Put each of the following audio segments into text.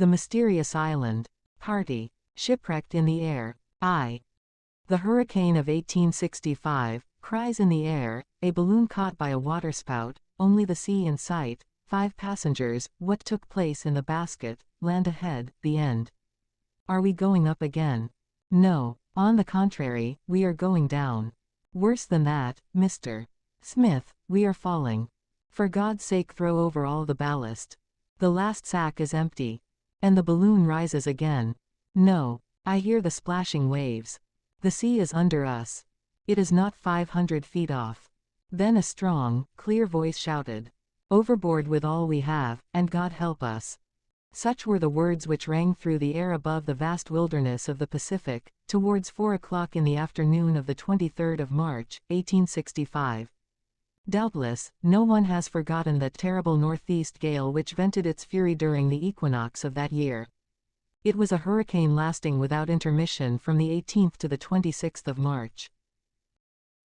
The mysterious island. Party. Shipwrecked in the air. The hurricane of 1865, Cries in the air, a balloon caught by a waterspout, only the sea in sight, 5 passengers, what took place in the basket, land ahead, the end. Are we going up again? No, on the contrary, we are going down. Worse than that, Mr. Smith, we are falling. For God's sake throw over all the ballast. The last sack is empty. And the balloon rises again. No, I hear the splashing waves. The sea is under us. It is not 500 feet off. Then a strong, clear voice shouted, "Overboard with all we have, and God help us." Such were the words which rang through the air above the vast wilderness of the Pacific, towards 4 o'clock in the afternoon of the 23rd of March, 1865. Doubtless, no one has forgotten that terrible northeast gale which vented its fury during the equinox of that year. It was a hurricane lasting without intermission from the 18th to the 26th of March.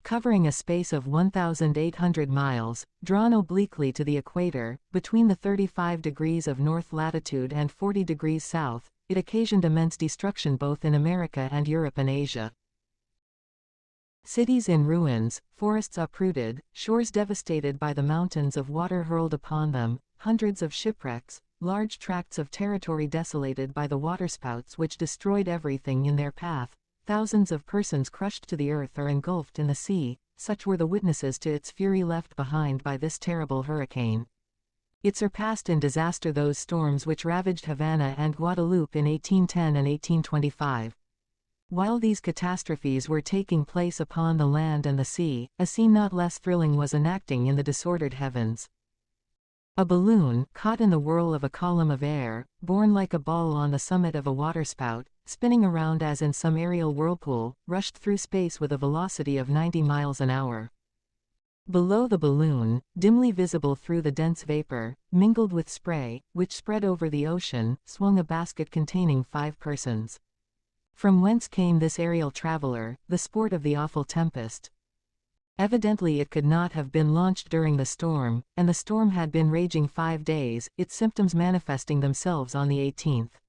Covering a space of 1,800 miles, drawn obliquely to the equator, between the 35 degrees of north latitude and 40 degrees south, it occasioned immense destruction both in America and Europe and Asia. Cities in ruins, forests uprooted, shores devastated by the mountains of water hurled upon them, hundreds of shipwrecks, large tracts of territory desolated by the waterspouts which destroyed everything in their path, thousands of persons crushed to the earth or engulfed in the sea, such were the witnesses to its fury left behind by this terrible hurricane. It surpassed in disaster those storms which ravaged Havana and Guadeloupe in 1810 and 1825. While these catastrophes were taking place upon the land and the sea, a scene not less thrilling was enacting in the disordered heavens. A balloon, caught in the whirl of a column of air, borne like a ball on the summit of a waterspout, spinning around as in some aerial whirlpool, rushed through space with a velocity of 90 miles an hour. Below the balloon, dimly visible through the dense vapor, mingled with spray, which spread over the ocean, swung a basket containing 5 persons. From whence came this aerial traveler, the sport of the awful tempest? Evidently it could not have been launched during the storm, and the storm had been raging 5 days, its symptoms manifesting themselves on the 18th.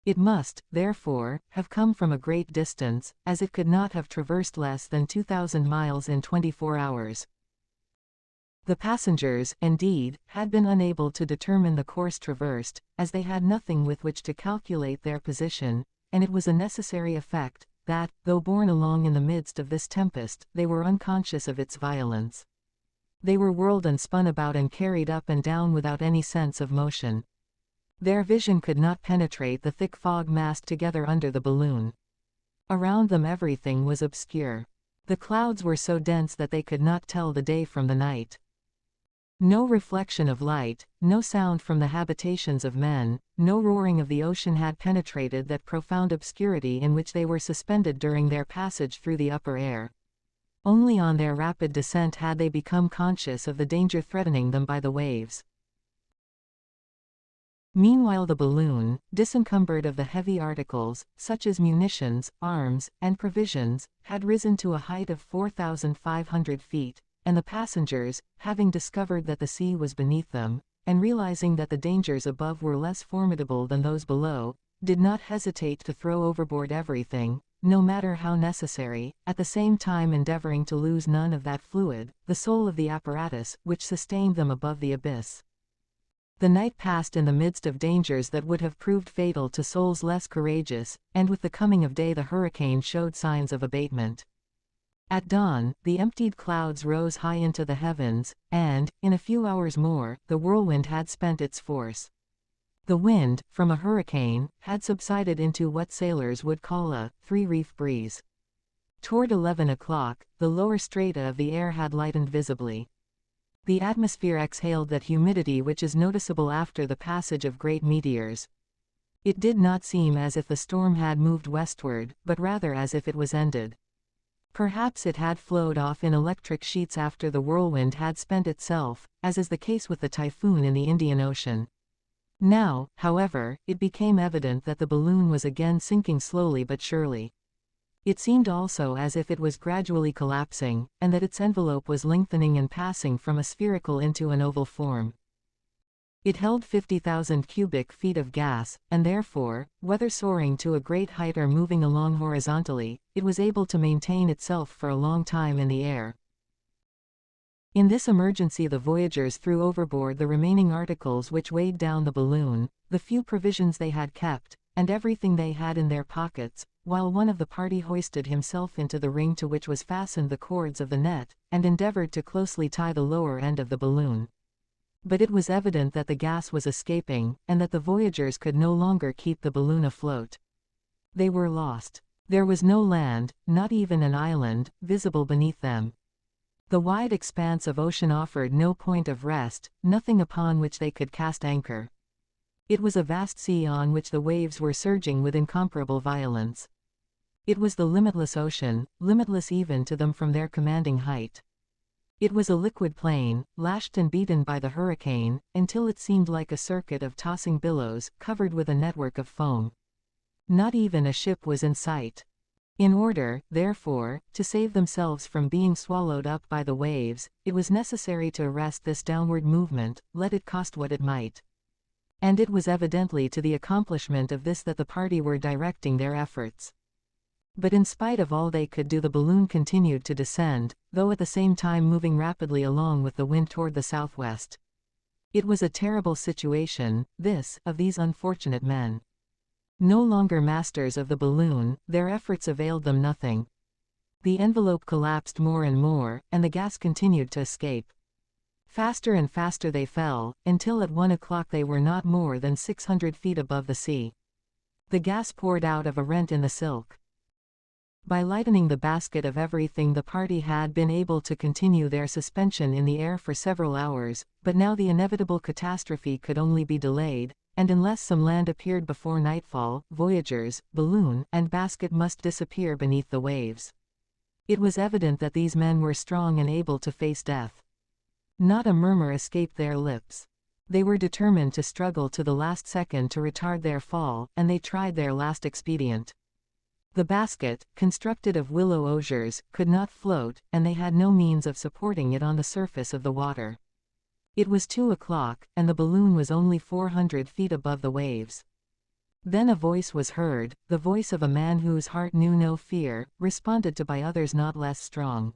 It must, therefore, have come from a great distance, as it could not have traversed less than 2,000 miles in 24 hours. The passengers, indeed, had been unable to determine the course traversed, as they had nothing with which to calculate their position, and it was a necessary effect, that, though borne along in the midst of this tempest, they were unconscious of its violence. They were whirled and spun about and carried up and down without any sense of motion. Their vision could not penetrate the thick fog massed together under the balloon. Around them everything was obscure. The clouds were so dense that they could not tell the day from the night. No reflection of light, no sound from the habitations of men, no roaring of the ocean had penetrated that profound obscurity in which they were suspended during their passage through the upper air. Only on their rapid descent had they become conscious of the danger threatening them by the waves. Meanwhile the balloon, disencumbered of the heavy articles, such as munitions, arms, and provisions, had risen to a height of 4,500 feet. And the passengers, having discovered that the sea was beneath them, and realizing that the dangers above were less formidable than those below, did not hesitate to throw overboard everything, no matter how necessary, at the same time endeavoring to lose none of that fluid, the soul of the apparatus, which sustained them above the abyss. The night passed in the midst of dangers that would have proved fatal to souls less courageous, and with the coming of day the hurricane showed signs of abatement. At dawn, the emptied clouds rose high into the heavens, and, in a few hours more, the whirlwind had spent its force. The wind, from a hurricane, had subsided into what sailors would call a three-reef breeze. Toward 11 o'clock, the lower strata of the air had lightened visibly. The atmosphere exhaled that humidity which is noticeable after the passage of great meteors. It did not seem as if the storm had moved westward, but rather as if it was ended. Perhaps it had flowed off in electric sheets after the whirlwind had spent itself, as is the case with the typhoon in the Indian Ocean. Now, however, it became evident that the balloon was again sinking slowly but surely. It seemed also as if it was gradually collapsing, and that its envelope was lengthening and passing from a spherical into an oval form. It held 50,000 cubic feet of gas, and therefore, whether soaring to a great height or moving along horizontally, it was able to maintain itself for a long time in the air. In this emergency, the voyagers threw overboard the remaining articles which weighed down the balloon, the few provisions they had kept, and everything they had in their pockets, while one of the party hoisted himself into the ring to which was fastened the cords of the net, and endeavored to closely tie the lower end of the balloon. But it was evident that the gas was escaping, and that the voyagers could no longer keep the balloon afloat. They were lost. There was no land, not even an island, visible beneath them. The wide expanse of ocean offered no point of rest, nothing upon which they could cast anchor. It was a vast sea on which the waves were surging with incomparable violence. It was the limitless ocean, limitless even to them from their commanding height. It was a liquid plain, lashed and beaten by the hurricane, until it seemed like a circuit of tossing billows, covered with a network of foam. Not even a ship was in sight. In order, therefore, to save themselves from being swallowed up by the waves, it was necessary to arrest this downward movement, let it cost what it might. And it was evidently to the accomplishment of this that the party were directing their efforts. But in spite of all they could do, the balloon continued to descend, though at the same time moving rapidly along with the wind toward the southwest. It was a terrible situation, this, of these unfortunate men. No longer masters of the balloon, their efforts availed them nothing. The envelope collapsed more and more, and the gas continued to escape. Faster and faster they fell, until at 1 o'clock they were not more than 600 feet above the sea. The gas poured out of a rent in the silk. By lightening the basket of everything, the party had been able to continue their suspension in the air for several hours, but now the inevitable catastrophe could only be delayed, and unless some land appeared before nightfall, voyagers, balloon, and basket must disappear beneath the waves. It was evident that these men were strong and able to face death. Not a murmur escaped their lips. They were determined to struggle to the last second to retard their fall, and they tried their last expedient. The basket, constructed of willow osiers, could not float, and they had no means of supporting it on the surface of the water. It was 2 o'clock, and the balloon was only 400 feet above the waves. Then a voice was heard, the voice of a man whose heart knew no fear, responded to by others not less strong.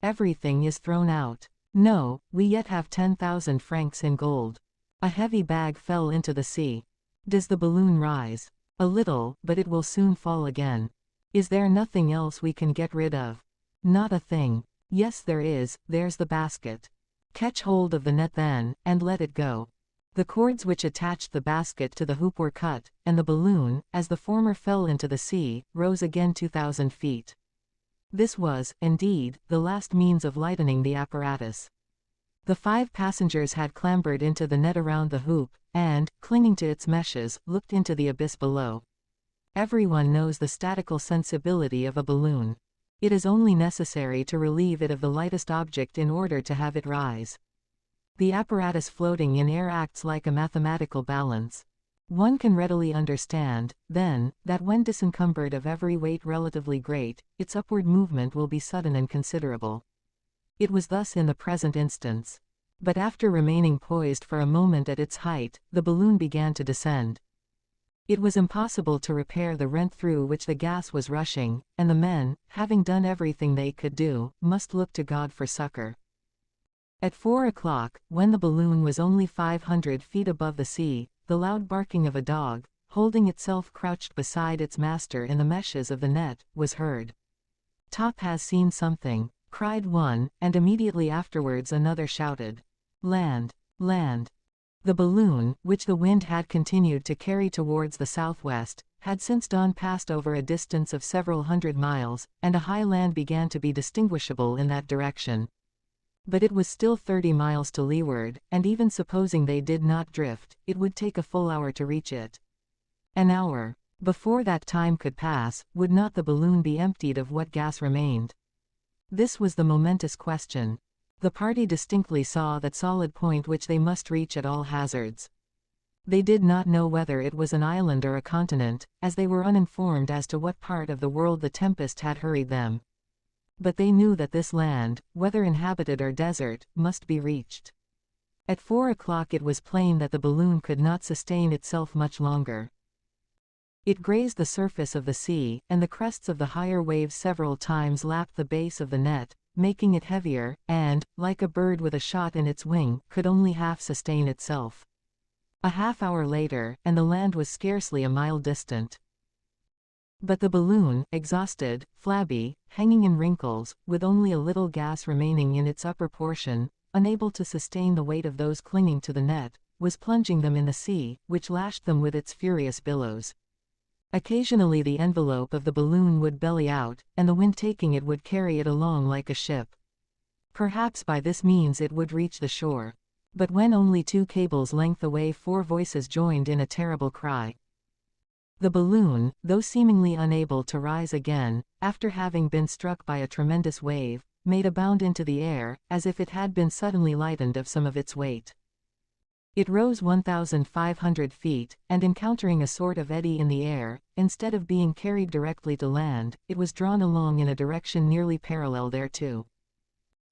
"Everything is thrown out. No, we yet have 10,000 francs in gold." A heavy bag fell into the sea. "Does the balloon rise?" "A little, but it will soon fall again." "Is there nothing else we can get rid of?" "Not a thing." "Yes there is, there's the basket." "Catch hold of the net then, and let it go." The cords which attached the basket to the hoop were cut, and the balloon, as the former fell into the sea, rose again 2,000 feet. This was, indeed, the last means of lightening the apparatus. The 5 passengers had clambered into the net around the hoop, and, clinging to its meshes, looked into the abyss below. Everyone knows the statical sensibility of a balloon. It is only necessary to relieve it of the lightest object in order to have it rise. The apparatus floating in air acts like a mathematical balance. One can readily understand, then, that when disencumbered of every weight relatively great, its upward movement will be sudden and considerable. It was thus in the present instance. But after remaining poised for a moment at its height, the balloon began to descend. It was impossible to repair the rent through which the gas was rushing, and the men, having done everything they could do, must look to God for succor. At 4 o'clock, when the balloon was only 500 feet above the sea, the loud barking of a dog, holding itself crouched beside its master in the meshes of the net, was heard. "Top has seen something," cried one, and immediately afterwards another shouted, "Land! Land!" The balloon, which the wind had continued to carry towards the southwest, had since dawn passed over a distance of several hundred miles, and a high land began to be distinguishable in that direction. But it was still 30 miles to leeward, and even supposing they did not drift, it would take a full hour to reach it. An hour. Before that time could pass, would not the balloon be emptied of what gas remained? This was the momentous question. The party distinctly saw that solid point which they must reach at all hazards. They did not know whether it was an island or a continent, as they were uninformed as to what part of the world the tempest had hurried them. But they knew that this land, whether inhabited or desert, must be reached. At 4 o'clock it was plain that the balloon could not sustain itself much longer. It grazed the surface of the sea, and the crests of the higher waves several times lapped the base of the net, making it heavier, and, like a bird with a shot in its wing, could only half sustain itself. A half-hour later, and the land was scarcely a mile distant. But the balloon, exhausted, flabby, hanging in wrinkles, with only a little gas remaining in its upper portion, unable to sustain the weight of those clinging to the net, was plunging them in the sea, which lashed them with its furious billows. Occasionally the envelope of the balloon would belly out, and the wind taking it would carry it along like a ship. Perhaps by this means it would reach the shore. But when only 2 cables' length away 4 voices joined in a terrible cry. The balloon, though seemingly unable to rise again, after having been struck by a tremendous wave, made a bound into the air, as if it had been suddenly lightened of some of its weight. It rose 1,500 feet, and encountering a sort of eddy in the air, instead of being carried directly to land, it was drawn along in a direction nearly parallel thereto.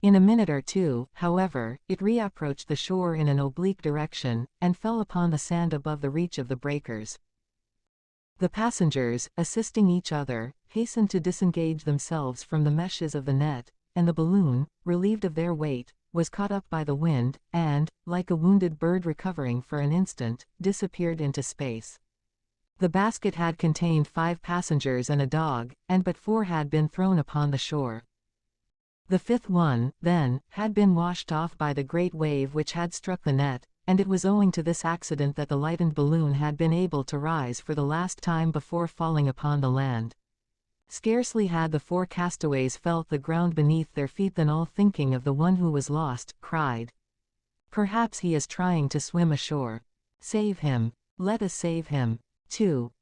In a minute or two, however, it reapproached the shore in an oblique direction, and fell upon the sand above the reach of the breakers. The passengers, assisting each other, hastened to disengage themselves from the meshes of the net, and the balloon, relieved of their weight, was caught up by the wind, and, like a wounded bird recovering for an instant, disappeared into space. The basket had contained 5 passengers and a dog, and but 4 had been thrown upon the shore. The 5th one, then, had been washed off by the great wave which had struck the net, and it was owing to this accident that the lightened balloon had been able to rise for the last time before falling upon the land. Scarcely had the 4 castaways felt the ground beneath their feet than all thinking of the one who was lost, cried, "Perhaps he is trying to swim ashore. Save him. Let us save him." 2.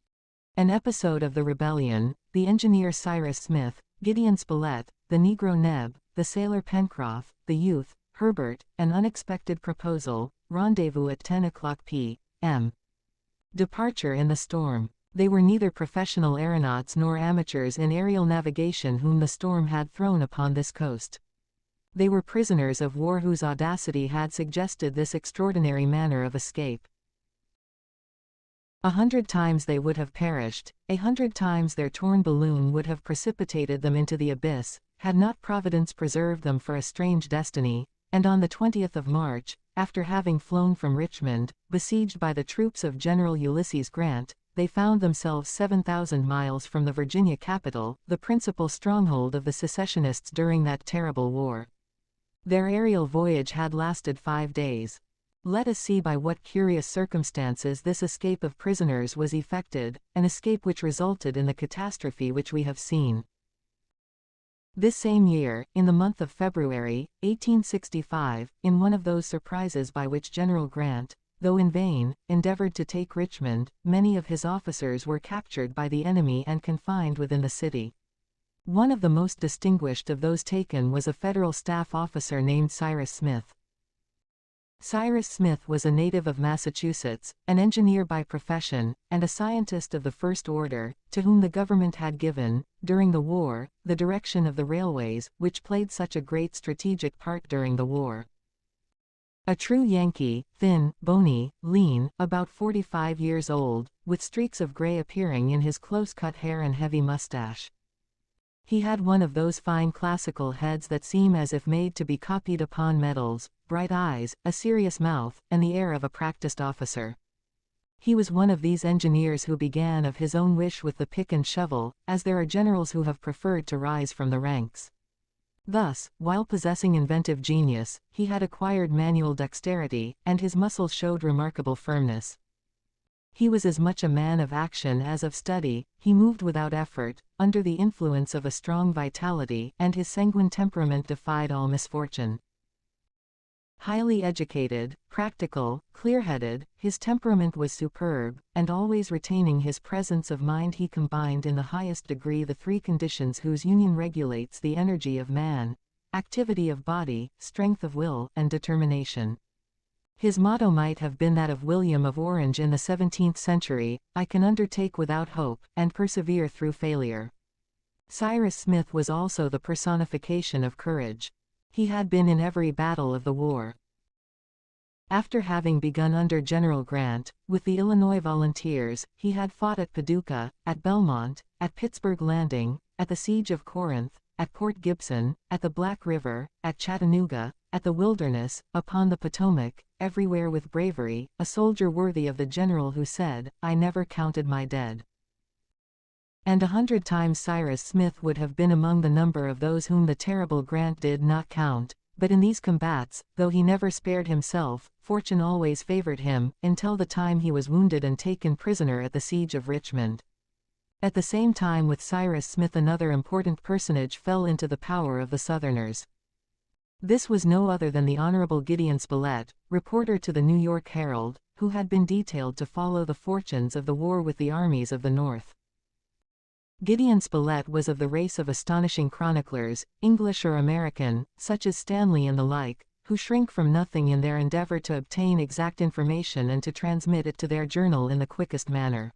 An episode of the rebellion, the engineer Cyrus Smith, Gideon Spilett, the Negro Neb, the sailor Pencroff, the youth, Herbert, an unexpected proposal, rendezvous at 10 o'clock p.m. Departure in the storm. They were neither professional aeronauts nor amateurs in aerial navigation whom the storm had thrown upon this coast. They were prisoners of war whose audacity had suggested this extraordinary manner of escape. 100 times they would have perished, 100 times their torn balloon would have precipitated them into the abyss, had not Providence preserved them for a strange destiny, and on the 20th of March, after having flown from Richmond, besieged by the troops of General Ulysses Grant, they found themselves 7,000 miles from the Virginia capital, the principal stronghold of the secessionists during that terrible war. Their aerial voyage had lasted 5 days. Let us see by what curious circumstances this escape of prisoners was effected, an escape which resulted in the catastrophe which we have seen. This same year, in the month of February, 1865, in one of those surprises by which General Grant, though in vain, endeavored to take Richmond, many of his officers were captured by the enemy and confined within the city. One of the most distinguished of those taken was a Federal staff officer named Cyrus Smith. Cyrus Smith was a native of Massachusetts, an engineer by profession, and a scientist of the first order, to whom the government had given, during the war, the direction of the railways, which played such a great strategic part during the war. A true Yankee, thin, bony, lean, about 45 years old, with streaks of gray appearing in his close-cut hair and heavy mustache. He had one of those fine classical heads that seem as if made to be copied upon medals, bright eyes, a serious mouth, and the air of a practiced officer. He was one of these engineers who began of his own wish with the pick and shovel, as there are generals who have preferred to rise from the ranks. Thus, while possessing inventive genius, he had acquired manual dexterity, and his muscles showed remarkable firmness. He was as much a man of action as of study, he moved without effort, under the influence of a strong vitality, and his sanguine temperament defied all misfortune. Highly educated, practical, clear-headed, his temperament was superb, and always retaining his presence of mind he combined in the highest degree the 3 conditions whose union regulates the energy of man: activity of body, strength of will, and determination. His motto might have been that of William of Orange in the 17th century, "I can undertake without hope, and persevere through failure." Cyrus Smith was also the personification of courage. He had been in every battle of the war. After having begun under General Grant, with the Illinois Volunteers, he had fought at Paducah, at Belmont, at Pittsburgh Landing, at the Siege of Corinth, at Port Gibson, at the Black River, at Chattanooga, at the Wilderness, upon the Potomac, everywhere with bravery, a soldier worthy of the general who said, "I never counted my dead." And 100 times Cyrus Smith would have been among the number of those whom the terrible Grant did not count, but in these combats, though he never spared himself, fortune always favored him, until the time he was wounded and taken prisoner at the siege of Richmond. At the same time with Cyrus Smith another important personage fell into the power of the Southerners. This was no other than the Honorable Gideon Spilett, reporter to the New York Herald, who had been detailed to follow the fortunes of the war with the armies of the North. Gideon Spilett was of the race of astonishing chroniclers, English or American, such as Stanley and the like, who shrink from nothing in their endeavor to obtain exact information and to transmit it to their journal in the quickest manner.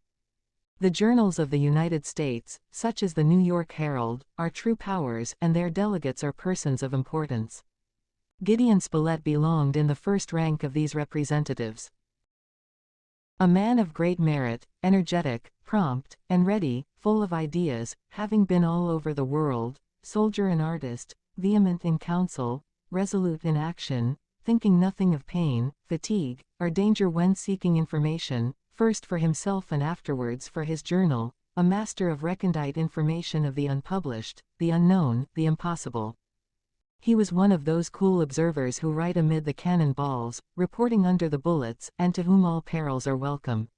The journals of the United States, such as the New York Herald, are true powers, and their delegates are persons of importance. Gideon Spilett belonged in the first rank of these representatives. A man of great merit, energetic, prompt, and ready, full of ideas, having been all over the world, soldier and artist, vehement in counsel, resolute in action, thinking nothing of pain, fatigue, or danger when seeking information, first for himself and afterwards for his journal, a master of recondite information of the unpublished, the unknown, the impossible. He was one of those cool observers who write amid the cannon balls, reporting under the bullets, and to whom all perils are welcome.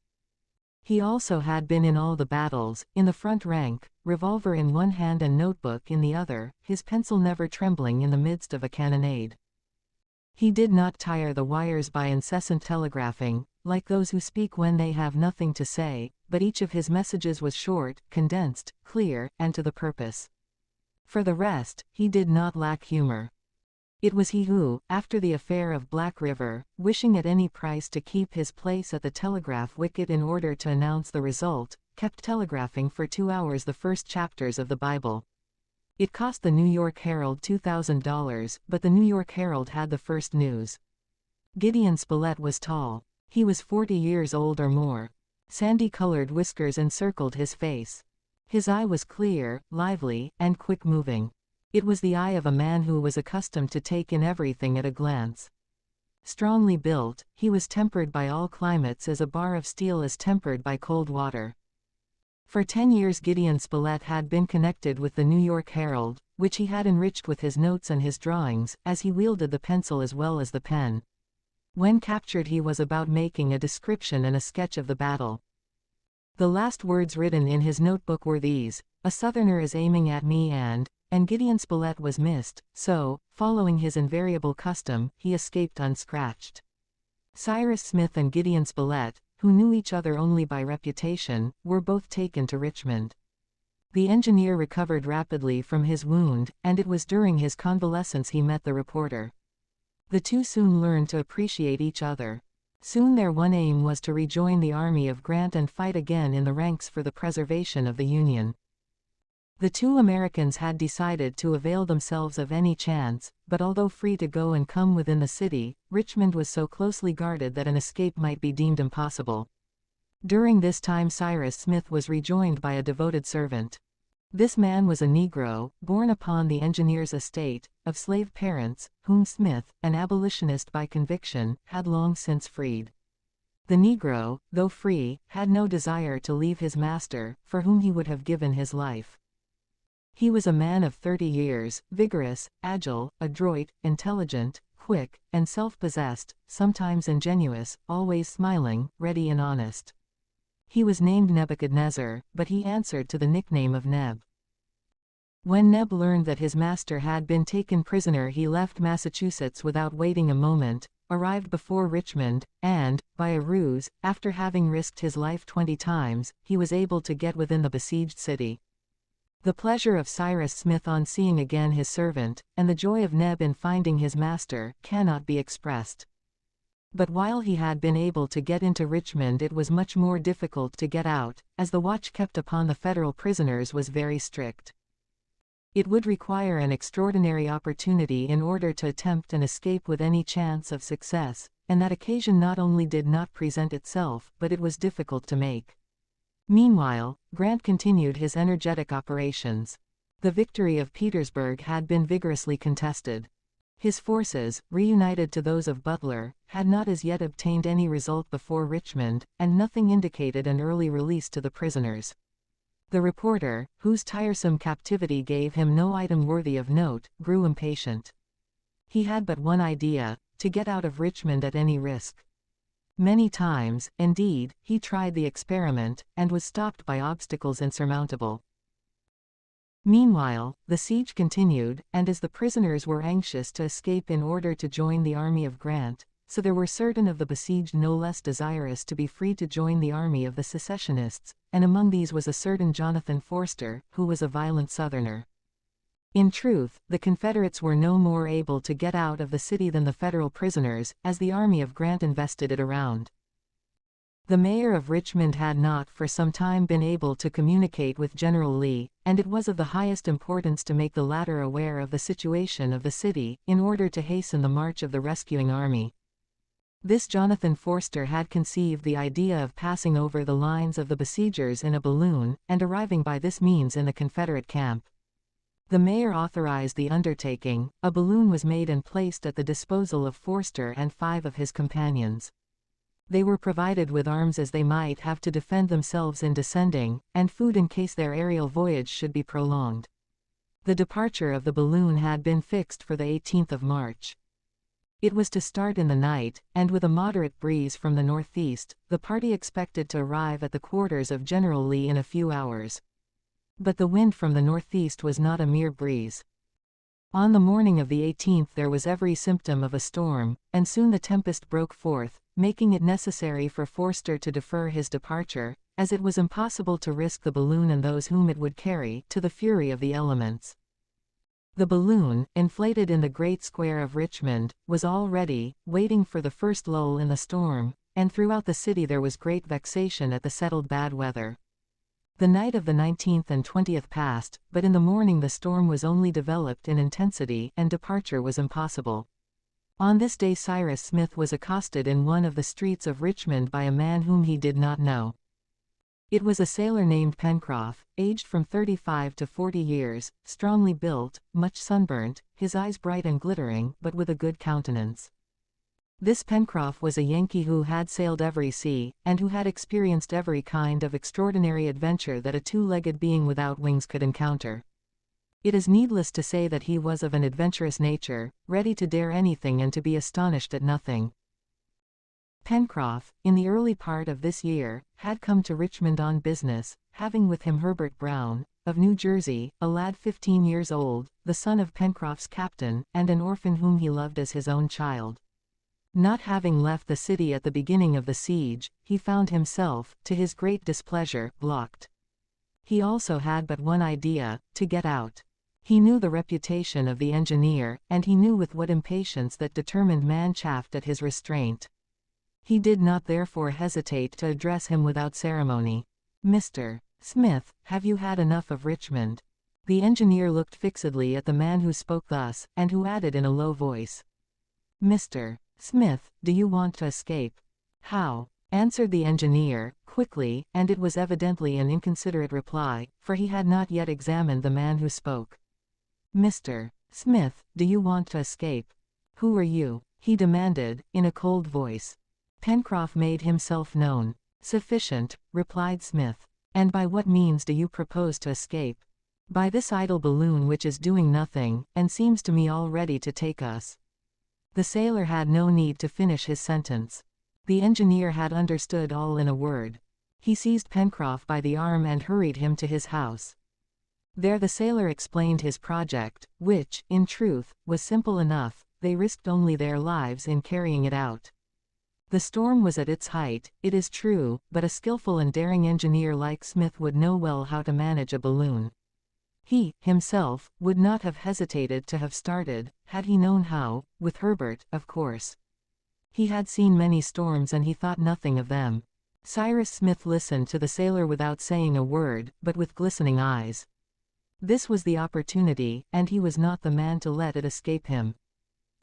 He also had been in all the battles, in the front rank, revolver in one hand and notebook in the other, his pencil never trembling in the midst of a cannonade. He did not tire the wires by incessant telegraphing, like those who speak when they have nothing to say, but each of his messages was short, condensed, clear, and to the purpose. For the rest, he did not lack humor. It was he who, after the affair of Black River, wishing at any price to keep his place at the telegraph wicket in order to announce the result, kept telegraphing for 2 hours the first chapters of the Bible. It cost the New York Herald $2,000, but the New York Herald had the first news. Gideon Spilett was tall. He was 40 years old or more. Sandy-colored whiskers encircled his face. His eye was clear, lively, and quick-moving. It was the eye of a man who was accustomed to take in everything at a glance. Strongly built, he was tempered by all climates as a bar of steel is tempered by cold water. For 10 years Gideon Spilett had been connected with the New York Herald, which he had enriched with his notes and his drawings, as he wielded the pencil as well as the pen. When captured he was about making a description and a sketch of the battle. The last words written in his notebook were these: "A Southerner is aiming at me and Gideon Spilett was missed, so, following his invariable custom, he escaped unscratched." Cyrus Smith and Gideon Spilett, who knew each other only by reputation, were both taken to Richmond. The engineer recovered rapidly from his wound, and it was during his convalescence he met the reporter. The two soon learned to appreciate each other. Soon their one aim was to rejoin the army of Grant and fight again in the ranks for the preservation of the Union. The two Americans had decided to avail themselves of any chance, but although free to go and come within the city, Richmond was so closely guarded that an escape might be deemed impossible. During this time Cyrus Smith was rejoined by a devoted servant. This man was a Negro, born upon the engineer's estate, of slave parents, whom Smith, an abolitionist by conviction, had long since freed. The Negro, though free, had no desire to leave his master, for whom he would have given his life. He was a man of 30 years, vigorous, agile, adroit, intelligent, quick, and self-possessed, sometimes ingenuous, always smiling, ready and honest. He was named Nebuchadnezzar, but he answered to the nickname of Neb. When Neb learned that his master had been taken prisoner he left Massachusetts without waiting a moment, arrived before Richmond, and, by a ruse, after having risked his life 20 times, he was able to get within the besieged city. The pleasure of Cyrus Smith on seeing again his servant, and the joy of Neb in finding his master, cannot be expressed. But while he had been able to get into Richmond it was much more difficult to get out, as the watch kept upon the Federal prisoners was very strict. It would require an extraordinary opportunity in order to attempt an escape with any chance of success, and that occasion not only did not present itself, but it was difficult to make. Meanwhile, Grant continued his energetic operations. The victory of Petersburg had been vigorously contested. His forces, reunited to those of Butler, had not as yet obtained any result before Richmond, and nothing indicated an early release to the prisoners. The reporter, whose tiresome captivity gave him no item worthy of note, grew impatient. He had but one idea: to get out of Richmond at any risk. Many times, indeed, he tried the experiment, and was stopped by obstacles insurmountable. Meanwhile, the siege continued, and as the prisoners were anxious to escape in order to join the army of Grant, so there were certain of the besieged no less desirous to be free to join the army of the secessionists, and among these was a certain Jonathan Forster, who was a violent Southerner. In truth, the Confederates were no more able to get out of the city than the Federal prisoners, as the army of Grant invested it around. The mayor of Richmond had not for some time been able to communicate with General Lee, and it was of the highest importance to make the latter aware of the situation of the city, in order to hasten the march of the rescuing army. This Jonathan Forster had conceived the idea of passing over the lines of the besiegers in a balloon, and arriving by this means in the Confederate camp. The mayor authorized the undertaking. A balloon was made and placed at the disposal of Forster and 5 of his companions. They were provided with arms as they might have to defend themselves in descending, and food in case their aerial voyage should be prolonged. The departure of the balloon had been fixed for the 18th of March. It was to start in the night, and with a moderate breeze from the northeast, the party expected to arrive at the quarters of General Lee in a few hours. But the wind from the northeast was not a mere breeze. On the morning of the 18th there was every symptom of a storm, and soon the tempest broke forth, making it necessary for Forster to defer his departure, as it was impossible to risk the balloon and those whom it would carry to the fury of the elements. The balloon, inflated in the great square of Richmond, was all ready, waiting for the first lull in the storm, and throughout the city there was great vexation at the settled bad weather. The night of the 19th and 20th passed, but in the morning the storm was only developed in intensity, and departure was impossible. On this day Cyrus Smith was accosted in one of the streets of Richmond by a man whom he did not know. It was a sailor named Pencroff, aged from 35 to 40 years, strongly built, much sunburnt, his eyes bright and glittering, but with a good countenance. This Pencroff was a Yankee who had sailed every sea, and who had experienced every kind of extraordinary adventure that a two-legged being without wings could encounter. It is needless to say that he was of an adventurous nature, ready to dare anything and to be astonished at nothing. Pencroff, in the early part of this year, had come to Richmond on business, having with him Herbert Brown, of New Jersey, a lad 15 years old, the son of Pencroff's captain, and an orphan whom he loved as his own child. Not having left the city at the beginning of the siege, he found himself, to his great displeasure, blocked. He also had but one idea: to get out. He knew the reputation of the engineer, and he knew with what impatience that determined man chafed at his restraint. He did not therefore hesitate to address him without ceremony. "Mr. Smith, have you had enough of Richmond?" The engineer looked fixedly at the man who spoke thus, and who added in a low voice, "Mr. Smith, do you want to escape?" "How?" answered the engineer, quickly, and it was evidently an inconsiderate reply, for he had not yet examined the man who spoke. "Mr. Smith, do you want to escape?" "Who are you?" he demanded, in a cold voice. Pencroff made himself known. "Sufficient," replied Smith. "And by what means do you propose to escape?" "By this idle balloon which is doing nothing, and seems to me all ready to take us." The sailor had no need to finish his sentence. The engineer had understood all in a word. He seized Pencroff by the arm and hurried him to his house. There the sailor explained his project, which, in truth, was simple enough. They risked only their lives in carrying it out. The storm was at its height, it is true, but a skillful and daring engineer like Smith would know well how to manage a balloon. He, himself, would not have hesitated to have started, had he known how, with Herbert, of course. He had seen many storms and he thought nothing of them. Cyrus Smith listened to the sailor without saying a word, but with glistening eyes. This was the opportunity, and he was not the man to let it escape him.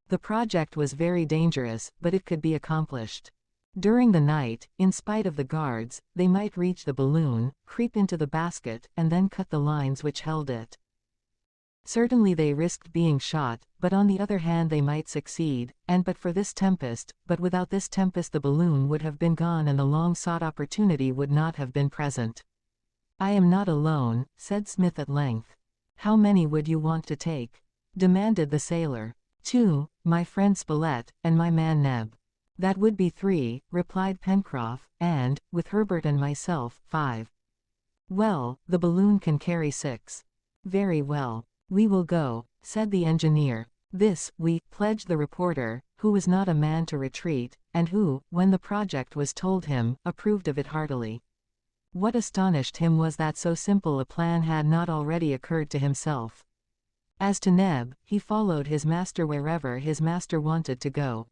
The project was very dangerous, but it could be accomplished. During the night, in spite of the guards, they might reach the balloon, creep into the basket, and then cut the lines which held it. Certainly they risked being shot, but on the other hand they might succeed, and but without this tempest the balloon would have been gone and the long-sought opportunity would not have been present. "I am not alone," said Smith at length. "How many would you want to take?" demanded the sailor. "Two, my friend Spilett, and my man Neb." "That would be 3, replied Pencroff, "and, with Herbert and myself, 5. "Well, the balloon can carry 6. "Very well. We will go," said the engineer. This, we pledged the reporter, who was not a man to retreat, and who, when the project was told him, approved of it heartily. What astonished him was that so simple a plan had not already occurred to himself. As to Neb, he followed his master wherever his master wanted to go.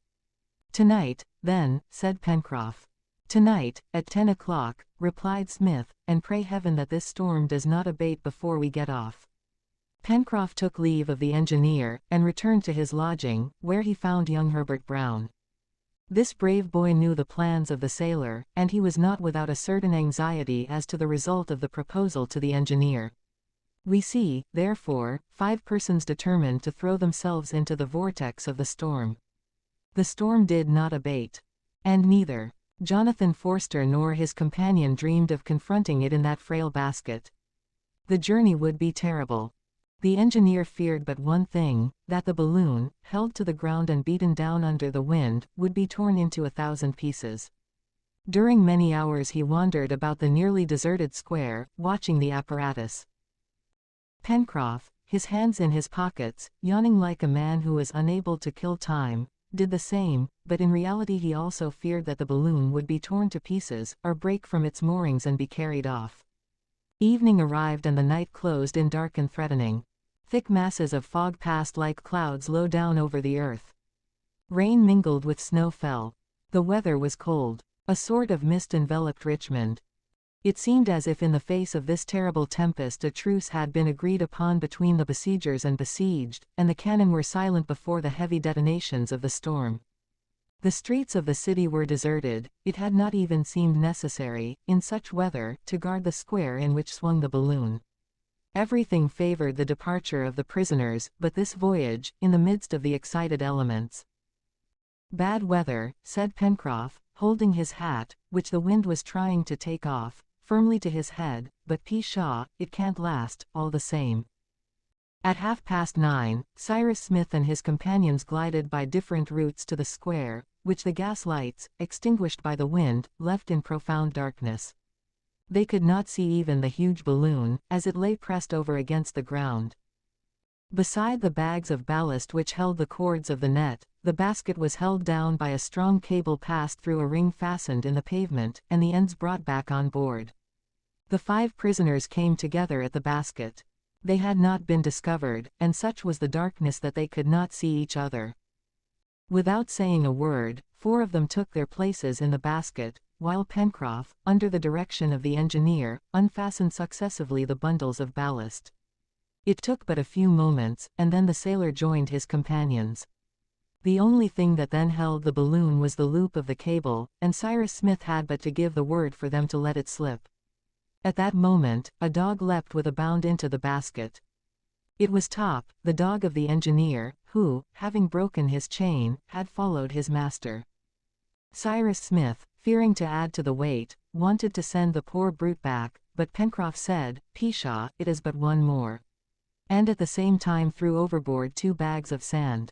"Tonight, then," said Pencroff. "Tonight, at 10 o'clock, replied Smith, "and pray heaven that this storm does not abate before we get off." Pencroff took leave of the engineer, and returned to his lodging, where he found young Herbert Brown. This brave boy knew the plans of the sailor, and he was not without a certain anxiety as to the result of the proposal to the engineer. We see, therefore, 5 persons determined to throw themselves into the vortex of the storm. The storm did not abate. And neither Jonathan Forster nor his companion dreamed of confronting it in that frail basket. The journey would be terrible. The engineer feared but one thing, that the balloon, held to the ground and beaten down under the wind, would be torn into 1,000 pieces. During many hours he wandered about the nearly deserted square, watching the apparatus. Pencroff, his hands in his pockets, yawning like a man who is unable to kill time, did the same, but in reality he also feared that the balloon would be torn to pieces, or break from its moorings and be carried off. Evening arrived and the night closed in dark and threatening. Thick masses of fog passed like clouds low down over the earth. Rain mingled with snow fell. The weather was cold. A sort of mist enveloped Richmond. It seemed as if in the face of this terrible tempest a truce had been agreed upon between the besiegers and besieged, and the cannon were silent before the heavy detonations of the storm. The streets of the city were deserted. It had not even seemed necessary, in such weather, to guard the square in which swung the balloon. Everything favored the departure of the prisoners, but this voyage, in the midst of the excited elements. "Bad weather," said Pencroff, holding his hat, which the wind was trying to take off, firmly to his head, "but pshaw, it can't last, all the same." At 9:30, Cyrus Smith and his companions glided by different routes to the square, which the gas lights, extinguished by the wind, left in profound darkness. They could not see even the huge balloon, as it lay pressed over against the ground. Beside the bags of ballast which held the cords of the net, the basket was held down by a strong cable passed through a ring fastened in the pavement, and the ends brought back on board. The 5 prisoners came together at the basket. They had not been discovered, and such was the darkness that they could not see each other. Without saying a word, 4 of them took their places in the basket, while Pencroff, under the direction of the engineer, unfastened successively the bundles of ballast. It took but a few moments, and then the sailor joined his companions. The only thing that then held the balloon was the loop of the cable, and Cyrus Smith had but to give the word for them to let it slip. At that moment, a dog leapt with a bound into the basket. It was Top, the dog of the engineer, who, having broken his chain, had followed his master. Cyrus Smith, fearing to add to the weight, wanted to send the poor brute back, but Pencroff said, "Pshaw, it is but one more," and at the same time threw overboard 2 bags of sand.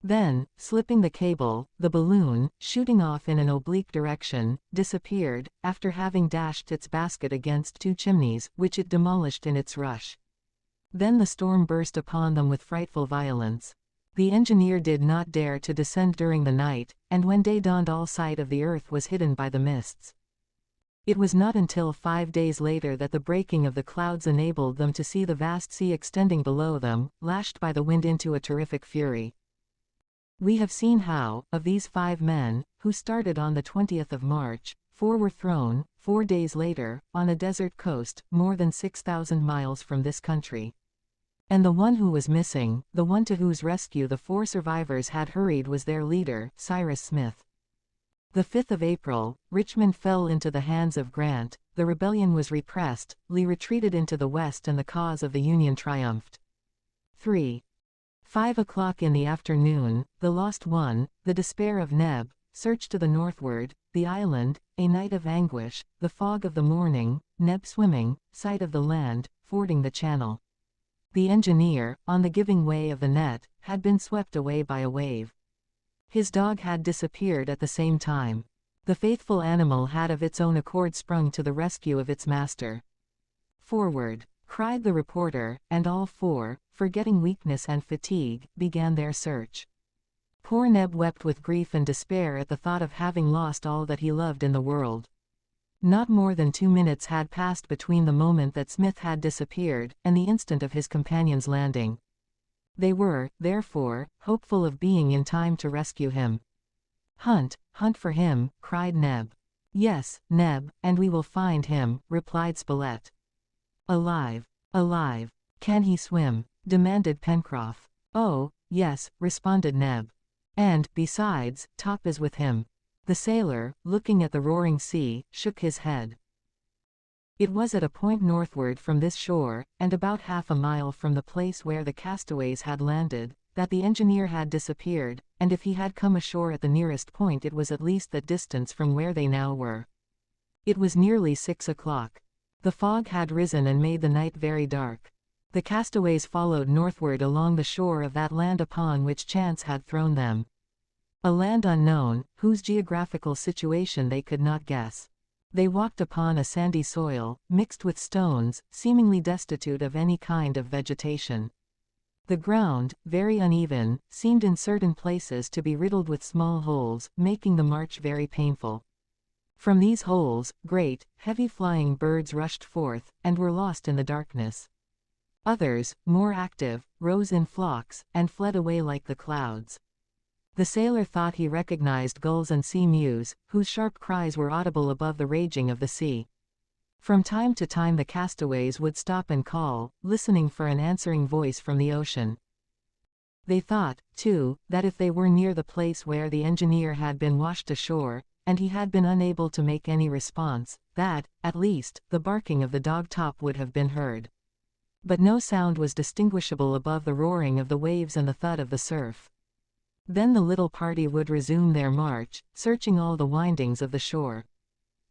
Then, slipping the cable, the balloon, shooting off in an oblique direction, disappeared, after having dashed its basket against 2 chimneys, which it demolished in its rush. Then the storm burst upon them with frightful violence. The engineer did not dare to descend during the night, and when day dawned all sight of the earth was hidden by the mists. It was not until 5 days later that the breaking of the clouds enabled them to see the vast sea extending below them, lashed by the wind into a terrific fury. We have seen how, of these 5 men, who started on the 20th of March, 4 were thrown, 4 days later, on a desert coast, more than 6,000 miles from this country. And the one who was missing, the one to whose rescue the 4 survivors had hurried, was their leader, Cyrus Smith. The 5th of April, Richmond fell into the hands of Grant, the rebellion was repressed, Lee retreated into the west, and the cause of the Union triumphed. 3. 5 o'clock in the afternoon, the lost one, the despair of Neb, searched to the northward, the island, a night of anguish, the fog of the morning, Neb swimming, sight of the land, fording the channel. The engineer, on the giving way of the net, had been swept away by a wave. His dog had disappeared at the same time. The faithful animal had of its own accord sprung to the rescue of its master. "Forward!" cried the reporter, and all 4, forgetting weakness and fatigue, began their search. Poor Neb wept with grief and despair at the thought of having lost all that he loved in the world. Not more than 2 minutes had passed between the moment that Smith had disappeared, and the instant of his companion's landing. They were, therefore, hopeful of being in time to rescue him. "Hunt, hunt for him," cried Neb. "Yes, Neb, and we will find him," replied Spilett. "Alive, alive. Can he swim?" demanded Pencroff. "Oh, yes," responded Neb. "And, besides, Top is with him." The sailor, looking at the roaring sea, shook his head. It was at a point northward from this shore, and about half a mile from the place where the castaways had landed, that the engineer had disappeared, and if he had come ashore at the nearest point, it was at least that distance from where they now were. It was nearly 6 o'clock. The fog had risen and made the night very dark. The castaways followed northward along the shore of that land upon which chance had thrown them. A land unknown, whose geographical situation they could not guess. They walked upon a sandy soil, mixed with stones, seemingly destitute of any kind of vegetation. The ground, very uneven, seemed in certain places to be riddled with small holes, making the march very painful. From these holes, great, heavy flying birds rushed forth, and were lost in the darkness. Others, more active, rose in flocks, and fled away like the clouds. The sailor thought he recognized gulls and sea mews, whose sharp cries were audible above the raging of the sea. From time to time the castaways would stop and call, listening for an answering voice from the ocean. They thought, too, that if they were near the place where the engineer had been washed ashore, and he had been unable to make any response, that, at least, the barking of the dog Top would have been heard. But no sound was distinguishable above the roaring of the waves and the thud of the surf. Then the little party would resume their march, searching all the windings of the shore.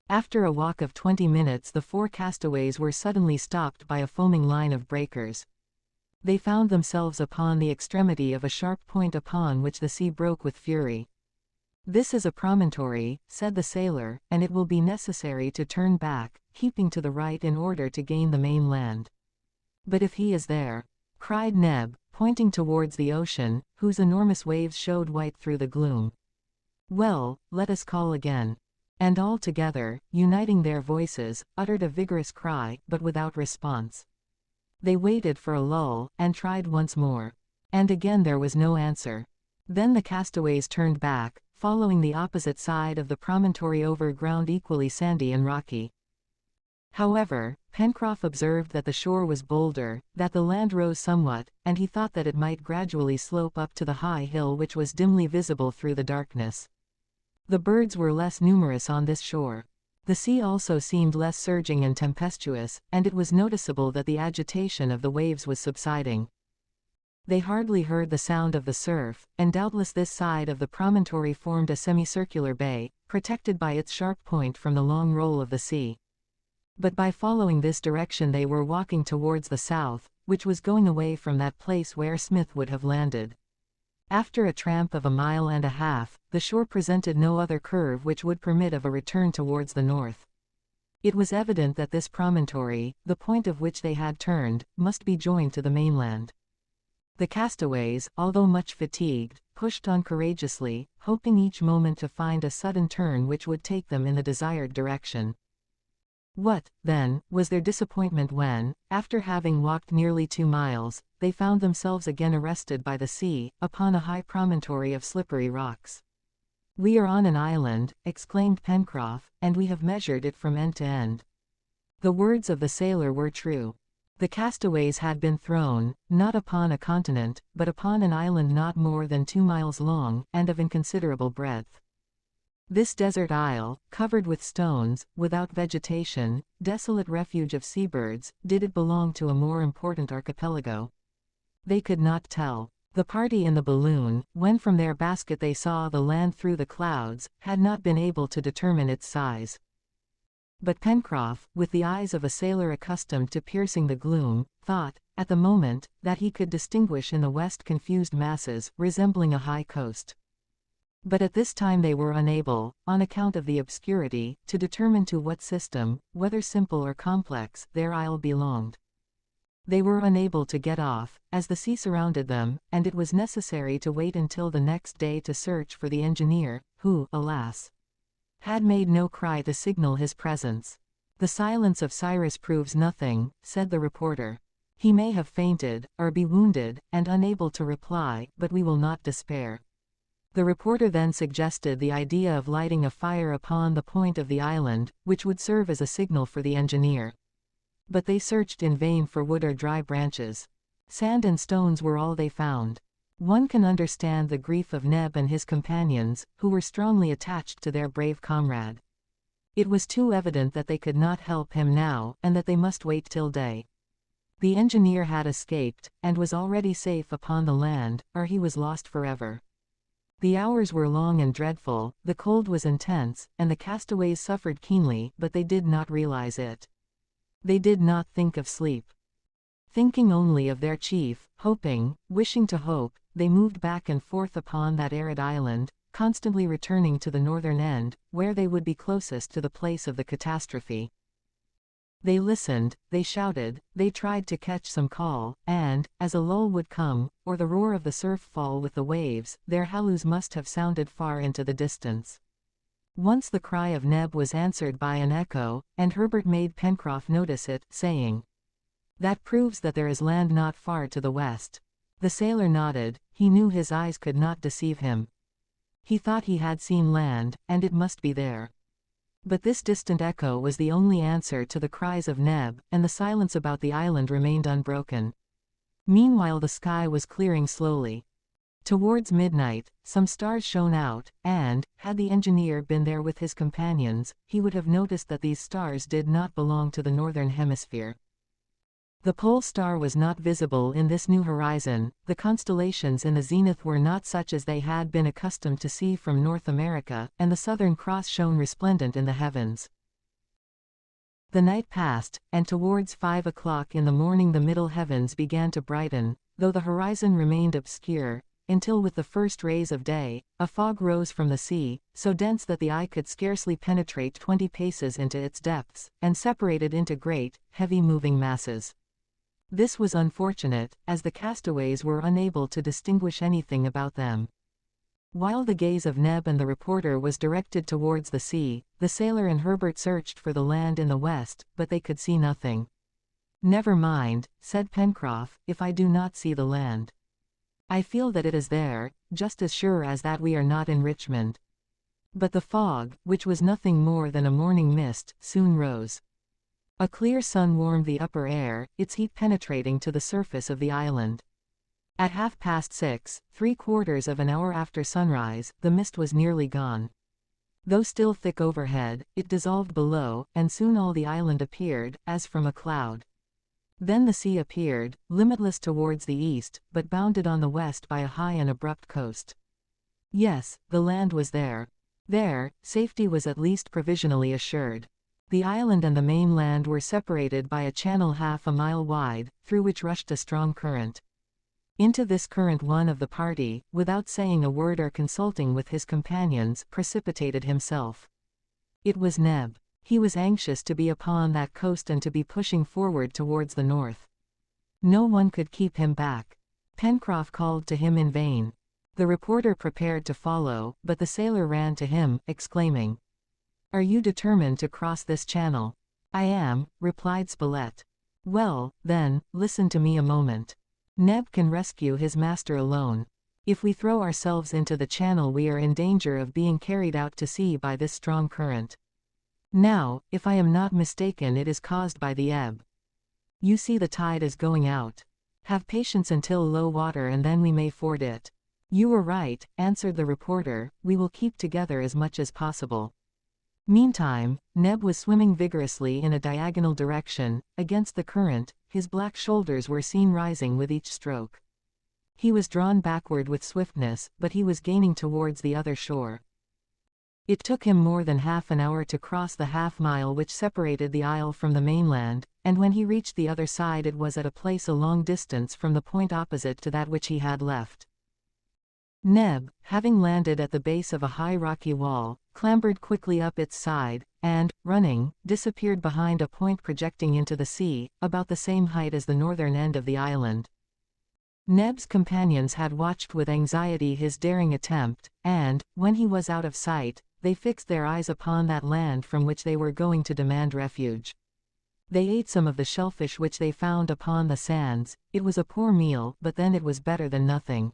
After a walk of 20 minutes the 4 castaways were suddenly stopped by a foaming line of breakers. They found themselves upon the extremity of a sharp point upon which the sea broke with fury. "This is a promontory," said the sailor, "and it will be necessary to turn back, keeping to the right in order to gain the mainland." "But if he is there," cried Neb, pointing towards the ocean, whose enormous waves showed white through the gloom. "Well, let us call again." And all together, uniting their voices, uttered a vigorous cry, but without response. They waited for a lull, and tried once more. And again there was no answer. Then the castaways turned back, following the opposite side of the promontory over ground equally sandy and rocky. However, Pencroff observed that the shore was bolder, that the land rose somewhat, and he thought that it might gradually slope up to the high hill which was dimly visible through the darkness. The birds were less numerous on this shore. The sea also seemed less surging and tempestuous, and it was noticeable that the agitation of the waves was subsiding. They hardly heard the sound of the surf, and doubtless this side of the promontory formed a semicircular bay, protected by its sharp point from the long roll of the sea. But by following this direction they were walking towards the south, which was going away from that place where Smith would have landed. After a tramp of 1.5 miles, the shore presented no other curve which would permit of a return towards the north. It was evident that this promontory, the point of which they had turned, must be joined to the mainland. The castaways, although much fatigued, pushed on courageously, hoping each moment to find a sudden turn which would take them in the desired direction. What, then, was their disappointment when, after having walked nearly 2 miles, they found themselves again arrested by the sea, upon a high promontory of slippery rocks. "We are on an island," exclaimed Pencroff, "and we have measured it from end to end." The words of the sailor were true. The castaways had been thrown, not upon a continent, but upon an island not more than 2 miles long, and of inconsiderable breadth. This desert isle, covered with stones, without vegetation, desolate refuge of seabirds, did it belong to a more important archipelago? They could not tell. The party in the balloon, when from their basket they saw the land through the clouds, had not been able to determine its size. But Pencroff, with the eyes of a sailor accustomed to piercing the gloom, thought, at the moment, that he could distinguish in the west confused masses, resembling a high coast. But at this time they were unable, on account of the obscurity, to determine to what system, whether simple or complex, their isle belonged. They were unable to get off, as the sea surrounded them, and it was necessary to wait until the next day to search for the engineer, who, alas, had made no cry to signal his presence. "The silence of Cyrus proves nothing," said the reporter. "He may have fainted, or be wounded, and unable to reply, but we will not despair." The reporter then suggested the idea of lighting a fire upon the point of the island, which would serve as a signal for the engineer. But they searched in vain for wood or dry branches. Sand and stones were all they found. One can understand the grief of Neb and his companions, who were strongly attached to their brave comrade. It was too evident that they could not help him now, and that they must wait till day. The engineer had escaped, and was already safe upon the land, or he was lost forever. The hours were long and dreadful, the cold was intense, and the castaways suffered keenly, but they did not realize it. They did not think of sleep. Thinking only of their chief, hoping, wishing to hope, they moved back and forth upon that arid island, constantly returning to the northern end, where they would be closest to the place of the catastrophe. They listened, they shouted, they tried to catch some call, and, as a lull would come, or the roar of the surf fall with the waves, their halloos must have sounded far into the distance. Once the cry of Neb was answered by an echo, and Herbert made Pencroff notice it, saying, "That proves that there is land not far to the west." The sailor nodded. He knew his eyes could not deceive him. He thought he had seen land, and it must be there. But this distant echo was the only answer to the cries of Neb, and the silence about the island remained unbroken. Meanwhile the sky was clearing slowly. Towards midnight, some stars shone out, and, had the engineer been there with his companions, he would have noticed that these stars did not belong to the northern hemisphere. The pole star was not visible in this new horizon, the constellations in the zenith were not such as they had been accustomed to see from North America, and the Southern Cross shone resplendent in the heavens. The night passed, and towards 5 o'clock in the morning the middle heavens began to brighten, though the horizon remained obscure, until with the first rays of day, a fog rose from the sea, so dense that the eye could scarcely penetrate 20 paces into its depths, and separated into great, heavy moving masses. This was unfortunate, as the castaways were unable to distinguish anything about them. While the gaze of Neb and the reporter was directed towards the sea, the sailor and Herbert searched for the land in the west, but they could see nothing. "Never mind," said Pencroff, "if I do not see the land. I feel that it is there, just as sure as that we are not in Richmond." But the fog, which was nothing more than a morning mist, soon rose. A clear sun warmed the upper air, its heat penetrating to the surface of the island. At 6:30, 3/4 of an hour after sunrise, the mist was nearly gone. Though still thick overhead, it dissolved below, and soon all the island appeared, as from a cloud. Then the sea appeared, limitless towards the east, but bounded on the west by a high and abrupt coast. Yes, the land was there. There, safety was at least provisionally assured. The island and the mainland were separated by a channel half a mile wide, through which rushed a strong current. Into this current one of the party, without saying a word or consulting with his companions, precipitated himself. It was Neb. He was anxious to be upon that coast and to be pushing forward towards the north. No one could keep him back. Pencroff called to him in vain. The reporter prepared to follow, but the sailor ran to him, exclaiming, "Are you determined to cross this channel?" "I am," replied Spilett. "Well, then, listen to me a moment. Neb can rescue his master alone. If we throw ourselves into the channel we are in danger of being carried out to sea by this strong current. Now, if I am not mistaken it is caused by the ebb. You see the tide is going out. Have patience until low water and then we may ford it. You were right, answered the reporter, we will keep together as much as possible. Meantime, Neb was swimming vigorously in a diagonal direction, against the current, his black shoulders were seen rising with each stroke. He was drawn backward with swiftness, but he was gaining towards the other shore. It took him more than half an hour to cross the half-mile which separated the isle from the mainland, and when he reached the other side it was at a place a long distance from the point opposite to that which he had left. Neb, having landed at the base of a high rocky wall, clambered quickly up its side, and, running, disappeared behind a point projecting into the sea, about the same height as the northern end of the island. Neb's companions had watched with anxiety his daring attempt, and, when he was out of sight, they fixed their eyes upon that land from which they were going to demand refuge. They ate some of the shellfish which they found upon the sands. It was a poor meal, but then it was better than nothing.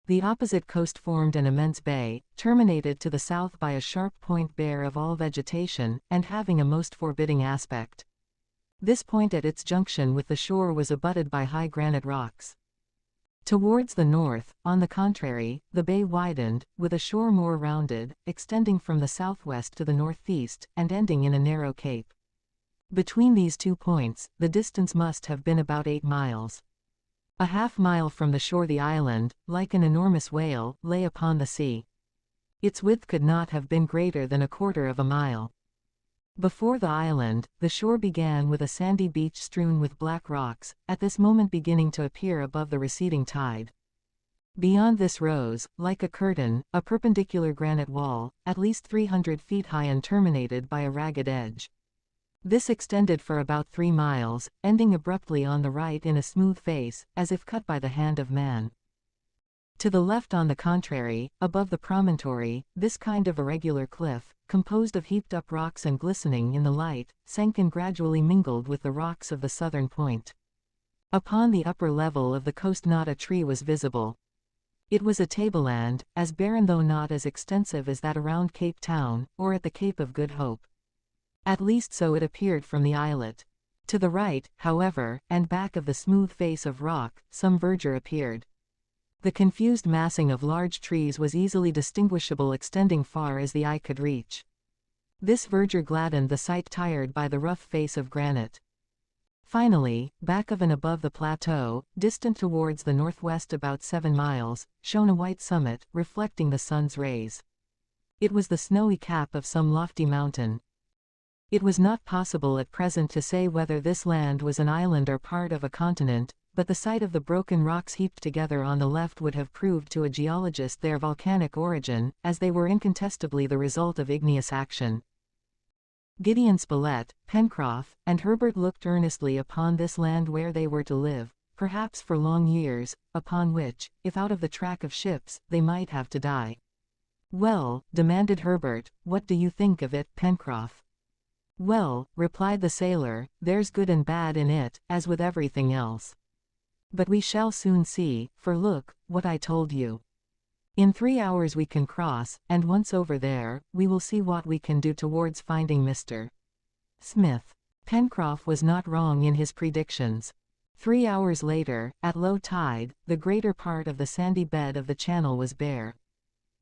The opposite coast formed an immense bay, terminated to the south by a sharp point bare of all vegetation, and having a most forbidding aspect. This point at its junction with the shore was abutted by high granite rocks. Towards the north, on the contrary, the bay widened, with a shore more rounded, extending from the southwest to the northeast, and ending in a narrow cape. Between these 2 points, the distance must have been about 8 miles. A half-mile from the shore the island, like an enormous whale, lay upon the sea. Its width could not have been greater than 1/4 of a mile. Before the island, the shore began with a sandy beach strewn with black rocks, at this moment beginning to appear above the receding tide. Beyond this rose, like a curtain, a perpendicular granite wall, at least 300 feet high and terminated by a ragged edge. This extended for about 3 miles, ending abruptly on the right in a smooth face, as if cut by the hand of man. To the left, on the contrary, above the promontory, this kind of irregular cliff, composed of heaped-up rocks and glistening in the light, sank and gradually mingled with the rocks of the southern point. Upon the upper level of the coast not a tree was visible. It was a tableland, as barren though not as extensive as that around Cape Town, or at the Cape of Good Hope. At least so it appeared from the islet. To the right, however, and back of the smooth face of rock, some verdure appeared. The confused massing of large trees was easily distinguishable, extending far as the eye could reach. This verdure gladdened the sight tired by the rough face of granite. Finally, back of and above the plateau, distant towards the northwest about 7 miles, shone a white summit, reflecting the sun's rays. It was the snowy cap of some lofty mountain. It was not possible at present to say whether this land was an island or part of a continent, but the sight of the broken rocks heaped together on the left would have proved to a geologist their volcanic origin, as they were incontestably the result of igneous action. Gideon Spilett, Pencroff, and Herbert looked earnestly upon this land where they were to live, perhaps for long years, upon which, if out of the track of ships, they might have to die. "Well," demanded Herbert, "what do you think of it, Pencroff?" "Well," replied the sailor, "there's good and bad in it, as with everything else. But we shall soon see, for look, what I told you. In 3 hours we can cross, and once over there, we will see what we can do towards finding Mr. Smith." Pencroff was not wrong in his predictions. 3 hours later, at low tide, the greater part of the sandy bed of the channel was bare.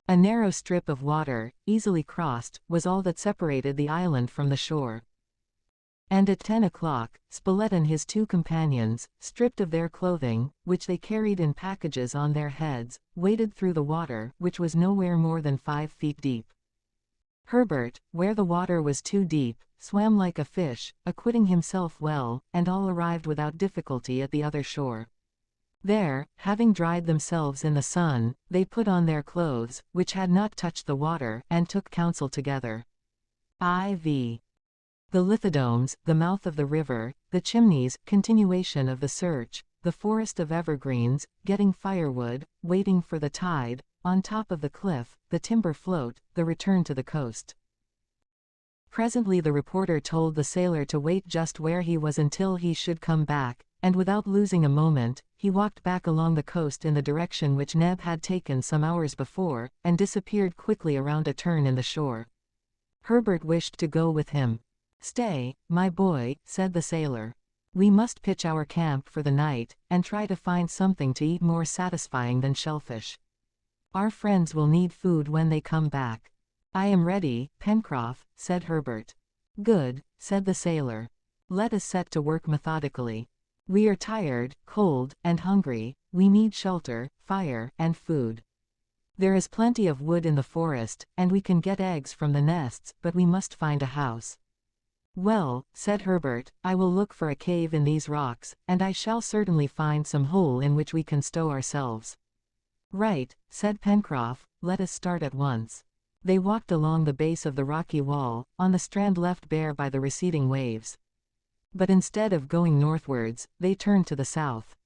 A narrow strip of water, easily crossed, was all that separated the island from the shore. And at 10 o'clock, Spilett and his 2 companions, stripped of their clothing, which they carried in packages on their heads, waded through the water, which was nowhere more than 5 feet deep. Herbert, where the water was too deep, swam like a fish, acquitting himself well, and all arrived without difficulty at the other shore. There, having dried themselves in the sun, they put on their clothes, which had not touched the water, and took counsel together. IV. The lithodomes, the mouth of the river, the chimneys, continuation of the search, the forest of evergreens, getting firewood, waiting for the tide, on top of the cliff, the timber float, the return to the coast. Presently the reporter told the sailor to wait just where he was until he should come back, and without losing a moment, he walked back along the coast in the direction which Neb had taken some hours before, and disappeared quickly around a turn in the shore. Herbert wished to go with him. "Stay, my boy," said the sailor. We must pitch our camp for the night, and try to find something to eat more satisfying than shellfish. Our friends will need food when they come back. I am ready, Pencroff, said Herbert. Good, said the sailor. Let us set to work methodically. We are tired, cold, and hungry. We need shelter, fire, and food. There is plenty of wood in the forest, and we can get eggs from the nests, but we must find a house. Well, said Herbert, I will look for a cave in these rocks, and I shall certainly find some hole in which we can stow ourselves. Right, said Pencroff, let us start at once. They walked along the base of the rocky wall, on the strand left bare by the receding waves. But instead of going northwards, they turned to the south.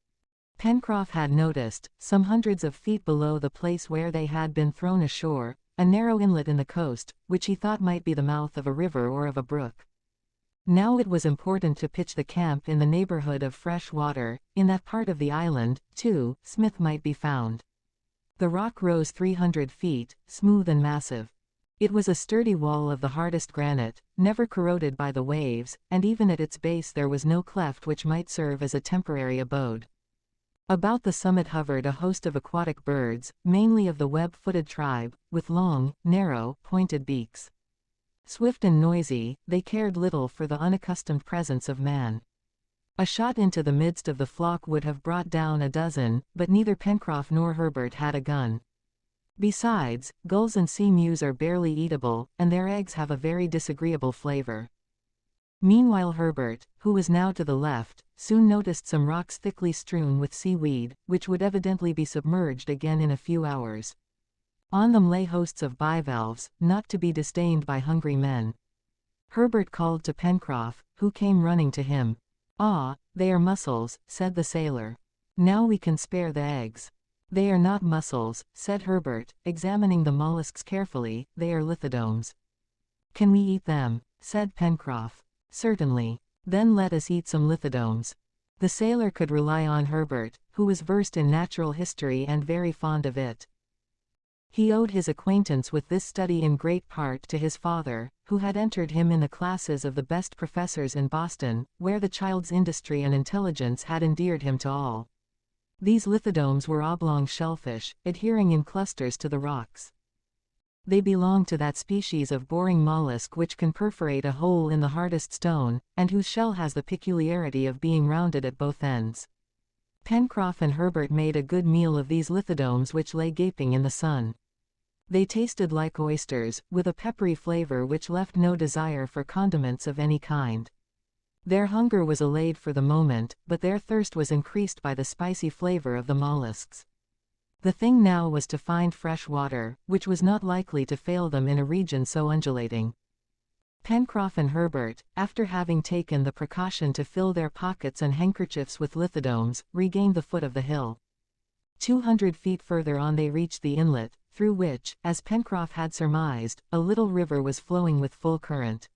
Pencroff had noticed, some hundreds of feet below the place where they had been thrown ashore, a narrow inlet in the coast, which he thought might be the mouth of a river or of a brook. Now it was important to pitch the camp in the neighborhood of fresh water. In that part of the island, too, Smith might be found. The rock rose 300 feet, smooth and massive. It was a sturdy wall of the hardest granite, never corroded by the waves, and even at its base there was no cleft which might serve as a temporary abode. About the summit hovered a host of aquatic birds, mainly of the web-footed tribe, with long, narrow, pointed beaks. Swift and noisy, they cared little for the unaccustomed presence of man. A shot into the midst of the flock would have brought down a dozen, but neither Pencroff nor Herbert had a gun. Besides, gulls and sea mews are barely eatable, and their eggs have a very disagreeable flavor. Meanwhile Herbert, who was now to the left, soon noticed some rocks thickly strewn with seaweed, which would evidently be submerged again in a few hours. On them lay hosts of bivalves, not to be disdained by hungry men. Herbert called to Pencroff, who came running to him. Ah, they are mussels, said the sailor. Now we can spare the eggs. They are not mussels, said Herbert, examining the mollusks carefully, they are lithodomes. Can we eat them? Said Pencroff. Certainly. Then let us eat some lithodomes. The sailor could rely on Herbert, who was versed in natural history and very fond of it. He owed his acquaintance with this study in great part to his father, who had entered him in the classes of the best professors in Boston, where the child's industry and intelligence had endeared him to all. These lithodomes were oblong shellfish, adhering in clusters to the rocks. They belong to that species of boring mollusk which can perforate a hole in the hardest stone, and whose shell has the peculiarity of being rounded at both ends. Pencroff and Herbert made a good meal of these lithodomes which lay gaping in the sun. They tasted like oysters, with a peppery flavor which left no desire for condiments of any kind. Their hunger was allayed for the moment, but their thirst was increased by the spicy flavor of the mollusks. The thing now was to find fresh water, which was not likely to fail them in a region so undulating. Pencroff and Herbert, after having taken the precaution to fill their pockets and handkerchiefs with lithodomes, regained the foot of the hill. 200 feet further on they reached the inlet, through which, as Pencroff had surmised, a little river was flowing with full current.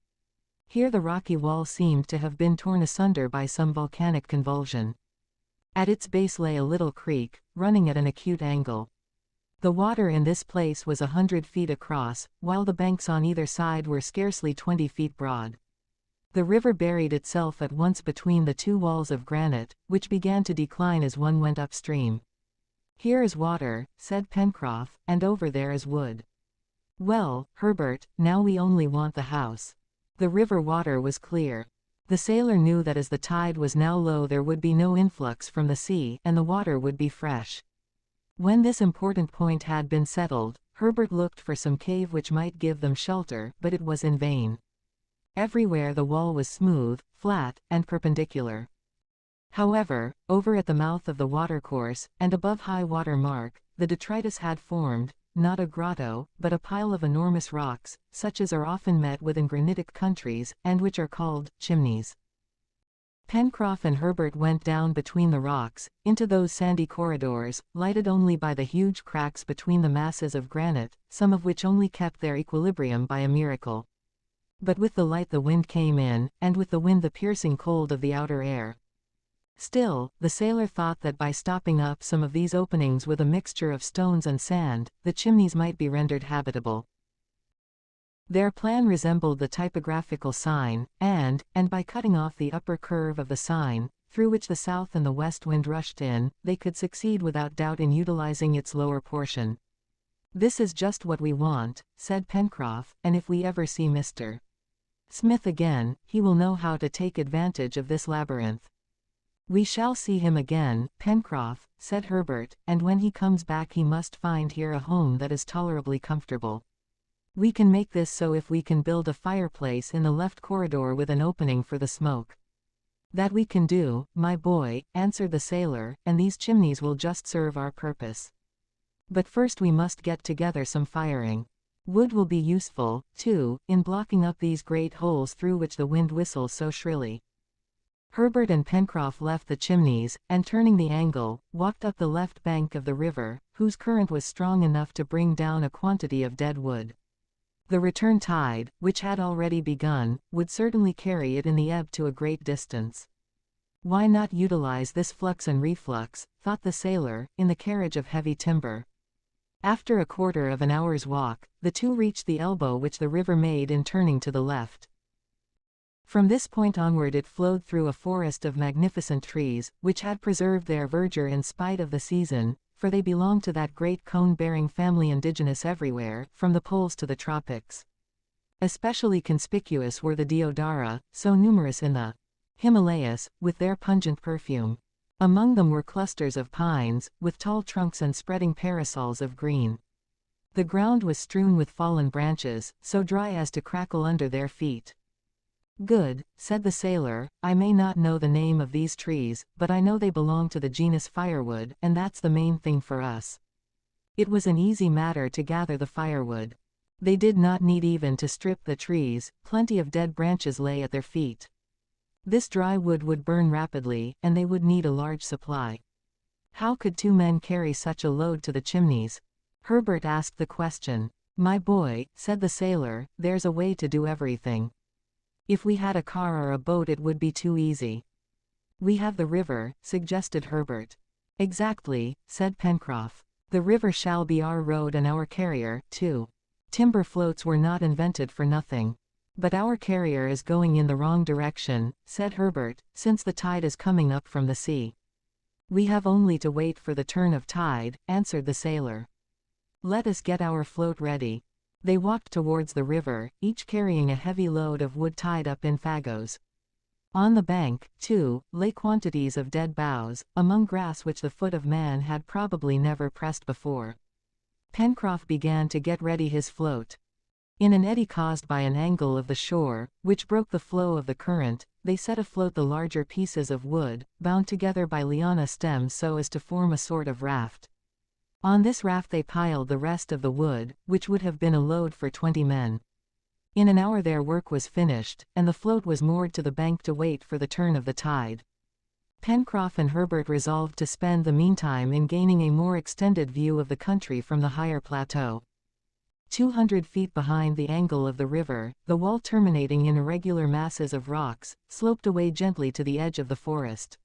Here the rocky wall seemed to have been torn asunder by some volcanic convulsion. At its base lay a little creek, running at an acute angle. The water in this place was 100 feet across, while the banks on either side were scarcely 20 feet broad. The river buried itself at once between the two walls of granite, which began to decline as one went upstream. Here is water, said Pencroff, and over there is wood. Well, Herbert, now we only want the house. The river water was clear. The sailor knew that as the tide was now low there would be no influx from the sea, and the water would be fresh. When this important point had been settled, Herbert looked for some cave which might give them shelter, but it was in vain. Everywhere the wall was smooth, flat, and perpendicular. However, over at the mouth of the watercourse, and above high water mark, the detritus had formed, not a grotto, but a pile of enormous rocks, such as are often met with in granitic countries, and which are called chimneys. Pencroff and Herbert went down between the rocks, into those sandy corridors, lighted only by the huge cracks between the masses of granite, some of which only kept their equilibrium by a miracle. But with the light the wind came in, and with the wind the piercing cold of the outer air. Still, the sailor thought that by stopping up some of these openings with a mixture of stones and sand, the chimneys might be rendered habitable. Their plan resembled the typographical sign, and by cutting off the upper curve of the sign, through which the south and the west wind rushed in, they could succeed without doubt in utilizing its lower portion. "This is just what we want," said Pencroff, "and if we ever see Mr. Smith again, he will know how to take advantage of this labyrinth." "We shall see him again, Pencroff," said Herbert, "and when he comes back he must find here a home that is tolerably comfortable. We can make this so if we can build a fireplace in the left corridor with an opening for the smoke." "That we can do, my boy," answered the sailor, "and these chimneys will just serve our purpose. But first we must get together some firing. Wood will be useful, too, in blocking up these great holes through which the wind whistles so shrilly." Herbert and Pencroff left the chimneys, and turning the angle, walked up the left bank of the river, whose current was strong enough to bring down a quantity of dead wood. The return tide, which had already begun, would certainly carry it in the ebb to a great distance. Why not utilize this flux and reflux, thought the sailor, in the carriage of heavy timber. After a quarter of an hour's walk, the two reached the elbow which the river made in turning to the left. From this point onward it flowed through a forest of magnificent trees, which had preserved their verdure in spite of the season, for they belonged to that great cone-bearing family indigenous everywhere, from the poles to the tropics. Especially conspicuous were the deodara, so numerous in the Himalayas, with their pungent perfume. Among them were clusters of pines, with tall trunks and spreading parasols of green. The ground was strewn with fallen branches, so dry as to crackle under their feet. "Good," said the sailor, "I may not know the name of these trees, but I know they belong to the genus firewood, and that's the main thing for us." It was an easy matter to gather the firewood. They did not need even to strip the trees, plenty of dead branches lay at their feet. This dry wood would burn rapidly, and they would need a large supply. How could two men carry such a load to the chimneys? Herbert asked the question. "My boy," said the sailor, "there's a way to do everything. If we had a car or a boat it would be too easy." "We have the river," suggested Herbert. "Exactly," said Pencroff. "The river shall be our road and our carrier, too. Timber floats were not invented for nothing." "But our carrier is going in the wrong direction," said Herbert, "since the tide is coming up from the sea." "We have only to wait for the turn of tide," answered the sailor. "Let us get our float ready." They walked towards the river, each carrying a heavy load of wood tied up in fagos. On the bank, too, lay quantities of dead boughs, among grass which the foot of man had probably never pressed before. Pencroff began to get ready his float. In an eddy caused by an angle of the shore, which broke the flow of the current, they set afloat the larger pieces of wood, bound together by liana stems so as to form a sort of raft. On this raft they piled the rest of the wood, which would have been a load for 20 men. In an hour their work was finished, and the float was moored to the bank to wait for the turn of the tide. Pencroff and Herbert resolved to spend the meantime in gaining a more extended view of the country from the higher plateau. 200 feet behind the angle of the river, the wall terminating in irregular masses of rocks, sloped away gently to the edge of the forest.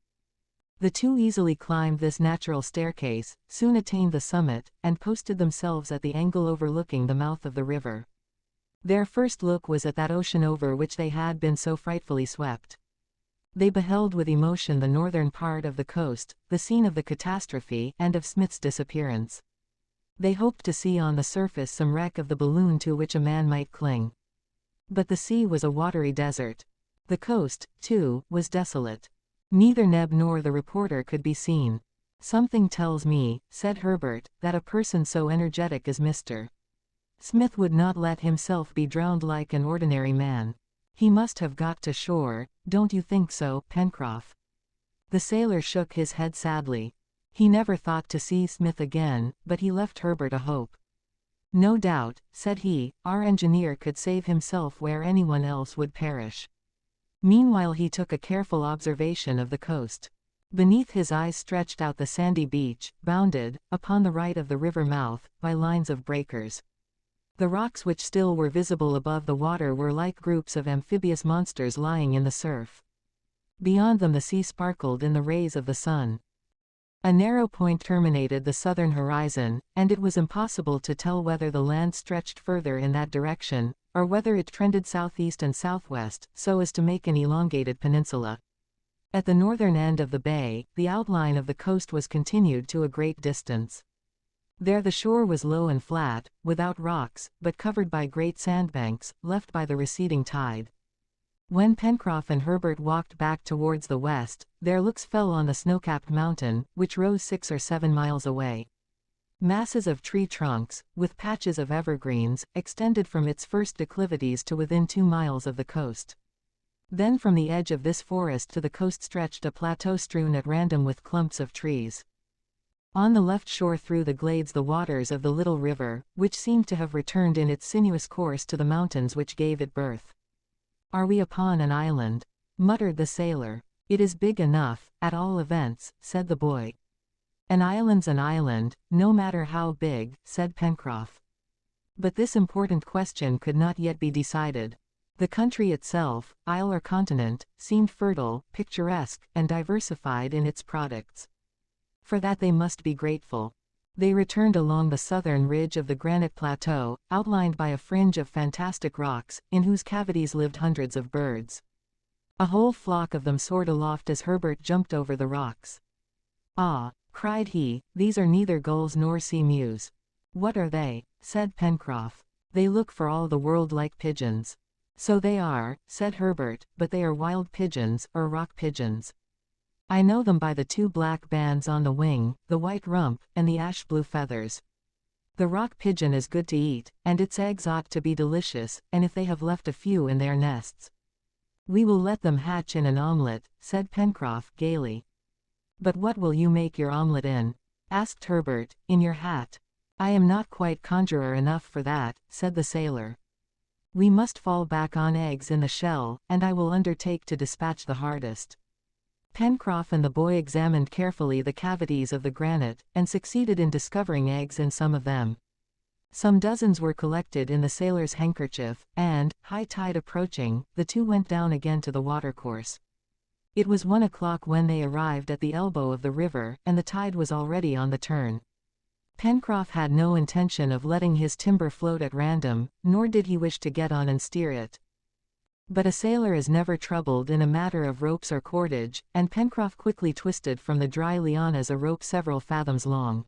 The two easily climbed this natural staircase, soon attained the summit, and posted themselves at the angle overlooking the mouth of the river. Their first look was at that ocean over which they had been so frightfully swept. They beheld with emotion the northern part of the coast, the scene of the catastrophe and of Smith's disappearance. They hoped to see on the surface some wreck of the balloon to which a man might cling. But the sea was a watery desert. The coast, too, was desolate. Neither Neb nor the reporter could be seen. "Something tells me," said Herbert, "that a person so energetic as Mr. Smith would not let himself be drowned like an ordinary man. He must have got to shore, don't you think so, Pencroff?" The sailor shook his head sadly. He never thought to see Smith again, but he left Herbert a hope. "No doubt," said he, "our engineer could save himself where anyone else would perish." Meanwhile he took a careful observation of the coast. Beneath his eyes stretched out the sandy beach, bounded, upon the right of the river mouth, by lines of breakers. The rocks which still were visible above the water were like groups of amphibious monsters lying in the surf. Beyond them the sea sparkled in the rays of the sun. A narrow point terminated the southern horizon, and it was impossible to tell whether the land stretched further in that direction, or whether it trended southeast and southwest, so as to make an elongated peninsula. At the northern end of the bay, the outline of the coast was continued to a great distance. There the shore was low and flat, without rocks, but covered by great sandbanks, left by the receding tide. When Pencroff and Herbert walked back towards the west, their looks fell on the snow-capped mountain, which rose 6 or 7 miles away. Masses of tree trunks, with patches of evergreens, extended from its first declivities to within 2 miles of the coast. Then from the edge of this forest to the coast stretched a plateau strewn at random with clumps of trees. On the left shore through the glades the waters of the little river, which seemed to have returned in its sinuous course to the mountains which gave it birth. "Are we upon an island?" muttered the sailor. "It is big enough, at all events," said the boy. "An island's an island, no matter how big," said Pencroff. But this important question could not yet be decided. The country itself, isle or continent, seemed fertile, picturesque, and diversified in its products. For that they must be grateful. They returned along the southern ridge of the granite plateau, outlined by a fringe of fantastic rocks, in whose cavities lived hundreds of birds. A whole flock of them soared aloft as Herbert jumped over the rocks. "Ah!" cried he, "these are neither gulls nor sea mews." "What are they?" said Pencroff. "They look for all the world like pigeons." "So they are," said Herbert, "but they are wild pigeons, or rock pigeons. I know them by the 2 black bands on the wing, the white rump, and the ash-blue feathers. The rock pigeon is good to eat, and its eggs ought to be delicious, and if they have left a few in their nests, we will let them hatch in an omelette," said Pencroff, gaily. "But what will you make your omelette in?" asked Herbert. "In your hat." "I am not quite conjurer enough for that," said the sailor. "We must fall back on eggs in the shell, and I will undertake to dispatch the hardest." Pencroff and the boy examined carefully the cavities of the granite, and succeeded in discovering eggs in some of them. Some dozens were collected in the sailor's handkerchief, and, high tide approaching, the two went down again to the watercourse. It was 1 o'clock when they arrived at the elbow of the river, and the tide was already on the turn. Pencroff had no intention of letting his timber float at random, nor did he wish to get on and steer it. But a sailor is never troubled in a matter of ropes or cordage, and Pencroff quickly twisted from the dry lianas a rope several fathoms long.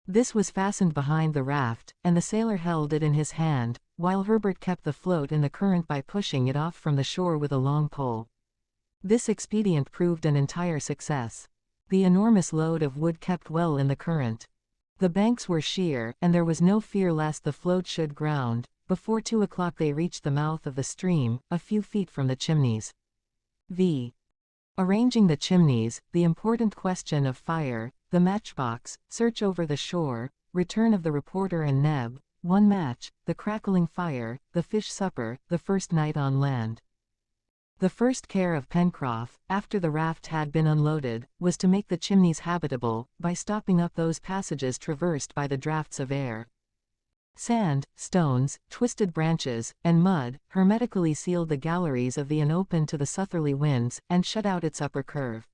This was fastened behind the raft, and the sailor held it in his hand, while Herbert kept the float in the current by pushing it off from the shore with a long pole. This expedient proved an entire success. The enormous load of wood kept well in the current. The banks were sheer, and there was no fear lest the float should ground. Before 2 o'clock they reached the mouth of the stream, a few feet from the Chimneys. Arranging the Chimneys, the important question of fire, the matchbox, search over the shore, return of the reporter and Neb, 1 match, the crackling fire, the fish supper, the first night on land. The first care of Pencroff, after the raft had been unloaded, was to make the Chimneys habitable, by stopping up those passages traversed by the draughts of air. Sand, stones, twisted branches, and mud, hermetically sealed the galleries of the inn open to the southerly winds, and shut out its upper curve.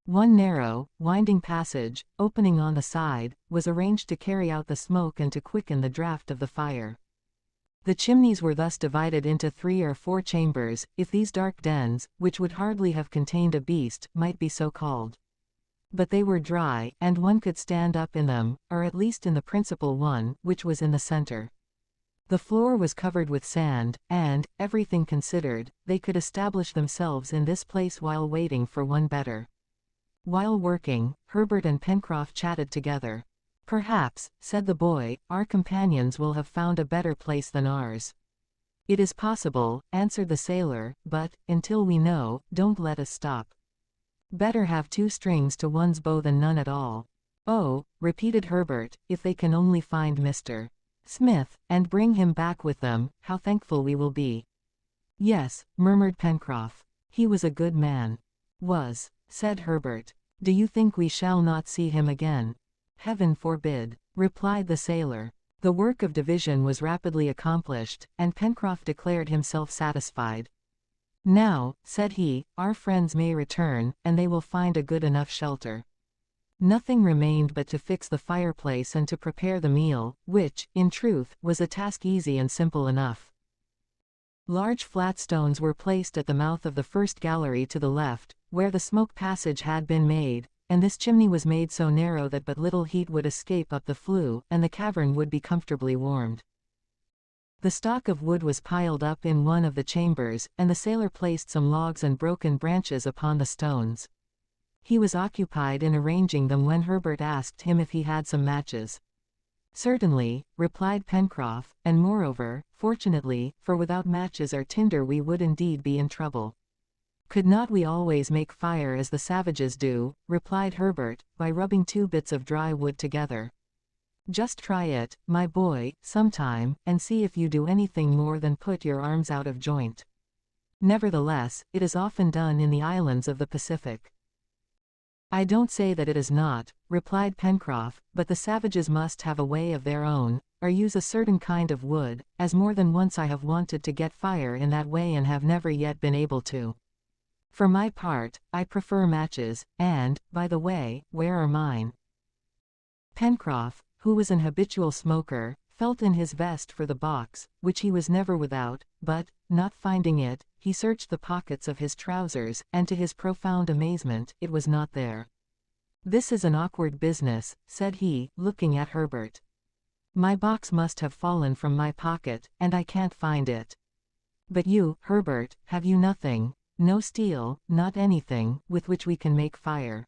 1 narrow, winding passage, opening on the side, was arranged to carry out the smoke and to quicken the draught of the fire. The Chimneys were thus divided into 3 or 4 chambers, if these dark dens, which would hardly have contained a beast, might be so called. But they were dry, and one could stand up in them, or at least in the principal one, which was in the center. The floor was covered with sand, and, everything considered, they could establish themselves in this place while waiting for one better. While working, Herbert and Pencroff chatted together. "Perhaps," said the boy, "our companions will have found a better place than ours." "It is possible," answered the sailor, "but, until we know, don't let us stop. Better have 2 strings to one's bow than none at all." "Oh," repeated Herbert, "if they can only find Mr. Smith, and bring him back with them, how thankful we will be." "Yes," murmured Pencroff. "He was a good man." "Was," said Herbert. "Do you think we shall not see him again?" "Heaven forbid," replied the sailor. The work of division was rapidly accomplished, and Pencroff declared himself satisfied. "Now," said he, "our friends may return, and they will find a good enough shelter." Nothing remained but to fix the fireplace and to prepare the meal, which, in truth, was a task easy and simple enough. Large flat stones were placed at the mouth of the first gallery to the left, where the smoke passage had been made, and this chimney was made so narrow that but little heat would escape up the flue, and the cavern would be comfortably warmed. The stock of wood was piled up in one of the chambers, and the sailor placed some logs and broken branches upon the stones. He was occupied in arranging them when Herbert asked him if he had some matches. "Certainly," replied Pencroff, "and moreover, fortunately, for without matches or tinder we would indeed be in trouble." "Could not we always make fire as the savages do," replied Herbert, "by rubbing 2 bits of dry wood together? Just try it, my boy, sometime, and see if you do anything more than put your arms out of joint. Nevertheless, it is often done in the islands of the Pacific." "I don't say that it is not," replied Pencroff, "but the savages must have a way of their own, or use a certain kind of wood, as more than once I have wanted to get fire in that way and have never yet been able to. For my part, I prefer matches, and, by the way, where are mine?" Pencroff, who was an habitual smoker, felt in his vest for the box, which he was never without, but, not finding it, he searched the pockets of his trousers, and to his profound amazement, it was not there. "This is an awkward business," said he, looking at Herbert. "My box must have fallen from my pocket, and I can't find it. But you, Herbert, have you nothing, no steel, not anything, with which we can make fire?"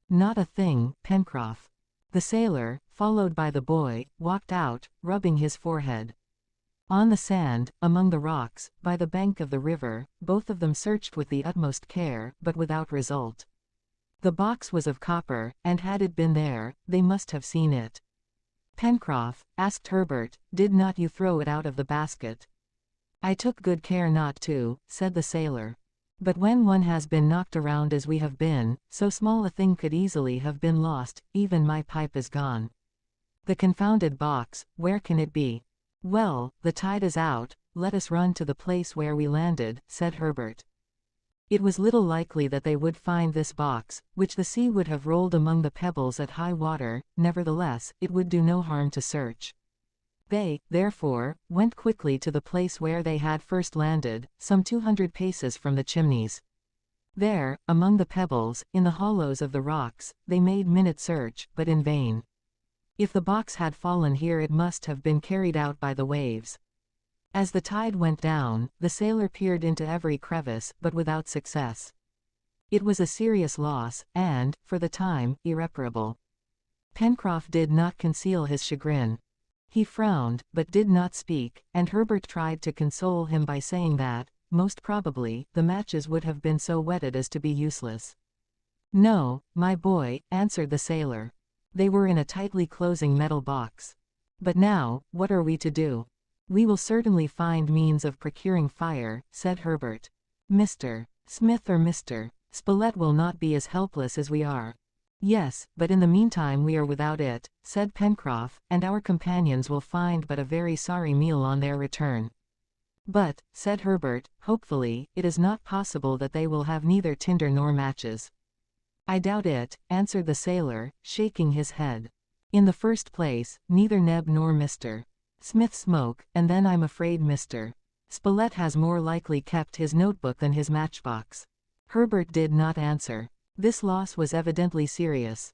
"Not a thing, Pencroff." The sailor, followed by the boy, walked out, rubbing his forehead. On the sand, among the rocks, by the bank of the river, both of them searched with the utmost care, but without result. The box was of copper, and had it been there, they must have seen it. "Pencroff," asked Herbert, "did not you throw it out of the basket?" "I took good care not to," said the sailor. "But when one has been knocked around as we have been, so small a thing could easily have been lost. Even my pipe is gone. The confounded box, where can it be?" "Well, the tide is out, let us run to the place where we landed," said Herbert. It was little likely that they would find this box, which the sea would have rolled among the pebbles at high water, nevertheless, it would do no harm to search. They, therefore, went quickly to the place where they had first landed, some 200 paces from the Chimneys. There, among the pebbles, in the hollows of the rocks, they made minute search, but in vain. If the box had fallen here it must have been carried out by the waves. As the tide went down, the sailor peered into every crevice, but without success. It was a serious loss, and, for the time, irreparable. Pencroff did not conceal his chagrin. He frowned, but did not speak, and Herbert tried to console him by saying that, most probably, the matches would have been so wetted as to be useless. "No, my boy," answered the sailor. "They were in a tightly closing metal box. But now, what are we to do?" "We will certainly find means of procuring fire," said Herbert. "Mr. Smith or Mr. Spilett will not be as helpless as we are." "Yes, but in the meantime we are without it," said Pencroff, "and our companions will find but a very sorry meal on their return." "But," said Herbert, hopefully, "it is not possible that they will have neither tinder nor matches." "I doubt it," answered the sailor, shaking his head. "In the first place, neither Neb nor Mr. Smith smoke, and then I'm afraid Mr. Spilett has more likely kept his notebook than his matchbox." Herbert did not answer. This loss was evidently serious.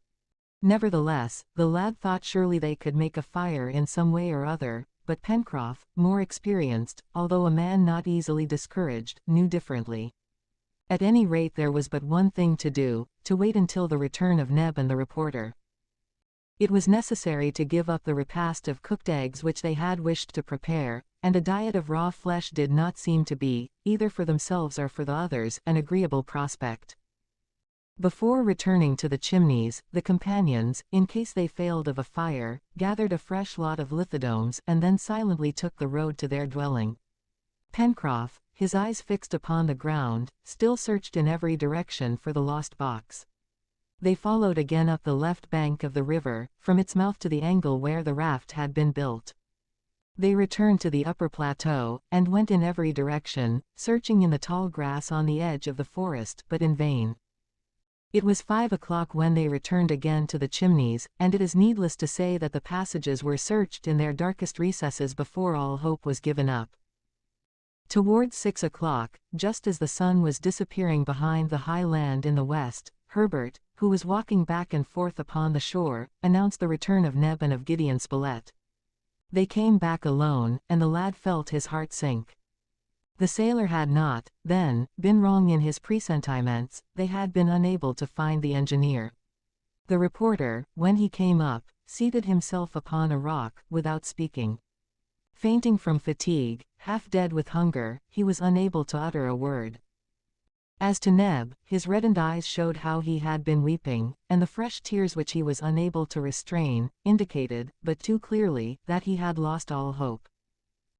Nevertheless, the lad thought surely they could make a fire in some way or other, but Pencroff, more experienced, although a man not easily discouraged, knew differently. At any rate there was but one thing to do, to wait until the return of Neb and the reporter. It was necessary to give up the repast of cooked eggs which they had wished to prepare, and a diet of raw flesh did not seem to be, either for themselves or for the others, an agreeable prospect. Before returning to the Chimneys, the companions, in case they failed of a fire, gathered a fresh lot of lithodomes and then silently took the road to their dwelling. Pencroff, his eyes fixed upon the ground, still searched in every direction for the lost box. They followed again up the left bank of the river, from its mouth to the angle where the raft had been built. They returned to the upper plateau, and went in every direction, searching in the tall grass on the edge of the forest, but in vain. It was 5 o'clock when they returned again to the Chimneys, and it is needless to say that the passages were searched in their darkest recesses before all hope was given up. Towards 6 o'clock, just as the sun was disappearing behind the high land in the west, Herbert, who was walking back and forth upon the shore, announced the return of Neb and of Gideon Spilett. They came back alone, and the lad felt his heart sink. The sailor had not, then, been wrong in his presentiments. They had been unable to find the engineer. The reporter, when he came up, seated himself upon a rock, without speaking. Fainting from fatigue, half dead with hunger, he was unable to utter a word. As to Neb, his reddened eyes showed how he had been weeping, and the fresh tears which he was unable to restrain, indicated, but too clearly, that he had lost all hope.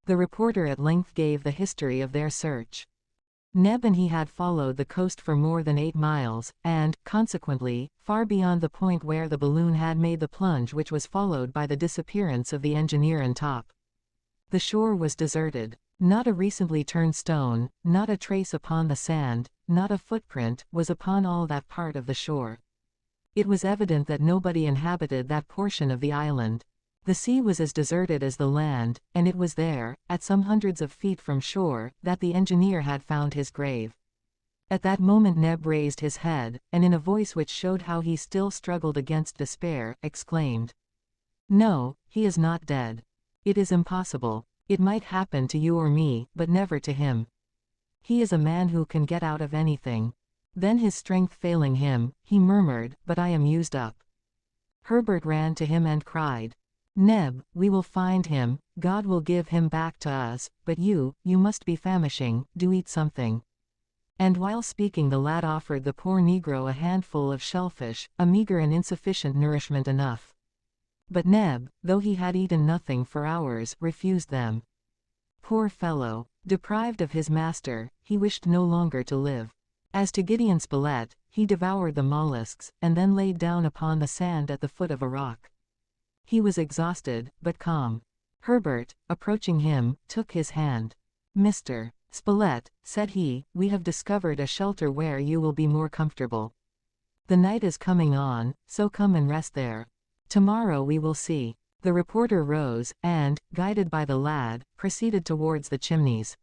The reporter at length gave the history of their search. Neb and he had followed the coast for more than 8 miles, and, consequently, far beyond the point where the balloon had made the plunge which was followed by the disappearance of the engineer and Top. The shore was deserted. Not a recently turned stone, not a trace upon the sand, not a footprint, was upon all that part of the shore. It was evident that nobody inhabited that portion of the island. The sea was as deserted as the land, and it was there, at some hundreds of feet from shore, that the engineer had found his grave. At that moment Neb raised his head, and in a voice which showed how he still struggled against despair, exclaimed, "No, he is not dead. It is impossible. It might happen to you or me, but never to him. He is a man who can get out of anything." Then his strength failing him, he murmured, "But I am used up." Herbert ran to him and cried, "Neb, we will find him, God will give him back to us, but you must be famishing, do eat something." And while speaking the lad offered the poor negro a handful of shellfish, a meager and insufficient nourishment enough. But Neb, though he had eaten nothing for hours, refused them. Poor fellow! Deprived of his master, he wished no longer to live. As to Gideon Spilett, he devoured the mollusks, and then laid down upon the sand at the foot of a rock. He was exhausted, but calm. Herbert, approaching him, took his hand. "Mr. Spilett," said he, "we have discovered a shelter where you will be more comfortable. The night is coming on, so come and rest there. Tomorrow we will see." The reporter rose, and, guided by the lad, proceeded towards the chimneys.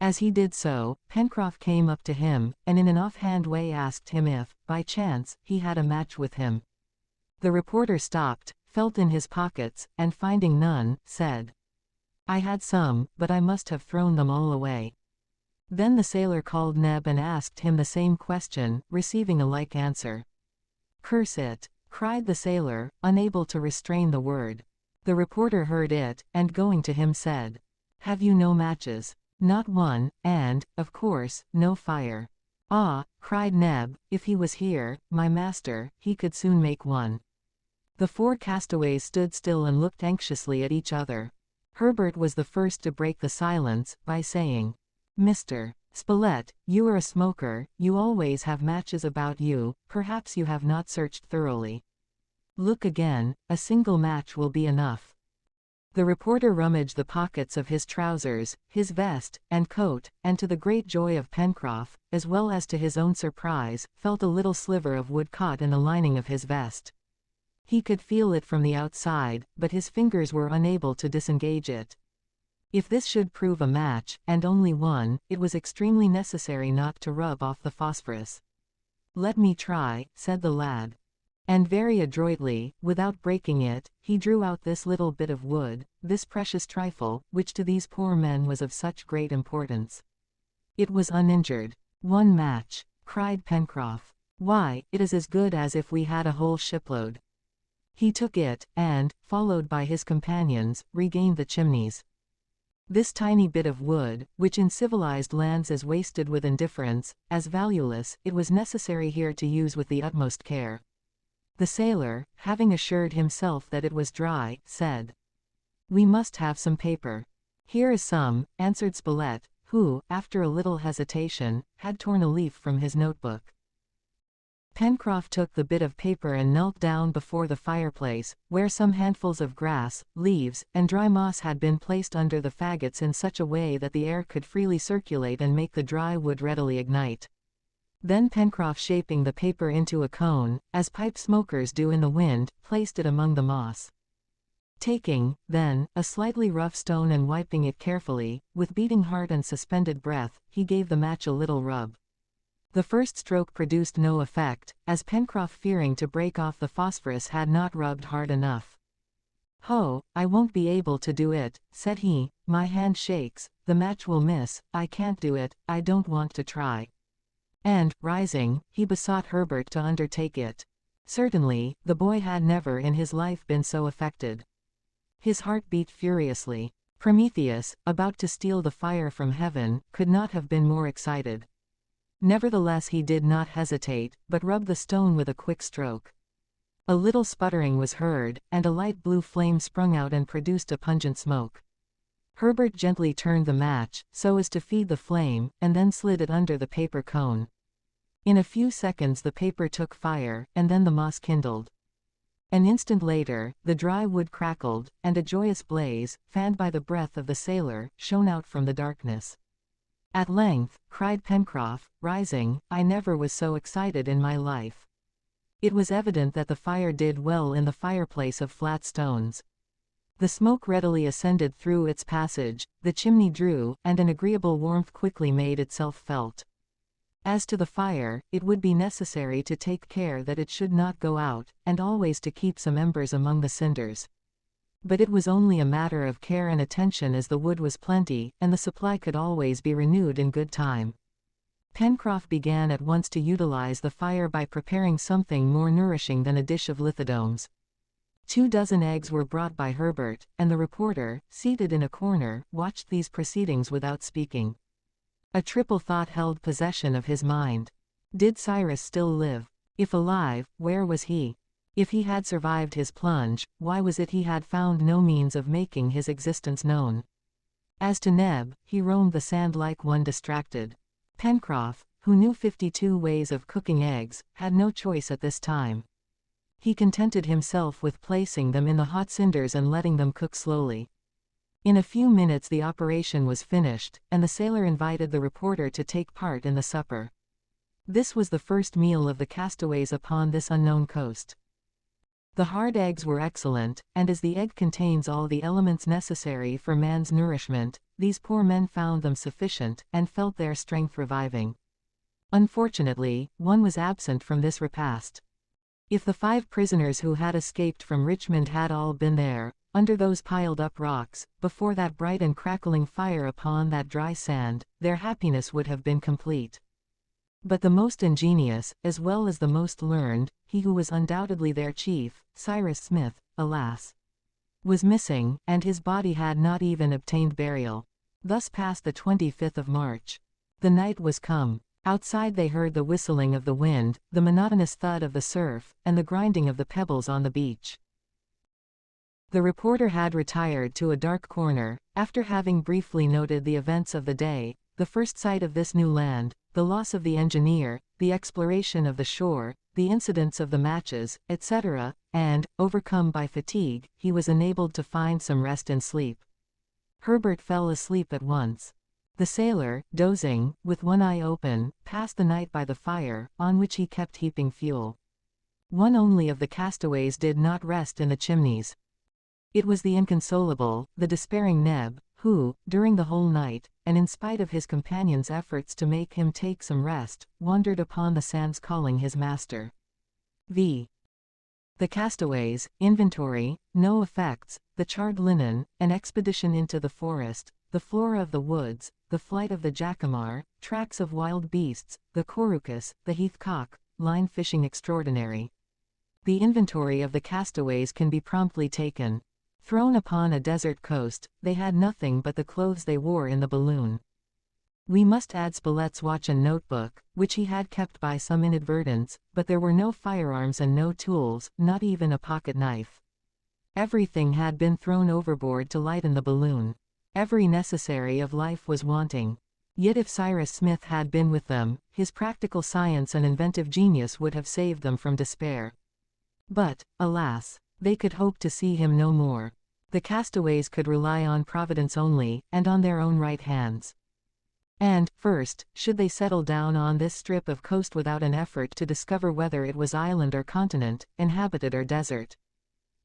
As he did so, Pencroff came up to him, and in an offhand way asked him if, by chance, he had a match with him. The reporter stopped, felt in his pockets, and finding none, said, "I had some, but I must have thrown them all away." Then the sailor called Neb and asked him the same question, receiving a like answer. "Curse it!" cried the sailor, unable to restrain the word. The reporter heard it, and going to him said, "Have you no matches?" "Not one, and, of course, no fire." "Ah," cried Neb, "if he was here, my master, he could soon make one." The 4 castaways stood still and looked anxiously at each other. Herbert was the first to break the silence, by saying, "Mr. Spilett, you are a smoker, you always have matches about you, perhaps you have not searched thoroughly. Look again, a single match will be enough." The reporter rummaged the pockets of his trousers, his vest, and coat, and to the great joy of Pencroff, as well as to his own surprise, felt a little sliver of wood caught in the lining of his vest. He could feel it from the outside, but his fingers were unable to disengage it. If this should prove a match, and only one, it was extremely necessary not to rub off the phosphorus. "Let me try," said the lad. And very adroitly, without breaking it, he drew out this little bit of wood, this precious trifle, which to these poor men was of such great importance. It was uninjured. "One match!" cried Pencroff. "Why, it is as good as if we had a whole shipload." He took it, and, followed by his companions, regained the chimneys. This tiny bit of wood, which in civilized lands is wasted with indifference, as valueless, it was necessary here to use with the utmost care. The sailor, having assured himself that it was dry, said, "We must have some paper." "Here is some," answered Spilett, who, after a little hesitation, had torn a leaf from his notebook. Pencroff took the bit of paper and knelt down before the fireplace, where some handfuls of grass, leaves, and dry moss had been placed under the faggots in such a way that the air could freely circulate and make the dry wood readily ignite. Then Pencroff, shaping the paper into a cone, as pipe smokers do in the wind, placed it among the moss. Taking, then, a slightly rough stone and wiping it carefully, with beating heart and suspended breath, he gave the match a little rub. The first stroke produced no effect, as Pencroff, fearing to break off the phosphorus, had not rubbed hard enough. "Ho, I won't be able to do it," said he, "my hand shakes, the match will miss, I can't do it, I don't want to try." And, rising, he besought Herbert to undertake it. Certainly, the boy had never in his life been so affected. His heart beat furiously. Prometheus, about to steal the fire from heaven, could not have been more excited. Nevertheless he did not hesitate, but rubbed the stone with a quick stroke. A little sputtering was heard, and a light blue flame sprung out and produced a pungent smoke. Herbert gently turned the match, so as to feed the flame, and then slid it under the paper cone. In a few seconds the paper took fire, and then the moss kindled. An instant later, the dry wood crackled, and a joyous blaze, fanned by the breath of the sailor, shone out from the darkness. "At length," cried Pencroff, rising, "I never was so excited in my life." It was evident that the fire did well in the fireplace of flat stones. The smoke readily ascended through its passage, the chimney drew, and an agreeable warmth quickly made itself felt. As to the fire, it would be necessary to take care that it should not go out, and always to keep some embers among the cinders. But it was only a matter of care and attention, as the wood was plenty, and the supply could always be renewed in good time. Pencroff began at once to utilize the fire by preparing something more nourishing than a dish of lithodomes. 24 eggs were brought by Herbert, and the reporter, seated in a corner, watched these proceedings without speaking. A triple thought held possession of his mind. Did Cyrus still live? If alive, where was he? If he had survived his plunge, why was it he had found no means of making his existence known? As to Neb, he roamed the sand like one distracted. Pencroff, who knew 52 ways of cooking eggs, had no choice at this time. He contented himself with placing them in the hot cinders and letting them cook slowly. In a few minutes the operation was finished, and the sailor invited the reporter to take part in the supper. This was the first meal of the castaways upon this unknown coast. The hard eggs were excellent, and as the egg contains all the elements necessary for man's nourishment, these poor men found them sufficient, and felt their strength reviving. Unfortunately, one was absent from this repast. If the 5 prisoners who had escaped from Richmond had all been there, under those piled-up rocks, before that bright and crackling fire upon that dry sand, their happiness would have been complete. But the most ingenious, as well as the most learned, he who was undoubtedly their chief, Cyrus Smith, alas, was missing, and his body had not even obtained burial. Thus passed the 25th of March. The night was come. Outside they heard the whistling of the wind, the monotonous thud of the surf, and the grinding of the pebbles on the beach. The reporter had retired to a dark corner, after having briefly noted the events of the day, the first sight of this new land, the loss of the engineer, the exploration of the shore, the incidents of the matches, etc., and, overcome by fatigue, he was enabled to find some rest in sleep. Herbert fell asleep at once. The sailor, dozing, with one eye open, passed the night by the fire, on which he kept heaping fuel. One only of the castaways did not rest in the chimneys. It was the inconsolable, the despairing Neb, who, during the whole night, and in spite of his companion's efforts to make him take some rest, wandered upon the sands calling his master. The castaways, inventory, no effects, the charred linen, an expedition into the forest, the flora of the woods, the flight of the jacamar, tracks of wild beasts, the corucus, the heathcock, line fishing extraordinary. The inventory of the castaways can be promptly taken. Thrown upon a desert coast, they had nothing but the clothes they wore in the balloon. We must add Spilett's watch and notebook, which he had kept by some inadvertence, but there were no firearms and no tools, not even a pocket knife. Everything had been thrown overboard to lighten the balloon. Every necessary of life was wanting. Yet if Cyrus Smith had been with them, his practical science and inventive genius would have saved them from despair. But, alas, they could hope to see him no more. The castaways could rely on Providence only, and on their own right hands. And, first, should they settle down on this strip of coast without an effort to discover whether it was island or continent, inhabited or desert.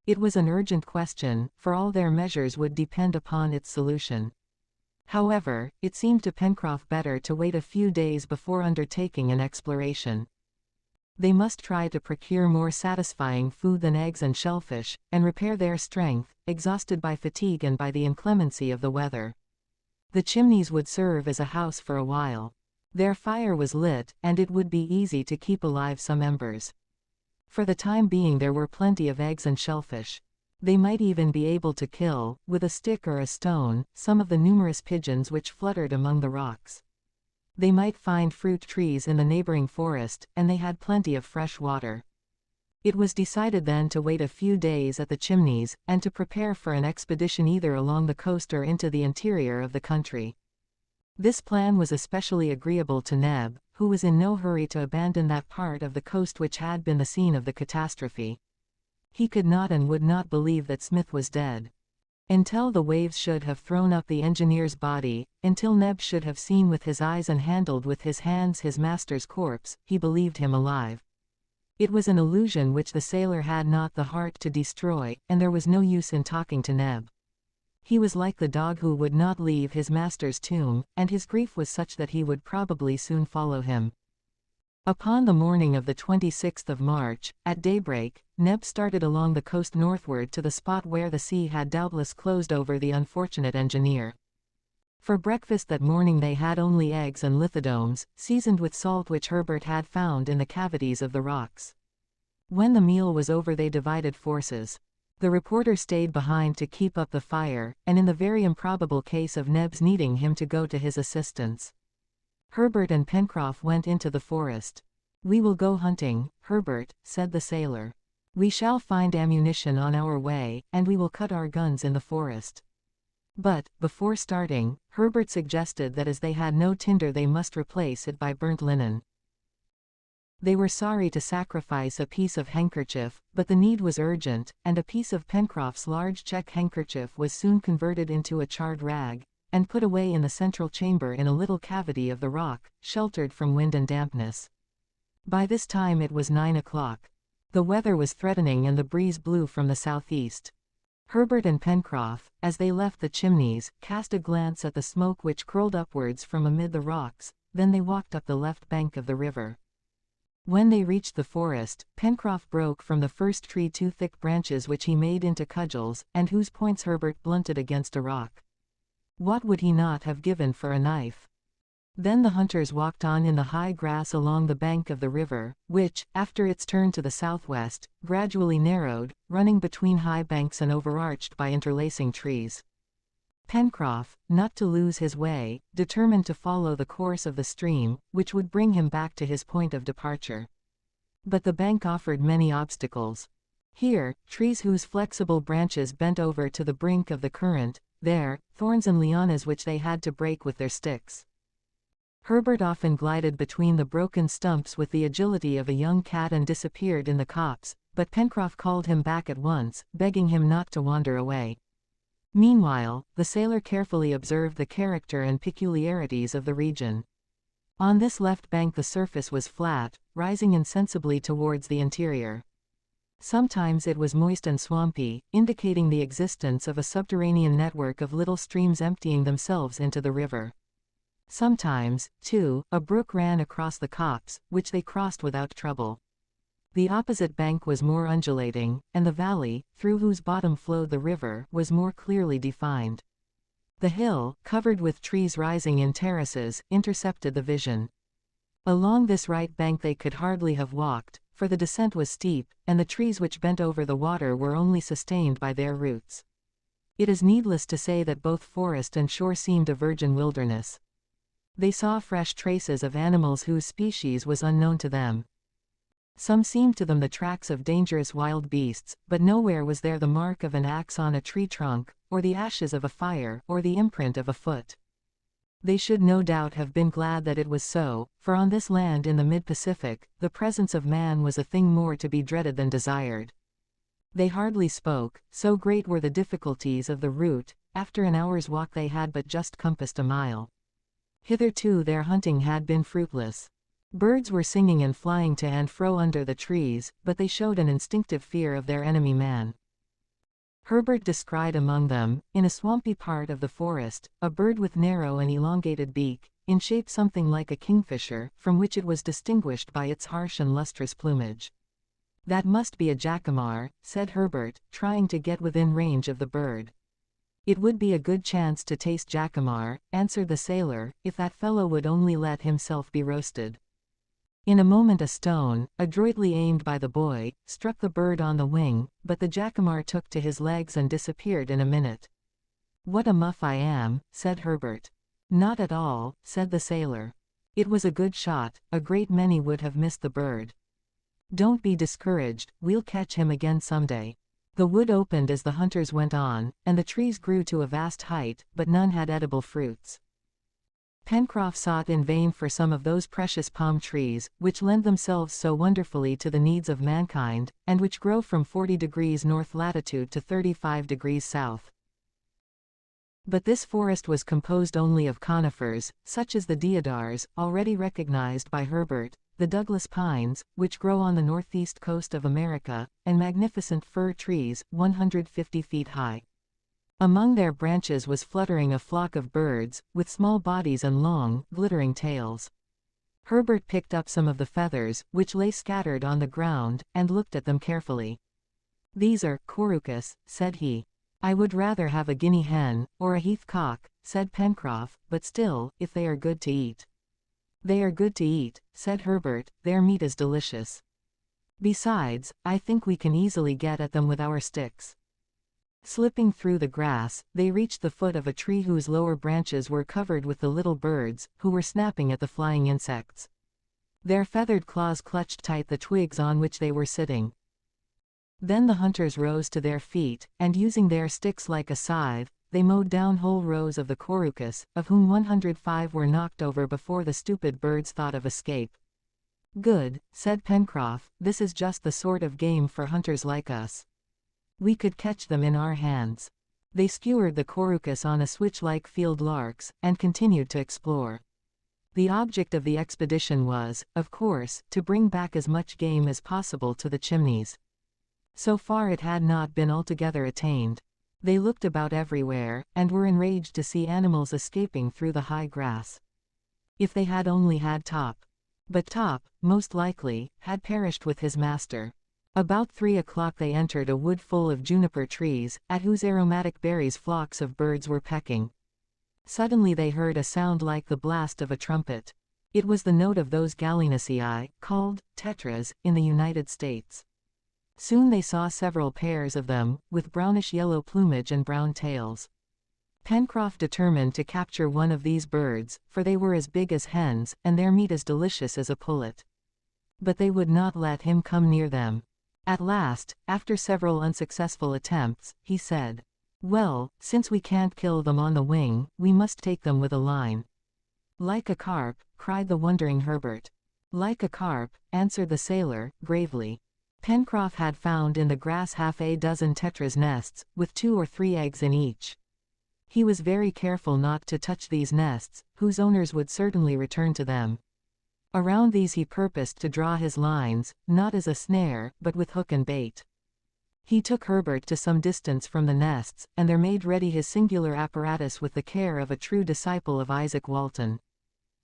It was an urgent question, for all their measures would depend upon its solution. However, it seemed to Pencroff better to wait a few days before undertaking an exploration. They must try to procure more satisfying food than eggs and shellfish, and repair their strength, exhausted by fatigue and by the inclemency of the weather. The Chimneys would serve as a house for a while. Their fire was lit, and it would be easy to keep alive some embers. For the time being there were plenty of eggs and shellfish. They might even be able to kill, with a stick or a stone, some of the numerous pigeons which fluttered among the rocks. They might find fruit trees in the neighboring forest, and they had plenty of fresh water. It was decided then to wait a few days at the Chimneys, and to prepare for an expedition either along the coast or into the interior of the country. This plan was especially agreeable to Neb, who was in no hurry to abandon that part of the coast which had been the scene of the catastrophe. He could not and would not believe that Smith was dead. Until the waves should have thrown up the engineer's body, until Neb should have seen with his eyes and handled with his hands his master's corpse, he believed him alive. It was an illusion which the sailor had not the heart to destroy, and there was no use in talking to Neb. He was like the dog who would not leave his master's tomb, and his grief was such that he would probably soon follow him. Upon the morning of the 26th of March, at daybreak, Neb started along the coast northward to the spot where the sea had doubtless closed over the unfortunate engineer. For breakfast that morning they had only eggs and lithodomes, seasoned with salt which Herbert had found in the cavities of the rocks. When the meal was over they divided forces. The reporter stayed behind to keep up the fire, and in the very improbable case of Neb's needing him to go to his assistance, Herbert and Pencroff went into the forest. "We will go hunting, Herbert," said the sailor. "We shall find ammunition on our way, and we will cut our guns in the forest." But, before starting, Herbert suggested that as they had no tinder they must replace it by burnt linen. They were sorry to sacrifice a piece of handkerchief, but the need was urgent, and a piece of Pencroff's large check handkerchief was soon converted into a charred rag, and put away in the central chamber in a little cavity of the rock, sheltered from wind and dampness. By this time it was 9 o'clock. The weather was threatening and the breeze blew from the southeast. Herbert and Pencroff, as they left the Chimneys, cast a glance at the smoke which curled upwards from amid the rocks, then they walked up the left bank of the river. When they reached the forest, Pencroff broke from the first tree 2 thick branches which he made into cudgels, and whose points Herbert blunted against a rock. What would he not have given for a knife? Then the hunters walked on in the high grass along the bank of the river, which, after its turn to the southwest, gradually narrowed, running between high banks and overarched by interlacing trees. Pencroff, not to lose his way, determined to follow the course of the stream, which would bring him back to his point of departure. But the bank offered many obstacles. Here, trees whose flexible branches bent over to the brink of the current, there, thorns and lianas which they had to break with their sticks. Herbert often glided between the broken stumps with the agility of a young cat and disappeared in the copse, but Pencroff called him back at once, begging him not to wander away. Meanwhile, the sailor carefully observed the character and peculiarities of the region. On this left bank the surface was flat, rising insensibly towards the interior. Sometimes it was moist and swampy, indicating the existence of a subterranean network of little streams emptying themselves into the river. Sometimes, too, a brook ran across the copse, which they crossed without trouble. The opposite bank was more undulating, and the valley, through whose bottom flowed the river, was more clearly defined. The hill, covered with trees rising in terraces, intercepted the vision. Along this right bank they could hardly have walked, for the descent was steep, and the trees which bent over the water were only sustained by their roots. It is needless to say that both forest and shore seemed a virgin wilderness. They saw fresh traces of animals whose species was unknown to them. Some seemed to them the tracks of dangerous wild beasts, but nowhere was there the mark of an axe on a tree trunk, or the ashes of a fire, or the imprint of a foot. They should no doubt have been glad that it was so, for on this land in the mid-Pacific, the presence of man was a thing more to be dreaded than desired. They hardly spoke, so great were the difficulties of the route. After an hour's walk they had but just compassed a mile. Hitherto their hunting had been fruitless. Birds were singing and flying to and fro under the trees, but they showed an instinctive fear of their enemy man. Herbert descried among them, in a swampy part of the forest, a bird with narrow and elongated beak, in shape something like a kingfisher, from which it was distinguished by its harsh and lustrous plumage. "That must be a jacamar," said Herbert, trying to get within range of the bird. "It would be a good chance to taste jacamar," answered the sailor, "if that fellow would only let himself be roasted." In a moment a stone, adroitly aimed by the boy, struck the bird on the wing, but the jacamar took to his legs and disappeared in a minute. "What a muff I am," said Herbert. "Not at all," said the sailor. "It was a good shot, a great many would have missed the bird. Don't be discouraged, we'll catch him again someday." The wood opened as the hunters went on, and the trees grew to a vast height, but none had edible fruits. Pencroff sought in vain for some of those precious palm trees, which lend themselves so wonderfully to the needs of mankind, and which grow from 40° north latitude to 35° south. But this forest was composed only of conifers, such as the deodars, already recognized by Herbert, the Douglas pines, which grow on the northeast coast of America, and magnificent fir trees, 150 feet high. Among their branches was fluttering a flock of birds, with small bodies and long, glittering tails. Herbert picked up some of the feathers, which lay scattered on the ground, and looked at them carefully. "These are corucus," said he. "I would rather have a guinea hen, or a heath cock," said Pencroff, "but still, if they are good to eat." "They are good to eat," said Herbert, "their meat is delicious. Besides, I think we can easily get at them with our sticks." Slipping through the grass, they reached the foot of a tree whose lower branches were covered with the little birds, who were snapping at the flying insects. Their feathered claws clutched tight the twigs on which they were sitting. Then the hunters rose to their feet, and using their sticks like a scythe, they mowed down whole rows of the corucus, of whom 105 were knocked over before the stupid birds thought of escape. "Good," said Pencroff, "this is just the sort of game for hunters like us. We could catch them in our hands." They skewered the corucus on a switch like field larks, and continued to explore. The object of the expedition was, of course, to bring back as much game as possible to the Chimneys. So far it had not been altogether attained. They looked about everywhere, and were enraged to see animals escaping through the high grass. If they had only had Top. But Top, most likely, had perished with his master. About 3 o'clock they entered a wood full of juniper trees, at whose aromatic berries flocks of birds were pecking. Suddenly they heard a sound like the blast of a trumpet. It was the note of those gallinaceae, called tetras, in the United States. Soon they saw several pairs of them, with brownish-yellow plumage and brown tails. Pencroff determined to capture one of these birds, for they were as big as hens, and their meat as delicious as a pullet. But they would not let him come near them. At last, after several unsuccessful attempts, he said, "Well, since we can't kill them on the wing, we must take them with a line." "Like a carp," cried the wondering Herbert. "Like a carp," answered the sailor, gravely. Pencroff had found in the grass half a dozen tetras nests, with 2 or 3 eggs in each. He was very careful not to touch these nests, whose owners would certainly return to them. Around these he purposed to draw his lines, not as a snare, but with hook and bait. He took Herbert to some distance from the nests, and there made ready his singular apparatus with the care of a true disciple of Isaac Walton.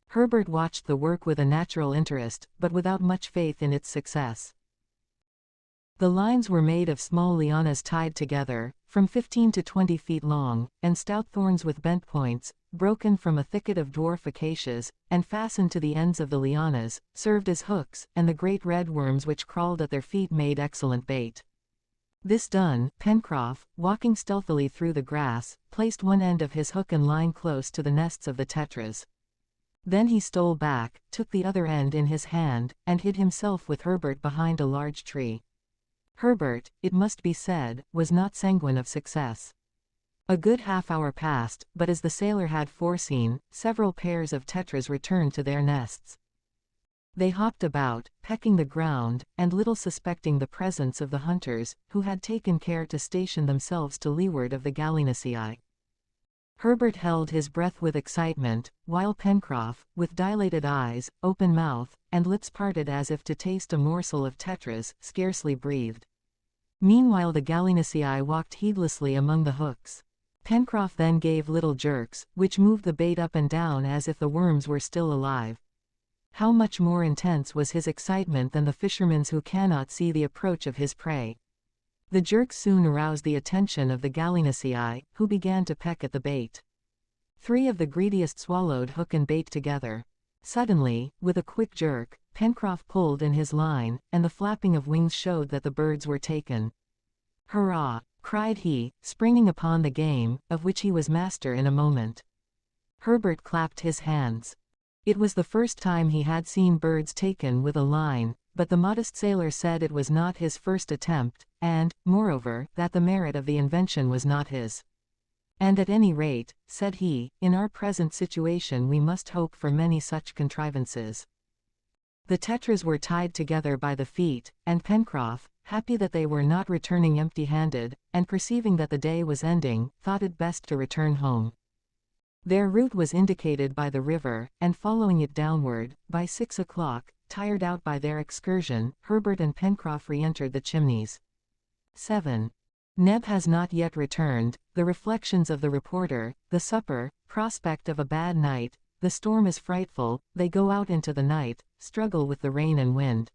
Herbert watched the work with a natural interest, but without much faith in its success. The lines were made of small lianas tied together, from 15 to 20 feet long, and stout thorns with bent points, broken from a thicket of dwarf acacias, and fastened to the ends of the lianas, served as hooks, and the great red worms which crawled at their feet made excellent bait. This done, Pencroff, walking stealthily through the grass, placed one end of his hook and line close to the nests of the tetras. Then he stole back, took the other end in his hand, and hid himself with Herbert behind a large tree. Herbert, it must be said, was not sanguine of success. A good half-hour passed, but as the sailor had foreseen, several pairs of tetras returned to their nests. They hopped about, pecking the ground, and little suspecting the presence of the hunters, who had taken care to station themselves to leeward of the gallinaceae. Herbert held his breath with excitement, while Pencroff, with dilated eyes, open mouth, and lips parted as if to taste a morsel of tetras, scarcely breathed. Meanwhile the gallinaceae walked heedlessly among the hooks. Pencroff then gave little jerks, which moved the bait up and down as if the worms were still alive. How much more intense was his excitement than the fisherman's who cannot see the approach of his prey. The jerks soon aroused the attention of the gallinaceae, who began to peck at the bait. 3 of the greediest swallowed hook and bait together. Suddenly, with a quick jerk, Pencroff pulled in his line, and the flapping of wings showed that the birds were taken. "Hurrah!" cried he, springing upon the game, of which he was master in a moment. Herbert clapped his hands. It was the first time he had seen birds taken with a line, but the modest sailor said it was not his first attempt, and, moreover, that the merit of the invention was not his. "And at any rate," said he, "in our present situation we must hope for many such contrivances." The tetras were tied together by the feet, and Pencroff, happy that they were not returning empty-handed, and perceiving that the day was ending, thought it best to return home. Their route was indicated by the river, and following it downward, by 6 o'clock, tired out by their excursion, Herbert and Pencroff re-entered the Chimneys. 7. Neb has not yet returned, the reflections of the reporter, the supper, prospect of a bad night, the storm is frightful, they go out into the night, struggle with the rain and wind.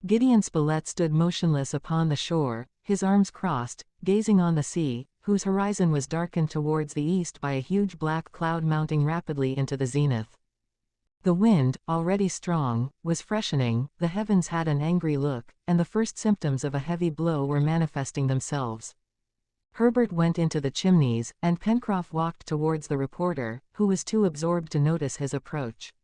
Gideon Spilett stood motionless upon the shore, his arms crossed, gazing on the sea, whose horizon was darkened towards the east by a huge black cloud mounting rapidly into the zenith. The wind, already strong, was freshening, the heavens had an angry look, and the first symptoms of a heavy blow were manifesting themselves. Herbert went into the Chimneys, and Pencroff walked towards the reporter, who was too absorbed to notice his approach.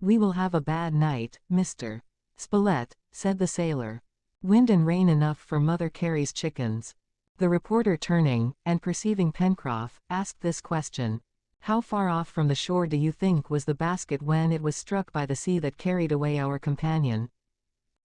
"We will have a bad night, Mr. Spilett," said the sailor. "Wind and rain enough for Mother Carey's chickens." The reporter turning, and perceiving Pencroff, asked this question: "How far off from the shore do you think was the basket when it was struck by the sea that carried away our companion?"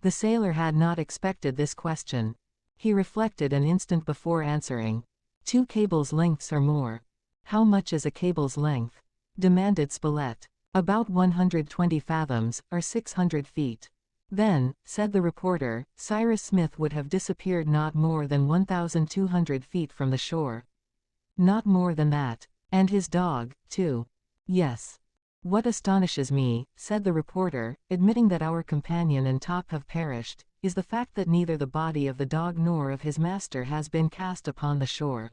The sailor had not expected this question. He reflected an instant before answering. 2 cables' lengths or more." "How much is a cable's length?" demanded Spilett. "About 120 fathoms, or 600 feet. "Then," said the reporter, "Cyrus Smith would have disappeared not more than 1,200 feet from the shore." "Not more than that. And his dog, too." "Yes." "What astonishes me," said the reporter, "admitting that our companion and Top have perished, is the fact that neither the body of the dog nor of his master has been cast upon the shore."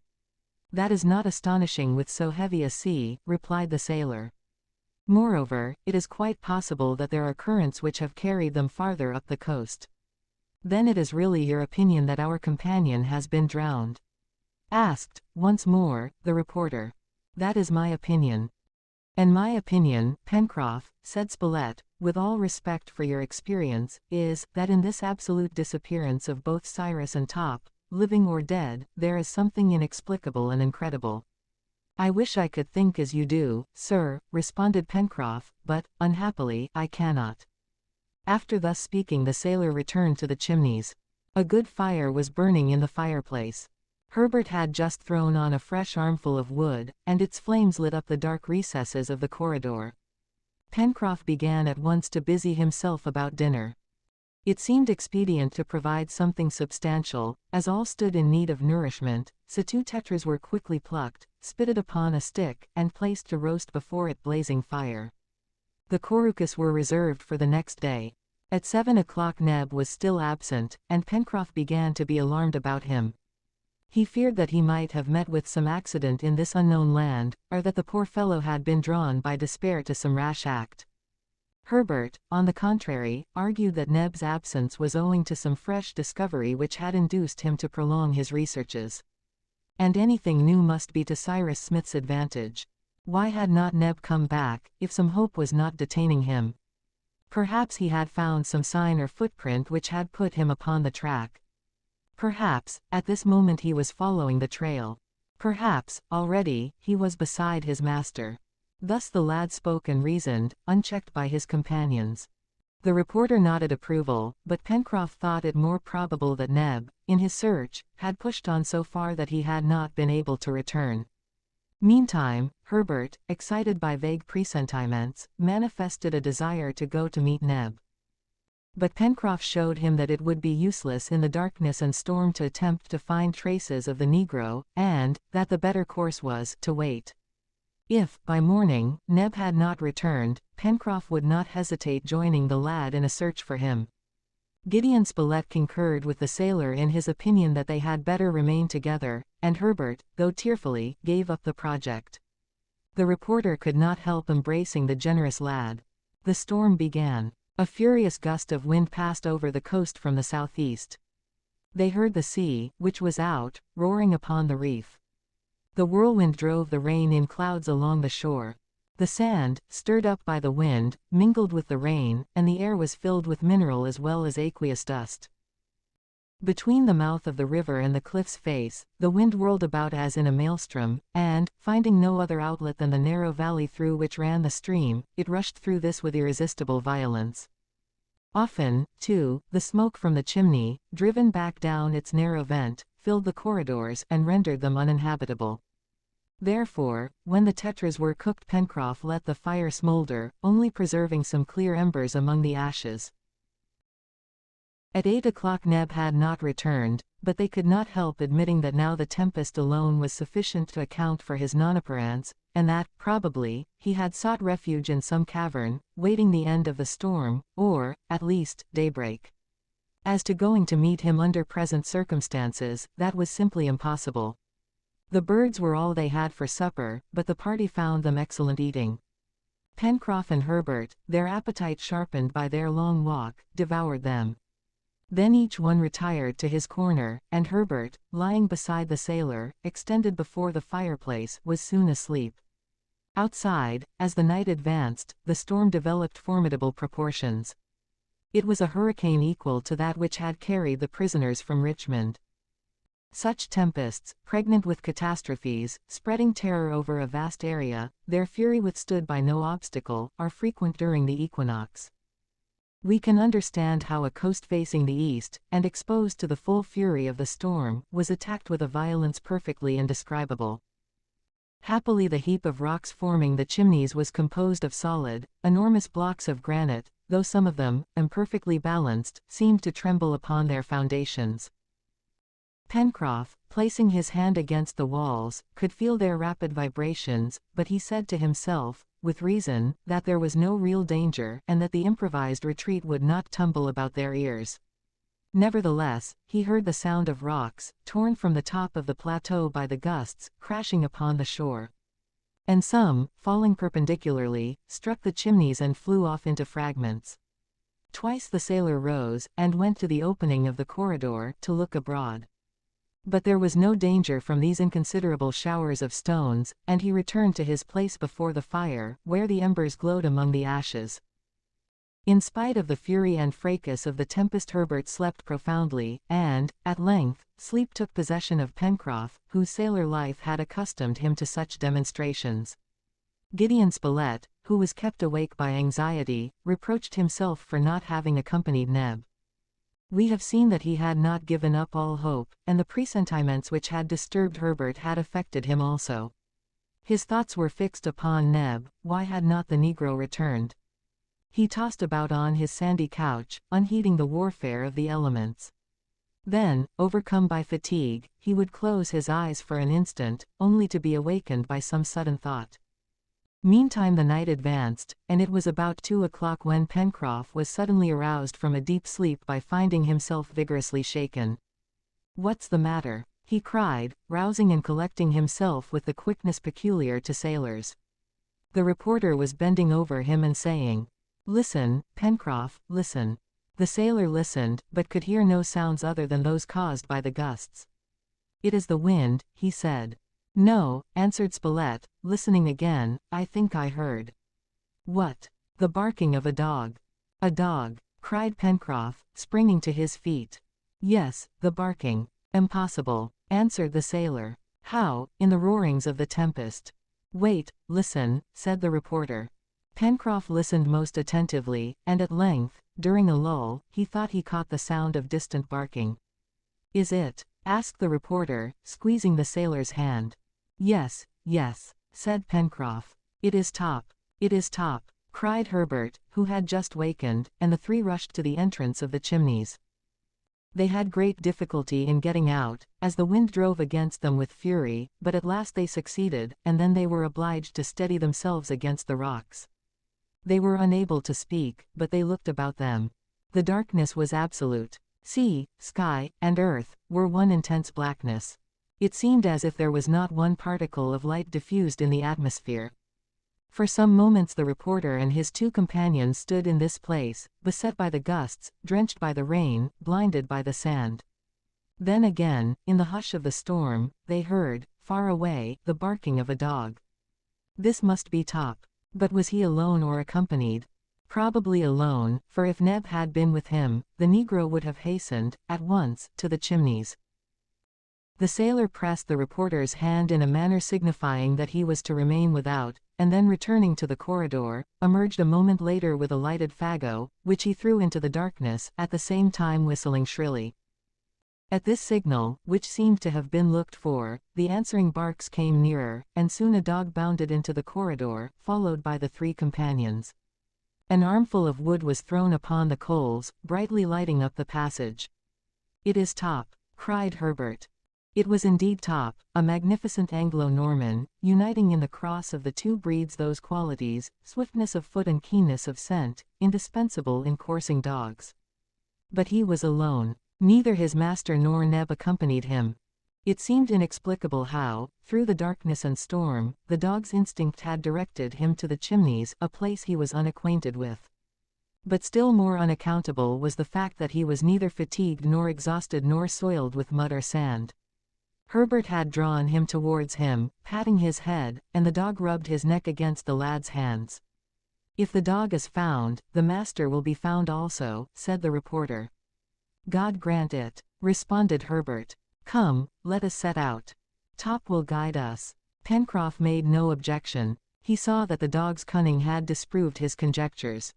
"That is not astonishing with so heavy a sea," replied the sailor. "Moreover, it is quite possible that there are currents which have carried them farther up the coast." "Then it is really your opinion that our companion has been drowned?" asked, once more, the reporter. "That is my opinion." "And my opinion, Pencroff," said Spilett, "with all respect for your experience, is, that in this absolute disappearance of both Cyrus and Top, living or dead, there is something inexplicable and incredible." "I wish I could think as you do, sir," responded Pencroff, "but, unhappily, I cannot." After thus speaking the sailor returned to the Chimneys. A good fire was burning in the fireplace. Herbert had just thrown on a fresh armful of wood, and its flames lit up the dark recesses of the corridor. Pencroff began at once to busy himself about dinner. It seemed expedient to provide something substantial, as all stood in need of nourishment, so 2 tetras were quickly plucked, spitted upon a stick, and placed to roast before it blazing fire. The couroucous were reserved for the next day. At 7 o'clock Neb was still absent, and Pencroff began to be alarmed about him. He feared that he might have met with some accident in this unknown land, or that the poor fellow had been drawn by despair to some rash act. Herbert, on the contrary, argued that Neb's absence was owing to some fresh discovery which had induced him to prolong his researches. And anything new must be to Cyrus Smith's advantage. Why had not Neb come back, if some hope was not detaining him? Perhaps he had found some sign or footprint which had put him upon the track. Perhaps, at this moment he was following the trail. Perhaps, already, he was beside his master. Thus the lad spoke and reasoned, unchecked by his companions. The reporter nodded approval, but Pencroff thought it more probable that Neb, in his search, had pushed on so far that he had not been able to return. Meantime, Herbert, excited by vague presentiments, manifested a desire to go to meet Neb. But Pencroff showed him that it would be useless in the darkness and storm to attempt to find traces of the negro, and that the better course was to wait. If, by morning, Neb had not returned, Pencroff would not hesitate joining the lad in a search for him. Gideon Spilett concurred with the sailor in his opinion that they had better remain together, and Herbert, though tearfully, gave up the project. The reporter could not help embracing the generous lad. The storm began. A furious gust of wind passed over the coast from the southeast. They heard the sea, which was out, roaring upon the reef. The whirlwind drove the rain in clouds along the shore. The sand, stirred up by the wind, mingled with the rain, and the air was filled with mineral as well as aqueous dust. Between the mouth of the river and the cliff's face, the wind whirled about as in a maelstrom, and, finding no other outlet than the narrow valley through which ran the stream, it rushed through this with irresistible violence. Often, too, the smoke from the chimney, driven back down its narrow vent, filled the corridors and rendered them uninhabitable. Therefore, when the tetras were cooked, Pencroff let the fire smolder, only preserving some clear embers among the ashes. At 8 o'clock Neb had not returned, but they could not help admitting that now the tempest alone was sufficient to account for his non-appearance, and that, probably, he had sought refuge in some cavern, waiting the end of the storm, or, at least, daybreak. As to going to meet him under present circumstances, that was simply impossible. The birds were all they had for supper, but the party found them excellent eating. Pencroff and Herbert, their appetite sharpened by their long walk, devoured them. Then each one retired to his corner, and Herbert, lying beside the sailor, extended before the fireplace, was soon asleep. Outside, as the night advanced, the storm developed formidable proportions. It was a hurricane equal to that which had carried the prisoners from Richmond. Such tempests, pregnant with catastrophes, spreading terror over a vast area, their fury withstood by no obstacle, are frequent during the equinox. We can understand how a coast facing the east, and exposed to the full fury of the storm, was attacked with a violence perfectly indescribable. Happily the heap of rocks forming the chimneys was composed of solid, enormous blocks of granite, though some of them, imperfectly balanced, seemed to tremble upon their foundations. Pencroff, placing his hand against the walls, could feel their rapid vibrations, but he said to himself, with reason, that there was no real danger and that the improvised retreat would not tumble about their ears. Nevertheless, he heard the sound of rocks, torn from the top of the plateau by the gusts, crashing upon the shore. And some, falling perpendicularly, struck the chimneys and flew off into fragments. Twice the sailor rose, and went to the opening of the corridor, to look abroad. But there was no danger from these inconsiderable showers of stones, and he returned to his place before the fire, where the embers glowed among the ashes. In spite of the fury and fracas of the tempest, Herbert slept profoundly, and, at length, sleep took possession of Pencroff, whose sailor life had accustomed him to such demonstrations. Gideon Spilett, who was kept awake by anxiety, reproached himself for not having accompanied Neb. We have seen that he had not given up all hope, and the presentiments which had disturbed Herbert had affected him also. His thoughts were fixed upon Neb. Why had not the negro returned? He tossed about on his sandy couch, unheeding the warfare of the elements. Then, overcome by fatigue, he would close his eyes for an instant, only to be awakened by some sudden thought. Meantime the night advanced, and it was about 2 o'clock when Pencroff was suddenly aroused from a deep sleep by finding himself vigorously shaken. "What's the matter?" he cried, rousing and collecting himself with the quickness peculiar to sailors. The reporter was bending over him and saying, "Listen, Pencroff, listen." The sailor listened, but could hear no sounds other than those caused by the gusts. "It is the wind," he said. "No," answered Spilett, listening again, "I think I heard." "What?" "The barking of a dog." "A dog!" cried Pencroff, springing to his feet. "Yes, the barking." "Impossible," answered the sailor. "How?" "In the roarings of the tempest." "Wait, listen," said the reporter. Pencroff listened most attentively, and at length, during a lull, he thought he caught the sound of distant barking. "Is it?" asked the reporter, squeezing the sailor's hand. "Yes, yes," said Pencroff. "It is Top! It is Top!" cried Herbert, who had just wakened, and the three rushed to the entrance of the chimneys. They had great difficulty in getting out, as the wind drove against them with fury, but at last they succeeded, and then they were obliged to steady themselves against the rocks. They were unable to speak, but they looked about them. The darkness was absolute. Sea, sky, and earth were one intense blackness. It seemed as if there was not one particle of light diffused in the atmosphere. For some moments the reporter and his two companions stood in this place, beset by the gusts, drenched by the rain, blinded by the sand. Then again, in the hush of the storm, they heard, far away, the barking of a dog. This must be Top. But was he alone or accompanied? Probably alone, for if Neb had been with him, the Negro would have hastened, at once, to the chimneys. The sailor pressed the reporter's hand in a manner signifying that he was to remain without, and then returning to the corridor, emerged a moment later with a lighted fagot, which he threw into the darkness, at the same time whistling shrilly. At this signal, which seemed to have been looked for, the answering barks came nearer, and soon a dog bounded into the corridor, followed by the three companions. An armful of wood was thrown upon the coals, brightly lighting up the passage. "It is Top," cried Herbert. It was indeed Top, a magnificent Anglo-Norman, uniting in the cross of the two breeds those qualities, swiftness of foot and keenness of scent, indispensable in coursing dogs. But he was alone. Neither his master nor Neb accompanied him. It seemed inexplicable how, through the darkness and storm, the dog's instinct had directed him to the chimneys, a place he was unacquainted with. But still more unaccountable was the fact that he was neither fatigued nor exhausted nor soiled with mud or sand. Herbert had drawn him towards him, patting his head, and the dog rubbed his neck against the lad's hands. "If the dog is found, the master will be found also," said the reporter. "God grant it," responded Herbert. "Come, let us set out. Top will guide us." Pencroff made no objection. He saw that the dog's cunning had disproved his conjectures.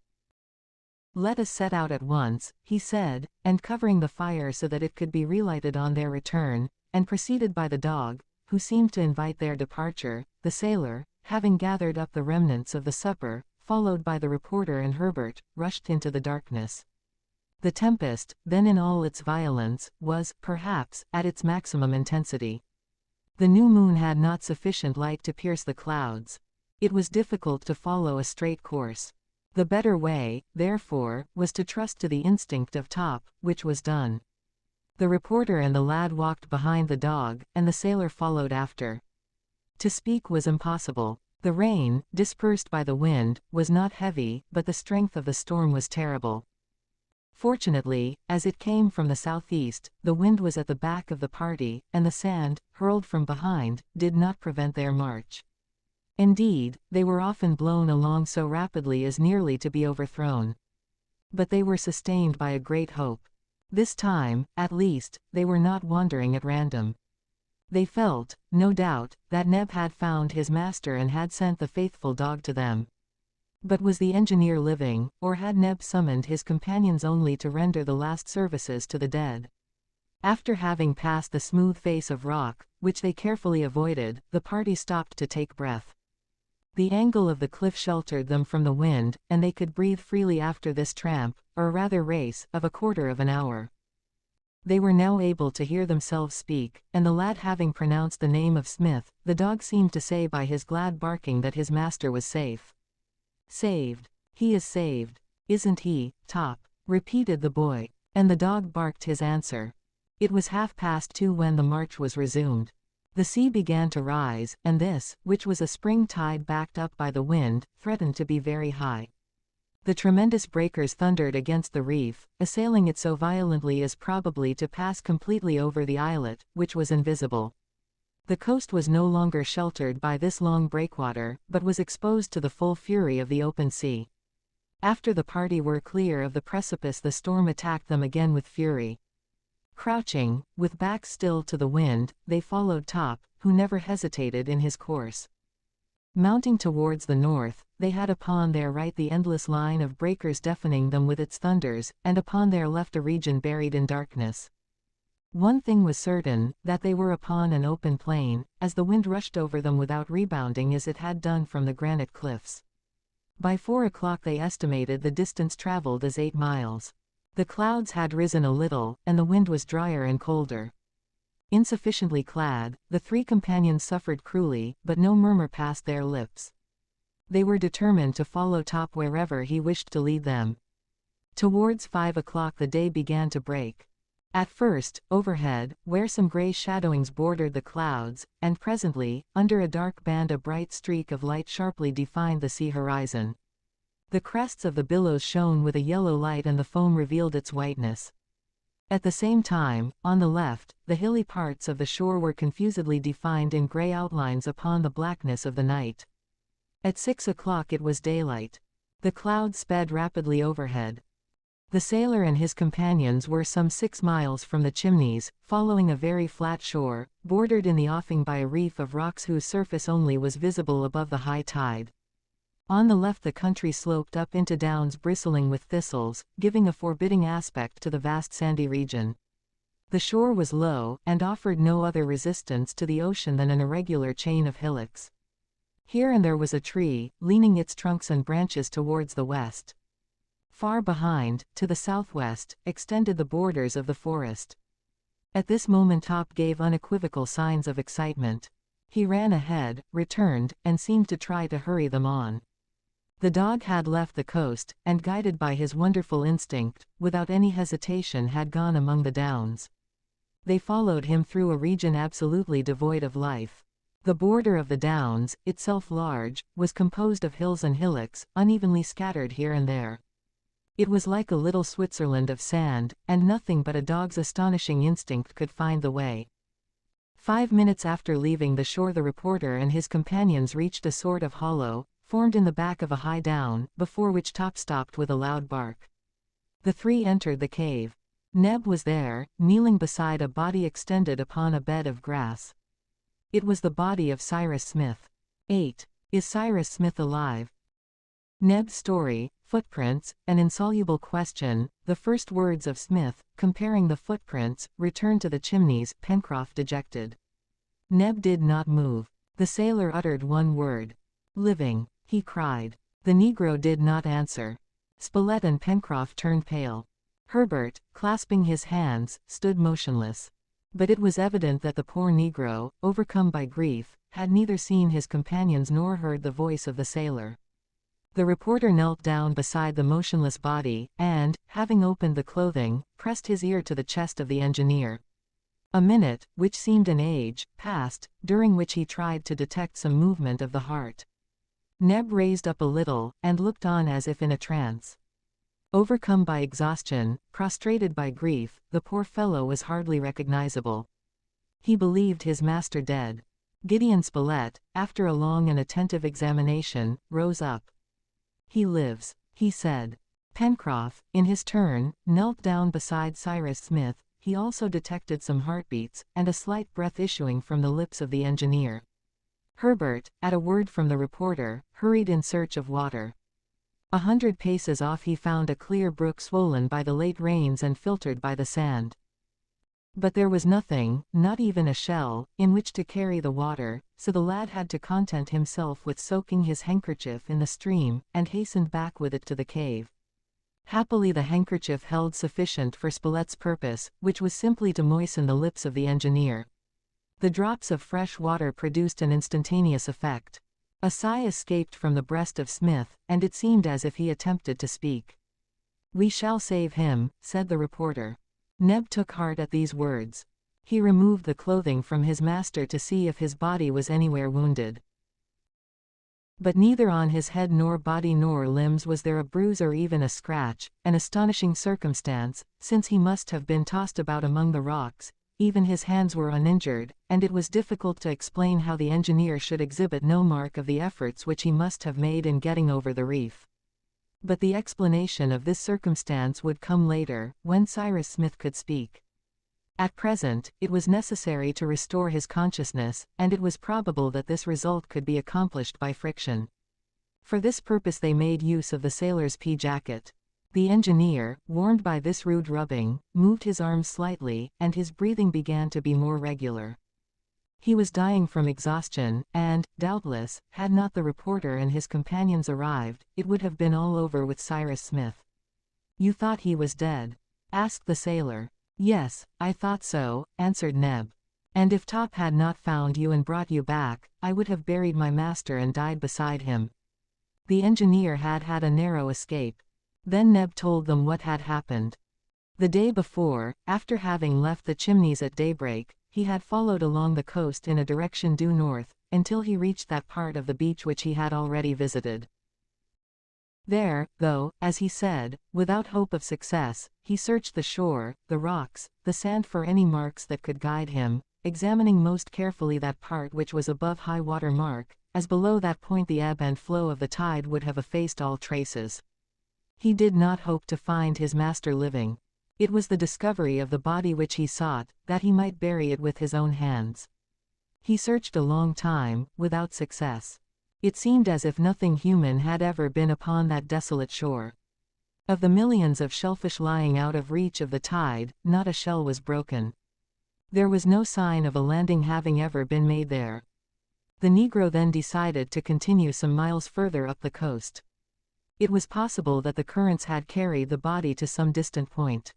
"Let us set out at once," he said, and covering the fire so that it could be relighted on their return, and preceded by the dog, who seemed to invite their departure, the sailor, having gathered up the remnants of the supper, followed by the reporter and Herbert, rushed into the darkness. The tempest, then in all its violence, was, perhaps, at its maximum intensity. The new moon had not sufficient light to pierce the clouds. It was difficult to follow a straight course. The better way, therefore, was to trust to the instinct of Top, which was done. The reporter and the lad walked behind the dog, and the sailor followed after. To speak was impossible. The rain, dispersed by the wind, was not heavy, but the strength of the storm was terrible. Fortunately, as it came from the southeast, the wind was at the back of the party, and the sand, hurled from behind, did not prevent their march. Indeed, they were often blown along so rapidly as nearly to be overthrown. But they were sustained by a great hope. This time, at least, they were not wandering at random. They felt, no doubt, that Neb had found his master and had sent the faithful dog to them. But was the engineer living, or had Neb summoned his companions only to render the last services to the dead? After having passed the smooth face of rock, which they carefully avoided, the party stopped to take breath. The angle of the cliff sheltered them from the wind, and they could breathe freely after this tramp, or rather race, of a quarter of an hour. They were now able to hear themselves speak, and the lad having pronounced the name of Smith, the dog seemed to say by his glad barking that his master was safe. "Saved. He is saved. Isn't he, Top?" repeated the boy, and the dog barked his answer. It was 2:30 when the march was resumed. The sea began to rise, and this, which was a spring tide backed up by the wind, threatened to be very high. The tremendous breakers thundered against the reef, assailing it so violently as probably to pass completely over the islet, which was invisible. The coast was no longer sheltered by this long breakwater, but was exposed to the full fury of the open sea. After the party were clear of the precipice, the storm attacked them again with fury. Crouching, with backs still to the wind, they followed Top, who never hesitated in his course. Mounting towards the north, they had upon their right the endless line of breakers deafening them with its thunders, and upon their left a region buried in darkness. One thing was certain, that they were upon an open plain, as the wind rushed over them without rebounding as it had done from the granite cliffs. By 4 o'clock they estimated the distance traveled as 8 miles. The clouds had risen a little, and the wind was drier and colder. Insufficiently clad, the 3 companions suffered cruelly, but no murmur passed their lips. They were determined to follow Top wherever he wished to lead them. Towards 5 o'clock the day began to break. At first, overhead, where some gray shadowings bordered the clouds, and presently, under a dark band a bright streak of light sharply defined the sea horizon. The crests of the billows shone with a yellow light and the foam revealed its whiteness. At the same time, on the left, the hilly parts of the shore were confusedly defined in gray outlines upon the blackness of the night. At 6 o'clock it was daylight. The clouds sped rapidly overhead. The sailor and his companions were some 6 miles from the Chimneys, following a very flat shore, bordered in the offing by a reef of rocks whose surface only was visible above the high tide. On the left the country sloped up into downs bristling with thistles, giving a forbidding aspect to the vast sandy region. The shore was low, and offered no other resistance to the ocean than an irregular chain of hillocks. Here and there was a tree, leaning its trunks and branches towards the west. Far behind, to the southwest, extended the borders of the forest. At this moment Top gave unequivocal signs of excitement. He ran ahead, returned, and seemed to try to hurry them on. The dog had left the coast, and guided by his wonderful instinct, without any hesitation had gone among the downs. They followed him through a region absolutely devoid of life. The border of the downs, itself large, was composed of hills and hillocks, unevenly scattered here and there. It was like a little Switzerland of sand, and nothing but a dog's astonishing instinct could find the way. 5 minutes after leaving the shore the reporter and his companions reached a sort of hollow, formed in the back of a high down, before which Top stopped with a loud bark. The 3 entered the cave. Neb was there, kneeling beside a body extended upon a bed of grass. It was the body of Cyrus Smith. 8. Is Cyrus Smith alive? Neb's story, footprints, an insoluble question, the first words of Smith, comparing the footprints, return to the Chimneys, Pencroff dejected. Neb did not move. The sailor uttered one word. Living, he cried. The negro did not answer. Spilett and Pencroff turned pale. Herbert, clasping his hands, stood motionless. But it was evident that the poor negro, overcome by grief, had neither seen his companions nor heard the voice of the sailor. The reporter knelt down beside the motionless body, and, having opened the clothing, pressed his ear to the chest of the engineer. A minute, which seemed an age, passed, during which he tried to detect some movement of the heart. Neb raised up a little, and looked on as if in a trance. Overcome by exhaustion, prostrated by grief, the poor fellow was hardly recognizable. He believed his master dead. Gideon Spilett, after a long and attentive examination, rose up. He lives, he said. Pencroff, in his turn, knelt down beside Cyrus Smith. He also detected some heartbeats, and a slight breath issuing from the lips of the engineer. Herbert, at a word from the reporter, hurried in search of water. 100 paces off he found a clear brook swollen by the late rains and filtered by the sand. But there was nothing, not even a shell, in which to carry the water, so the lad had to content himself with soaking his handkerchief in the stream, and hastened back with it to the cave. Happily the handkerchief held sufficient for Spilett's purpose, which was simply to moisten the lips of the engineer. The drops of fresh water produced an instantaneous effect. A sigh escaped from the breast of Smith, and it seemed as if he attempted to speak. "We shall save him," said the reporter. Neb took heart at these words. He removed the clothing from his master to see if his body was anywhere wounded. But neither on his head nor body nor limbs was there a bruise or even a scratch, an astonishing circumstance, since he must have been tossed about among the rocks. Even his hands were uninjured, and it was difficult to explain how the engineer should exhibit no mark of the efforts which he must have made in getting over the reef. But the explanation of this circumstance would come later, when Cyrus Smith could speak. At present, it was necessary to restore his consciousness, and it was probable that this result could be accomplished by friction. For this purpose they made use of the sailor's pea jacket. The engineer, warmed by this rude rubbing, moved his arms slightly, and his breathing began to be more regular. He was dying from exhaustion, and, doubtless, had not the reporter and his companions arrived, it would have been all over with Cyrus Smith. "You thought he was dead?" asked the sailor. "Yes, I thought so," answered Neb. "And if Top had not found you and brought you back, I would have buried my master and died beside him." The engineer had had a narrow escape. Then Neb told them what had happened. The day before, after having left the Chimneys at daybreak, he had followed along the coast in a direction due north, until he reached that part of the beach which he had already visited. There, though, as he said, without hope of success, he searched the shore, the rocks, the sand for any marks that could guide him, examining most carefully that part which was above high water mark, as below that point the ebb and flow of the tide would have effaced all traces. He did not hope to find his master living. It was the discovery of the body which he sought, that he might bury it with his own hands. He searched a long time, without success. It seemed as if nothing human had ever been upon that desolate shore. Of the millions of shellfish lying out of reach of the tide, not a shell was broken. There was no sign of a landing having ever been made there. The Negro then decided to continue some miles further up the coast. It was possible that the currents had carried the body to some distant point.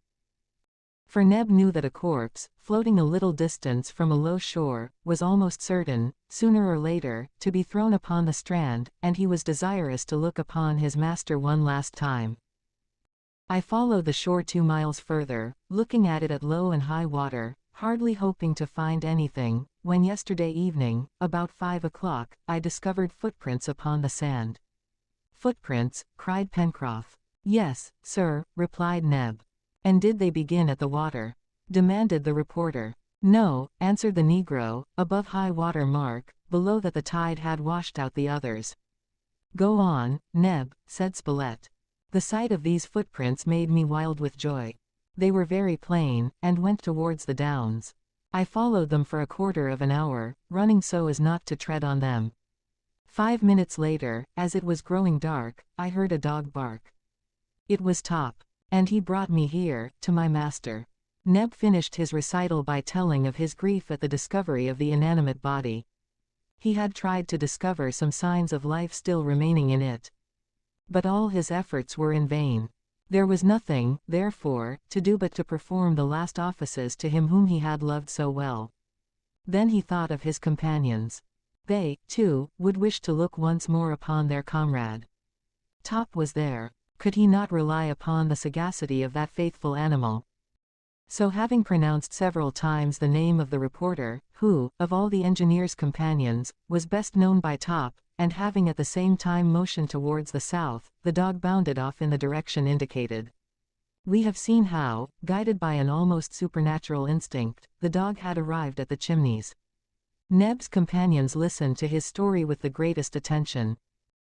For Neb knew that a corpse, floating a little distance from a low shore, was almost certain, sooner or later, to be thrown upon the strand, and he was desirous to look upon his master one last time. I followed the shore 2 miles further, looking at it at low and high water, hardly hoping to find anything, when yesterday evening, about 5 o'clock, I discovered footprints upon the sand. "Footprints?" cried Pencroff. "Yes, sir," replied Neb. "And did they begin at the water?" demanded the reporter. "No," answered the Negro, "above high water mark, below that the tide had washed out the others." "Go on, Neb," said Spilett. The sight of these footprints made me wild with joy. They were very plain, and went towards the downs. I followed them for a quarter of an hour, running so as not to tread on them. 5 minutes later, as it was growing dark, I heard a dog bark. It was Top. And he brought me here, to my master. Neb finished his recital by telling of his grief at the discovery of the inanimate body. He had tried to discover some signs of life still remaining in it. But all his efforts were in vain. There was nothing, therefore, to do but to perform the last offices to him whom he had loved so well. Then he thought of his companions. They, too, would wish to look once more upon their comrade. Top was there. Could he not rely upon the sagacity of that faithful animal? So having pronounced several times the name of the reporter, who, of all the engineer's companions, was best known by Top, and having at the same time motioned towards the south, the dog bounded off in the direction indicated. We have seen how, guided by an almost supernatural instinct, the dog had arrived at the Chimneys. Neb's companions listened to his story with the greatest attention.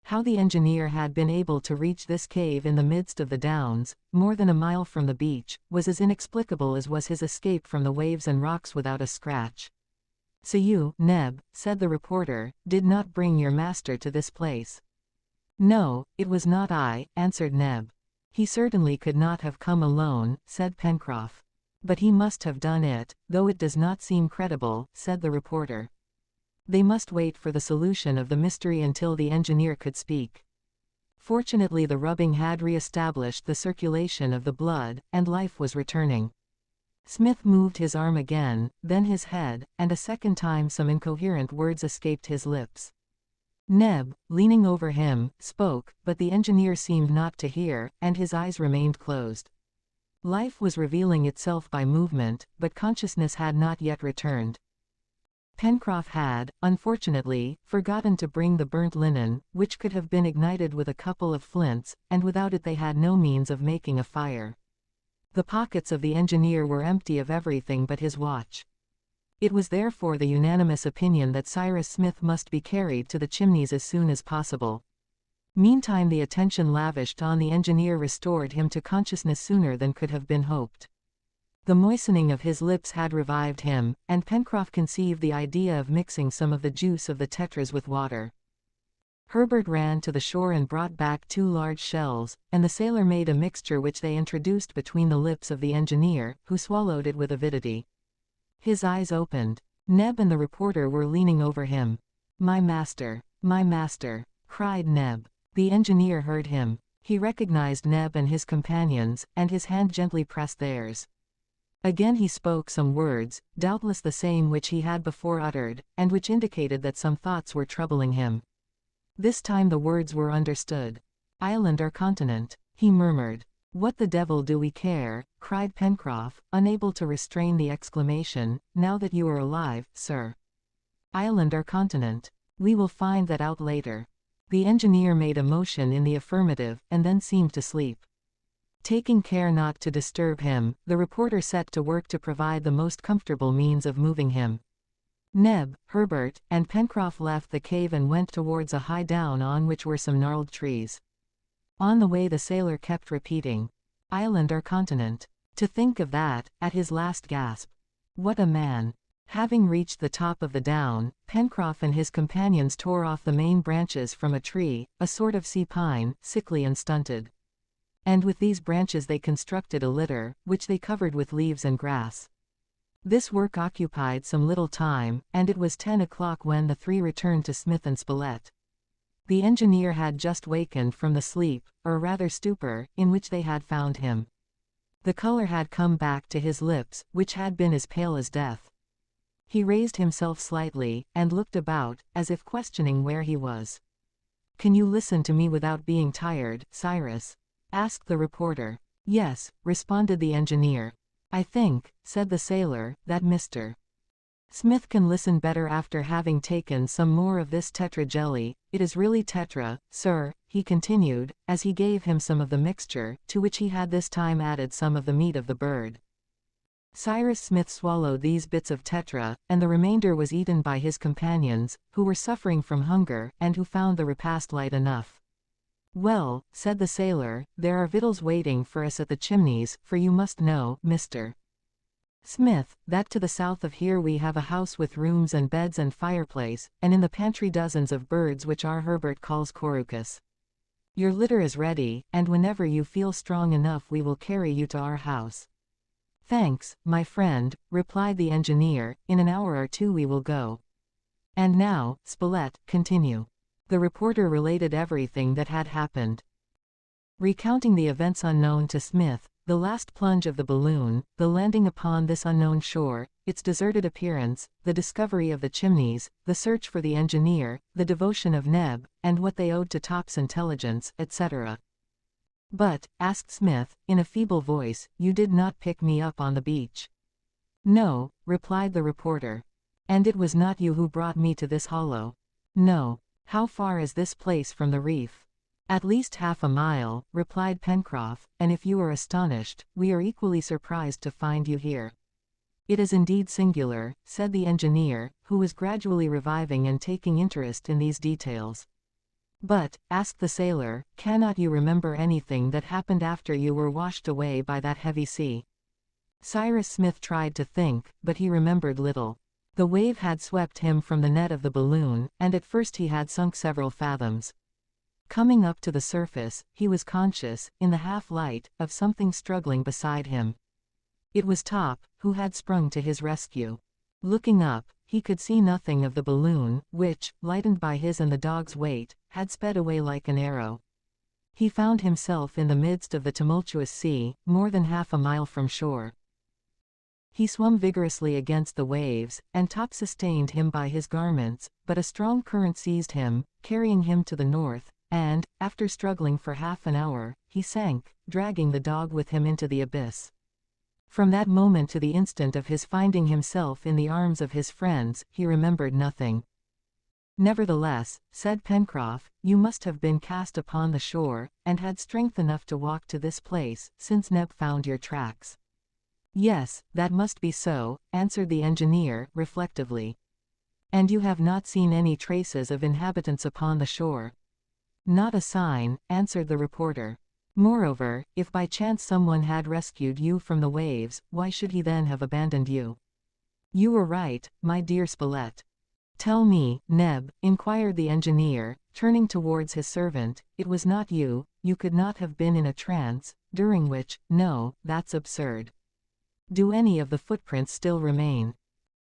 How the engineer had been able to reach this cave in the midst of the downs, more than a mile from the beach, was as inexplicable as was his escape from the waves and rocks without a scratch. "So you, Neb," said the reporter, "did not bring your master to this place?" "No, it was not I," answered Neb. "He certainly could not have come alone," said Pencroff. "But he must have done it, though it does not seem credible," said the reporter. They must wait for the solution of the mystery until the engineer could speak. Fortunately the rubbing had re-established the circulation of the blood, and life was returning. Smith moved his arm again, then his head, and a second time some incoherent words escaped his lips. Neb, leaning over him, spoke, but the engineer seemed not to hear, and his eyes remained closed. Life was revealing itself by movement, but consciousness had not yet returned. Pencroff had, unfortunately, forgotten to bring the burnt linen, which could have been ignited with a couple of flints, and without it they had no means of making a fire. The pockets of the engineer were empty of everything but his watch. It was therefore the unanimous opinion that Cyrus Smith must be carried to the Chimneys as soon as possible. Meantime the attention lavished on the engineer restored him to consciousness sooner than could have been hoped. The moistening of his lips had revived him, and Pencroff conceived the idea of mixing some of the juice of the tetras with water. Herbert ran to the shore and brought back 2 large shells, and the sailor made a mixture which they introduced between the lips of the engineer, who swallowed it with avidity. His eyes opened. Neb and the reporter were leaning over him. My master, cried Neb. The engineer heard him. He recognized Neb and his companions, and his hand gently pressed theirs. Again he spoke some words, doubtless the same which he had before uttered, and which indicated that some thoughts were troubling him. This time the words were understood. Island or continent, he murmured. What the devil do we care, cried Pencroff, unable to restrain the exclamation, now that you are alive, sir. Island or continent? We will find that out later. The engineer made a motion in the affirmative, and then seemed to sleep. Taking care not to disturb him, the reporter set to work to provide the most comfortable means of moving him. Neb, Herbert, and Pencroff left the cave and went towards a high down on which were some gnarled trees. On the way the sailor kept repeating, island or continent. To think of that, at his last gasp. What a man! Having reached the top of the down, Pencroff and his companions tore off the main branches from a tree, a sort of sea pine, sickly and stunted. And with these branches they constructed a litter, which they covered with leaves and grass. This work occupied some little time, and it was 10 o'clock when the three returned to Smith and Spilett. The engineer had just wakened from the sleep, or rather stupor, in which they had found him. The color had come back to his lips, which had been as pale as death. He raised himself slightly, and looked about, as if questioning where he was. Can you listen to me without being tired, Cyrus? Asked the reporter. Yes, responded the engineer. I think, said the sailor, that Mr. Smith can listen better after having taken some more of this tetra jelly. It is really tetra, sir, he continued, as he gave him some of the mixture, to which he had this time added some of the meat of the bird. Cyrus Smith swallowed these bits of tetra, and the remainder was eaten by his companions, who were suffering from hunger, and who found the repast light enough. Well, said the sailor, there are victuals waiting for us at the Chimneys, for you must know, Mr. Smith, that to the south of here we have a house with rooms and beds and fireplace, and in the pantry dozens of birds which our Herbert calls corucas. Your litter is ready, and whenever you feel strong enough we will carry you to our house. Thanks, my friend, replied the engineer, in an hour or two we will go. And now, Spilett, continue. The reporter related everything that had happened, recounting the events unknown to Smith, the last plunge of the balloon, the landing upon this unknown shore, its deserted appearance, the discovery of the Chimneys, the search for the engineer, the devotion of Neb, and what they owed to Top's intelligence, etc. But, asked Smith, in a feeble voice, you did not pick me up on the beach. No, replied the reporter. And it was not you who brought me to this hollow. No. How far is this place from the reef? At least half a mile, replied Pencroff, and if you are astonished, we are equally surprised to find you here. It is indeed singular, said the engineer, who was gradually reviving and taking interest in these details. But, asked the sailor, cannot you remember anything that happened after you were washed away by that heavy sea? Cyrus Smith tried to think, but he remembered little. The wave had swept him from the net of the balloon, and at first he had sunk several fathoms. Coming up to the surface, he was conscious, in the half-light, of something struggling beside him. It was Top, who had sprung to his rescue. Looking up, he could see nothing of the balloon, which, lightened by his and the dog's weight, had sped away like an arrow. He found himself in the midst of the tumultuous sea, more than half a mile from shore. He swum vigorously against the waves, and Top sustained him by his garments, but a strong current seized him, carrying him to the north, and, after struggling for half an hour, he sank, dragging the dog with him into the abyss. From that moment to the instant of his finding himself in the arms of his friends, he remembered nothing. Nevertheless, said Pencroff, you must have been cast upon the shore, and had strength enough to walk to this place, since Neb found your tracks. Yes, that must be so, answered the engineer, reflectively. And you have not seen any traces of inhabitants upon the shore? Not a sign, answered the reporter. Moreover, if by chance someone had rescued you from the waves, why should he then have abandoned you? You were right, my dear Spilett. Tell me, Neb, inquired the engineer, turning towards his servant, it was not you, you could not have been in a trance, during which, no, that's absurd. Do any of the footprints still remain?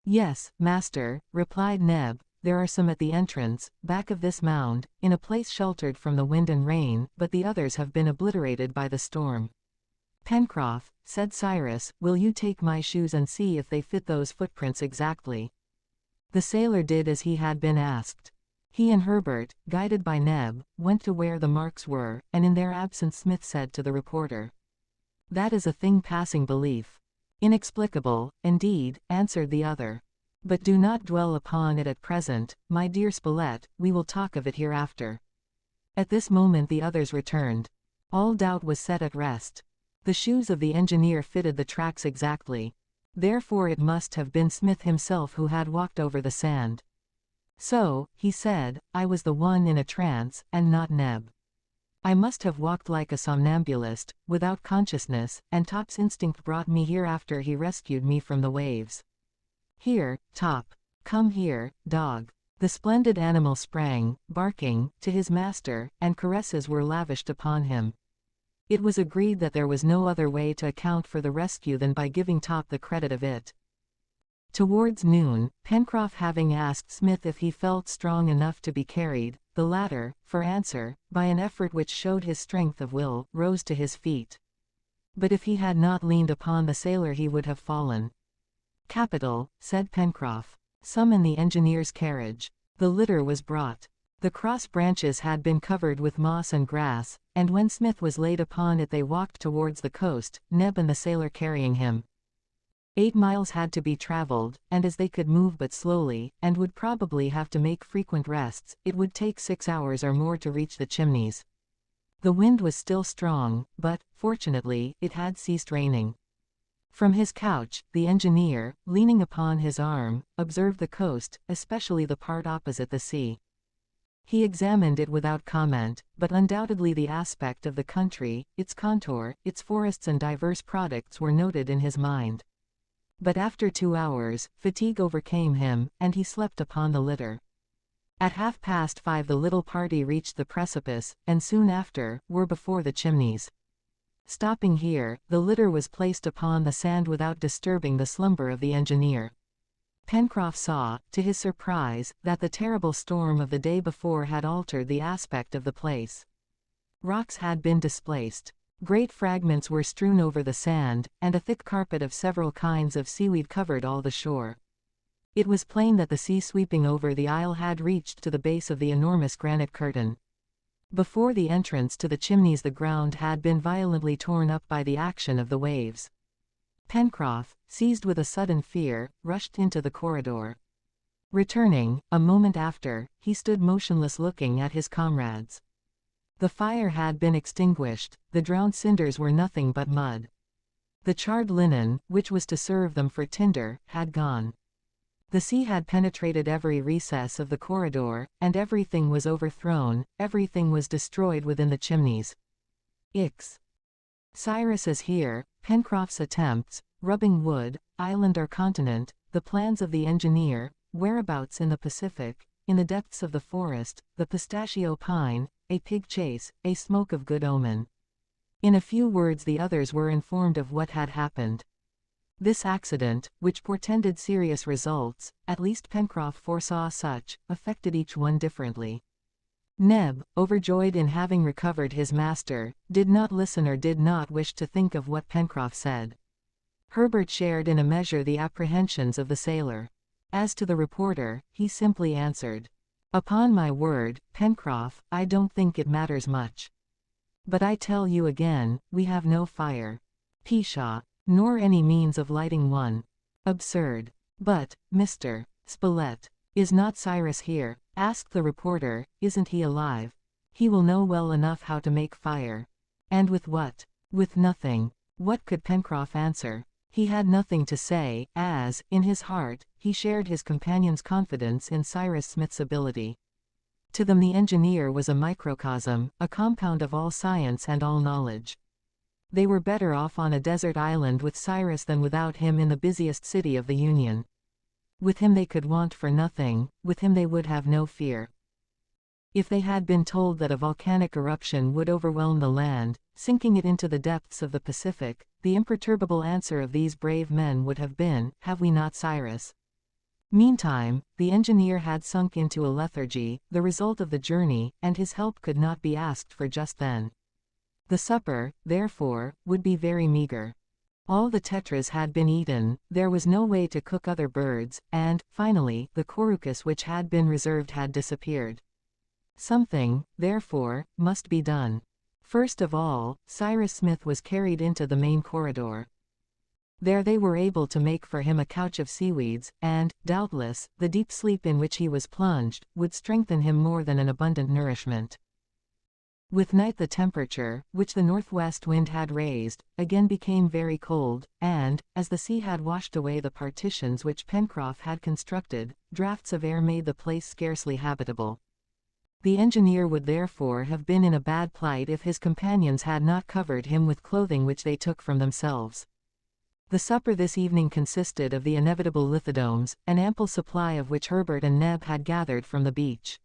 "Yes, master," replied Neb, "there are some at the entrance, back of this mound, in a place sheltered from the wind and rain, but the others have been obliterated by the storm." "Pencroff," said Cyrus, "will you take my shoes and see if they fit those footprints exactly?" The sailor did as he had been asked. He and Herbert, guided by Neb, went to where the marks were, and in their absence Smith said to the reporter, "That is a thing passing belief." "Inexplicable, indeed," answered the other. "But do not dwell upon it at present, my dear Spilett, we will talk of it hereafter." At this moment the others returned. All doubt was set at rest. The shoes of the engineer fitted the tracks exactly. Therefore it must have been Smith himself who had walked over the sand. "So," he said, "I was the one in a trance, and not Neb. I must have walked like a somnambulist, without consciousness, and Top's instinct brought me here after he rescued me from the waves. Here, Top. Come here, dog." The splendid animal sprang, barking, to his master, and caresses were lavished upon him. It was agreed that there was no other way to account for the rescue than by giving Top the credit of it. Towards noon, Pencroff having asked Smith if he felt strong enough to be carried, the latter, for answer, by an effort which showed his strength of will, rose to his feet. But if he had not leaned upon the sailor he would have fallen. "Capital," said Pencroff. "Summon the engineer's carriage." The litter was brought. The cross branches had been covered with moss and grass, and when Smith was laid upon it they walked towards the coast, Neb and the sailor carrying him. 8 miles had to be traveled, and as they could move but slowly, and would probably have to make frequent rests, it would take 6 hours or more to reach the Chimneys. The wind was still strong, but, fortunately, it had ceased raining. From his couch, the engineer, leaning upon his arm, observed the coast, especially the part opposite the sea. He examined it without comment, but undoubtedly the aspect of the country, its contour, its forests and diverse products were noted in his mind. But after 2 hours, fatigue overcame him, and he slept upon the litter. At 5:30 the little party reached the precipice, and soon after, were before the Chimneys. Stopping here, the litter was placed upon the sand without disturbing the slumber of the engineer. Pencroff saw, to his surprise, that the terrible storm of the day before had altered the aspect of the place. Rocks had been displaced. Great fragments were strewn over the sand, and a thick carpet of several kinds of seaweed covered all the shore. It was plain that the sea sweeping over the isle had reached to the base of the enormous granite curtain. Before the entrance to the Chimneys the ground had been violently torn up by the action of the waves. Pencroff, seized with a sudden fear, rushed into the corridor. Returning, a moment after, he stood motionless looking at his comrades. The fire had been extinguished, the drowned cinders were nothing but mud. The charred linen, which was to serve them for tinder, had gone. The sea had penetrated every recess of the corridor, and everything was overthrown, everything was destroyed within the Chimneys. Ix. Cyrus is here. Pencroff's attempts, rubbing wood, island or continent, the plans of the engineer, whereabouts in the Pacific, in the depths of the forest, the pistachio pine, a pig chase, a smoke of good omen. In a few words the others were informed of what had happened. This accident, which portended serious results, at least Pencroff foresaw such, affected each one differently. Neb, overjoyed in having recovered his master, did not listen or did not wish to think of what Pencroff said. Herbert shared in a measure the apprehensions of the sailor. As to the reporter, he simply answered, "Upon my word, Pencroff, I don't think it matters much. But I tell you again, we have no fire. Pshaw, nor any means of lighting one. Absurd." "But, Mr. Spilett, is not Cyrus here?" asked the reporter. "Isn't he alive? He will know well enough how to make fire." "And with what?" "With nothing." What could Pencroff answer? He had nothing to say, as, in his heart, he shared his companion's confidence in Cyrus Smith's ability. To them the engineer was a microcosm, a compound of all science and all knowledge. They were better off on a desert island with Cyrus than without him in the busiest city of the Union. With him they could want for nothing, with him they would have no fear. If they had been told that a volcanic eruption would overwhelm the land, sinking it into the depths of the Pacific, the imperturbable answer of these brave men would have been, "Have we not Cyrus?" Meantime, the engineer had sunk into a lethargy, the result of the journey, and his help could not be asked for just then. The supper, therefore, would be very meager. All the tetras had been eaten, there was no way to cook other birds, and, finally, the corucus which had been reserved had disappeared. Something, therefore, must be done. First of all, Cyrus Smith was carried into the main corridor. There they were able to make for him a couch of seaweeds, and, doubtless, the deep sleep in which he was plunged, would strengthen him more than an abundant nourishment. With night the temperature, which the northwest wind had raised, again became very cold, and, as the sea had washed away the partitions which Pencroff had constructed, draughts of air made the place scarcely habitable. The engineer would therefore have been in a bad plight if his companions had not covered him with clothing which they took from themselves. The supper this evening consisted of the inevitable lithodomes, an ample supply of which Herbert and Neb had gathered from the beach.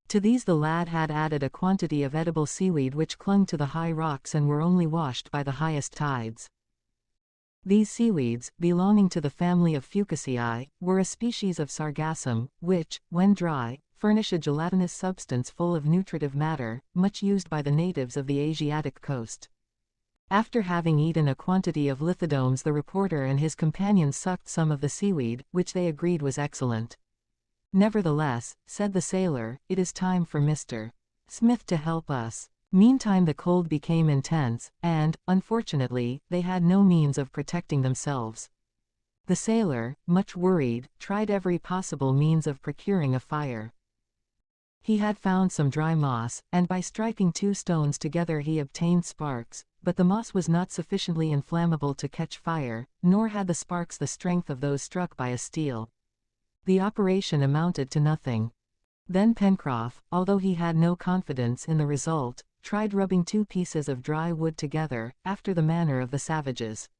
To these the lad had added a quantity of edible seaweed which clung to the high rocks and were only washed by the highest tides. These seaweeds, belonging to the family of Fucaceae, were a species of sargassum, which, when dry, furnish a gelatinous substance full of nutritive matter, much used by the natives of the Asiatic coast. After having eaten a quantity of lithodomes, the reporter and his companions sucked some of the seaweed, which they agreed was excellent. "Nevertheless," said the sailor, "it is time for Mr. Smith to help us." Meantime the cold became intense, and, unfortunately, they had no means of protecting themselves. The sailor, much worried, tried every possible means of procuring a fire. He had found some dry moss, and by striking 2 stones together he obtained sparks, but the moss was not sufficiently inflammable to catch fire, nor had the sparks the strength of those struck by a steel. The operation amounted to nothing. Then Pencroff, although he had no confidence in the result, tried rubbing 2 pieces of dry wood together, after the manner of the savages.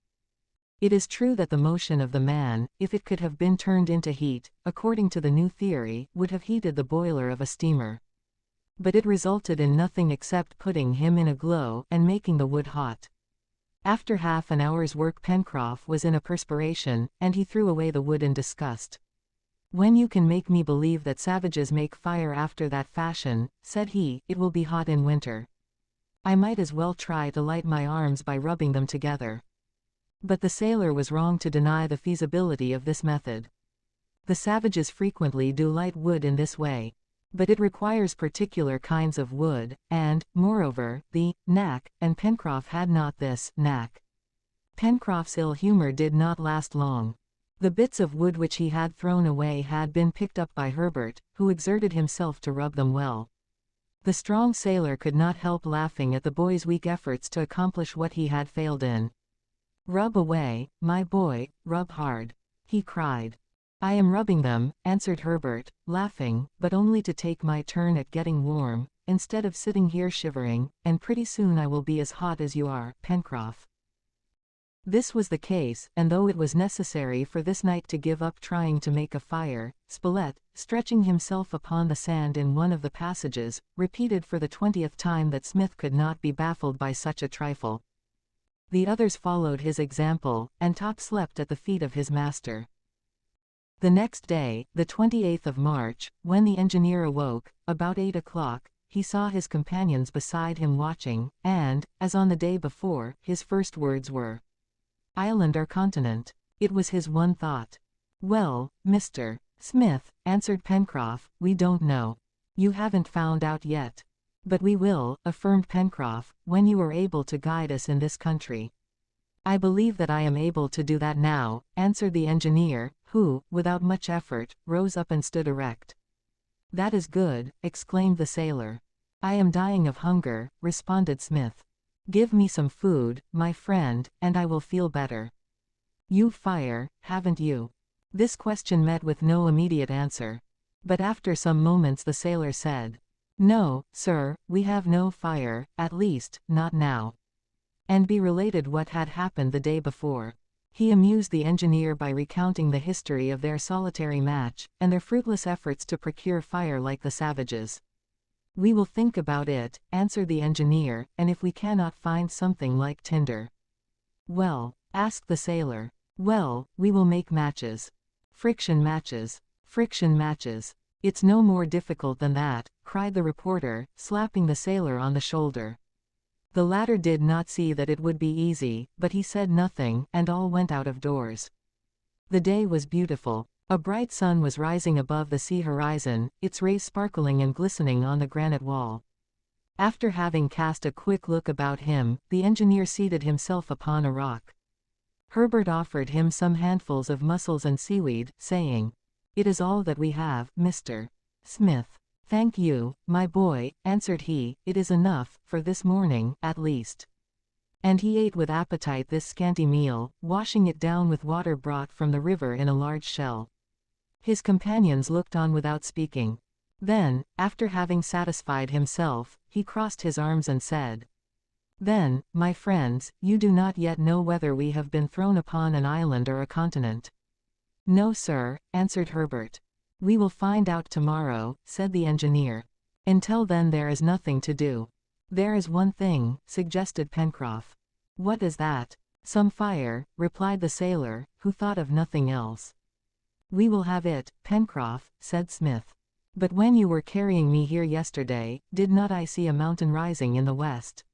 It is true that the motion of the man, if it could have been turned into heat, according to the new theory, would have heated the boiler of a steamer. But it resulted in nothing except putting him in a glow and making the wood hot. After half an hour's work Pencroff was in a perspiration, and he threw away the wood in disgust. "When you can make me believe that savages make fire after that fashion," said he, "it will be hot in winter. I might as well try to light my arms by rubbing them together." But the sailor was wrong to deny the feasibility of this method. The savages frequently do light wood in this way. But it requires particular kinds of wood, and, moreover, the knack, and Pencroff had not this knack. Pencroff's ill humor did not last long. The bits of wood which he had thrown away had been picked up by Herbert, who exerted himself to rub them well. The strong sailor could not help laughing at the boy's weak efforts to accomplish what he had failed in. "Rub away, my boy, rub hard," he cried. "I am rubbing them," answered Herbert, laughing, "but only to take my turn at getting warm, instead of sitting here shivering, and pretty soon I will be as hot as you are, Pencroff." This was the case, and though it was necessary for this night to give up trying to make a fire, Spilett, stretching himself upon the sand in one of the passages, repeated for the 20th time that Smith could not be baffled by such a trifle. The others followed his example, and Top slept at the feet of his master. The next day, the 28th of March, when the engineer awoke, about 8 o'clock, he saw his companions beside him watching, and, as on the day before, his first words were, "Island or continent?" It was his one thought. "Well, Mr. Smith," answered Pencroff, "we don't know. You haven't found out yet." "But we will," affirmed Pencroff, "when you are able to guide us in this country." "I believe that I am able to do that now," answered the engineer, who, without much effort, rose up and stood erect. "That is good," exclaimed the sailor. "I am dying of hunger," responded Smith. "Give me some food, my friend, and I will feel better. You've fire, haven't you?" This question met with no immediate answer. But after some moments the sailor said, "No, sir, we have no fire, at least, not now." And he related what had happened the day before. He amused the engineer by recounting the history of their solitary match, and their fruitless efforts to procure fire like the savages. "We will think about it," answered the engineer, "and if we cannot find something like tinder—" "Well?" asked the sailor. "Well, we will make matches." Friction matches. Friction matches. It's no more difficult than that, cried the reporter, slapping the sailor on the shoulder. The latter did not see that it would be easy, but he said nothing, and all went out of doors. The day was beautiful. A bright sun was rising above the sea horizon, its rays sparkling and glistening on the granite wall. After having cast a quick look about him, the engineer seated himself upon a rock. Herbert offered him some handfuls of mussels and seaweed, saying, "It is all that we have, Mr. Smith." "Thank you, my boy," answered he, "it is enough, for this morning, at least." And he ate with appetite this scanty meal, washing it down with water brought from the river in a large shell. His companions looked on without speaking. Then, after having satisfied himself, he crossed his arms and said, "Then, my friends, you do not yet know whether we have been thrown upon an island or a continent." "No, sir," answered Herbert. "We will find out tomorrow," said the engineer. "Until then there is nothing to do." "There is one thing," suggested Pencroff. "What is that?" "Some fire," replied the sailor, who thought of nothing else. "We will have it, Pencroff," said Smith. "But when you were carrying me here yesterday, did not I see a mountain rising in the west?"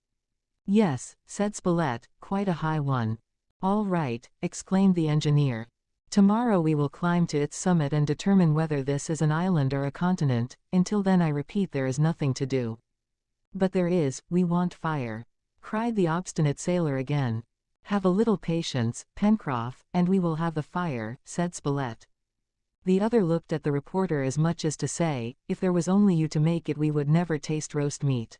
"Yes," said Spilett, "quite a high one." "All right," exclaimed the engineer. "Tomorrow we will climb to its summit and determine whether this is an island or a continent. Until then I repeat there is nothing to do." "But there is, we want fire," cried the obstinate sailor again. "Have a little patience, Pencroff, and we will have the fire," said Spilett. The other looked at the reporter as much as to say, "If there was only you to make it we would never taste roast meat."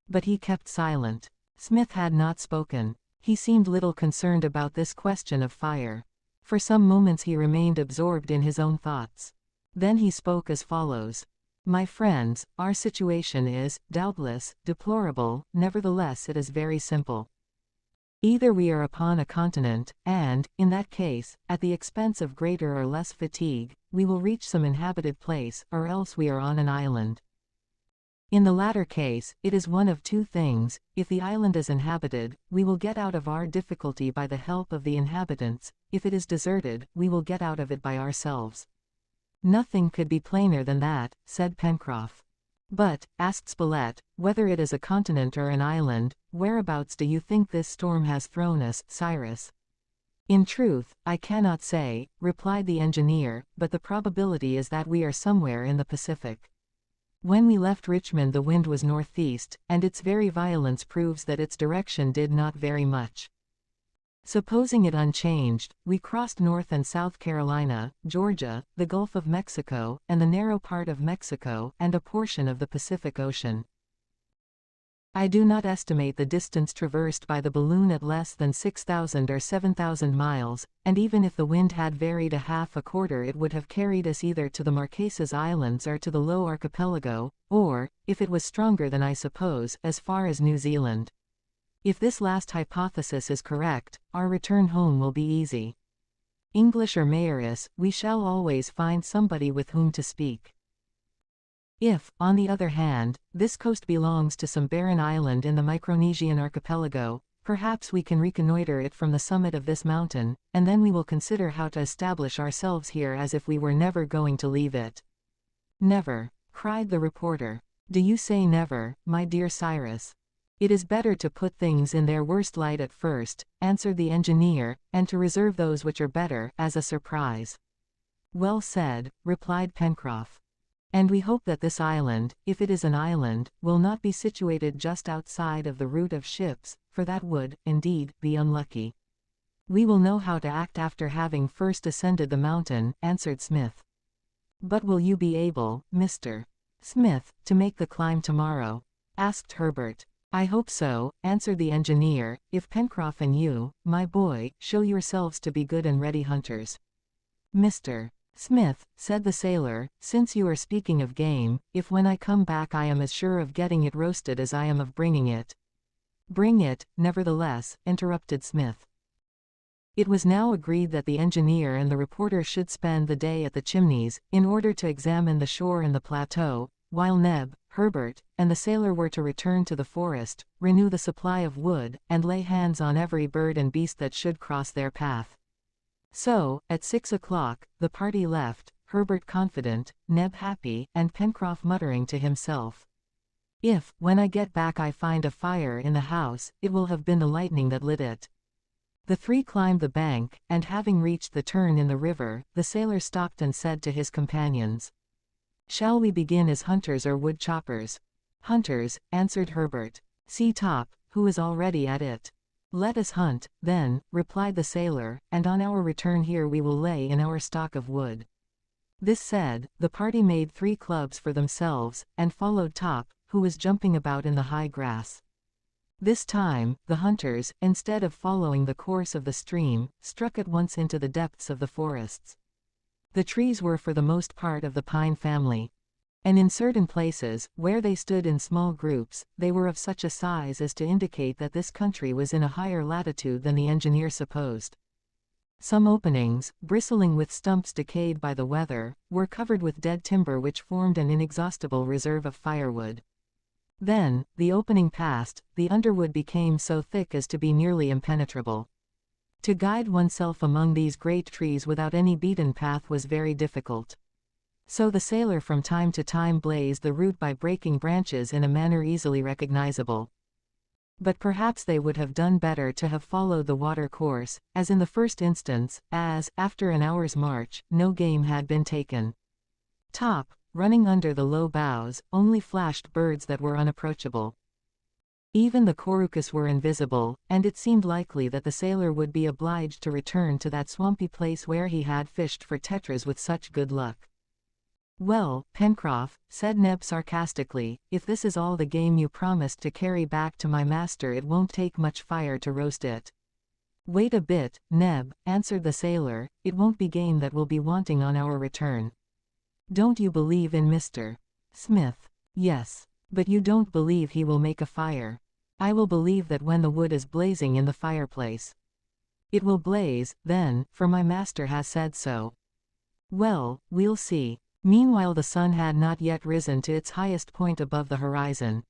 But he kept silent. Smith had not spoken. He seemed little concerned about this question of fire. For some moments he remained absorbed in his own thoughts. Then he spoke as follows. "My friends, our situation is, doubtless, deplorable, nevertheless it is very simple. Either we are upon a continent, and, in that case, at the expense of greater or less fatigue, we will reach some inhabited place, or else we are on an island. In the latter case, it is one of two things. If the island is inhabited, we will get out of our difficulty by the help of the inhabitants. If it is deserted, we will get out of it by ourselves." "Nothing could be plainer than that," said Pencroff. "But," asked Spilett, "whether it is a continent or an island, whereabouts do you think this storm has thrown us, Cyrus?" "In truth, I cannot say," replied the engineer, "but the probability is that we are somewhere in the Pacific. When we left Richmond the wind was northeast, and its very violence proves that its direction did not vary much. Supposing it unchanged, we crossed North and South Carolina, Georgia, the Gulf of Mexico, and the narrow part of Mexico, and a portion of the Pacific Ocean. I do not estimate the distance traversed by the balloon at less than 6,000 or 7,000 miles, and even if the wind had varied a quarter it would have carried us either to the Marquesas Islands or to the Low Archipelago, or, if it was stronger than I suppose, as far as New Zealand. If this last hypothesis is correct, our return home will be easy. English or Maoris, we shall always find somebody with whom to speak. If, on the other hand, this coast belongs to some barren island in the Micronesian archipelago, perhaps we can reconnoiter it from the summit of this mountain, and then we will consider how to establish ourselves here as if we were never going to leave it." "Never," cried the reporter. "Do you say never, my dear Cyrus?" "It is better to put things in their worst light at first," answered the engineer, "and to reserve those which are better, as a surprise." "Well said," replied Pencroff. "And we hope that this island, if it is an island, will not be situated just outside of the route of ships, for that would, indeed, be unlucky." "We will know how to act after having first ascended the mountain," answered Smith. "But will you be able, Mr. Smith, to make the climb tomorrow?" asked Herbert. "I hope so," answered the engineer, "if Pencroff and you, my boy, show yourselves to be good and ready hunters." "Mr. Smith," said the sailor, "since you are speaking of game, if when I come back I am as sure of getting it roasted as I am of bringing it—" "Bring it, nevertheless," interrupted Smith. It was now agreed that the engineer and the reporter should spend the day at the Chimneys, in order to examine the shore and the plateau, while Neb, Herbert, and the sailor were to return to the forest, renew the supply of wood, and lay hands on every bird and beast that should cross their path. So, at 6 o'clock, the party left, Herbert confident, Neb happy, and Pencroff muttering to himself, "If, when I get back I find a fire in the house, it will have been the lightning that lit it." The three climbed the bank, and having reached the turn in the river, the sailor stopped and said to his companions, "Shall we begin as hunters or wood choppers?" "Hunters," answered Herbert. "See Top, who is already at it." "Let us hunt, then," replied the sailor, "and on our return here we will lay in our stock of wood." This said, the party made 3 clubs for themselves, and followed Top, who was jumping about in the high grass. This time, the hunters, instead of following the course of the stream, struck at once into the depths of the forests. The trees were for the most part of the pine family, and in certain places, where they stood in small groups, they were of such a size as to indicate that this country was in a higher latitude than the engineer supposed. Some openings, bristling with stumps decayed by the weather, were covered with dead timber which formed an inexhaustible reserve of firewood. Then, the opening passed, the underwood became so thick as to be nearly impenetrable. To guide oneself among these great trees without any beaten path was very difficult. So the sailor from time to time blazed the route by breaking branches in a manner easily recognizable. But perhaps they would have done better to have followed the water course, as in the first instance, as, after an hour's march, no game had been taken. Top, running under the low boughs, only flashed birds that were unapproachable. Even the couroucous were invisible, and it seemed likely that the sailor would be obliged to return to that swampy place where he had fished for tetras with such good luck. "Well, Pencroff," said Neb sarcastically, "if this is all the game you promised to carry back to my master, it won't take much fire to roast it." "Wait a bit, Neb," answered the sailor, "it won't be game that will be wanting on our return." "Don't you believe in Mr. Smith?" "Yes. But you don't believe he will make a fire." "I will believe that when the wood is blazing in the fireplace." "It will blaze, then, for my master has said so." "Well, we'll see." Meanwhile the sun had not yet risen to its highest point above the horizon.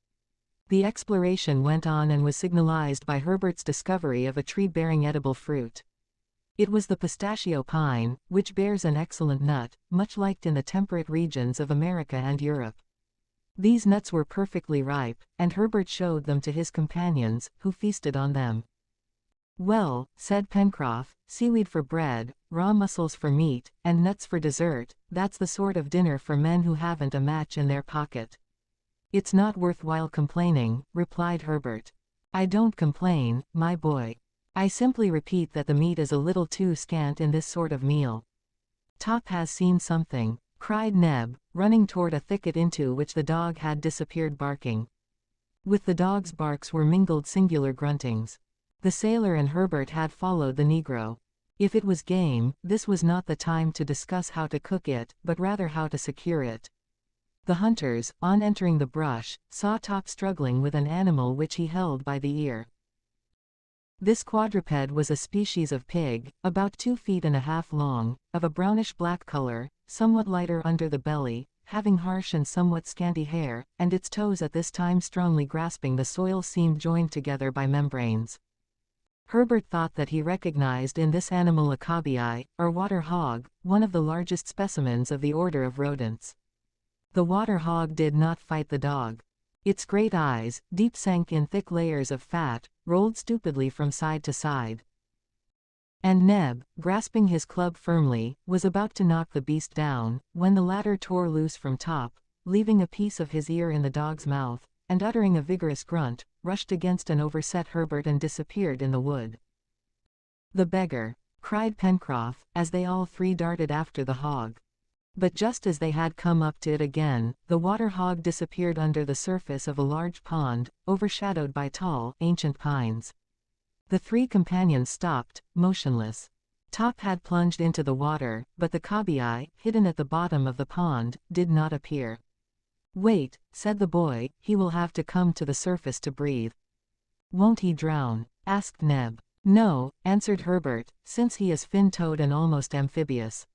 The exploration went on and was signalized by Herbert's discovery of a tree bearing edible fruit. It was the pistachio pine, which bears an excellent nut, much liked in the temperate regions of America and Europe. These nuts were perfectly ripe, and Herbert showed them to his companions, who feasted on them. "Well," said Pencroff, "seaweed for bread, raw mussels for meat, and nuts for dessert, that's the sort of dinner for men who haven't a match in their pocket." "It's not worth while complaining," replied Herbert. "I don't complain, my boy. I simply repeat that the meat is a little too scant in this sort of meal." "Top has seen something," cried Neb, running toward a thicket into which the dog had disappeared barking. With the dog's barks were mingled singular gruntings. The sailor and Herbert had followed the negro. If it was game, this was not the time to discuss how to cook it, but rather how to secure it. The hunters, on entering the brush, saw Top struggling with an animal which he held by the ear. This quadruped was a species of pig, about 2.5 feet long, of a brownish-black color, somewhat lighter under the belly, having harsh and somewhat scanty hair, and its toes at this time strongly grasping the soil seemed joined together by membranes. Herbert thought that he recognized in this animal a cobbii, or water hog, one of the largest specimens of the order of rodents. The water hog did not fight the dog. Its great eyes, deep sank in thick layers of fat, rolled stupidly from side to side. And Neb, grasping his club firmly, was about to knock the beast down, when the latter tore loose from Top, leaving a piece of his ear in the dog's mouth, and uttering a vigorous grunt, rushed against and overset Herbert and disappeared in the wood. "The beggar!" cried Pencroff, as they all 3 darted after the hog. But just as they had come up to it again, the water hog disappeared under the surface of a large pond, overshadowed by tall, ancient pines. The 3 companions stopped, motionless. Top had plunged into the water, but the cobbii, hidden at the bottom of the pond, did not appear. "Wait," said the boy, "he will have to come to the surface to breathe." "Won't he drown?" asked Neb. "No," answered Herbert, "since he is fin-toed and almost amphibious.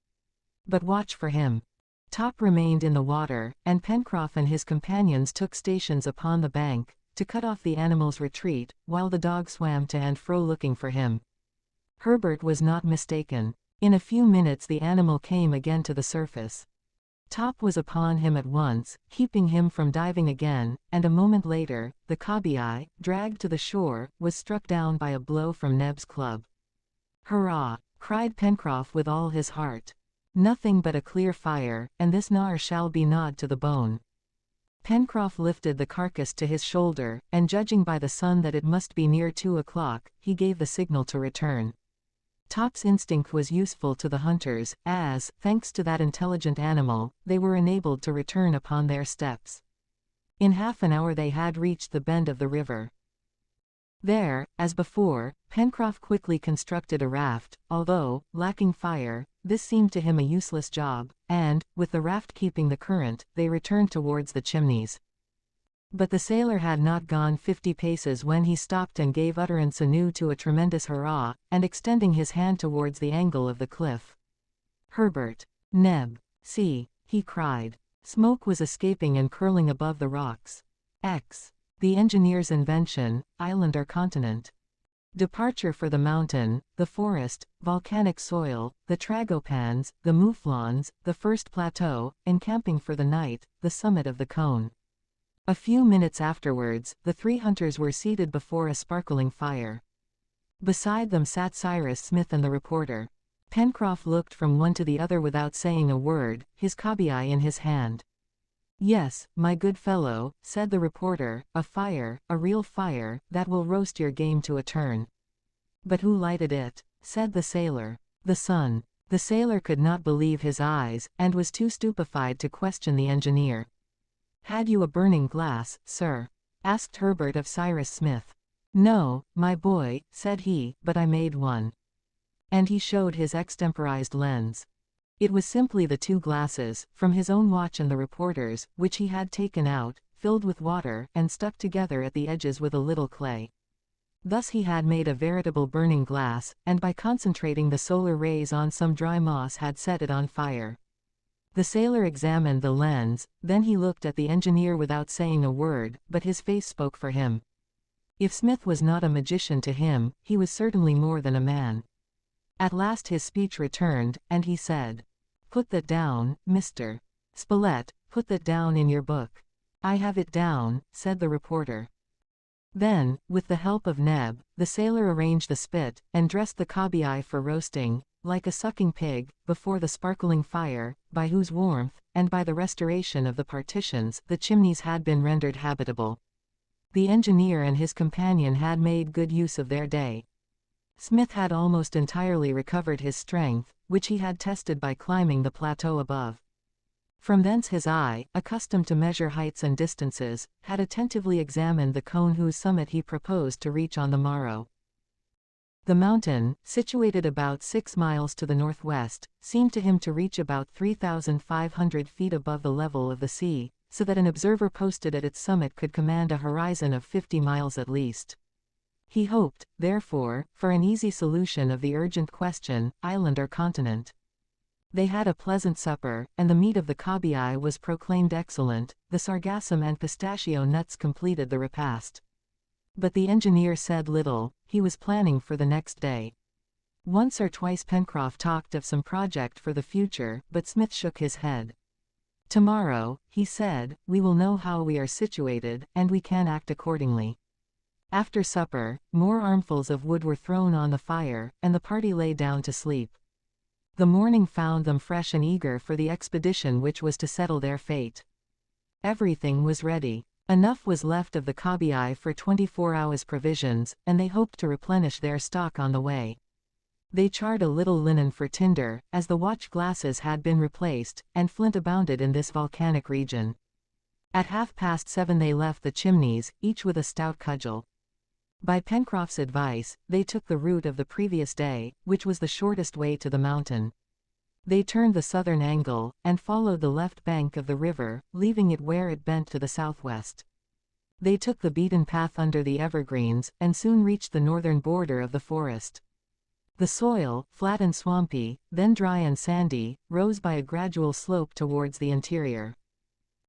But watch for him." Top remained in the water, and Pencroff and his companions took stations upon the bank, to cut off the animal's retreat, while the dog swam to and fro looking for him. Herbert was not mistaken. In a few minutes the animal came again to the surface. Top was upon him at once, keeping him from diving again, and a moment later, the cobby, dragged to the shore, was struck down by a blow from Neb's club. "Hurrah!" cried Pencroff with all his heart. "Nothing but a clear fire, and this gnawer shall be gnawed to the bone." Pencroff lifted the carcass to his shoulder, and judging by the sun that it must be near 2 o'clock, he gave the signal to return. Top's instinct was useful to the hunters, as, thanks to that intelligent animal, they were enabled to return upon their steps. In half an hour they had reached the bend of the river. There, as before, Pencroff quickly constructed a raft, although, lacking fire, this seemed to him a useless job, and, with the raft keeping the current, they returned towards the Chimneys. But the sailor had not gone 50 paces when he stopped and gave utterance anew to a tremendous hurrah, and extending his hand towards the angle of the cliff. "Herbert! Neb! See!" he cried. Smoke was escaping and curling above the rocks. The engineer's invention, island or continent. Departure for the mountain, the forest, volcanic soil, the tragopans, the mouflons, the first plateau, encamping for the night, the summit of the cone. A few minutes afterwards, the 3 hunters were seated before a sparkling fire. Beside them sat Cyrus Smith and the reporter. Pencroff looked from one to the other without saying a word, his cobby in his hand. "Yes, my good fellow," said the reporter, "a fire, a real fire, that will roast your game to a turn." "But who lighted it?" said the sailor. "The sun." The sailor could not believe his eyes, and was too stupefied to question the engineer. "Had you a burning glass, sir?" asked Herbert of Cyrus Smith. "No, my boy," said he, "but I made one." And he showed his extemporized lens. It was simply the 2 glasses, from his own watch and the reporter's, which he had taken out, filled with water, and stuck together at the edges with a little clay. Thus he had made a veritable burning glass, and by concentrating the solar rays on some dry moss had set it on fire. The sailor examined the lens, then he looked at the engineer without saying a word, but his face spoke for him. If Smith was not a magician to him, he was certainly more than a man. At last his speech returned, and he said, "Put that down, Mr. Spilett, put that down in your book." "I have it down," said the reporter. Then, with the help of Neb, the sailor arranged the spit, and dressed the cobby for roasting, like a sucking pig, before the sparkling fire, by whose warmth, and by the restoration of the partitions, the Chimneys had been rendered habitable. The engineer and his companion had made good use of their day. Smith had almost entirely recovered his strength, which he had tested by climbing the plateau above. From thence his eye, accustomed to measure heights and distances, had attentively examined the cone whose summit he proposed to reach on the morrow. The mountain, situated about 6 miles to the northwest, seemed to him to reach about 3,500 feet above the level of the sea, so that an observer posted at its summit could command a horizon of 50 miles at least. He hoped, therefore, for an easy solution of the urgent question, island or continent. They had a pleasant supper, and the meat of the cobby was proclaimed excellent. The sargassum and pistachio nuts completed the repast. But the engineer said little, he was planning for the next day. Once or twice Pencroff talked of some project for the future, but Smith shook his head. "Tomorrow," he said, "we will know how we are situated, and we can act accordingly." After supper, more armfuls of wood were thrown on the fire, and the party lay down to sleep. The morning found them fresh and eager for the expedition which was to settle their fate. Everything was ready. Enough was left of the cobby for 24 hours' provisions, and they hoped to replenish their stock on the way. They charred a little linen for tinder, as the watch glasses had been replaced, and flint abounded in this volcanic region. At 7:30 they left the Chimneys, each with a stout cudgel. By Pencroff's advice, they took the route of the previous day, which was the shortest way to the mountain. They turned the southern angle, and followed the left bank of the river, leaving it where it bent to the southwest. They took the beaten path under the evergreens, and soon reached the northern border of the forest. The soil, flat and swampy, then dry and sandy, rose by a gradual slope towards the interior.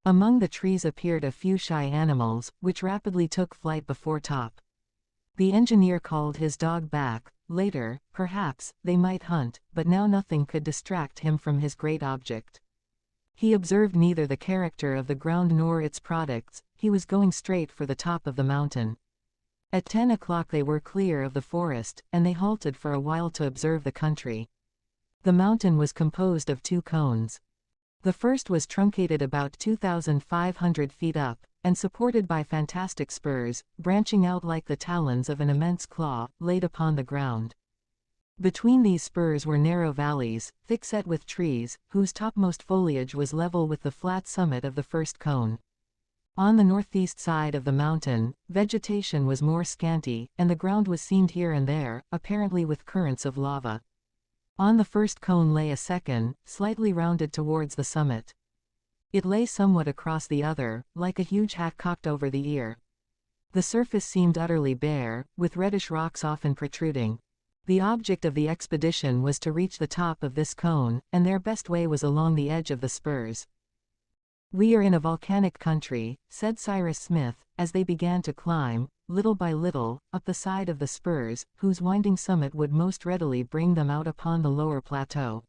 Among the trees appeared a few shy animals, which rapidly took flight before Top. The engineer called his dog back, Later, perhaps, they might hunt, but now nothing could distract him from his great object. He observed neither the character of the ground nor its products, he was going straight for the top of the mountain. At 10 o'clock they were clear of the forest, and they halted for a while to observe the country. The mountain was composed of 2 cones. The first was truncated about 2,500 feet up, and supported by fantastic spurs, branching out like the talons of an immense claw, laid upon the ground. Between these spurs were narrow valleys, thick-set with trees, whose topmost foliage was level with the flat summit of the first cone. On the northeast side of the mountain, vegetation was more scanty, and the ground was seamed here and there, apparently with currents of lava. On the first cone lay a second, slightly rounded towards the summit. It lay somewhat across the other, like a huge hat cocked over the ear. The surface seemed utterly bare, with reddish rocks often protruding. The object of the expedition was to reach the top of this cone, and their best way was along the edge of the spurs. "We are in a volcanic country," said Cyrus Smith, as they began to climb, little by little, up the side of the spurs, whose winding summit would most readily bring them out upon the lower plateau.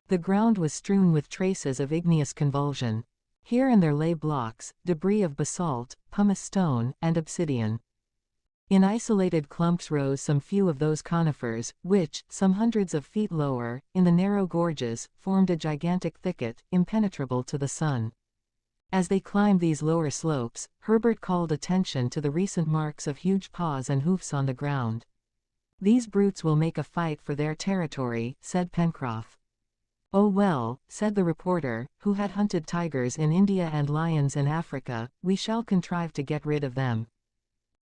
The ground was strewn with traces of igneous convulsion. Here and there lay blocks, debris of basalt, pumice stone, and obsidian. In isolated clumps rose some few of those conifers, which, some hundreds of feet lower, in the narrow gorges, formed a gigantic thicket, impenetrable to the sun. As they climbed these lower slopes, Herbert called attention to the recent marks of huge paws and hoofs on the ground. "These brutes will make a fight for their territory," said Pencroff. "Oh well," said the reporter, who had hunted tigers in India and lions in Africa, "we shall contrive to get rid of them.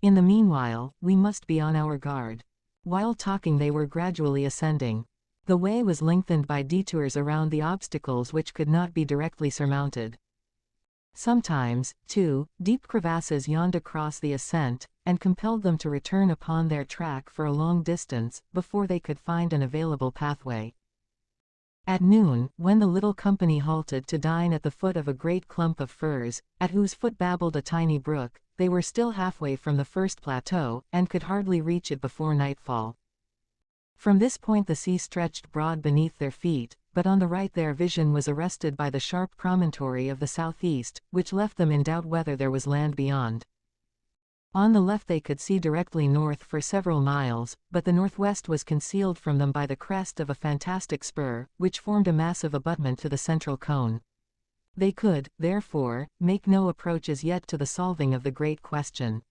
In the meanwhile, we must be on our guard." While talking they were gradually ascending. The way was lengthened by detours around the obstacles which could not be directly surmounted. Sometimes, too, deep crevasses yawned across the ascent, and compelled them to return upon their track for a long distance, before they could find an available pathway. At noon, when the little company halted to dine at the foot of a great clump of firs, at whose foot babbled a tiny brook, they were still halfway from the first plateau, and could hardly reach it before nightfall. From this point the sea stretched broad beneath their feet, but on the right their vision was arrested by the sharp promontory of the southeast, which left them in doubt whether there was land beyond. On the left they could see directly north for several miles, but the northwest was concealed from them by the crest of a fantastic spur, which formed a massive abutment to the central cone. They could, therefore, make no approach as yet to the solving of the great question.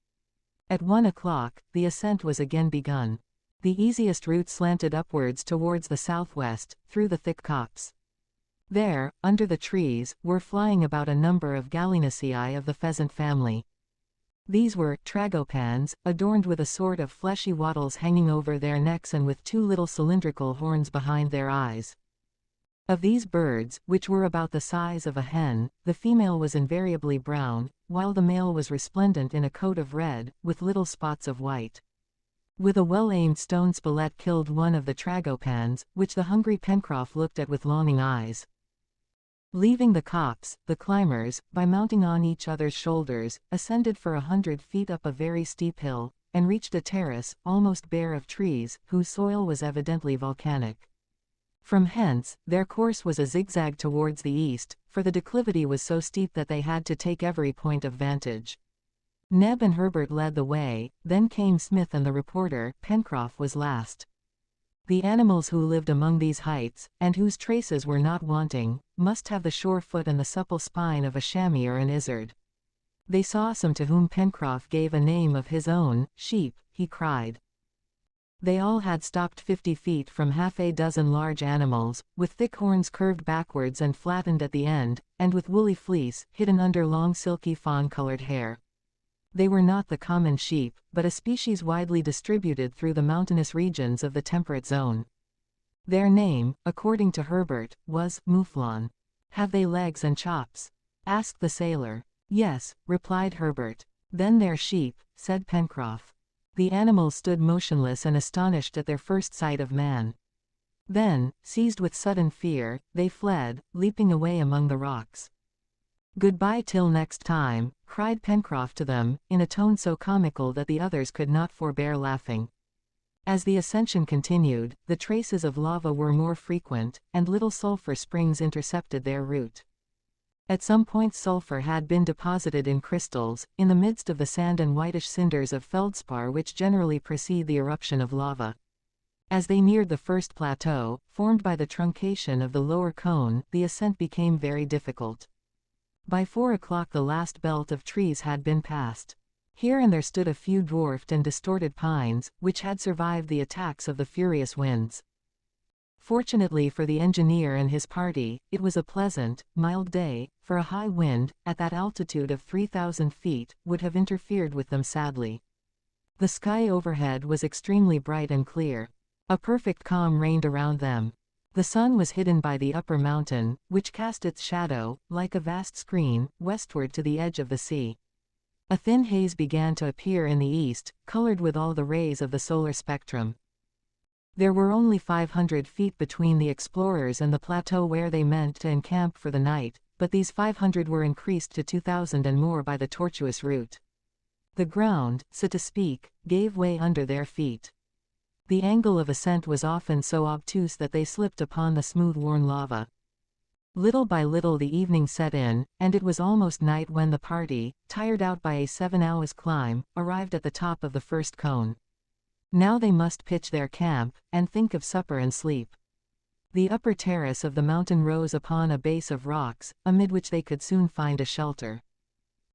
At 1 o'clock, the ascent was again begun. The easiest route slanted upwards towards the southwest, through the thick copse. There, under the trees, were flying about a number of gallinaceae of the pheasant family. These were tragopans, adorned with a sort of fleshy wattles hanging over their necks and with 2 little cylindrical horns behind their eyes. Of these birds, which were about the size of a hen, the female was invariably brown, while the male was resplendent in a coat of red, with little spots of white. With a well-aimed stone Spilett killed one of the tragopans, which the hungry Pencroff looked at with longing eyes. Leaving the copse, the climbers, by mounting on each other's shoulders, ascended for 100 feet up a very steep hill, and reached a terrace, almost bare of trees, whose soil was evidently volcanic. From hence, their course was a zigzag towards the east, for the declivity was so steep that they had to take every point of vantage. Neb and Herbert led the way, then came Smith and the reporter. Pencroff was last. The animals who lived among these heights, and whose traces were not wanting, must have the sure foot and the supple spine of a chamois or an izzard. They saw some to whom Pencroff gave a name of his own. "Sheep," he cried. They all had stopped 50 feet from half a dozen large animals, with thick horns curved backwards and flattened at the end, and with woolly fleece hidden under long silky fawn-colored hair. They were not the common sheep, but a species widely distributed through the mountainous regions of the temperate zone. Their name, according to Herbert, was mouflon. "Have they legs and chops?" asked the sailor. "Yes," replied Herbert. "Then they're sheep," said Pencroff. The animals stood motionless and astonished at their first sight of man. Then, seized with sudden fear, they fled, leaping away among the rocks. "Goodbye till next time," cried Pencroff to them, in a tone so comical that the others could not forbear laughing. As the ascension continued, the traces of lava were more frequent, and little sulfur springs intercepted their route. At some points sulfur had been deposited in crystals, in the midst of the sand and whitish cinders of feldspar which generally precede the eruption of lava. As they neared the first plateau, formed by the truncation of the lower cone, the ascent became very difficult. By 4 o'clock the last belt of trees had been passed. Here and there stood a few dwarfed and distorted pines, which had survived the attacks of the furious winds. Fortunately for the engineer and his party, it was a pleasant, mild day, for a high wind, at that altitude of 3,000 feet, would have interfered with them sadly. The sky overhead was extremely bright and clear. A perfect calm reigned around them. The sun was hidden by the upper mountain, which cast its shadow, like a vast screen, westward to the edge of the sea. A thin haze began to appear in the east, colored with all the rays of the solar spectrum. There were only 500 feet between the explorers and the plateau where they meant to encamp for the night, but these 500 were increased to 2,000 and more by the tortuous route. The ground, so to speak, gave way under their feet. The angle of ascent was often so obtuse that they slipped upon the smooth-worn lava. Little by little the evening set in, and it was almost night when the party, tired out by a 7 hours climb, arrived at the top of the first cone. Now they must pitch their camp, and think of supper and sleep. The upper terrace of the mountain rose upon a base of rocks, amid which they could soon find a shelter.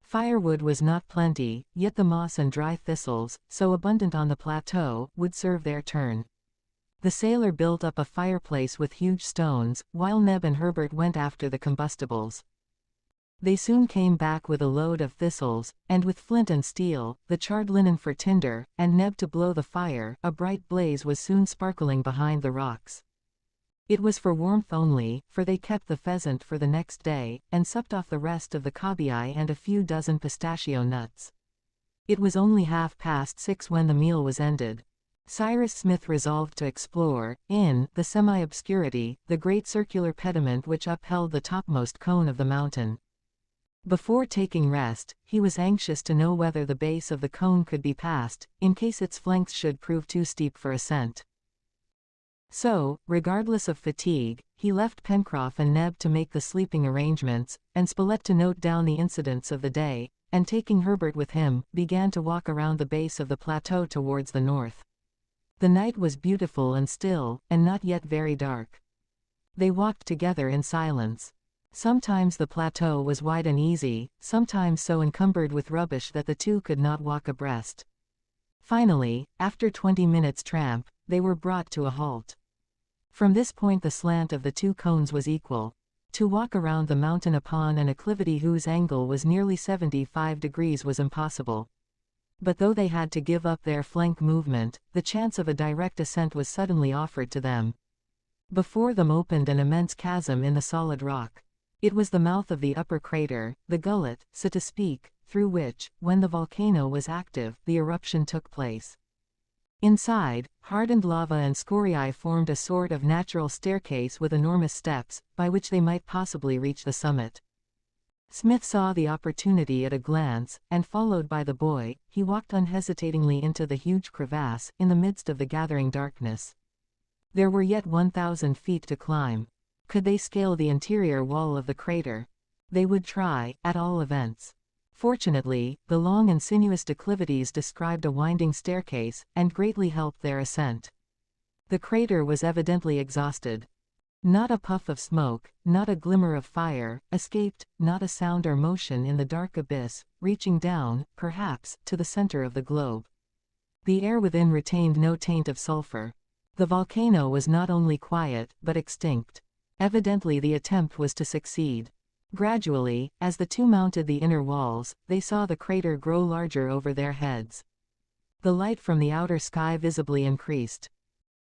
Firewood was not plenty, yet the moss and dry thistles, so abundant on the plateau, would serve their turn. The sailor built up a fireplace with huge stones, while Neb and Herbert went after the combustibles. They soon came back with a load of thistles, and with flint and steel, the charred linen for tinder, and Neb to blow the fire. A bright blaze was soon sparkling behind the rocks. It was for warmth only, for they kept the pheasant for the next day, and supped off the rest of the cabiai and a few dozen pistachio nuts. It was only 6:30 when the meal was ended. Cyrus Smith resolved to explore, in the semi-obscurity, the great circular pediment which upheld the topmost cone of the mountain. Before taking rest, he was anxious to know whether the base of the cone could be passed, in case its flanks should prove too steep for ascent. So, regardless of fatigue, he left Pencroff and Neb to make the sleeping arrangements, and Spilett to note down the incidents of the day, and taking Herbert with him, began to walk around the base of the plateau towards the north. The night was beautiful and still, and not yet very dark. They walked together in silence. Sometimes the plateau was wide and easy, sometimes so encumbered with rubbish that the two could not walk abreast. Finally, after 20 minutes' tramp, they were brought to a halt. From this point the slant of the two cones was equal. To walk around the mountain upon an acclivity whose angle was nearly 75 degrees was impossible. But though they had to give up their flank movement, the chance of a direct ascent was suddenly offered to them. Before them opened an immense chasm in the solid rock. It was the mouth of the upper crater, the gullet, so to speak, through which, when the volcano was active, the eruption took place. Inside, hardened lava and scoriae formed a sort of natural staircase with enormous steps, by which they might possibly reach the summit. Smith saw the opportunity at a glance, and followed by the boy, he walked unhesitatingly into the huge crevasse, in the midst of the gathering darkness. There were yet 1,000 feet to climb. Could they scale the interior wall of the crater? They would try, at all events. Fortunately, the long and sinuous declivities described a winding staircase, and greatly helped their ascent. The crater was evidently exhausted. Not a puff of smoke, not a glimmer of fire, escaped, not a sound or motion in the dark abyss, reaching down, perhaps, to the center of the globe. The air within retained no taint of sulfur. The volcano was not only quiet, but extinct. Evidently the attempt was to succeed. Gradually, as the two mounted the inner walls, they saw the crater grow larger over their heads. The light from the outer sky visibly increased.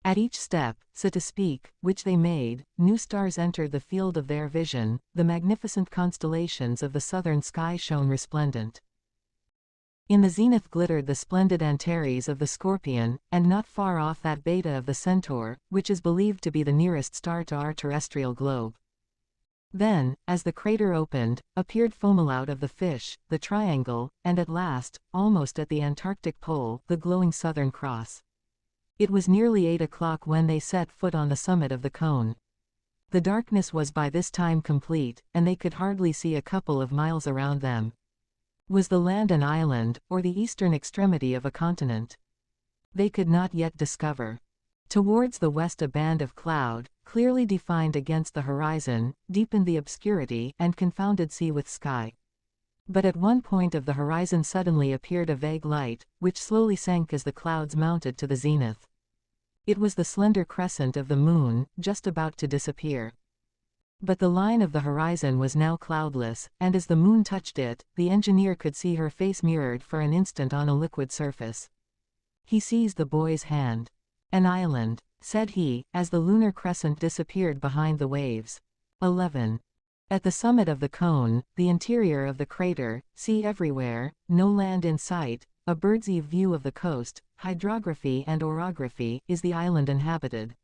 At each step, so to speak, which they made, new stars entered the field of their vision. The magnificent constellations of the southern sky shone resplendent. In the zenith glittered the splendid Antares of the Scorpion, and not far off that Beta of the Centaur, which is believed to be the nearest star to our terrestrial globe. Then, as the crater opened, appeared Fomalhaut of the Fish, the Triangle, and at last, almost at the Antarctic pole, the glowing Southern Cross. It was nearly 8 o'clock when they set foot on the summit of the cone. The darkness was by this time complete, and they could hardly see a couple of miles around them. Was the land an island, or the eastern extremity of a continent? They could not yet discover. Towards the west a band of cloud, clearly defined against the horizon, deepened the obscurity and confounded sea with sky. But at one point of the horizon suddenly appeared a vague light, which slowly sank as the clouds mounted to the zenith. It was the slender crescent of the moon, just about to disappear. But the line of the horizon was now cloudless, and as the moon touched it, the engineer could see her face mirrored for an instant on a liquid surface. He seized the boy's hand. "An island," said he, as the lunar crescent disappeared behind the waves. 11. At the summit of the cone, the interior of the crater, sea everywhere, no land in sight, a bird's-eye view of the coast, hydrography and orography, is the island inhabited.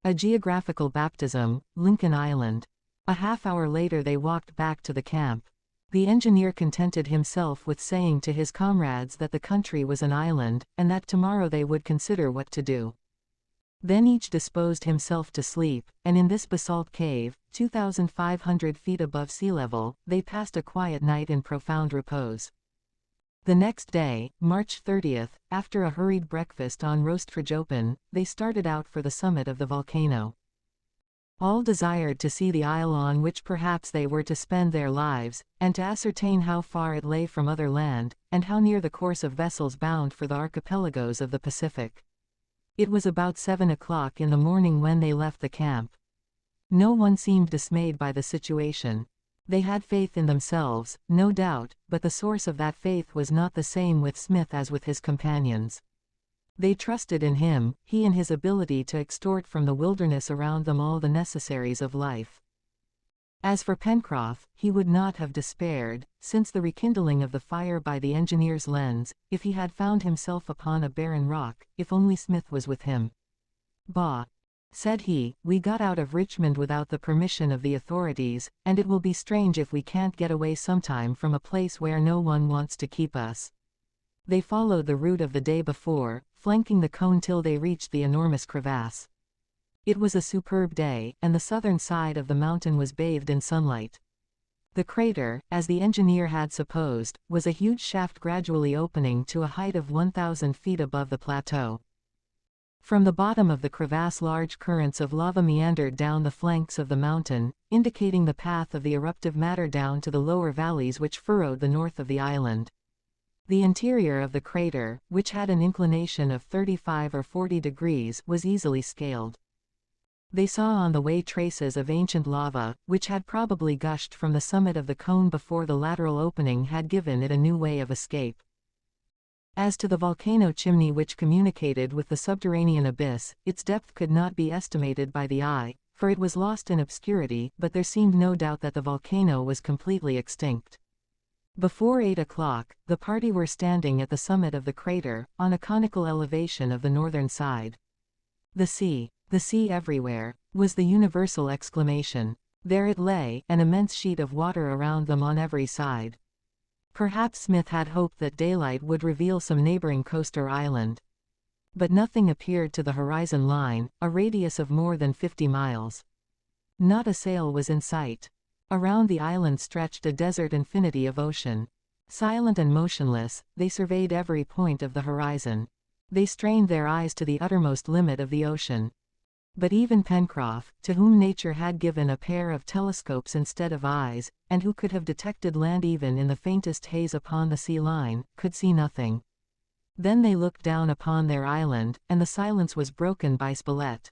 A geographical baptism, Lincoln Island. A half-hour later they walked back to the camp. The engineer contented himself with saying to his comrades that the country was an island, and that tomorrow they would consider what to do. Then each disposed himself to sleep, and in this basalt cave, 2,500 feet above sea level, they passed a quiet night in profound repose. The next day, March 30th, after a hurried breakfast on roast trajopan, they started out for the summit of the volcano. All desired to see the isle on which perhaps they were to spend their lives, and to ascertain how far it lay from other land, and how near the course of vessels bound for the archipelagos of the Pacific. It was about 7 o'clock in the morning when they left the camp. No one seemed dismayed by the situation. They had faith in themselves, no doubt, but the source of that faith was not the same with Smith as with his companions. They trusted in him, he in his ability to extort from the wilderness around them all the necessaries of life. As for Pencroff, he would not have despaired, since the rekindling of the fire by the engineer's lens, if he had found himself upon a barren rock, if only Smith was with him. "Bah!" said he, "we got out of Richmond without the permission of the authorities, and it will be strange if we can't get away sometime from a place where no one wants to keep us." They followed the route of the day before, flanking the cone till they reached the enormous crevasse. It was a superb day, and the southern side of the mountain was bathed in sunlight. The crater, as the engineer had supposed, was a huge shaft gradually opening to a height of 1,000 feet above the plateau. From the bottom of the crevasse large currents of lava meandered down the flanks of the mountain, indicating the path of the eruptive matter down to the lower valleys which furrowed the north of the island. The interior of the crater, which had an inclination of 35 or 40 degrees, was easily scaled. They saw on the way traces of ancient lava, which had probably gushed from the summit of the cone before the lateral opening had given it a new way of escape. As to the volcano chimney which communicated with the subterranean abyss, its depth could not be estimated by the eye, for it was lost in obscurity, but there seemed no doubt that the volcano was completely extinct. Before 8 o'clock, the party were standing at the summit of the crater, on a conical elevation of the northern side. The sea everywhere, was the universal exclamation. There it lay, an immense sheet of water around them on every side. Perhaps Smith had hoped that daylight would reveal some neighboring coast or island. But nothing appeared to the horizon line, a radius of more than 50 miles. Not a sail was in sight. Around the island stretched a desert infinity of ocean. Silent and motionless, they surveyed every point of the horizon. They strained their eyes to the uttermost limit of the ocean. But even Pencroff, to whom nature had given a pair of telescopes instead of eyes, and who could have detected land even in the faintest haze upon the sea line, could see nothing. Then they looked down upon their island, and the silence was broken by Spilett.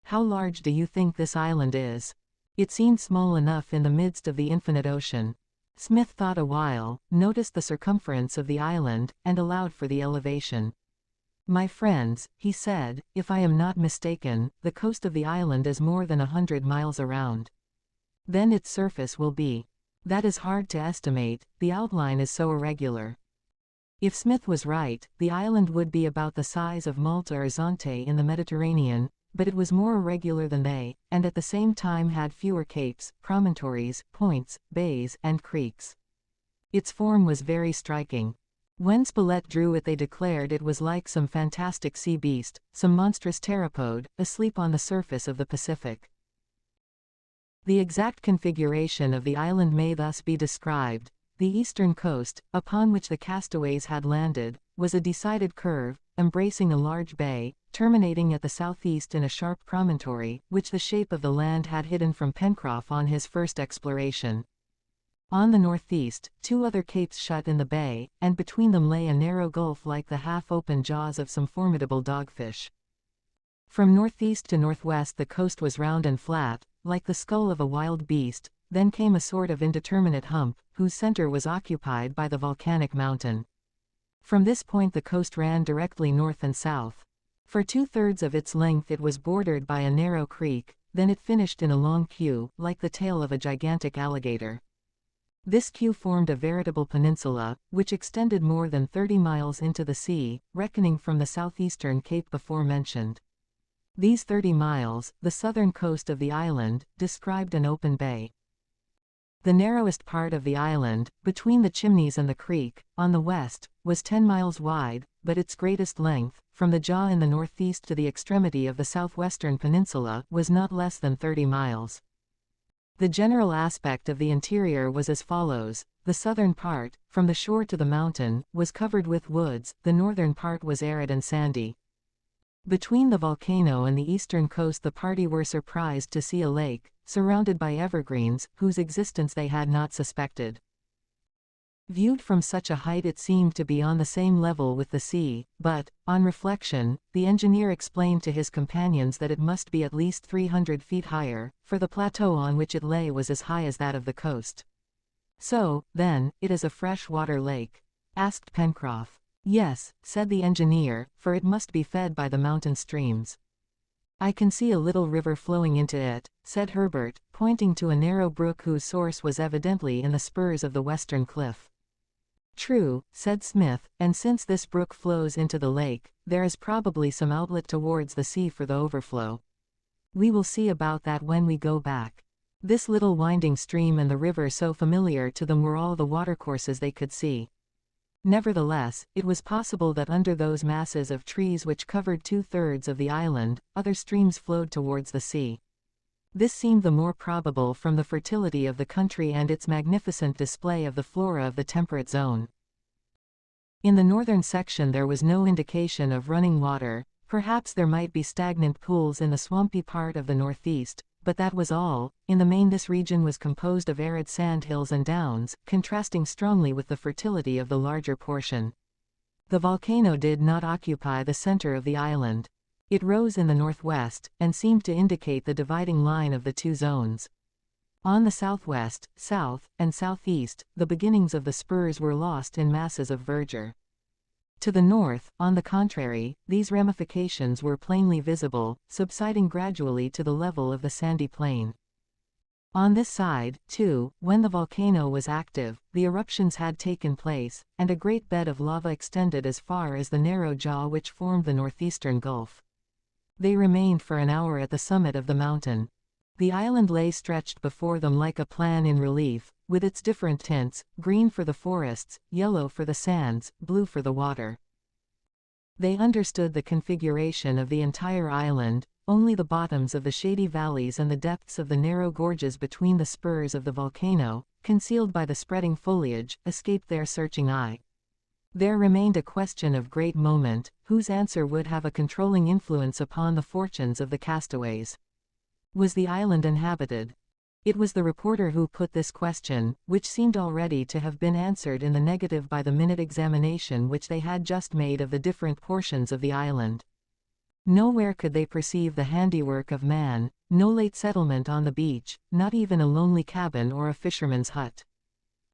"How large do you think this island is?" It seemed small enough in the midst of the infinite ocean. Smith thought a while, noticed the circumference of the island, and allowed for the elevation. "My friends," he said, "if I am not mistaken, the coast of the island is more than 100 miles around. Then its surface will be. That is hard to estimate, the outline is so irregular." If Smith was right, the island would be about the size of Malta or Zante in the Mediterranean, but it was more irregular than they, and at the same time had fewer capes, promontories, points, bays, and creeks. Its form was very striking. When Spilett drew it, they declared it was like some fantastic sea beast, some monstrous pteropod, asleep on the surface of the Pacific. The exact configuration of the island may thus be described. The eastern coast, upon which the castaways had landed, was a decided curve, embracing a large bay, terminating at the southeast in a sharp promontory, which the shape of the land had hidden from Pencroff on his first exploration. On the northeast, two other capes shut in the bay, and between them lay a narrow gulf like the half-open jaws of some formidable dogfish. From northeast to northwest the coast was round and flat, like the skull of a wild beast. Then came a sort of indeterminate hump, whose center was occupied by the volcanic mountain. From this point the coast ran directly north and south. For 2/3 of its length it was bordered by a narrow creek, then it finished in a long queue, like the tail of a gigantic alligator. This queue formed a veritable peninsula, which extended more than 30 miles into the sea, reckoning from the southeastern cape before mentioned. These 30 miles, the southern coast of the island, described an open bay. The narrowest part of the island, between the Chimneys and the creek, on the west, was 10 miles wide, but its greatest length, from the jaw in the northeast to the extremity of the southwestern peninsula, was not less than 30 miles. The general aspect of the interior was as follows. The southern part, from the shore to the mountain, was covered with woods, the northern part was arid and sandy. Between the volcano and the eastern coast the party were surprised to see a lake, surrounded by evergreens, whose existence they had not suspected. Viewed from such a height it seemed to be on the same level with the sea, but, on reflection, the engineer explained to his companions that it must be at least 300 feet higher, for the plateau on which it lay was as high as that of the coast. "So, then, it is a fresh-water lake?" asked Pencroff. "Yes," said the engineer, "for it must be fed by the mountain streams." "I can see a little river flowing into it," said Herbert, pointing to a narrow brook whose source was evidently in the spurs of the western cliff. "True," said Smith, "and since this brook flows into the lake, there is probably some outlet towards the sea for the overflow. We will see about that when we go back." This little winding stream and the river so familiar to them were all the watercourses they could see. Nevertheless, it was possible that under those masses of trees which covered 2/3 of the island, other streams flowed towards the sea. This seemed the more probable from the fertility of the country and its magnificent display of the flora of the temperate zone. In the northern section there was no indication of running water. Perhaps there might be stagnant pools in the swampy part of the northeast, but that was all. In the main this region was composed of arid sandhills and downs, contrasting strongly with the fertility of the larger portion. The volcano did not occupy the center of the island. It rose in the northwest, and seemed to indicate the dividing line of the two zones. On the southwest, south, and southeast, the beginnings of the spurs were lost in masses of verdure. To the north, on the contrary, these ramifications were plainly visible, subsiding gradually to the level of the sandy plain. On this side, too, when the volcano was active, the eruptions had taken place, and a great bed of lava extended as far as the narrow jaw which formed the northeastern gulf. They remained for an hour at the summit of the mountain. The island lay stretched before them like a plan in relief, with its different tints, green for the forests, yellow for the sands, blue for the water. They understood the configuration of the entire island. Only the bottoms of the shady valleys and the depths of the narrow gorges between the spurs of the volcano, concealed by the spreading foliage, escaped their searching eye. There remained a question of great moment, whose answer would have a controlling influence upon the fortunes of the castaways. Was the island inhabited? It was the reporter who put this question, which seemed already to have been answered in the negative by the minute examination which they had just made of the different portions of the island. Nowhere could they perceive the handiwork of man, no late settlement on the beach, not even a lonely cabin or a fisherman's hut.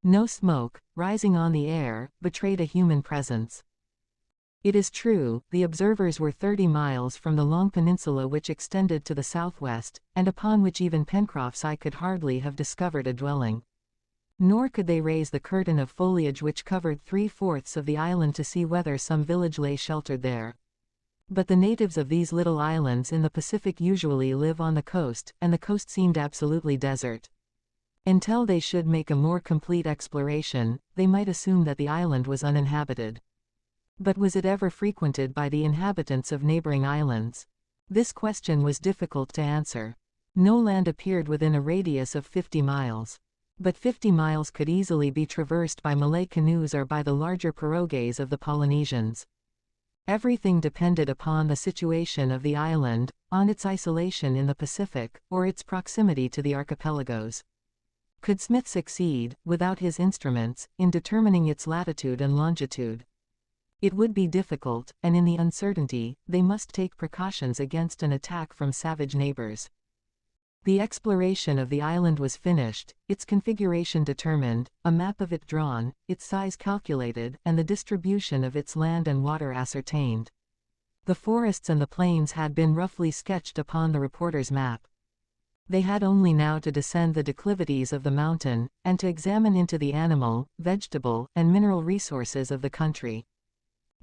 No smoke, rising on the air, betrayed a human presence. It is true, the observers were 30 miles from the long peninsula which extended to the southwest, and upon which even Pencroff's eye could hardly have discovered a dwelling. Nor could they raise the curtain of foliage which covered 3/4 of the island to see whether some village lay sheltered there. But the natives of these little islands in the Pacific usually live on the coast, and the coast seemed absolutely desert. Until they should make a more complete exploration, they might assume that the island was uninhabited. But was it ever frequented by the inhabitants of neighboring islands? This question was difficult to answer. No land appeared within a radius of 50 miles. But 50 miles could easily be traversed by Malay canoes or by the larger pirogues of the Polynesians. Everything depended upon the situation of the island, on its isolation in the Pacific, or its proximity to the archipelagos. Could Smith succeed, without his instruments, in determining its latitude and longitude? It would be difficult, and in the uncertainty, they must take precautions against an attack from savage neighbors. The exploration of the island was finished, its configuration determined, a map of it drawn, its size calculated, and the distribution of its land and water ascertained. The forests and the plains had been roughly sketched upon the reporter's map. They had only now to descend the declivities of the mountain, and to examine into the animal, vegetable, and mineral resources of the country.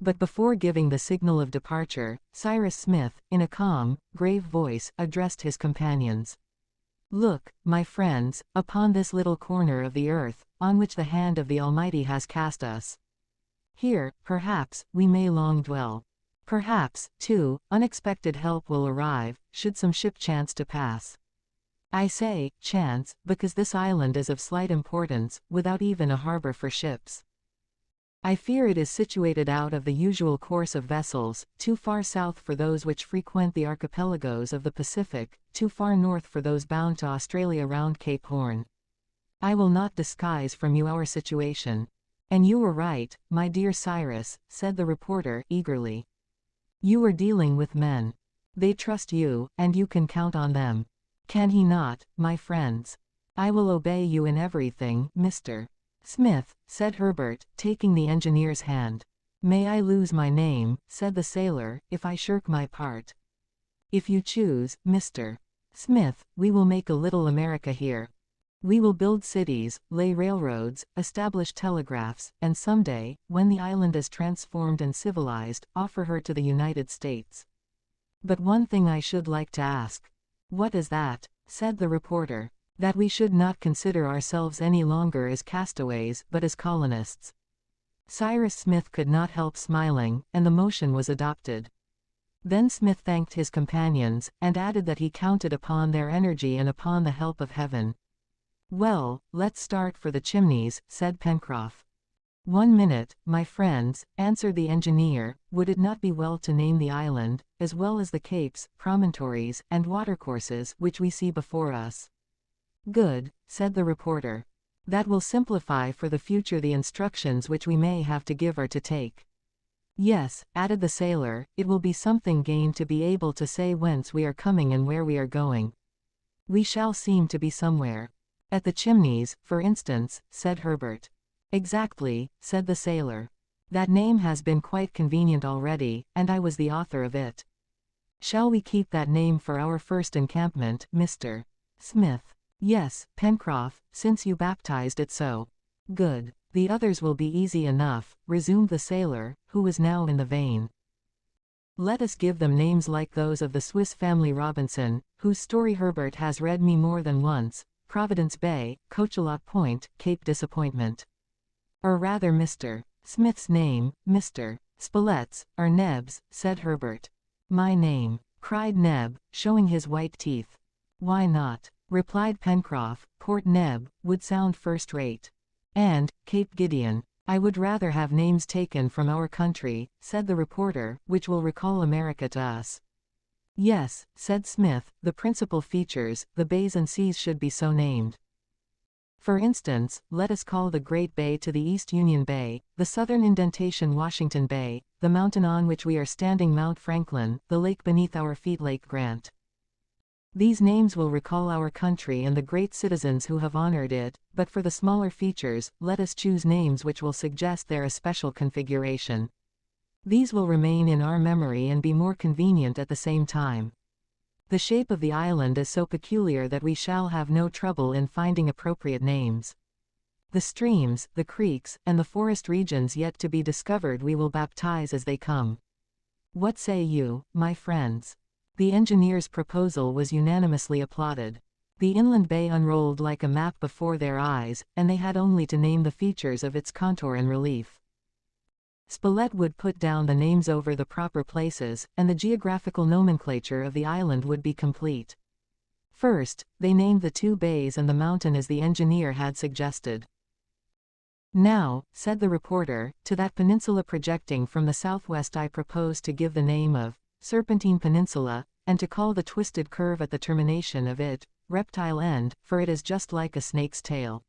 But before giving the signal of departure, Cyrus Smith, in a calm, grave voice, addressed his companions. "Look, my friends, upon this little corner of the earth, on which the hand of the Almighty has cast us. Here, perhaps, we may long dwell. Perhaps, too, unexpected help will arrive, should some ship chance to pass. I say, chance, because this island is of slight importance, without even a harbor for ships. I fear it is situated out of the usual course of vessels, too far south for those which frequent the archipelagos of the Pacific, too far north for those bound to Australia round Cape Horn. I will not disguise from you our situation." "And you were right, my dear Cyrus," said the reporter, eagerly. "You are dealing with men. They trust you, and you can count on them. Can he not, my friends? I will obey you in everything, Mr. Smith," said Herbert, taking the engineer's hand. "May I lose my name," said the sailor, "if I shirk my part. If you choose, Mr. Smith, we will make a little America here. We will build cities, lay railroads, establish telegraphs, and someday, when the island is transformed and civilized, offer her to the United States. But one thing I should like to ask." "What is that?" said the reporter. "That we should not consider ourselves any longer as castaways, but as colonists." Cyrus Smith could not help smiling, and the motion was adopted. Then Smith thanked his companions, and added that he counted upon their energy and upon the help of heaven. "Well, let's start for the Chimneys," said Pencroff. "1 minute, my friends," answered the engineer. "Would it not be well to name the island, as well as the capes, promontories, and watercourses which we see before us?" "Good," said the reporter. "That will simplify for the future the instructions which we may have to give or to take." "Yes," added the sailor, "it will be something gained to be able to say whence we are coming and where we are going. We shall seem to be somewhere. At the Chimneys, for instance," said Herbert. "Exactly," said the sailor. "That name has been quite convenient already, and I was the author of it. Shall we keep that name for our first encampment, Mr. Smith?" "Yes, Pencroff, since you baptized it so." "Good. The others will be easy enough," resumed the sailor, who was now in the vein. "Let us give them names like those of the Swiss family Robinson, whose story Herbert has read me more than once, Providence Bay, Cochelot Point, Cape Disappointment. Or rather Mr. Smith's name, Mr. Spilett's, or Neb's," said Herbert. "My name," cried Neb, showing his white teeth. "Why not?" replied Pencroff. "Port Neb would sound first rate. And, Cape Gideon. I would rather have names taken from our country," said the reporter, "which will recall America to us." "Yes," said Smith, "the principal features, the bays and seas should be so named. For instance, let us call the Great Bay to the east Union Bay, the southern indentation Washington Bay, the mountain on which we are standing Mount Franklin, the lake beneath our feet Lake Grant. These names will recall our country and the great citizens who have honored it, but for the smaller features, let us choose names which will suggest their especial configuration. These will remain in our memory and be more convenient at the same time. The shape of the island is so peculiar that we shall have no trouble in finding appropriate names. The streams, the creeks, and the forest regions yet to be discovered we will baptize as they come. What say you, my friends?" The engineer's proposal was unanimously applauded. The inland bay unrolled like a map before their eyes, and they had only to name the features of its contour and relief. Spilett would put down the names over the proper places, and the geographical nomenclature of the island would be complete. First, they named the two bays and the mountain as the engineer had suggested. "Now," said the reporter, "to that peninsula projecting from the southwest I propose to give the name of Serpentine Peninsula, and to call the twisted curve at the termination of it Reptile End, for it is just like a snake's tail."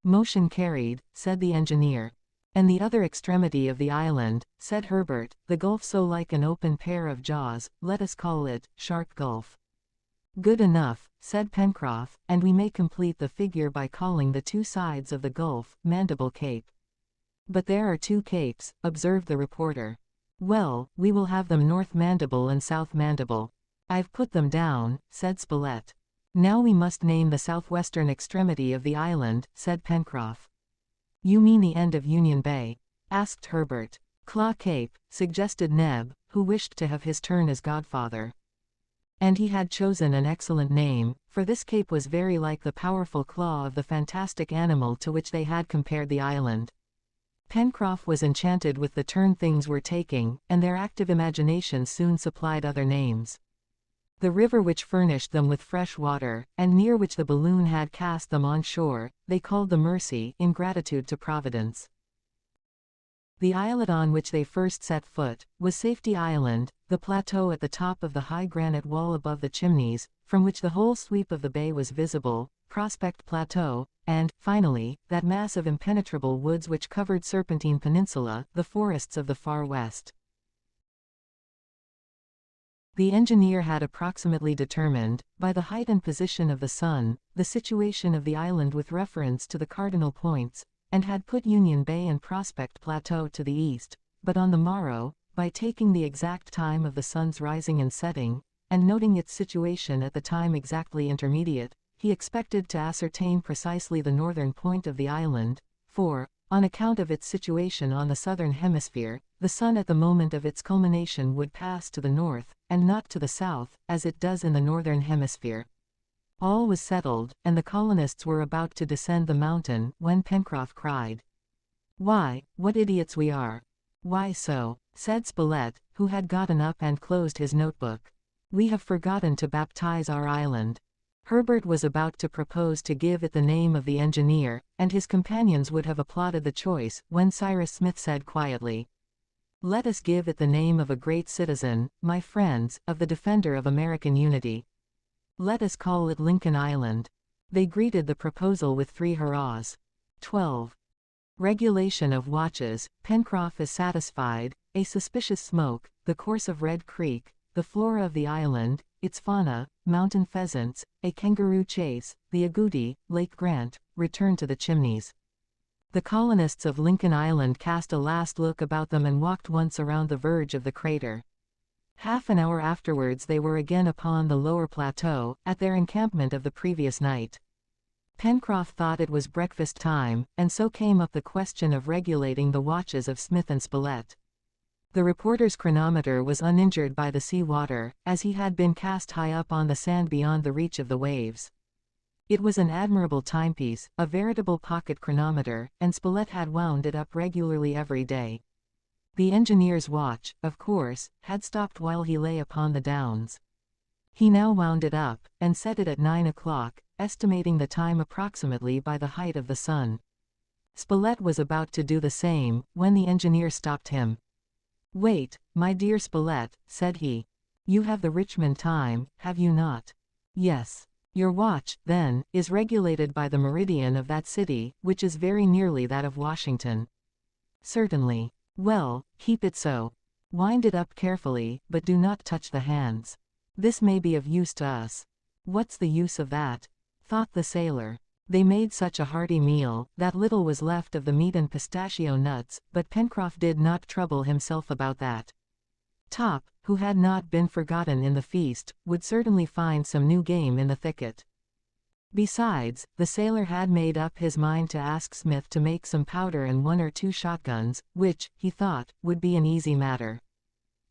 "Motion carried," said the engineer. "And the other extremity of the island," said Herbert, "the gulf so like an open pair of jaws, let us call it Shark Gulf." "Good enough," said Pencroff, "and we may complete the figure by calling the two sides of the gulf Mandible Cape." "But there are two capes," observed the reporter. "Well, we will have them North Mandible and South Mandible." "I've put them down," said Spilett. "Now we must name the southwestern extremity of the island," said Pencroff. "You mean the end of Union Bay?" asked Herbert. "Claw Cape," suggested Neb, who wished to have his turn as godfather. And he had chosen an excellent name, for this cape was very like the powerful claw of the fantastic animal to which they had compared the island. Pencroff was enchanted with the turn things were taking, and their active imagination soon supplied other names. The river which furnished them with fresh water, and near which the balloon had cast them on shore, they called the Mercy, in gratitude to Providence. The islet on which they first set foot was Safety Island, the plateau at the top of the high granite wall above the Chimneys, from which the whole sweep of the bay was visible, Prospect Plateau, and, finally, that mass of impenetrable woods which covered Serpentine Peninsula, the forests of the far west. The engineer had approximately determined, by the height and position of the sun, the situation of the island with reference to the cardinal points, and had put Union Bay and Prospect Plateau to the east, but on the morrow, by taking the exact time of the sun's rising and setting, and noting its situation at the time exactly intermediate, he expected to ascertain precisely the northern point of the island, for, on account of its situation on the southern hemisphere, the sun at the moment of its culmination would pass to the north, and not to the south, as it does in the northern hemisphere. All was settled, and the colonists were about to descend the mountain, when Pencroff cried, "Why, what idiots we are!" "Why so?" said Spilett, who had gotten up and closed his notebook. "We have forgotten to baptize our island." Herbert was about to propose to give it the name of the engineer, and his companions would have applauded the choice, when Cyrus Smith said quietly, "Let us give it the name of a great citizen, my friends, of the defender of American unity. Let us call it Lincoln Island." They greeted the proposal with 3 hurrahs. 12. Regulation of watches. Pencroff is satisfied. A suspicious smoke. The course of Red Creek. The flora of the island. Its fauna. Mountain pheasants. A kangaroo chase. The agouti. Lake Grant. Return to the Chimneys. The colonists of Lincoln Island cast a last look about them and walked once around the verge of the crater. Half an hour afterwards they were again upon the lower plateau, at their encampment of the previous night. Pencroff thought it was breakfast time, and so came up the question of regulating the watches of Smith and Spilett. The reporter's chronometer was uninjured by the sea water, as he had been cast high up on the sand beyond the reach of the waves. It was an admirable timepiece, a veritable pocket chronometer, and Spilett had wound it up regularly every day. The engineer's watch, of course, had stopped while he lay upon the downs. He now wound it up, and set it at 9 o'clock, estimating the time approximately by the height of the sun. Spilett was about to do the same, when the engineer stopped him. "Wait, my dear Spilett," said he. "You have the Richmond time, have you not?" "Yes." "Your watch, then, is regulated by the meridian of that city, which is very nearly that of Washington." "Certainly." "Well, keep it so. Wind it up carefully, but do not touch the hands. This may be of use to us." "What's the use of that?" thought the sailor. They made such a hearty meal, that little was left of the meat and pistachio nuts, but Pencroff did not trouble himself about that. Top, who had not been forgotten in the feast, would certainly find some new game in the thicket. Besides, the sailor had made up his mind to ask Smith to make some powder and 1 or 2 shotguns, which, he thought, would be an easy matter.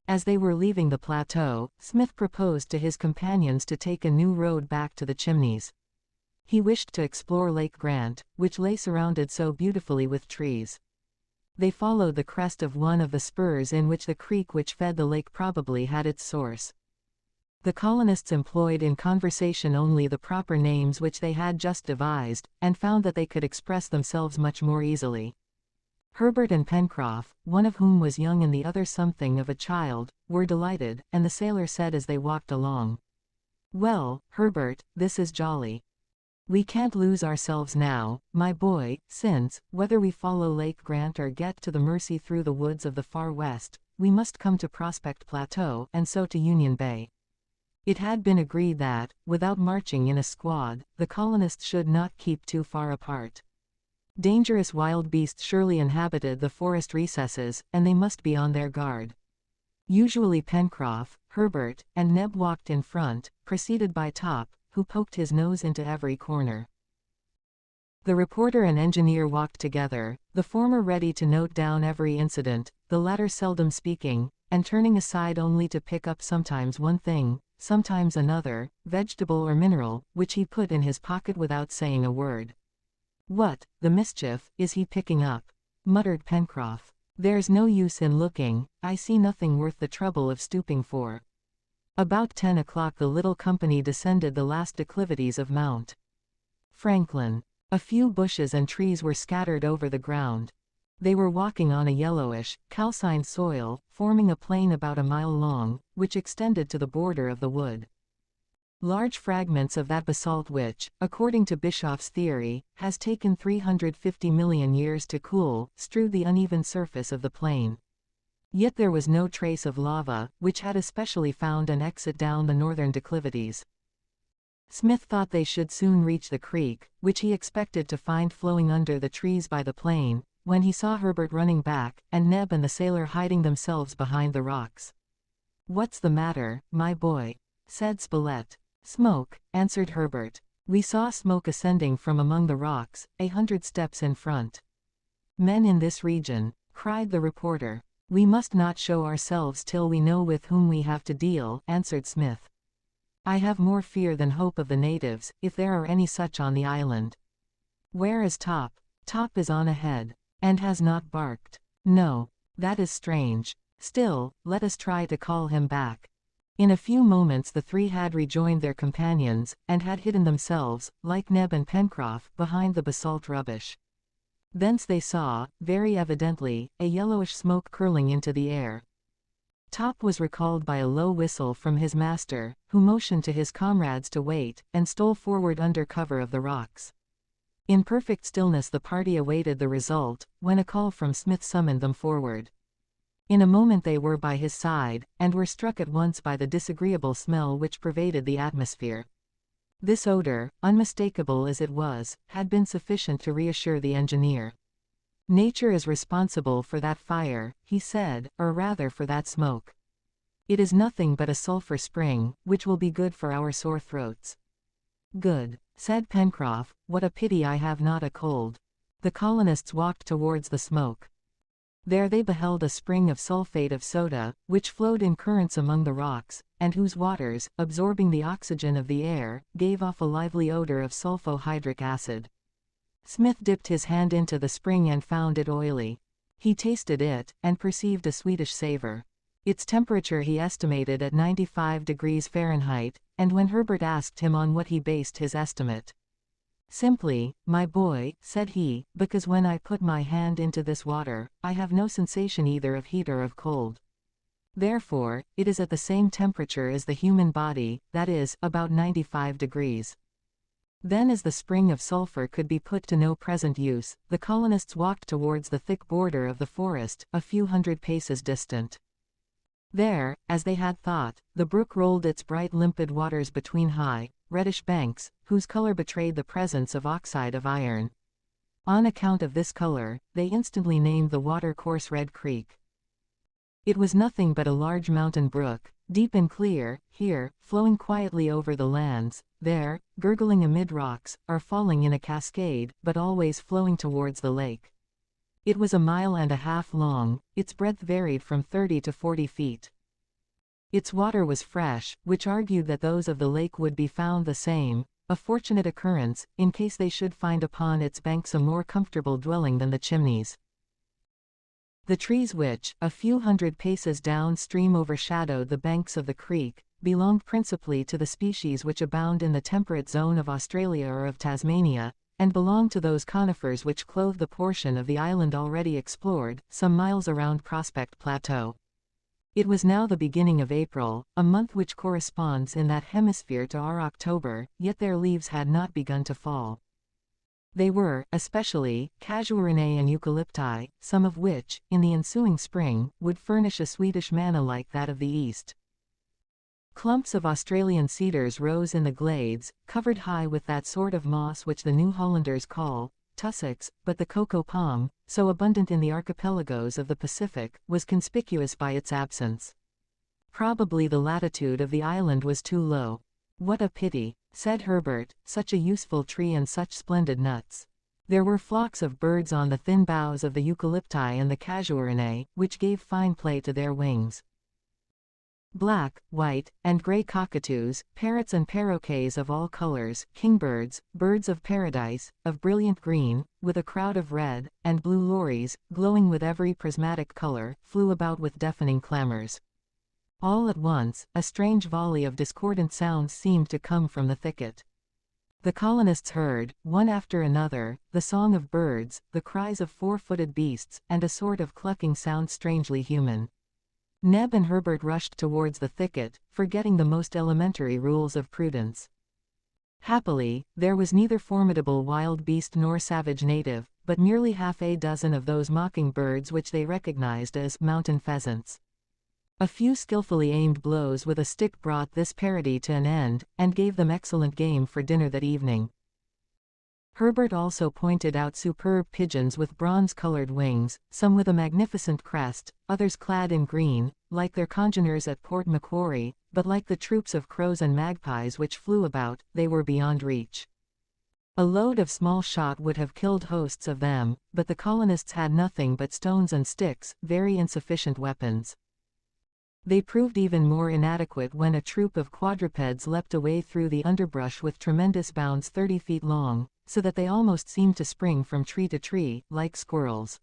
As they were leaving the plateau, Smith proposed to his companions to take a new road back to the Chimneys. He wished to explore Lake Grant, which lay surrounded so beautifully with trees. They followed the crest of one of the spurs in which the creek which fed the lake probably had its source. The colonists employed in conversation only the proper names which they had just devised, and found that they could express themselves much more easily. Herbert and Pencroff, one of whom was young and the other something of a child, were delighted, and the sailor said as they walked along, "Well, Herbert, this is jolly. We can't lose ourselves now, my boy, since, whether we follow Lake Grant or get to the Mercy through the woods of the far west, we must come to Prospect Plateau and so to Union Bay." It had been agreed that, without marching in a squad, the colonists should not keep too far apart. Dangerous wild beasts surely inhabited the forest recesses, and they must be on their guard. Usually Pencroff, Herbert, and Neb walked in front, preceded by Top, who poked his nose into every corner. The reporter and engineer walked together, the former ready to note down every incident, the latter seldom speaking, and turning aside only to pick up sometimes one thing, sometimes another, vegetable or mineral, which he put in his pocket without saying a word. "What, the mischief, is he picking up?" muttered Pencroff. "There's no use in looking, I see nothing worth the trouble of stooping for." About 10 o'clock the little company descended the last declivities of Mount Franklin. A few bushes and trees were scattered over the ground. They were walking on a yellowish, calcined soil, forming a plain about a mile long, which extended to the border of the wood. Large fragments of that basalt which, according to Bischoff's theory, has taken 350 million years to cool, strewed the uneven surface of the plain. Yet there was no trace of lava, which had especially found an exit down the northern declivities. Smith thought they should soon reach the creek, which he expected to find flowing under the trees by the plain, when he saw Herbert running back, and Neb and the sailor hiding themselves behind the rocks. "What's the matter, my boy?" said Spilett. "Smoke," answered Herbert. "We saw smoke ascending from among the rocks, 100 steps in front." "Men in this region," cried the reporter. "We must not show ourselves till we know with whom we have to deal," answered Smith. "I have more fear than hope of the natives, if there are any such on the island." "Where is Top?" "Top is on ahead." "And has not barked?" "No." "That is strange. Still, let us try to call him back." In a few moments the three had rejoined their companions, and had hidden themselves, like Neb and Pencroff, behind the basalt rubbish. Thence they saw, very evidently, a yellowish smoke curling into the air. Top was recalled by a low whistle from his master, who motioned to his comrades to wait, and stole forward under cover of the rocks. In perfect stillness the party awaited the result, when a call from Smith summoned them forward. In a moment they were by his side, and were struck at once by the disagreeable smell which pervaded the atmosphere. This odor, unmistakable as it was, had been sufficient to reassure the engineer. "Nature is responsible for that fire," he said, "or rather for that smoke. It is nothing but a sulphur spring, which will be good for our sore throats." "Good," said Pencroff, "what a pity I have not a cold." The colonists walked towards the smoke. There they beheld a spring of sulphate of soda, which flowed in currents among the rocks, and whose waters, absorbing the oxygen of the air, gave off a lively odor of sulpho-hydric acid. Smith dipped his hand into the spring and found it oily. He tasted it, and perceived a sweetish savor. Its temperature he estimated at 95 degrees Fahrenheit, and when Herbert asked him on what he based his estimate, "Simply, my boy," said he, "because when I put my hand into this water, I have no sensation either of heat or of cold. Therefore, it is at the same temperature as the human body, that is, about 95 degrees. Then as the spring of sulphur could be put to no present use, the colonists walked towards the thick border of the forest, a few hundred paces distant. There, as they had thought, the brook rolled its bright limpid waters between high, reddish banks, whose color betrayed the presence of oxide of iron. On account of this color, they instantly named the water course Red Creek. It was nothing but a large mountain brook, deep and clear, here, flowing quietly over the lands, there, gurgling amid rocks, or falling in a cascade, but always flowing towards the lake. It was 1.5 miles long, its breadth varied from 30 to 40 feet. Its water was fresh, which argued that those of the lake would be found the same. a fortunate occurrence, in case they should find upon its banks a more comfortable dwelling than the chimneys. The trees which, a few hundred paces downstream overshadowed the banks of the creek, belonged principally to the species which abound in the temperate zone of Australia or of Tasmania, and belonged to those conifers which clothe the portion of the island already explored, some miles around Prospect Plateau. It was now the beginning of April, a month which corresponds in that hemisphere to our October, yet their leaves had not begun to fall. They were, especially, casuarinae and eucalypti, some of which, in the ensuing spring, would furnish a Swedish manna like that of the East. Clumps of Australian cedars rose in the glades, covered high with that sort of moss which the New Hollanders call tussocks, but the cocoa palm, so abundant in the archipelagos of the Pacific, was conspicuous by its absence. Probably the latitude of the island was too low. "What a pity," said Herbert, "such a useful tree and such splendid nuts." There were flocks of birds on the thin boughs of the eucalypti and the casuarinae, which gave fine play to their wings. Black, white, and gray cockatoos, parrots and paroquets of all colors, kingbirds, birds of paradise, of brilliant green, with a crowd of red and blue lories, glowing with every prismatic color, flew about with deafening clamors. All at once, a strange volley of discordant sounds seemed to come from the thicket. The colonists heard, one after another, the song of birds, the cries of four-footed beasts, and a sort of clucking sound strangely human. Neb and Herbert rushed towards the thicket, forgetting the most elementary rules of prudence. Happily, there was neither formidable wild beast nor savage native, but merely half a dozen of those mocking birds which they recognized as mountain pheasants. A few skillfully aimed blows with a stick brought this parody to an end, and gave them excellent game for dinner that evening. Herbert also pointed out superb pigeons with bronze-colored wings, some with a magnificent crest, others clad in green, like their congeners at Port Macquarie, but like the troops of crows and magpies which flew about, they were beyond reach. A load of small shot would have killed hosts of them, but the colonists had nothing but stones and sticks, very insufficient weapons. They proved even more inadequate when a troop of quadrupeds leapt away through the underbrush with tremendous bounds 30 feet long, so that they almost seemed to spring from tree to tree, like squirrels.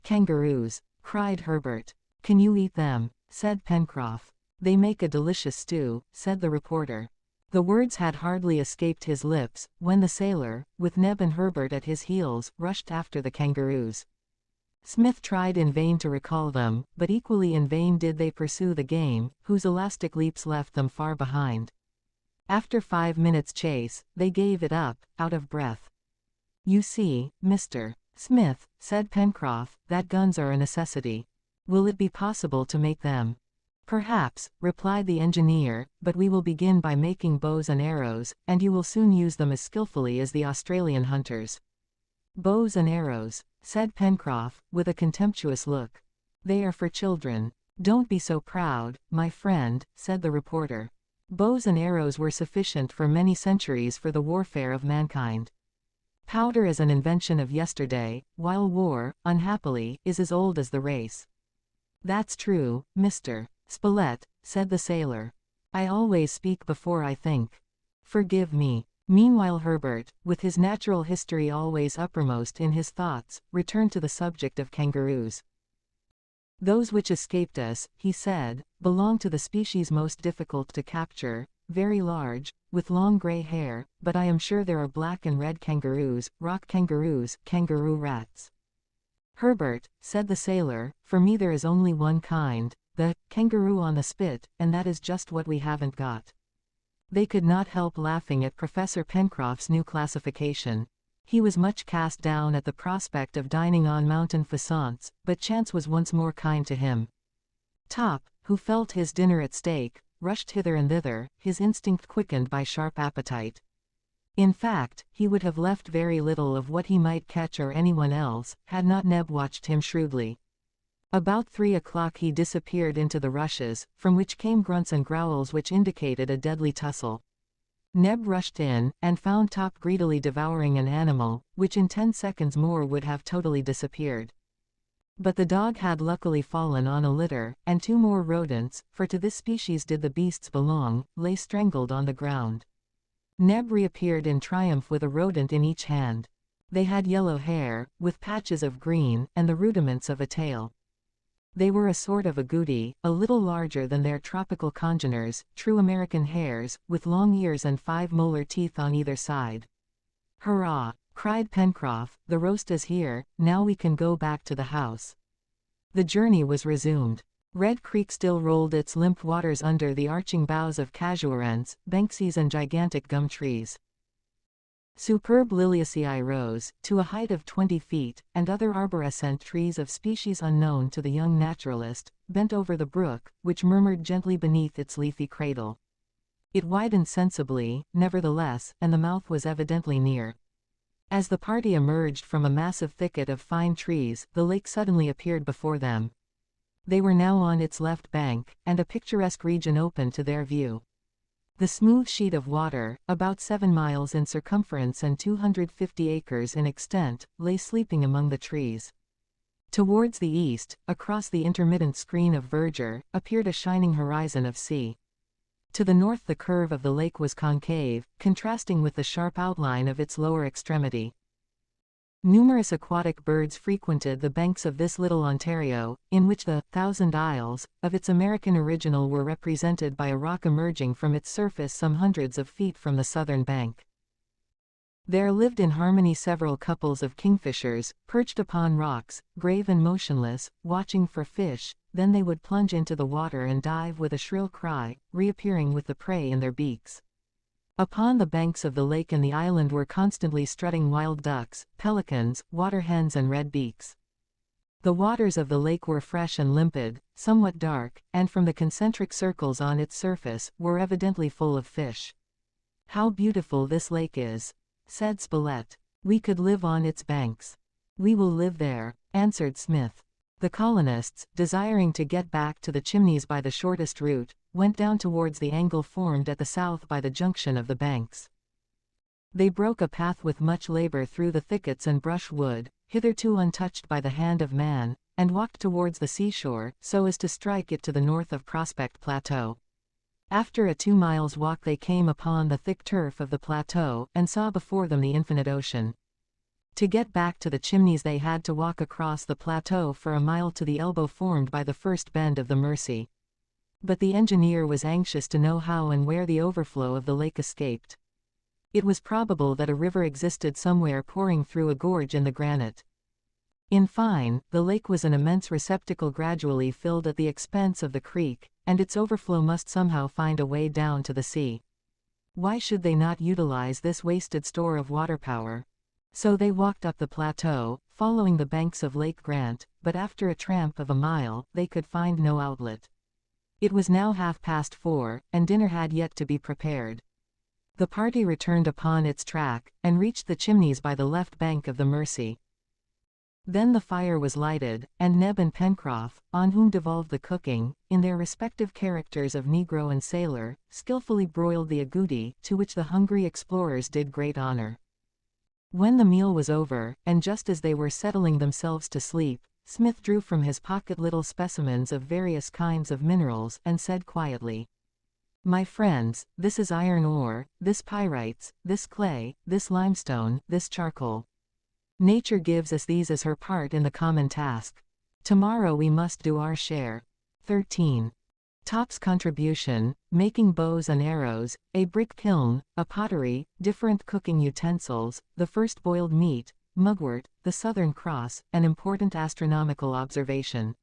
"Kangaroos," cried Herbert. "Can you eat them?" said Pencroff. "They make a delicious stew," said the reporter. The words had hardly escaped his lips, when the sailor, with Neb and Herbert at his heels, rushed after the kangaroos. Smith tried in vain to recall them, but equally in vain did they pursue the game, whose elastic leaps left them far behind. After 5 minutes' chase, they gave it up, out of breath. "You see, Mr. Smith," said Pencroff, "that guns are a necessity. Will it be possible to make them?" "Perhaps," replied the engineer, "but we will begin by making bows and arrows, and you will soon use them as skillfully as the Australian hunters." "Bows and arrows," said Pencroff, with a contemptuous look. "They are for children." "Don't be so proud, my friend," said the reporter. Bows and arrows were sufficient for many centuries for the warfare of mankind. Powder is an invention of yesterday, while war, unhappily, is as old as the race. "That's true, Mr. Spilett," said the sailor. "I always speak before I think. Forgive me." Meanwhile Herbert, with his natural history always uppermost in his thoughts, returned to the subject of kangaroos. "Those which escaped us," he said, "belong to the species most difficult to capture, very large, with long gray hair, but I am sure there are black and red kangaroos, rock kangaroos, kangaroo rats." "Herbert," said the sailor, "for me there is only one kind, the kangaroo on the spit, and that is just what we haven't got." They could not help laughing at Professor Pencroff's new classification. He was much cast down at the prospect of dining on mountain pheasants, but chance was once more kind to him. Top, who felt his dinner at stake, rushed hither and thither, his instinct quickened by sharp appetite. In fact, he would have left very little of what he might catch or anyone else, had not Neb watched him shrewdly. About 3 o'clock he disappeared into the rushes, from which came grunts and growls which indicated a deadly tussle. Neb rushed in, and found Top greedily devouring an animal, which in 10 seconds more would have totally disappeared. But the dog had luckily fallen on a litter, and 2 more rodents, for to this species did the beasts belong, lay strangled on the ground. Neb reappeared in triumph with a rodent in each hand. They had yellow hair, with patches of green, and the rudiments of a tail. They were a sort of agouti, a little larger than their tropical congeners, true American hares, with long ears and 5 molar teeth on either side. "Hurrah!" cried Pencroff, "the roast is here, now we can go back to the house." The journey was resumed. Red Creek still rolled its limp waters under the arching boughs of casuarents, banksias and gigantic gum trees. Superb liliaceae rose, to a height of 20 feet, and other arborescent trees of species unknown to the young naturalist, bent over the brook, which murmured gently beneath its leafy cradle. It widened sensibly, nevertheless, and the mouth was evidently near. As the party emerged from a massive thicket of fine trees, the lake suddenly appeared before them. They were now on its left bank, and a picturesque region opened to their view. The smooth sheet of water, about 7 miles in circumference and 250 acres in extent, lay sleeping among the trees. Towards the east, across the intermittent screen of verdure, appeared a shining horizon of sea. To the north the curve of the lake was concave, contrasting with the sharp outline of its lower extremity. Numerous aquatic birds frequented the banks of this little Ontario, in which the "Thousand Isles" of its American original were represented by a rock emerging from its surface some hundreds of feet from the southern bank. There lived in harmony several couples of kingfishers, perched upon rocks, grave and motionless, watching for fish. Then they would plunge into the water and dive with a shrill cry, reappearing with the prey in their beaks. Upon the banks of the lake and the island were constantly strutting wild ducks, pelicans, water hens and red beaks. The waters of the lake were fresh and limpid, somewhat dark, and from the concentric circles on its surface, were evidently full of fish. "How beautiful this lake is," said Spilett. "We could live on its banks." "We will live there," answered Smith. The colonists, desiring to get back to the Chimneys by the shortest route, went down towards the angle formed at the south by the junction of the banks. They broke a path with much labor through the thickets and brushwood, hitherto untouched by the hand of man, and walked towards the seashore, so as to strike it to the north of Prospect Plateau. After a 2 miles walk they came upon the thick turf of the plateau, and saw before them the infinite ocean. To get back to the Chimneys they had to walk across the plateau for a mile to the elbow formed by the first bend of the Mercy. But the engineer was anxious to know how and where the overflow of the lake escaped. It was probable that a river existed somewhere pouring through a gorge in the granite. In fine, the lake was an immense receptacle gradually filled at the expense of the creek, and its overflow must somehow find a way down to the sea. Why should they not utilize this wasted store of water power? So they walked up the plateau, following the banks of Lake Grant, but after a tramp of a mile, they could find no outlet. It was now 4:30, and dinner had yet to be prepared. The party returned upon its track, and reached the Chimneys by the left bank of the Mercy. Then the fire was lighted, and Neb and Pencroff, on whom devolved the cooking, in their respective characters of negro and sailor, skillfully broiled the agouti, to which the hungry explorers did great honor. When the meal was over, and just as they were settling themselves to sleep, Smith drew from his pocket little specimens of various kinds of minerals, and said quietly, "My friends, this is iron ore, this pyrites, this clay, this limestone, this charcoal. Nature gives us these as her part in the common task. Tomorrow we must do our share." 13. Top's contribution, making bows and arrows, a brick kiln, a pottery, different cooking utensils, the first boiled meat, mugwort, the Southern Cross, an important astronomical observation.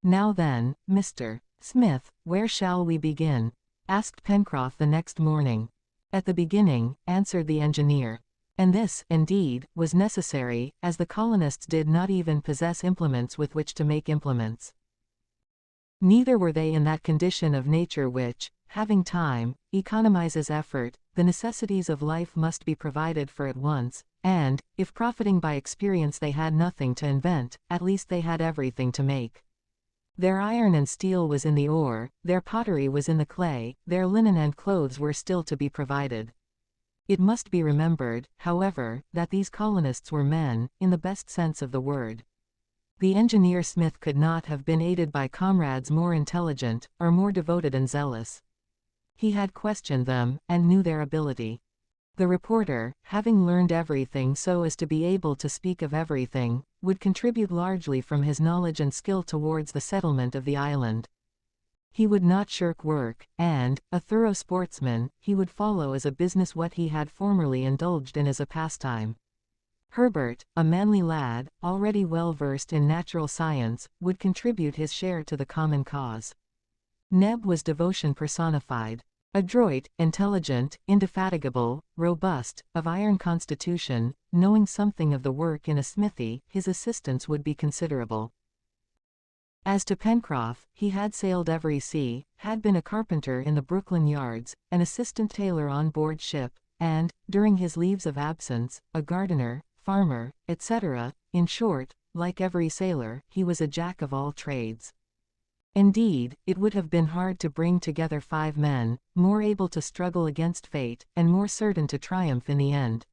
"Now then, Mr. Smith, where shall we begin?" asked Pencroff the next morning. "At the beginning," answered the engineer. And this, indeed, was necessary, as the colonists did not even possess implements with which to make implements. Neither were they in that condition of nature which, having time, economizes effort. The necessities of life must be provided for at once, and, if profiting by experience they had nothing to invent, at least they had everything to make. Their iron and steel was in the ore, their pottery was in the clay, their linen and clothes were still to be provided. It must be remembered, however, that these colonists were men, in the best sense of the word. The engineer Smith could not have been aided by comrades more intelligent, or more devoted and zealous. He had questioned them, and knew their ability. The reporter, having learned everything so as to be able to speak of everything, would contribute largely from his knowledge and skill towards the settlement of the island. He would not shirk work, and, a thorough sportsman, he would follow as a business what he had formerly indulged in as a pastime. Herbert, a manly lad, already well versed in natural science, would contribute his share to the common cause. Neb was devotion personified. Adroit, intelligent, indefatigable, robust, of iron constitution, knowing something of the work in a smithy, his assistance would be considerable. As to Pencroff, he had sailed every sea, had been a carpenter in the Brooklyn yards, an assistant tailor on board ship, and, during his leaves of absence, a gardener, farmer, etc. In short, like every sailor, he was a jack of all trades. Indeed, it would have been hard to bring together 5 men, more able to struggle against fate, and more certain to triumph in the end.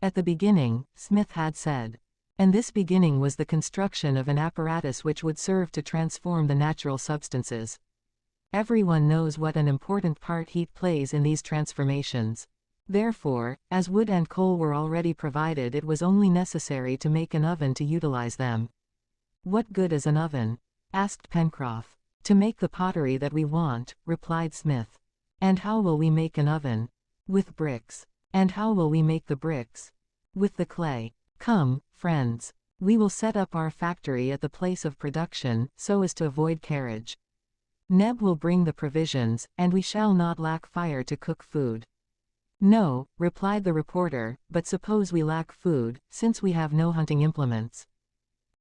At the beginning, Smith had said. And this beginning was the construction of an apparatus which would serve to transform the natural substances. Everyone knows what an important part heat plays in these transformations. Therefore, as wood and coal were already provided, it was only necessary to make an oven to utilize them. "What good is an oven?" asked Pencroff. "To make the pottery that we want," replied Smith. "And how will we make an oven?" "With bricks." "And how will we make the bricks?" "With the clay. Come, friends. We will set up our factory at the place of production, so as to avoid carriage. Neb will bring the provisions, and we shall not lack fire to cook food." "No," replied the reporter, "but suppose we lack food, since we have no hunting implements?"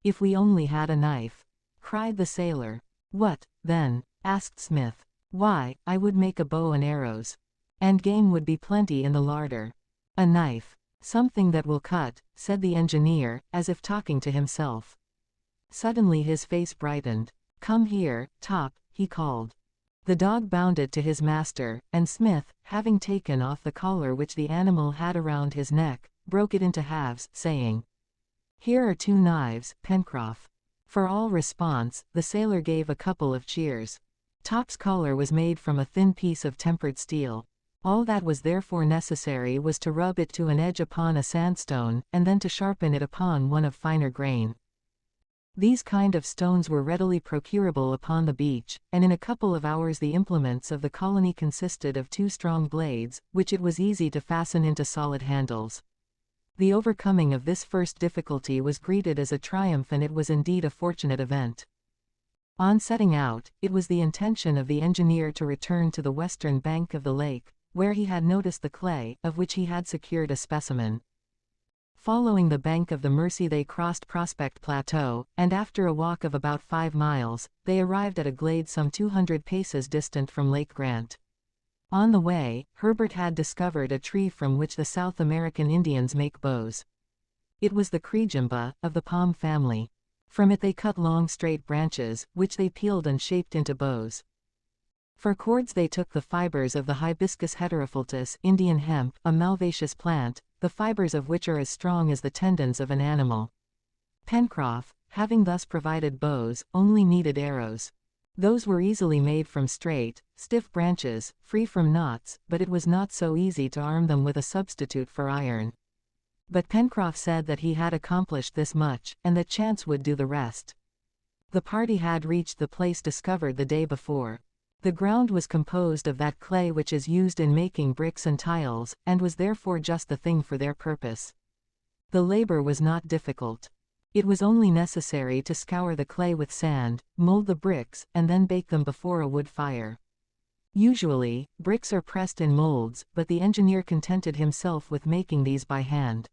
"If we only had a knife!" cried the sailor. "What, then?" asked Smith. "Why, I would make a bow and arrows. And game would be plenty in the larder." "A knife. Something that will cut," said the engineer, as if talking to himself. Suddenly his face brightened. "Come here, Top," he called. The dog bounded to his master, and Smith, having taken off the collar which the animal had around his neck, broke it into halves, saying, "Here are 2 knives, Pencroff." For all response, the sailor gave a couple of cheers. Top's collar was made from a thin piece of tempered steel. All that was therefore necessary was to rub it to an edge upon a sandstone, and then to sharpen it upon one of finer grain. These kind of stones were readily procurable upon the beach, and in a couple of hours the implements of the colony consisted of 2 strong blades, which it was easy to fasten into solid handles. The overcoming of this first difficulty was greeted as a triumph, and it was indeed a fortunate event. On setting out, it was the intention of the engineer to return to the western bank of the lake, where he had noticed the clay, of which he had secured a specimen. Following the bank of the Mersey they crossed Prospect Plateau, and after a walk of about 5 miles, they arrived at a glade some 200 paces distant from Lake Grant. On the way, Herbert had discovered a tree from which the South American Indians make bows. It was the Crijimba, of the palm family. From it they cut long straight branches, which they peeled and shaped into bows. For cords they took the fibers of the Hibiscus heterophyllus, Indian hemp, a malvaceous plant, the fibers of which are as strong as the tendons of an animal. Pencroff, having thus provided bows, only needed arrows. Those were easily made from straight, stiff branches, free from knots, but it was not so easy to arm them with a substitute for iron. But Pencroff said that he had accomplished this much, and that chance would do the rest. The party had reached the place discovered the day before. The ground was composed of that clay which is used in making bricks and tiles, and was therefore just the thing for their purpose. The labor was not difficult. It was only necessary to scour the clay with sand, mold the bricks, and then bake them before a wood fire. Usually, bricks are pressed in molds, but the engineer contented himself with making these by hand.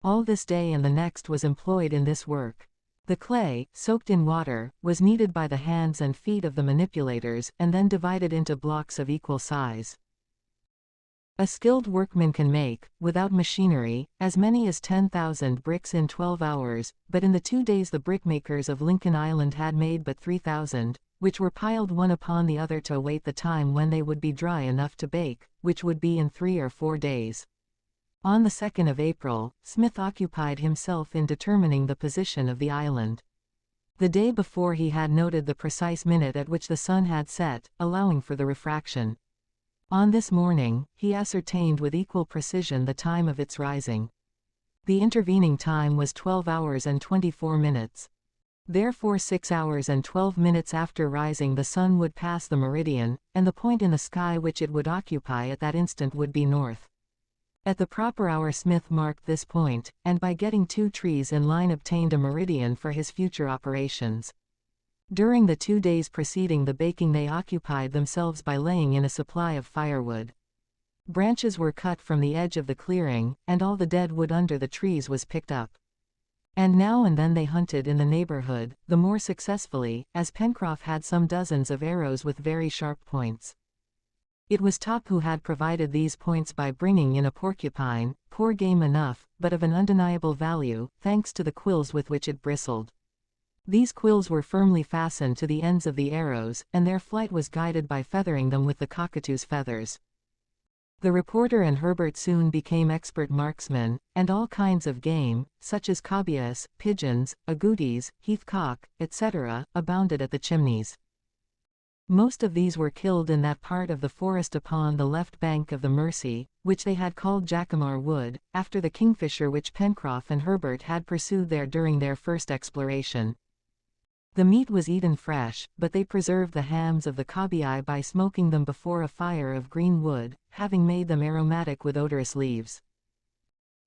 All this day and the next was employed in this work. The clay, soaked in water, was kneaded by the hands and feet of the manipulators, and then divided into blocks of equal size. A skilled workman can make, without machinery, as many as 10,000 bricks in 12 hours, but in the 2 days the brickmakers of Lincoln Island had made but 3,000, which were piled one upon the other to await the time when they would be dry enough to bake, which would be in 3 or 4 days. On the 2nd of April, Smith occupied himself in determining the position of the island. The day before he had noted the precise minute at which the sun had set, allowing for the refraction. On this morning, he ascertained with equal precision the time of its rising. The intervening time was 12 hours and 24 minutes. Therefore 6 hours and 12 minutes after rising the sun would pass the meridian, and the point in the sky which it would occupy at that instant would be north. At the proper hour Smith marked this point, and by getting 2 trees in line obtained a meridian for his future operations. During the 2 days preceding the baking they occupied themselves by laying in a supply of firewood. Branches were cut from the edge of the clearing, and all the dead wood under the trees was picked up. And now and then they hunted in the neighborhood, the more successfully, as Pencroff had some dozens of arrows with very sharp points. It was Top who had provided these points by bringing in a porcupine, poor game enough, but of an undeniable value, thanks to the quills with which it bristled. These quills were firmly fastened to the ends of the arrows, and their flight was guided by feathering them with the cockatoo's feathers. The reporter and Herbert soon became expert marksmen, and all kinds of game, such as cobias, pigeons, agoutis, heathcock, etc., abounded at the Chimneys. Most of these were killed in that part of the forest upon the left bank of the Mersey, which they had called Jacamar Wood, after the kingfisher which Pencroff and Herbert had pursued there during their first exploration. The meat was eaten fresh, but they preserved the hams of the cobii by smoking them before a fire of green wood, having made them aromatic with odorous leaves.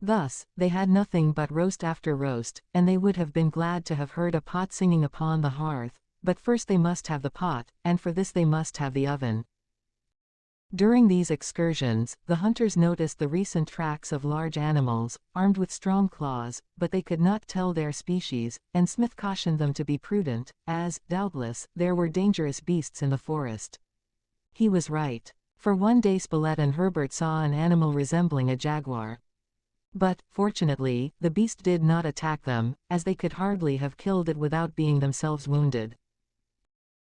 Thus, they had nothing but roast after roast, and they would have been glad to have heard a pot singing upon the hearth, but first they must have the pot, and for this they must have the oven. During these excursions, the hunters noticed the recent tracks of large animals, armed with strong claws, but they could not tell their species, and Smith cautioned them to be prudent, as, doubtless, there were dangerous beasts in the forest. He was right. For one day Spilett and Herbert saw an animal resembling a jaguar. But, fortunately, the beast did not attack them, as they could hardly have killed it without being themselves wounded.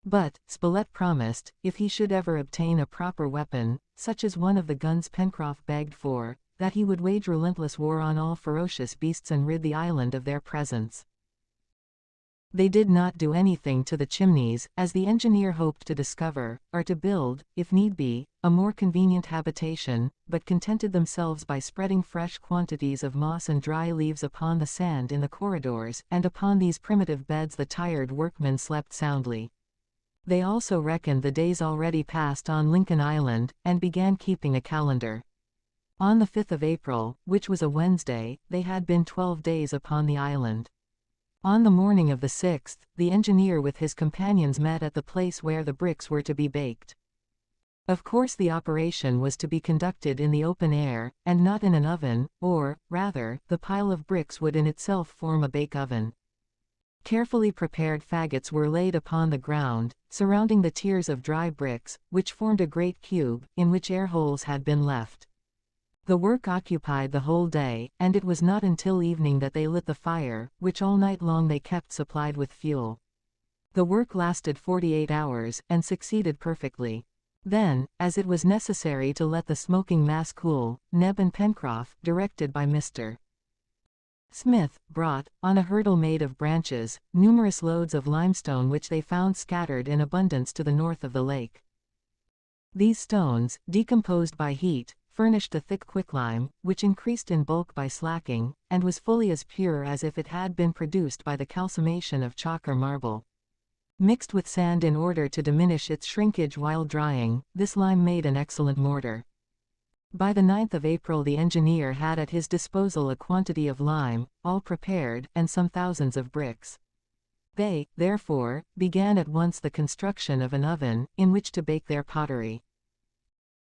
But, Spilett promised, if he should ever obtain a proper weapon, such as one of the guns Pencroff begged for, that he would wage relentless war on all ferocious beasts and rid the island of their presence. They did not do anything to the Chimneys, as the engineer hoped to discover, or to build, if need be, a more convenient habitation, but contented themselves by spreading fresh quantities of moss and dry leaves upon the sand in the corridors, and upon these primitive beds the tired workmen slept soundly. They also reckoned the days already passed on Lincoln Island, and began keeping a calendar. On the 5th of April, which was a Wednesday, they had been 12 days upon the island. On the morning of the 6th, the engineer with his companions met at the place where the bricks were to be baked. Of course the operation was to be conducted in the open air, and not in an oven, or, rather, the pile of bricks would in itself form a bake oven. Carefully prepared faggots were laid upon the ground, surrounding the tiers of dry bricks, which formed a great cube, in which air holes had been left. The work occupied the whole day, and it was not until evening that they lit the fire, which all night long they kept supplied with fuel. The work lasted 48 hours, and succeeded perfectly. Then, as it was necessary to let the smoking mass cool, Neb and Pencroff, directed by Mr. Smith, brought, on a hurdle made of branches, numerous loads of limestone which they found scattered in abundance to the north of the lake. These stones, decomposed by heat, furnished a thick quicklime, which increased in bulk by slacking, and was fully as pure as if it had been produced by the calcination of chalk or marble. Mixed with sand in order to diminish its shrinkage while drying, this lime made an excellent mortar. By the 9th of April the engineer had at his disposal a quantity of lime, all prepared, and some thousands of bricks. They, therefore, began at once the construction of an oven, in which to bake their pottery.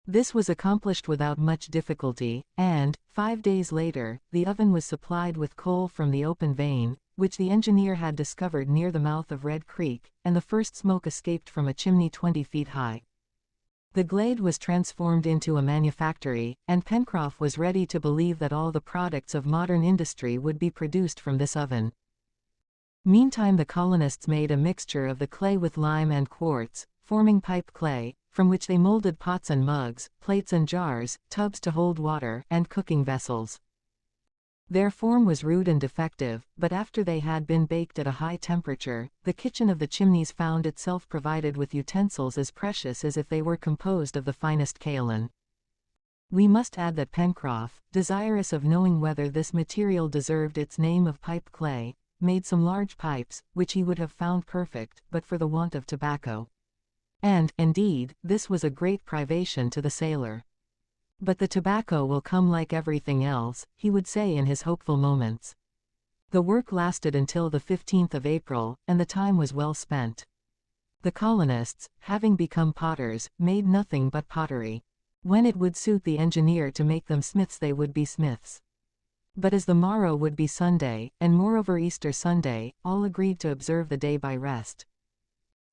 This was accomplished without much difficulty, and, 5 days later, the oven was supplied with coal from the open vein, which the engineer had discovered near the mouth of Red Creek, and the first smoke escaped from a chimney 20 feet high. The glade was transformed into a manufactory, and Pencroff was ready to believe that all the products of modern industry would be produced from this oven. Meantime the colonists made a mixture of the clay with lime and quartz, forming pipe clay, from which they molded pots and mugs, plates and jars, tubs to hold water, and cooking vessels. Their form was rude and defective, but after they had been baked at a high temperature, the kitchen of the Chimneys found itself provided with utensils as precious as if they were composed of the finest kaolin. We must add that Pencroff, desirous of knowing whether this material deserved its name of pipe clay, made some large pipes, which he would have found perfect, but for the want of tobacco. And, indeed, this was a great privation to the sailor. But the tobacco will come like everything else, he would say in his hopeful moments. The work lasted until the 15th of April, and the time was well spent. The colonists, having become potters, made nothing but pottery. When it would suit the engineer to make them smiths, they would be smiths. But as the morrow would be Sunday, and moreover Easter Sunday, all agreed to observe the day by rest.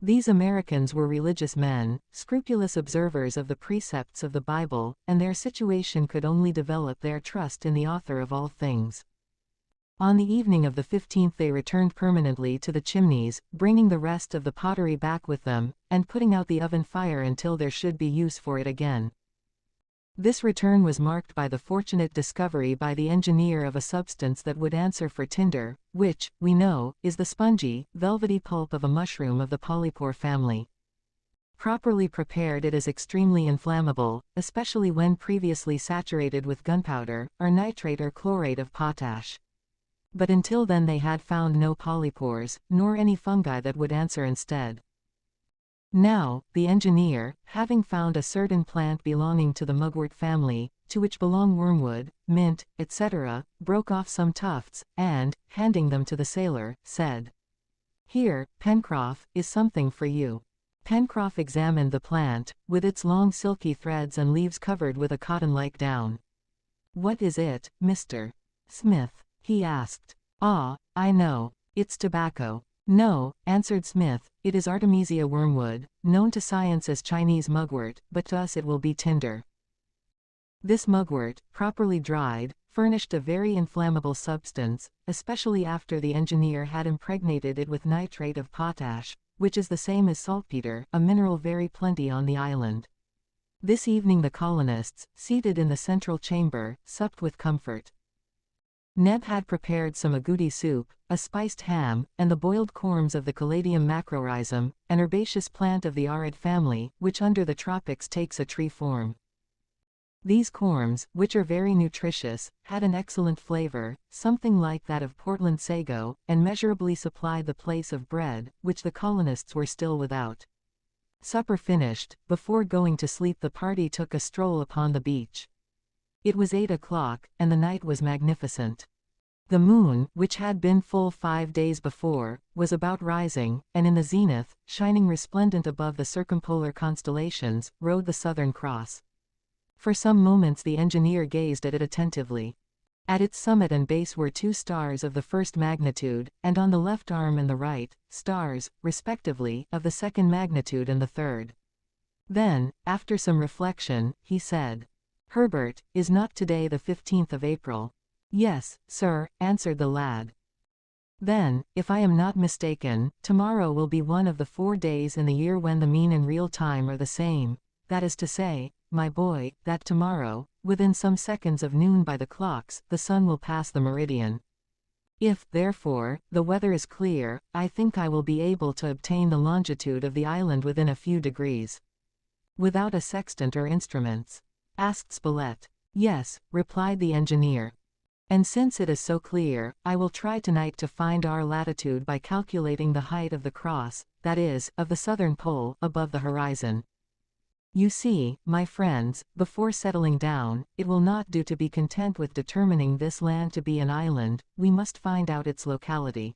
These Americans were religious men, scrupulous observers of the precepts of the Bible, and their situation could only develop their trust in the author of all things. On the evening of the 15th they returned permanently to the Chimneys, bringing the rest of the pottery back with them, and putting out the oven fire until there should be use for it again. This return was marked by the fortunate discovery by the engineer of a substance that would answer for tinder, which, we know, is the spongy, velvety pulp of a mushroom of the polypore family. Properly prepared, it is extremely inflammable, especially when previously saturated with gunpowder, or nitrate or chlorate of potash. But until then they had found no polypores, nor any fungi that would answer instead. Now, the engineer, having found a certain plant belonging to the mugwort family, to which belong wormwood, mint, etc., broke off some tufts, and, handing them to the sailor, said, "Here, Pencroff, is something for you." Pencroff examined the plant, with its long silky threads and leaves covered with a cotton-like down. "What is it, Mr. Smith?" he asked. "Ah, I know. It's tobacco." "No," answered Smith, "it is Artemisia wormwood, known to science as Chinese mugwort, but to us it will be tinder." This mugwort, properly dried, furnished a very inflammable substance, especially after the engineer had impregnated it with nitrate of potash, which is the same as saltpeter, a mineral very plenty on the island. This evening the colonists, seated in the central chamber, supped with comfort. Neb had prepared some agouti soup, a spiced ham, and the boiled corms of the Caladium macrorhizum, an herbaceous plant of the arid family, which under the tropics takes a tree form. These corms, which are very nutritious, had an excellent flavor, something like that of Portland sago, and measurably supplied the place of bread, which the colonists were still without. Supper finished, before going to sleep the party took a stroll upon the beach. It was 8 o'clock, and the night was magnificent. The moon, which had been full 5 days before, was about rising, and in the zenith, shining resplendent above the circumpolar constellations, rode the Southern Cross. For some moments the engineer gazed at it attentively. At its summit and base were 2 stars of the first magnitude, and on the left arm and the right, stars, respectively, of the second magnitude and the third. Then, after some reflection, he said, "Herbert, is not today the 15th of April?" "Yes, sir," answered the lad. "Then, if I am not mistaken, tomorrow will be one of the 4 days in the year when the mean and real time are the same. That is to say, my boy, that tomorrow, within some seconds of noon by the clocks, the sun will pass the meridian. If, therefore, the weather is clear, I think I will be able to obtain the longitude of the island within a few degrees." "Without a sextant or instruments?" asked Spilett. "Yes," replied the engineer. "And since it is so clear, I will try tonight to find our latitude by calculating the height of the cross, that is, of the southern pole, above the horizon. You see, my friends, before settling down, it will not do to be content with determining this land to be an island, we must find out its locality.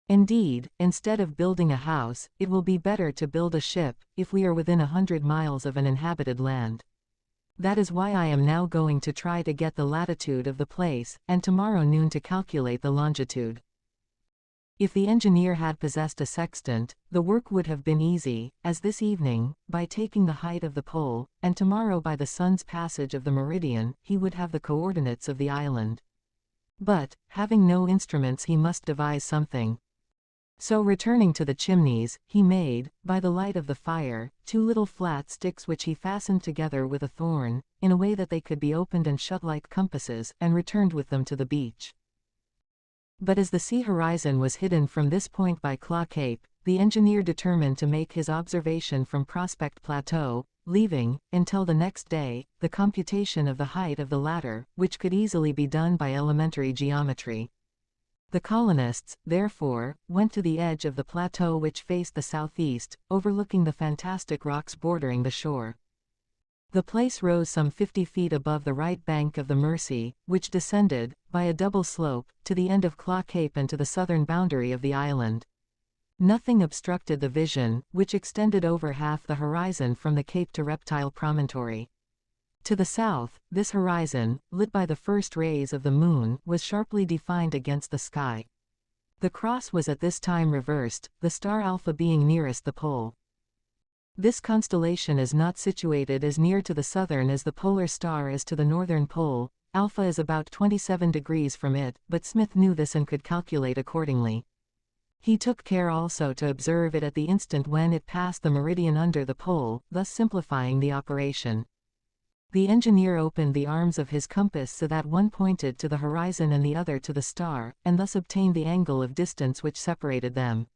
Indeed, instead of building a house, it will be better to build a ship, if we are within 100 miles of an inhabited land. That is why I am now going to try to get the latitude of the place, and tomorrow noon to calculate the longitude." If the engineer had possessed a sextant, the work would have been easy, as this evening, by taking the height of the pole, and tomorrow by the sun's passage of the meridian, he would have the coordinates of the island. But, having no instruments, he must devise something. So returning to the chimneys, he made, by the light of the fire, 2 little flat sticks which he fastened together with a thorn, in a way that they could be opened and shut like compasses, and returned with them to the beach. But as the sea horizon was hidden from this point by Claw Cape, the engineer determined to make his observation from Prospect Plateau, leaving, until the next day, the computation of the height of the latter, which could easily be done by elementary geometry. The colonists, therefore, went to the edge of the plateau which faced the southeast, overlooking the fantastic rocks bordering the shore. The place rose some 50 feet above the right bank of the Mersey, which descended, by a double slope, to the end of Claw Cape and to the southern boundary of the island. Nothing obstructed the vision, which extended over half the horizon from the cape to Reptile Promontory. To the south, this horizon, lit by the first rays of the moon, was sharply defined against the sky. The cross was at this time reversed, the star Alpha being nearest the pole. This constellation is not situated as near to the southern as the polar star is to the northern pole. Alpha is about 27 degrees from it, but Smith knew this and could calculate accordingly. He took care also to observe it at the instant when it passed the meridian under the pole, thus simplifying the operation. The engineer opened the arms of his compass so that one pointed to the horizon and the other to the star, and thus obtained the angle of distance which separated them.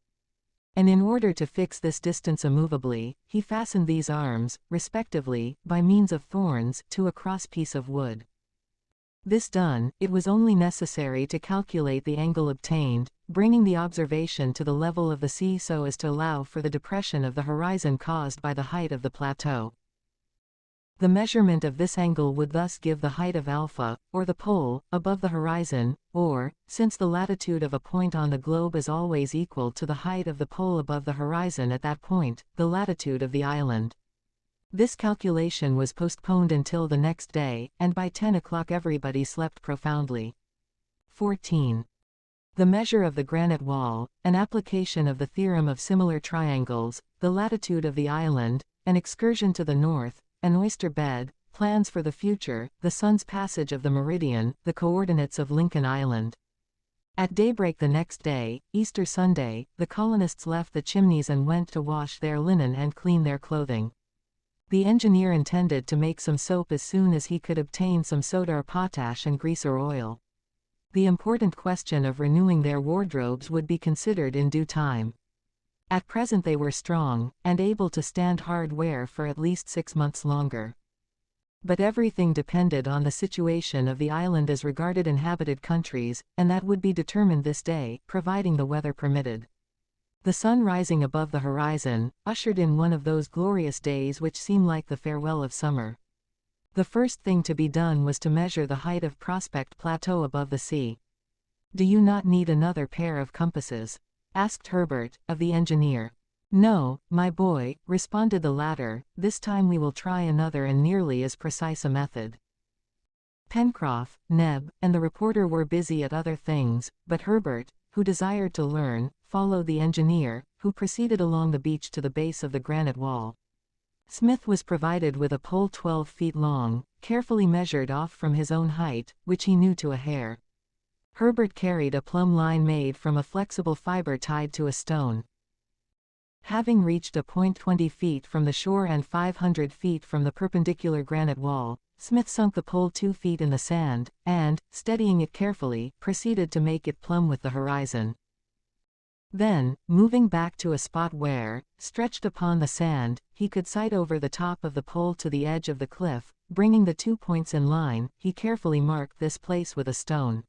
And in order to fix this distance immovably, he fastened these arms, respectively, by means of thorns, to a cross piece of wood. This done, it was only necessary to calculate the angle obtained, bringing the observation to the level of the sea so as to allow for the depression of the horizon caused by the height of the plateau. The measurement of this angle would thus give the height of Alpha, or the pole, above the horizon, or, since the latitude of a point on the globe is always equal to the height of the pole above the horizon at that point, the latitude of the island. This calculation was postponed until the next day, and by 10 o'clock everybody slept profoundly. 14. The measure of the granite wall, an application of the theorem of similar triangles, the latitude of the island, an excursion to the north, an oyster bed, plans for the future, the sun's passage of the meridian, the coordinates of Lincoln Island. At daybreak the next day, Easter Sunday, the colonists left the chimneys and went to wash their linen and clean their clothing. The engineer intended to make some soap as soon as he could obtain some soda or potash and grease or oil. The important question of renewing their wardrobes would be considered in due time. At present they were strong, and able to stand hard wear for at least 6 months longer. But everything depended on the situation of the island as regarded inhabited countries, and that would be determined this day, providing the weather permitted. The sun rising above the horizon, ushered in one of those glorious days which seem like the farewell of summer. The first thing to be done was to measure the height of Prospect Plateau above the sea. "Do you not need another pair of compasses?" asked Herbert, of the engineer. "No, my boy," responded the latter, "this time we will try another and nearly as precise a method." Pencroff, Neb, and the reporter were busy at other things, but Herbert, who desired to learn, followed the engineer, who proceeded along the beach to the base of the granite wall. Smith was provided with a pole 12 feet long, carefully measured off from his own height, which he knew to a hair. Herbert carried a plumb line made from a flexible fiber tied to a stone. Having reached a point 20 feet from the shore and 500 feet from the perpendicular granite wall, Smith sunk the pole 2 feet in the sand, and, steadying it carefully, proceeded to make it plumb with the horizon. Then, moving back to a spot where, stretched upon the sand, he could sight over the top of the pole to the edge of the cliff, bringing the 2 points in line, he carefully marked this place with a stone.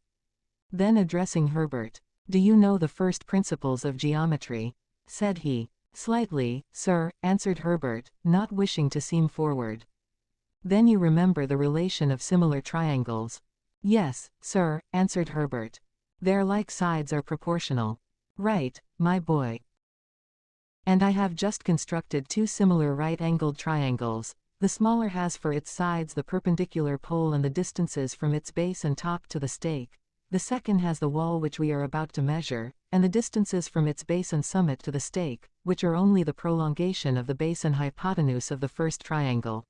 Then addressing Herbert, "Do you know the first principles of geometry?" said he. "Slightly, sir," answered Herbert, not wishing to seem forward. "Then you remember the relation of similar triangles?" "Yes, sir," answered Herbert. "Their like sides are proportional." "Right, my boy. And I have just constructed 2 similar right-angled triangles. The smaller has for its sides the perpendicular pole and the distances from its base and top to the stake. The second has the wall which we are about to measure, and the distances from its base and summit to the stake, which are only the prolongation of the base and hypotenuse of the first triangle."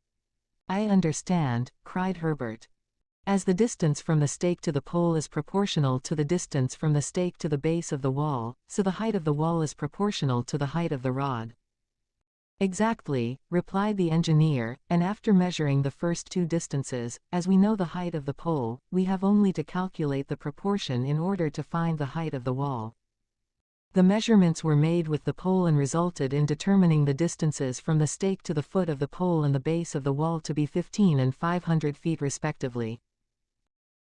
"I understand," cried Herbert. As the distance from the stake to the pole is proportional to the distance from the stake to the base of the wall, so the height of the wall is proportional to the height of the rod. Exactly, replied the engineer, and after measuring the first two distances, as we know the height of the pole, we have only to calculate the proportion in order to find the height of the wall. The measurements were made with the pole and resulted in determining the distances from the stake to the foot of the pole and the base of the wall to be 15 and 500 feet respectively.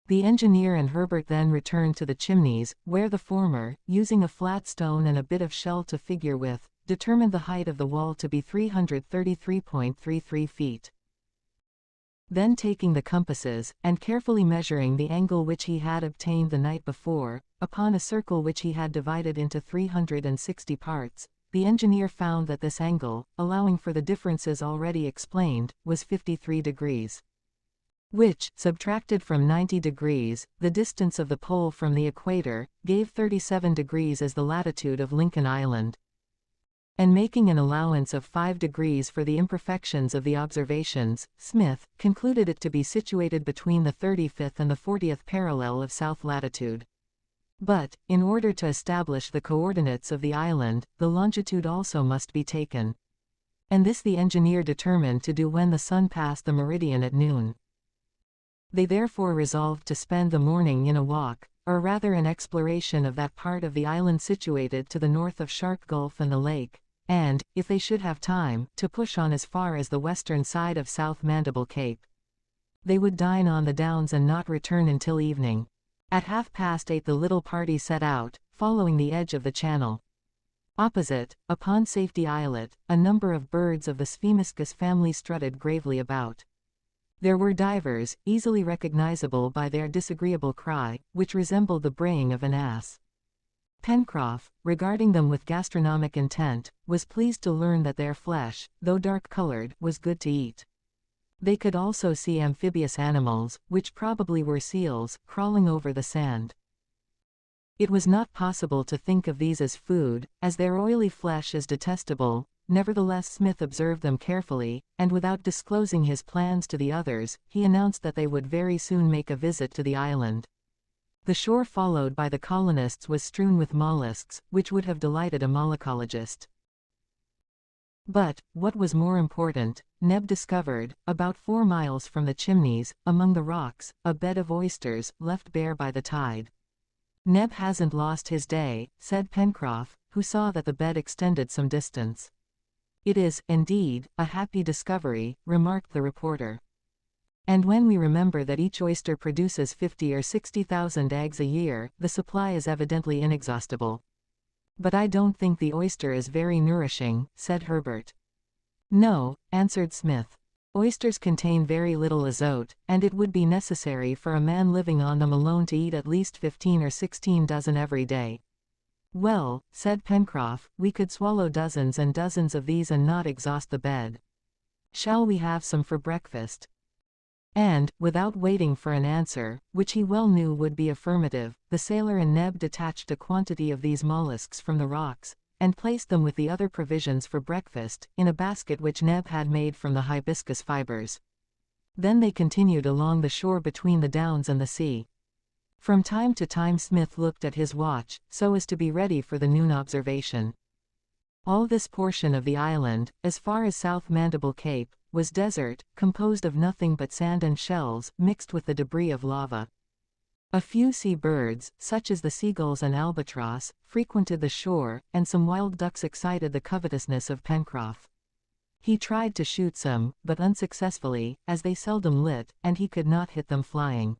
The engineer and Herbert then returned to the Chimneys, where the former, using a flat stone and a bit of shell to figure with, determined the height of the wall to be 333.33 feet. Then taking the compasses, and carefully measuring the angle which he had obtained the night before, upon a circle which he had divided into 360 parts, the engineer found that this angle, allowing for the differences already explained, was 53 degrees. Which, subtracted from 90 degrees, the distance of the pole from the equator, gave 37 degrees as the latitude of Lincoln Island. And making an allowance of 5 degrees for the imperfections of the observations, Smith concluded it to be situated between the 35th and the 40th parallel of south latitude. But, in order to establish the coordinates of the island, the longitude also must be taken. And this the engineer determined to do when the sun passed the meridian at noon. They therefore resolved to spend the morning in a walk, or rather an exploration of that part of the island situated to the north of Shark Gulf and the lake, and, if they should have time, to push on as far as the western side of South Mandible Cape. They would dine on the Downs and not return until evening. At 8:30 the little party set out, following the edge of the channel. Opposite, upon Safety Islet, a number of birds of the Sphemiscus family strutted gravely about. There were divers, easily recognizable by their disagreeable cry, which resembled the braying of an ass. Pencroff, regarding them with gastronomic intent, was pleased to learn that their flesh, though dark-colored, was good to eat. They could also see amphibious animals, which probably were seals, crawling over the sand. It was not possible to think of these as food, as their oily flesh is detestable. Nevertheless Smith observed them carefully, and without disclosing his plans to the others, he announced that they would very soon make a visit to the island. The shore followed by the colonists was strewn with mollusks, which would have delighted a molluscologist. But, what was more important, Neb discovered, about 4 miles from the Chimneys, among the rocks, a bed of oysters, left bare by the tide. "Neb hasn't lost his day," said Pencroff, who saw that the bed extended some distance. "It is, indeed, a happy discovery," remarked the reporter. "And when we remember that each oyster produces 50 or 60,000 eggs a year, the supply is evidently inexhaustible." "But I don't think the oyster is very nourishing," said Herbert. "No," answered Smith. "Oysters contain very little azote, and it would be necessary for a man living on them alone to eat at least 15 or 16 dozen every day." "Well," said Pencroff, "we could swallow dozens and dozens of these and not exhaust the bed. Shall we have some for breakfast?" And, without waiting for an answer, which he well knew would be affirmative, the sailor and Neb detached a quantity of these mollusks from the rocks, and placed them with the other provisions for breakfast, in a basket which Neb had made from the hibiscus fibers. Then they continued along the shore between the Downs and the sea. From time to time Smith looked at his watch, so as to be ready for the noon observation. All this portion of the island, as far as South Mandible Cape, was desert, composed of nothing but sand and shells, mixed with the debris of lava. A few sea birds, such as the seagulls and albatross, frequented the shore, and some wild ducks excited the covetousness of Pencroff. He tried to shoot some, but unsuccessfully, as they seldom lit, and he could not hit them flying.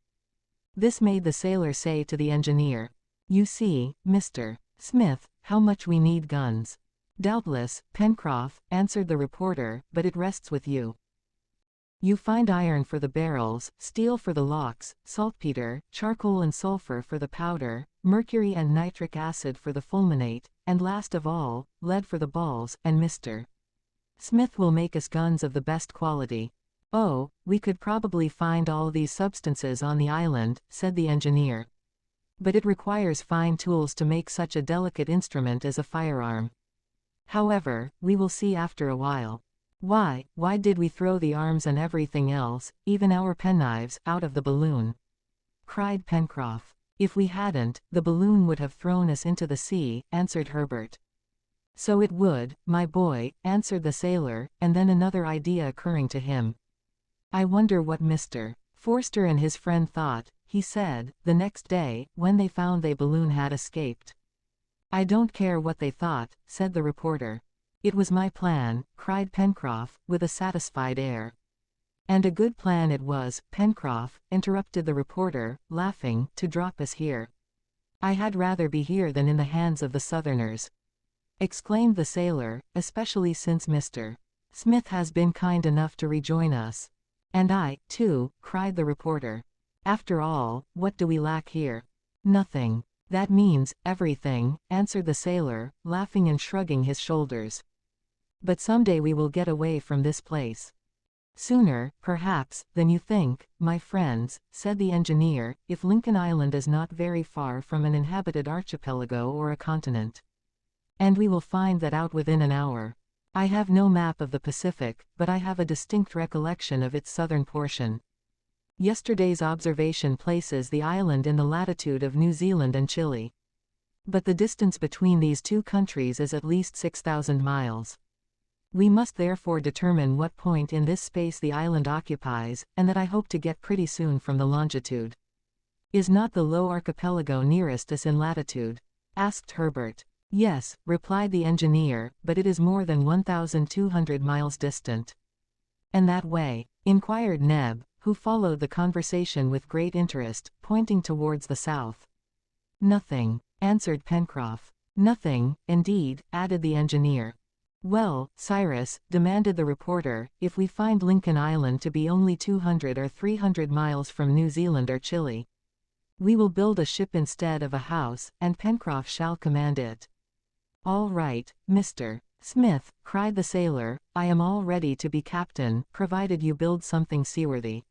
This made the sailor say to the engineer, "You see, Mr. Smith, how much we need guns." "Doubtless, Pencroff," answered the reporter, "but it rests with you. You find iron for the barrels, steel for the locks, saltpeter, charcoal and sulfur for the powder, mercury and nitric acid for the fulminate, and last of all, lead for the balls, and Mr. Smith will make us guns of the best quality." "Oh, we could probably find all these substances on the island," said the engineer. "But it requires fine tools to make such a delicate instrument as a firearm. However, we will see after a while." Why did we throw the arms and everything else, even our penknives, out of the balloon?" cried Pencroff. "If we hadn't, the balloon would have thrown us into the sea," answered Herbert. "So it would, my boy," answered the sailor, and then another idea occurring to him. "I wonder what Mr. Forster and his friend thought," he said, the next day, when they found the balloon had escaped. "I don't care what they thought," said the reporter. "It was my plan," cried Pencroff, with a satisfied air. "And a good plan it was, Pencroff," interrupted the reporter, laughing, "to drop us here." "I had rather be here than in the hands of the Southerners," exclaimed the sailor, "especially since Mr. Smith has been kind enough to rejoin us." "And I, too," cried the reporter. "After all, what do we lack here?" "Nothing." "That means everything," answered the sailor, laughing and shrugging his shoulders. "But someday we will get away from this place." "Sooner, perhaps, than you think, my friends," said the engineer, "if Lincoln Island is not very far from an inhabited archipelago or a continent. And we will find that out within an hour. I have no map of the Pacific, but I have a distinct recollection of its southern portion. Yesterday's observation places the island in the latitude of New Zealand and Chile. But the distance between these two countries is at least 6,000 miles. We must therefore determine what point in this space the island occupies, and that I hope to get pretty soon from the longitude." "Is not the low archipelago nearest us in latitude?" asked Herbert. "Yes," replied the engineer, "but it is more than 1,200 miles distant." "And that way?" inquired Neb, who followed the conversation with great interest, pointing towards the south. "Nothing," answered Pencroff. "Nothing, indeed," added the engineer. "Well, Cyrus," demanded the reporter, "if we find Lincoln Island to be only 200 or 300 miles from New Zealand or Chile, we will build a ship instead of a house, and Pencroff shall command it." "All right, Mr. Smith," cried the sailor, "I am all ready to be captain, provided you build something seaworthy."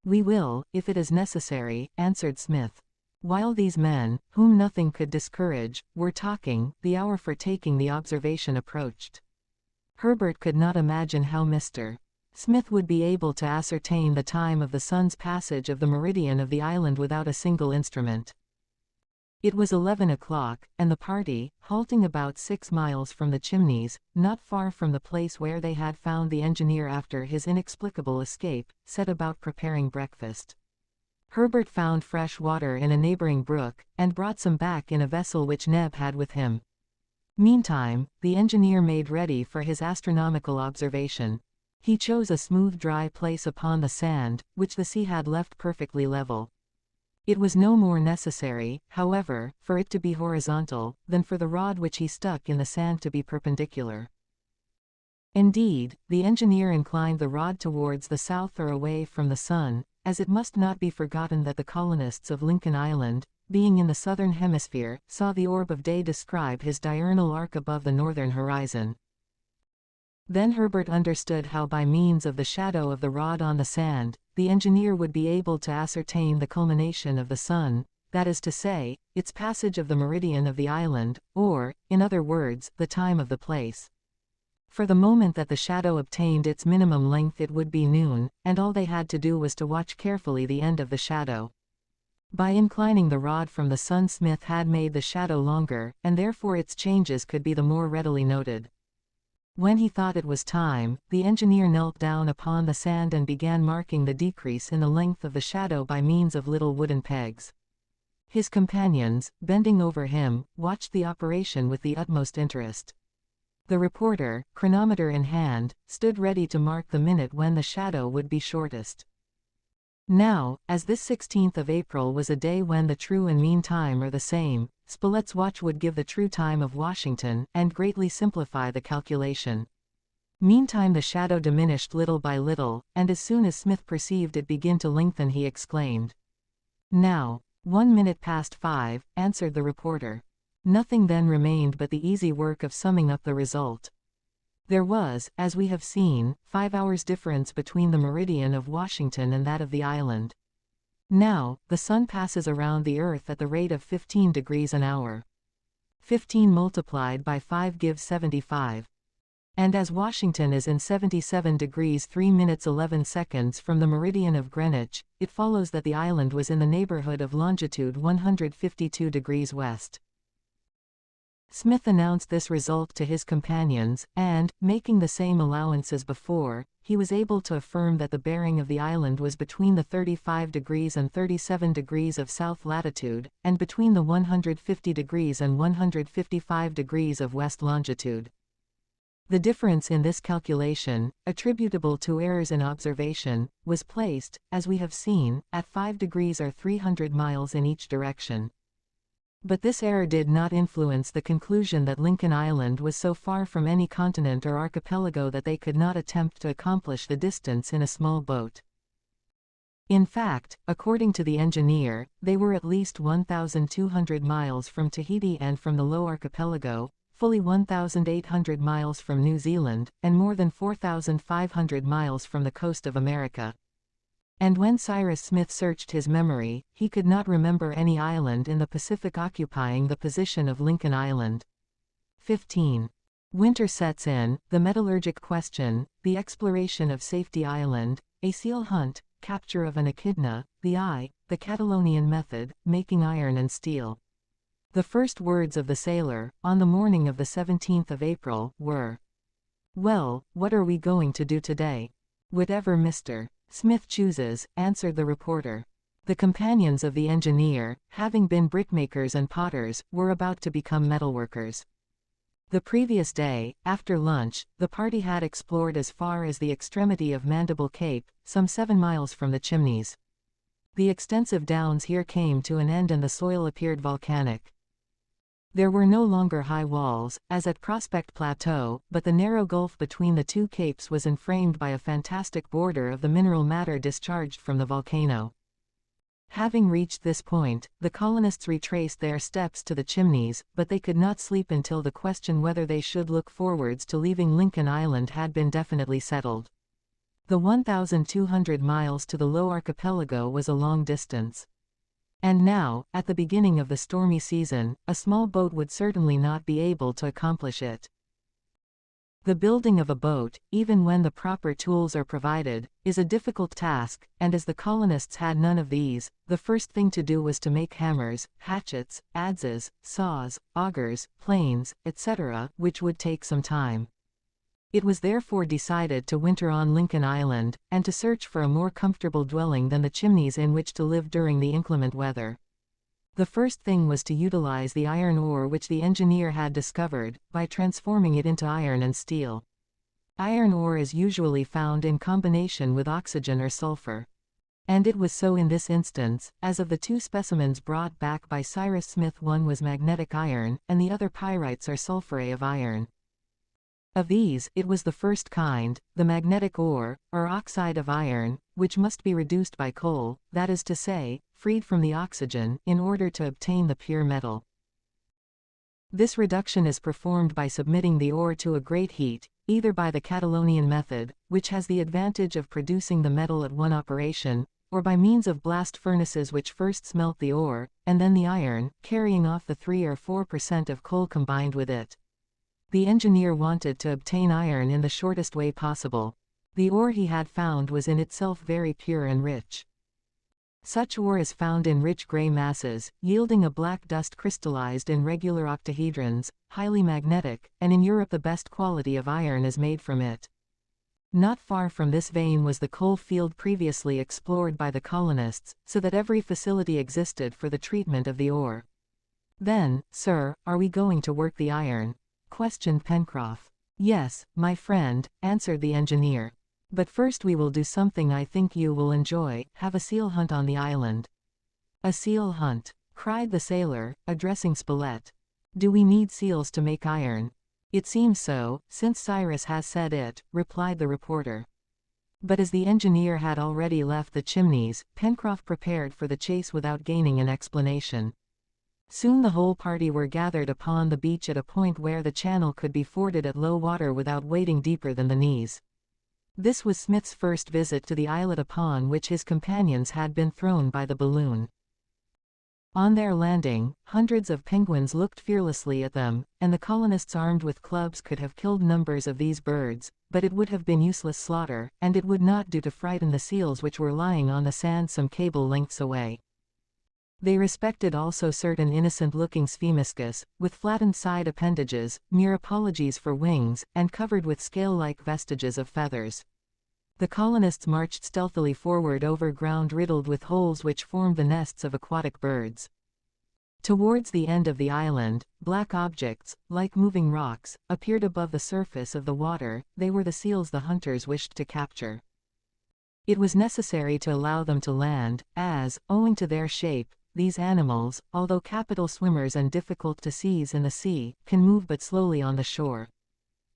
"We will, if it is necessary," answered Smith. While these men, whom nothing could discourage, were talking, the hour for taking the observation approached. Herbert could not imagine how Mr. Smith would be able to ascertain the time of the sun's passage of the meridian of the island without a single instrument. It was 11 o'clock, and the party, halting about 6 miles from the Chimneys, not far from the place where they had found the engineer after his inexplicable escape, set about preparing breakfast. Herbert found fresh water in a neighboring brook, and brought some back in a vessel which Neb had with him. Meantime, the engineer made ready for his astronomical observation. He chose a smooth dry place upon the sand, which the sea had left perfectly level. It was no more necessary, however, for it to be horizontal, than for the rod which he stuck in the sand to be perpendicular. Indeed, the engineer inclined the rod towards the south or away from the sun, as it must not be forgotten that the colonists of Lincoln Island, being in the southern hemisphere, saw the orb of day describe his diurnal arc above the northern horizon. Then Herbert understood how by means of the shadow of the rod on the sand, the engineer would be able to ascertain the culmination of the sun, that is to say, its passage of the meridian of the island, or, in other words, the time of the place. For the moment that the shadow obtained its minimum length it would be noon, and all they had to do was to watch carefully the end of the shadow. By inclining the rod from the sun, Smith had made the shadow longer, and therefore its changes could be the more readily noted. When he thought it was time, the engineer knelt down upon the sand and began marking the decrease in the length of the shadow by means of little wooden pegs. His companions, bending over him, watched the operation with the utmost interest. The reporter, chronometer in hand, stood ready to mark the minute when the shadow would be shortest. Now, as this 16th of April was a day when the true and mean time are the same, Spilett's watch would give the true time of Washington, and greatly simplify the calculation. Meantime the shadow diminished little by little, and as soon as Smith perceived it begin to lengthen he exclaimed, "Now, 1 minute past 5, answered the reporter. Nothing then remained but the easy work of summing up the result. There was, as we have seen, 5 hours difference between the meridian of Washington and that of the island. Now, the sun passes around the earth at the rate of 15 degrees an hour. 15 multiplied by 5 gives 75. And as Washington is in 77 degrees 3 minutes 11 seconds from the meridian of Greenwich, it follows that the island was in the neighborhood of longitude 152 degrees west. Smith announced this result to his companions, and, making the same allowance as before, he was able to affirm that the bearing of the island was between the 35 degrees and 37 degrees of south latitude, and between the 150 degrees and 155 degrees of west longitude. The difference in this calculation, attributable to errors in observation, was placed, as we have seen, at 5 degrees or 300 miles in each direction. But this error did not influence the conclusion that Lincoln Island was so far from any continent or archipelago that they could not attempt to accomplish the distance in a small boat. In fact, according to the engineer, they were at least 1,200 miles from Tahiti and from the Low Archipelago, fully 1,800 miles from New Zealand, and more than 4,500 miles from the coast of America. And when Cyrus Smith searched his memory, he could not remember any island in the Pacific occupying the position of Lincoln Island. 15. Winter sets in, the metallurgic question, the exploration of Safety Island, a seal hunt, capture of an echidna, the Catalonian method, making iron and steel. The first words of the sailor, on the morning of the 17th of April, were, "Well, what are we going to do today?" "Whatever Mr. Smith chooses," answered the reporter. The companions of the engineer, having been brickmakers and potters, were about to become metalworkers. The previous day, after lunch, the party had explored as far as the extremity of Mandible Cape, some 7 miles from the Chimneys. The extensive downs here came to an end and the soil appeared volcanic. There were no longer high walls, as at Prospect Plateau, but the narrow gulf between the two capes was enframed by a fantastic border of the mineral matter discharged from the volcano. Having reached this point, the colonists retraced their steps to the Chimneys, but they could not sleep until the question whether they should look forwards to leaving Lincoln Island had been definitely settled. The 1,200 miles to the Low Archipelago was a long distance. And now, at the beginning of the stormy season, a small boat would certainly not be able to accomplish it. The building of a boat, even when the proper tools are provided, is a difficult task, and as the colonists had none of these, the first thing to do was to make hammers, hatchets, adzes, saws, augers, planes, etc., which would take some time. It was therefore decided to winter on Lincoln Island, and to search for a more comfortable dwelling than the Chimneys in which to live during the inclement weather. The first thing was to utilize the iron ore which the engineer had discovered, by transforming it into iron and steel. Iron ore is usually found in combination with oxygen or sulfur. And it was so in this instance, as of the two specimens brought back by Cyrus Smith, one was magnetic iron, and the other pyrites or sulfurate of iron. Of these, it was the first kind, the magnetic ore, or oxide of iron, which must be reduced by coal, that is to say, freed from the oxygen, in order to obtain the pure metal. This reduction is performed by submitting the ore to a great heat, either by the Catalonian method, which has the advantage of producing the metal at one operation, or by means of blast furnaces which first smelt the ore, and then the iron, carrying off the 3 or 4% of coal combined with it. The engineer wanted to obtain iron in the shortest way possible. The ore he had found was in itself very pure and rich. Such ore is found in rich gray masses, yielding a black dust crystallized in regular octahedrons, highly magnetic, and in Europe the best quality of iron is made from it. Not far from this vein was the coal field previously explored by the colonists, so that every facility existed for the treatment of the ore. "Then, sir, are we going to work the iron?" questioned Pencroff. "Yes, my friend," answered the engineer. "But first we will do something I think you will enjoy, have a seal hunt on the island." "A seal hunt?" cried the sailor, addressing Spilett. "Do we need seals to make iron?" "It seems so, since Cyrus has said it," replied the reporter. But as the engineer had already left the Chimneys, Pencroff prepared for the chase without gaining an explanation. Soon the whole party were gathered upon the beach at a point where the channel could be forded at low water without wading deeper than the knees. This was Smith's first visit to the islet upon which his companions had been thrown by the balloon. On their landing, hundreds of penguins looked fearlessly at them, and the colonists armed with clubs could have killed numbers of these birds, but it would have been useless slaughter, and it would not do to frighten the seals which were lying on the sand some cable lengths away. They respected also certain innocent-looking sphemiscus, with flattened side appendages, mere apologies for wings, and covered with scale-like vestiges of feathers. The colonists marched stealthily forward over ground riddled with holes which formed the nests of aquatic birds. Towards the end of the island, black objects, like moving rocks, appeared above the surface of the water. They were the seals the hunters wished to capture. It was necessary to allow them to land, as, owing to their shape, these animals, although capital swimmers and difficult to seize in the sea, can move but slowly on the shore.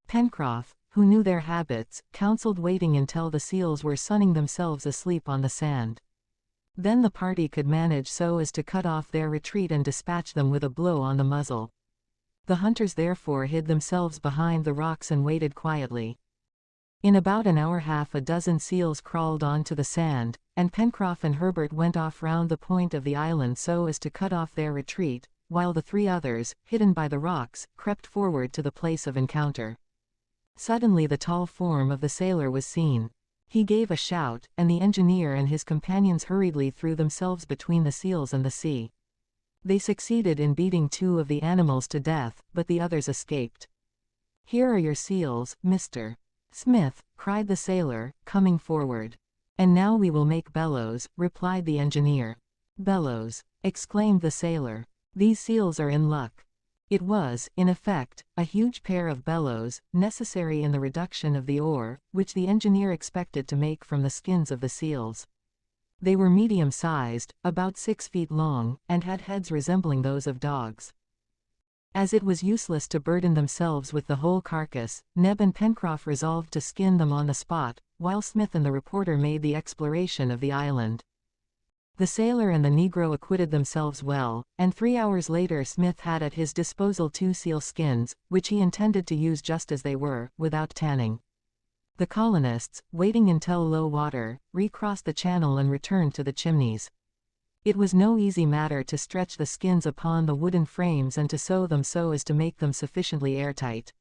Pencroff, who knew their habits, counseled waiting until the seals were sunning themselves asleep on the sand. Then the party could manage so as to cut off their retreat and dispatch them with a blow on the muzzle. The hunters therefore hid themselves behind the rocks and waited quietly. In about an hour half a dozen seals crawled on to the sand, and Pencroff and Herbert went off round the point of the island so as to cut off their retreat, while the three others, hidden by the rocks, crept forward to the place of encounter. Suddenly the tall form of the sailor was seen. He gave a shout, and the engineer and his companions hurriedly threw themselves between the seals and the sea. They succeeded in beating two of the animals to death, but the others escaped. "Here are your seals, Mr. Smith," cried the sailor, coming forward. "And now we will make bellows," replied the engineer. "Bellows!" exclaimed the sailor. "These seals are in luck." It was, in effect, a huge pair of bellows, necessary in the reduction of the ore, which the engineer expected to make from the skins of the seals. They were medium-sized, about 6 feet long, and had heads resembling those of dogs. As it was useless to burden themselves with the whole carcass, Neb and Pencroff resolved to skin them on the spot, while Smith and the reporter made the exploration of the island. The sailor and the negro acquitted themselves well, and 3 hours later Smith had at his disposal 2 seal skins, which he intended to use just as they were, without tanning. The colonists, waiting until low water, recrossed the channel and returned to the Chimneys. It was no easy matter to stretch the skins upon the wooden frames and to sew them so as to make them sufficiently airtight.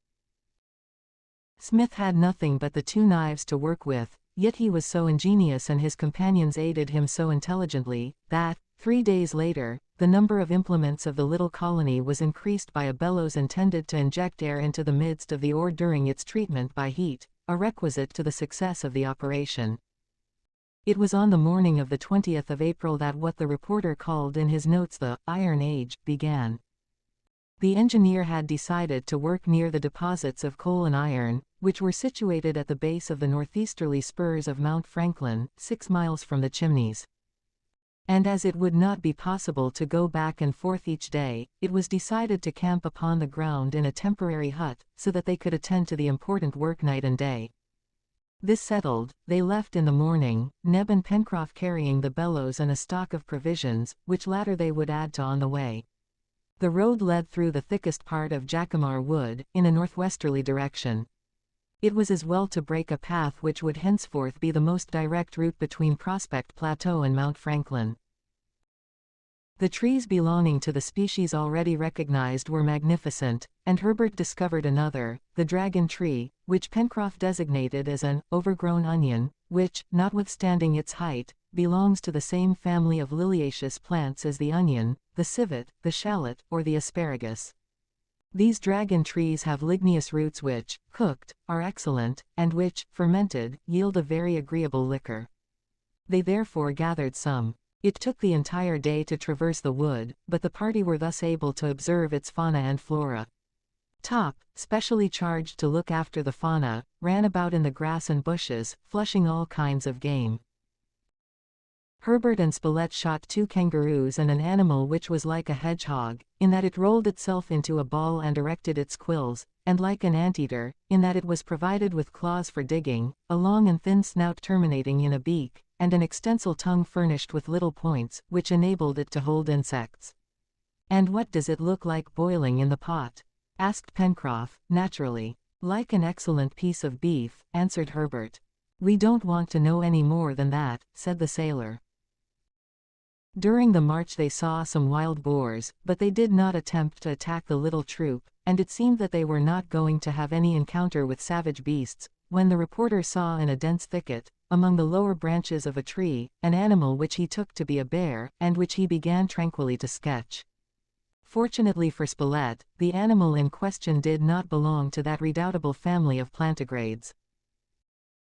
Smith had nothing but the 2 knives to work with, yet he was so ingenious and his companions aided him so intelligently, that, 3 days later, the number of implements of the little colony was increased by a bellows intended to inject air into the midst of the ore during its treatment by heat, a requisite to the success of the operation. It was on the morning of the 20th of April that what the reporter called in his notes the Iron Age began. The engineer had decided to work near the deposits of coal and iron, which were situated at the base of the northeasterly spurs of Mount Franklin, 6 miles from the Chimneys. And as it would not be possible to go back and forth each day, it was decided to camp upon the ground in a temporary hut, so that they could attend to the important work night and day. This settled, they left in the morning, Neb and Pencroff carrying the bellows and a stock of provisions, which latter they would add to on the way. The road led through the thickest part of Jacamar Wood, in a northwesterly direction. It was as well to break a path which would henceforth be the most direct route between Prospect Plateau and Mount Franklin. The trees belonging to the species already recognized were magnificent, and Herbert discovered another, the dragon tree, which Pencroff designated as an overgrown onion, which, notwithstanding its height, belongs to the same family of liliaceous plants as the onion, the civet, the shallot, or the asparagus. These dragon trees have ligneous roots which, cooked, are excellent, and which, fermented, yield a very agreeable liquor. They therefore gathered some. It took the entire day to traverse the wood, but the party were thus able to observe its fauna and flora. Top, specially charged to look after the fauna, ran about in the grass and bushes, flushing all kinds of game. Herbert and Spilett shot 2 kangaroos and an animal which was like a hedgehog, in that it rolled itself into a ball and erected its quills, and like an anteater, in that it was provided with claws for digging, a long and thin snout terminating in a beak, and an extensile tongue furnished with little points, which enabled it to hold insects. "And what does it look like boiling in the pot?" asked Pencroff. "Naturally. Like an excellent piece of beef," answered Herbert. "We don't want to know any more than that," said the sailor. During the march they saw some wild boars, but they did not attempt to attack the little troop, and it seemed that they were not going to have any encounter with savage beasts, when the reporter saw in a dense thicket, among the lower branches of a tree, an animal which he took to be a bear, and which he began tranquilly to sketch. Fortunately for Spilett, the animal in question did not belong to that redoubtable family of plantigrades.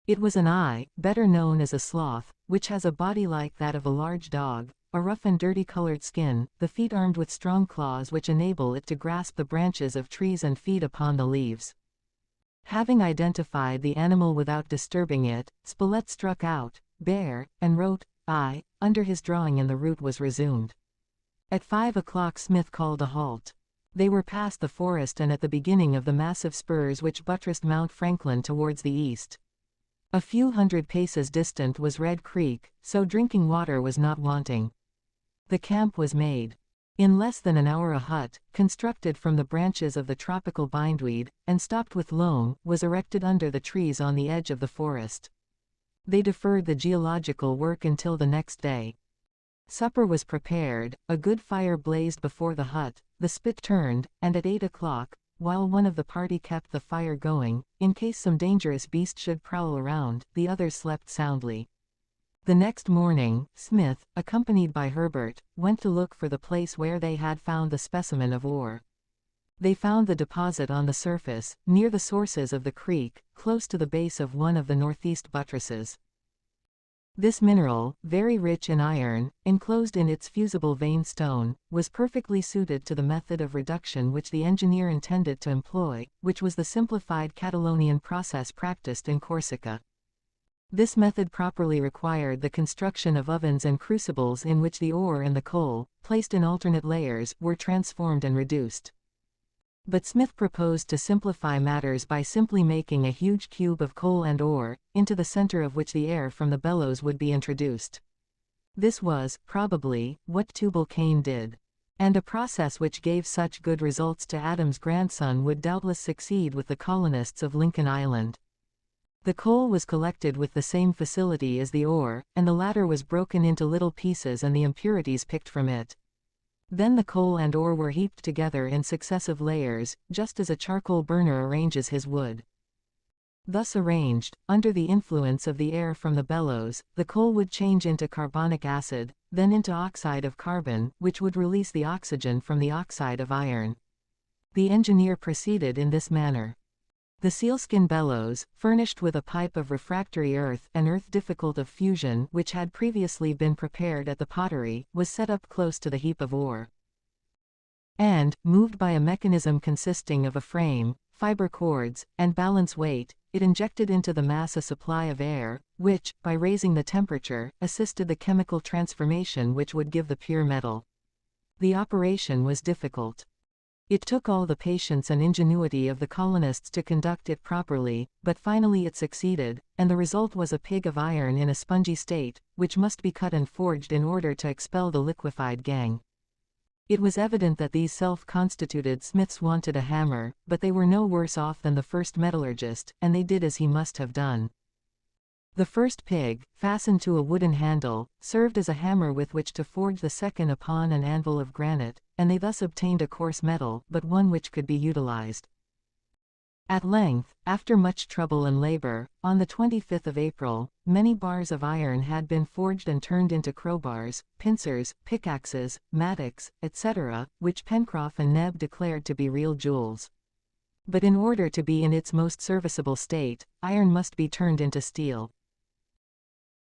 It was an eye, better known as a sloth, which has a body like that of a large dog, a rough and dirty colored skin, the feet armed with strong claws which enable it to grasp the branches of trees and feed upon the leaves. Having identified the animal without disturbing it, Spilett struck out, bear, and wrote, I, under his drawing, and the route was resumed. At 5 o'clock Smith called a halt. They were past the forest and at the beginning of the massive spurs which buttressed Mount Franklin towards the east. A few hundred paces distant was Red Creek, so drinking water was not wanting. The camp was made. In less than an hour a hut, constructed from the branches of the tropical bindweed, and stopped with loam, was erected under the trees on the edge of the forest. They deferred the geological work until the next day. Supper was prepared, a good fire blazed before the hut, the spit turned, and at 8 o'clock, while one of the party kept the fire going, in case some dangerous beast should prowl around, the others slept soundly. The next morning, Smith, accompanied by Herbert, went to look for the place where they had found the specimen of ore. They found the deposit on the surface, near the sources of the creek, close to the base of one of the northeast buttresses. This mineral, very rich in iron, enclosed in its fusible vein stone, was perfectly suited to the method of reduction which the engineer intended to employ, which was the simplified Catalonian process practiced in Corsica. This method properly required the construction of ovens and crucibles in which the ore and the coal, placed in alternate layers, were transformed and reduced. But Smith proposed to simplify matters by simply making a huge cube of coal and ore, into the center of which the air from the bellows would be introduced. This was, probably, what Tubal-Cain did. And a process which gave such good results to Adam's grandson would doubtless succeed with the colonists of Lincoln Island. The coal was collected with the same facility as the ore, and the latter was broken into little pieces and the impurities picked from it. Then the coal and ore were heaped together in successive layers, just as a charcoal burner arranges his wood. Thus arranged, under the influence of the air from the bellows, the coal would change into carbonic acid, then into oxide of carbon, which would release the oxygen from the oxide of iron. The engineer proceeded in this manner. The sealskin bellows, furnished with a pipe of refractory earth, an earth difficult of fusion, which had previously been prepared at the pottery, was set up close to the heap of ore. And, moved by a mechanism consisting of a frame, fiber cords, and balance weight, it injected into the mass a supply of air, which, by raising the temperature, assisted the chemical transformation which would give the pure metal. The operation was difficult. It took all the patience and ingenuity of the colonists to conduct it properly, but finally it succeeded, and the result was a pig of iron in a spongy state, which must be cut and forged in order to expel the liquefied gangue. It was evident that these self-constituted smiths wanted a hammer, but they were no worse off than the first metallurgist, and they did as he must have done. The first pig, fastened to a wooden handle, served as a hammer with which to forge the second upon an anvil of granite, and they thus obtained a coarse metal, but one which could be utilized. At length, after much trouble and labor, on the 25th of April, many bars of iron had been forged and turned into crowbars, pincers, pickaxes, mattocks, etc., which Pencroff and Neb declared to be real jewels. But in order to be in its most serviceable state, iron must be turned into steel.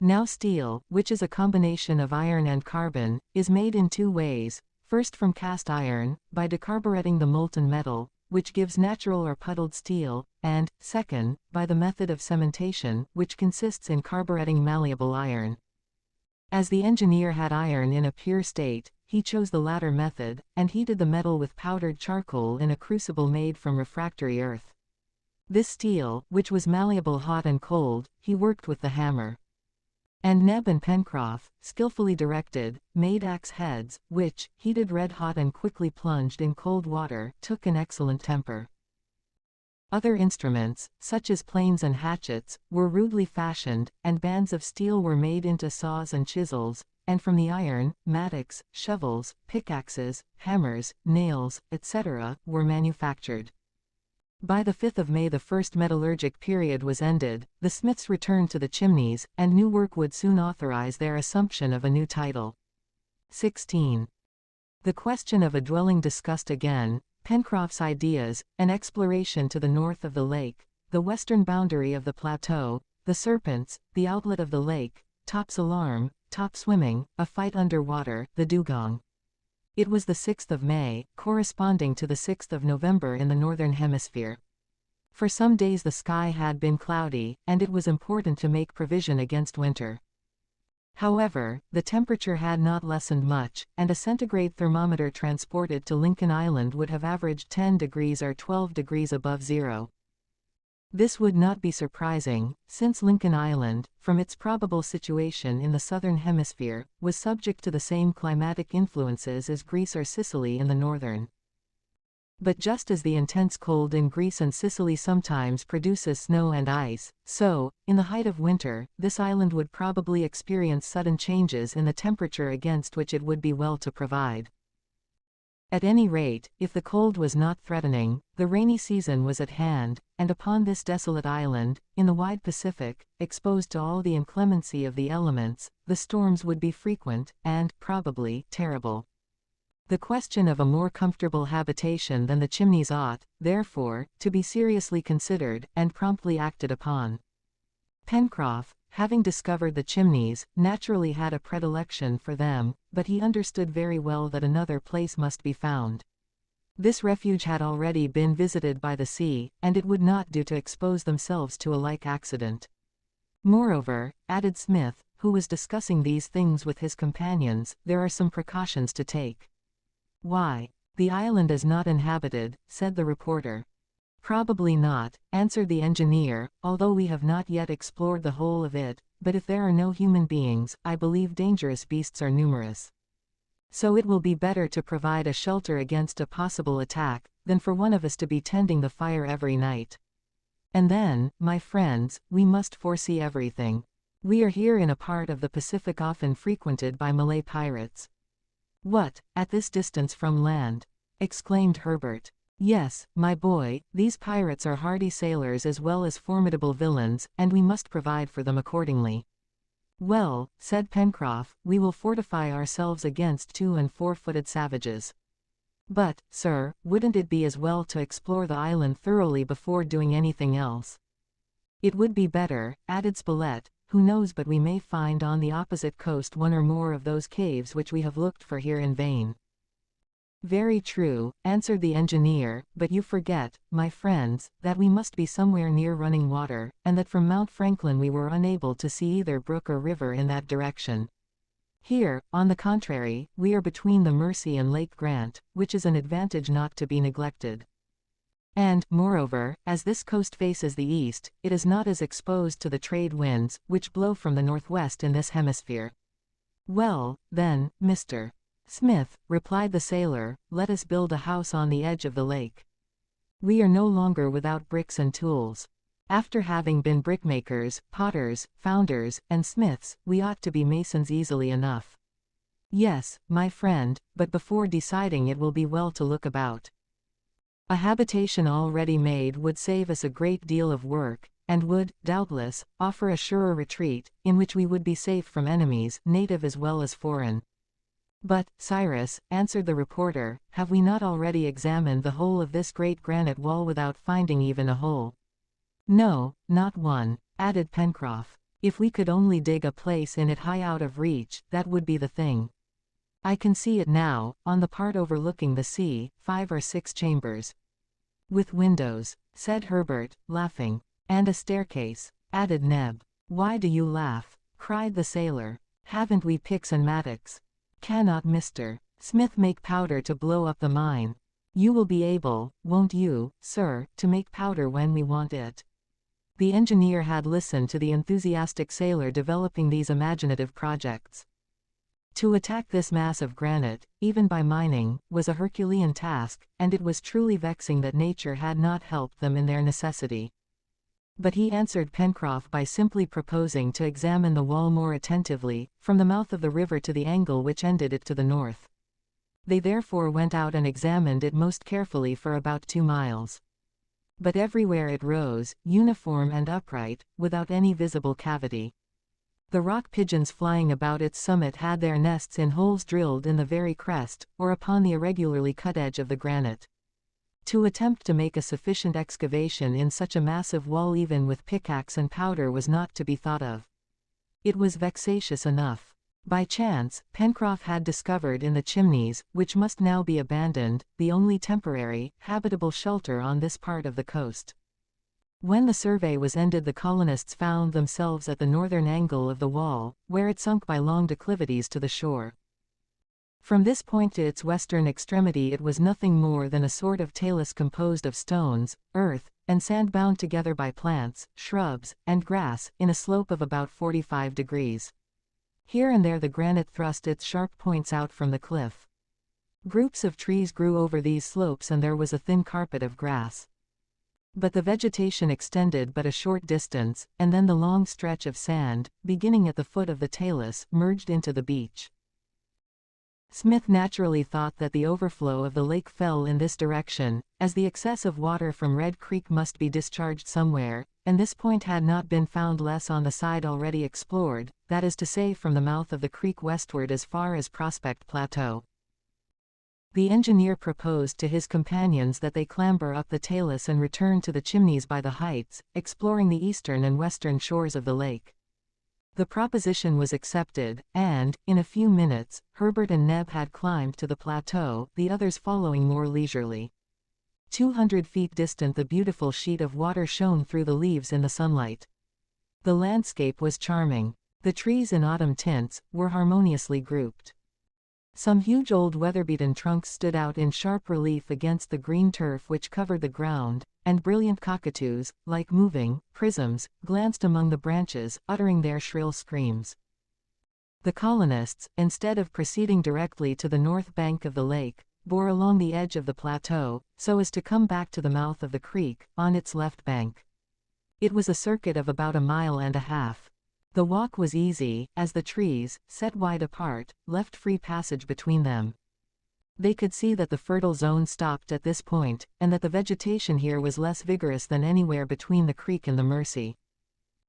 Now steel, which is a combination of iron and carbon, is made in two ways: first from cast iron, by decarburetting the molten metal, which gives natural or puddled steel, and, second, by the method of cementation, which consists in carburetting malleable iron. As the engineer had iron in a pure state, he chose the latter method, and heated the metal with powdered charcoal in a crucible made from refractory earth. This steel, which was malleable hot and cold, he worked with the hammer. And Neb and Pencroff, skillfully directed, made axe heads, which, heated red-hot and quickly plunged in cold water, took an excellent temper. Other instruments, such as planes and hatchets, were rudely fashioned, and bands of steel were made into saws and chisels, and from the iron, mattocks, shovels, pickaxes, hammers, nails, etc., were manufactured. By the 5th of May the first metallurgic period was ended, the smiths returned to the chimneys, and new work would soon authorize their assumption of a new title. 16. The question of a dwelling discussed again, Pencroff's ideas, an exploration to the north of the lake, the western boundary of the plateau, the serpents, the outlet of the lake, Top's alarm, Top swimming, a fight under water, the dugong. It was the 6th of May, corresponding to the 6th of November in the northern hemisphere. For some days the sky had been cloudy, and it was important to make provision against winter. However, the temperature had not lessened much, and a centigrade thermometer transported to Lincoln Island would have averaged 10 degrees or 12 degrees above zero. This would not be surprising, since Lincoln Island, from its probable situation in the southern hemisphere, was subject to the same climatic influences as Greece or Sicily in the northern. But just as the intense cold in Greece and Sicily sometimes produces snow and ice, so, in the height of winter, this island would probably experience sudden changes in the temperature against which it would be well to provide. At any rate, if the cold was not threatening, the rainy season was at hand, and upon this desolate island, in the wide Pacific, exposed to all the inclemency of the elements, the storms would be frequent, and, probably, terrible. The question of a more comfortable habitation than the chimneys ought, therefore, to be seriously considered, and promptly acted upon. Pencroff, having discovered the chimneys, naturally had a predilection for them, but he understood very well that another place must be found. This refuge had already been visited by the sea, and it would not do to expose themselves to a like accident. Moreover, added Smith, who was discussing these things with his companions, there are some precautions to take. Why, the island is not inhabited, said the reporter. Probably not, answered the engineer, although we have not yet explored the whole of it, but if there are no human beings, I believe dangerous beasts are numerous. So it will be better to provide a shelter against a possible attack, than for one of us to be tending the fire every night. And then, my friends, we must foresee everything. We are here in a part of the Pacific often frequented by Malay pirates. What, at this distance from land? Exclaimed Herbert. Yes, my boy, these pirates are hardy sailors as well as formidable villains, and we must provide for them accordingly. Well, said Pencroff, we will fortify ourselves against 2- and 4-footed savages. But, sir, wouldn't it be as well to explore the island thoroughly before doing anything else? It would be better, added Spilett. Who knows but we may find on the opposite coast one or more of those caves which we have looked for here in vain. Very true, answered the engineer, but you forget, my friends, that we must be somewhere near running water, and that from Mount Franklin we were unable to see either brook or river in that direction. Here, on the contrary, we are between the Mercy and Lake Grant, which is an advantage not to be neglected. And, moreover, as this coast faces the east, it is not as exposed to the trade winds, which blow from the northwest in this hemisphere. Well, then, Mr. Smith, replied the sailor, let us build a house on the edge of the lake. We are no longer without bricks and tools. After having been brickmakers, potters, founders, and smiths, we ought to be masons easily enough. Yes, my friend, but before deciding it will be well to look about. A habitation already made would save us a great deal of work, and would, doubtless, offer a surer retreat, in which we would be safe from enemies, native as well as foreign. But, Cyrus, answered the reporter, have we not already examined the whole of this great granite wall without finding even a hole? No, not one, added Pencroff. If we could only dig a place in it high out of reach, that would be the thing. I can see it now, on the part overlooking the sea, 5 or 6 chambers. With windows, said Herbert, laughing. And a staircase, added Neb. Why do you laugh? Cried the sailor. Haven't we picks and mattocks? Cannot Mr. Smith make powder to blow up the mine? You will be able, won't you, sir, to make powder when we want it? The engineer had listened to the enthusiastic sailor developing these imaginative projects. To attack this mass of granite, even by mining, was a Herculean task, and it was truly vexing that nature had not helped them in their necessity. But he answered Pencroff by simply proposing to examine the wall more attentively, from the mouth of the river to the angle which ended it to the north. They therefore went out and examined it most carefully for about 2 miles. But everywhere it rose, uniform and upright, without any visible cavity. The rock pigeons flying about its summit had their nests in holes drilled in the very crest, or upon the irregularly cut edge of the granite. To attempt to make a sufficient excavation in such a massive wall even with pickaxe and powder was not to be thought of. It was vexatious enough. By chance, Pencroff had discovered in the Chimneys, which must now be abandoned, the only temporary, habitable shelter on this part of the coast. When the survey was ended, the colonists found themselves at the northern angle of the wall, where it sunk by long declivities to the shore. From this point to its western extremity it was nothing more than a sort of talus composed of stones, earth, and sand bound together by plants, shrubs, and grass, in a slope of about 45 degrees. Here and there the granite thrust its sharp points out from the cliff. Groups of trees grew over these slopes and there was a thin carpet of grass. But the vegetation extended but a short distance, and then the long stretch of sand, beginning at the foot of the talus, merged into the beach. Smith naturally thought that the overflow of the lake fell in this direction, as the excess of water from Red Creek must be discharged somewhere, and this point had not been found less on the side already explored, that is to say from the mouth of the creek westward as far as Prospect Plateau. The engineer proposed to his companions that they clamber up the talus and return to the Chimneys by the heights, exploring the eastern and western shores of the lake. The proposition was accepted, and, in a few minutes, Herbert and Neb had climbed to the plateau, the others following more leisurely. 200 feet distant the beautiful sheet of water shone through the leaves in the sunlight. The landscape was charming. The trees in autumn tints were harmoniously grouped. Some huge old weather-beaten trunks stood out in sharp relief against the green turf which covered the ground, and brilliant cockatoos, like moving prisms, glanced among the branches, uttering their shrill screams. The colonists, instead of proceeding directly to the north bank of the lake, bore along the edge of the plateau, so as to come back to the mouth of the creek, on its left bank. It was a circuit of about 1.5 miles. The walk was easy, as the trees, set wide apart, left free passage between them. They could see that the fertile zone stopped at this point, and that the vegetation here was less vigorous than anywhere between the creek and the Mersey.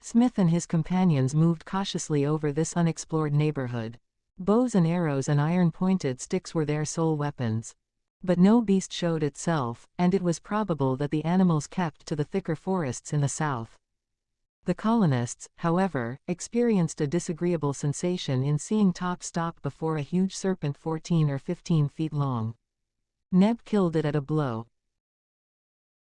Smith and his companions moved cautiously over this unexplored neighborhood. Bows and arrows and iron-pointed sticks were their sole weapons. But no beast showed itself, and it was probable that the animals kept to the thicker forests in the south. The colonists, however, experienced a disagreeable sensation in seeing Top stop before a huge serpent 14 or 15 feet long. Neb killed it at a blow.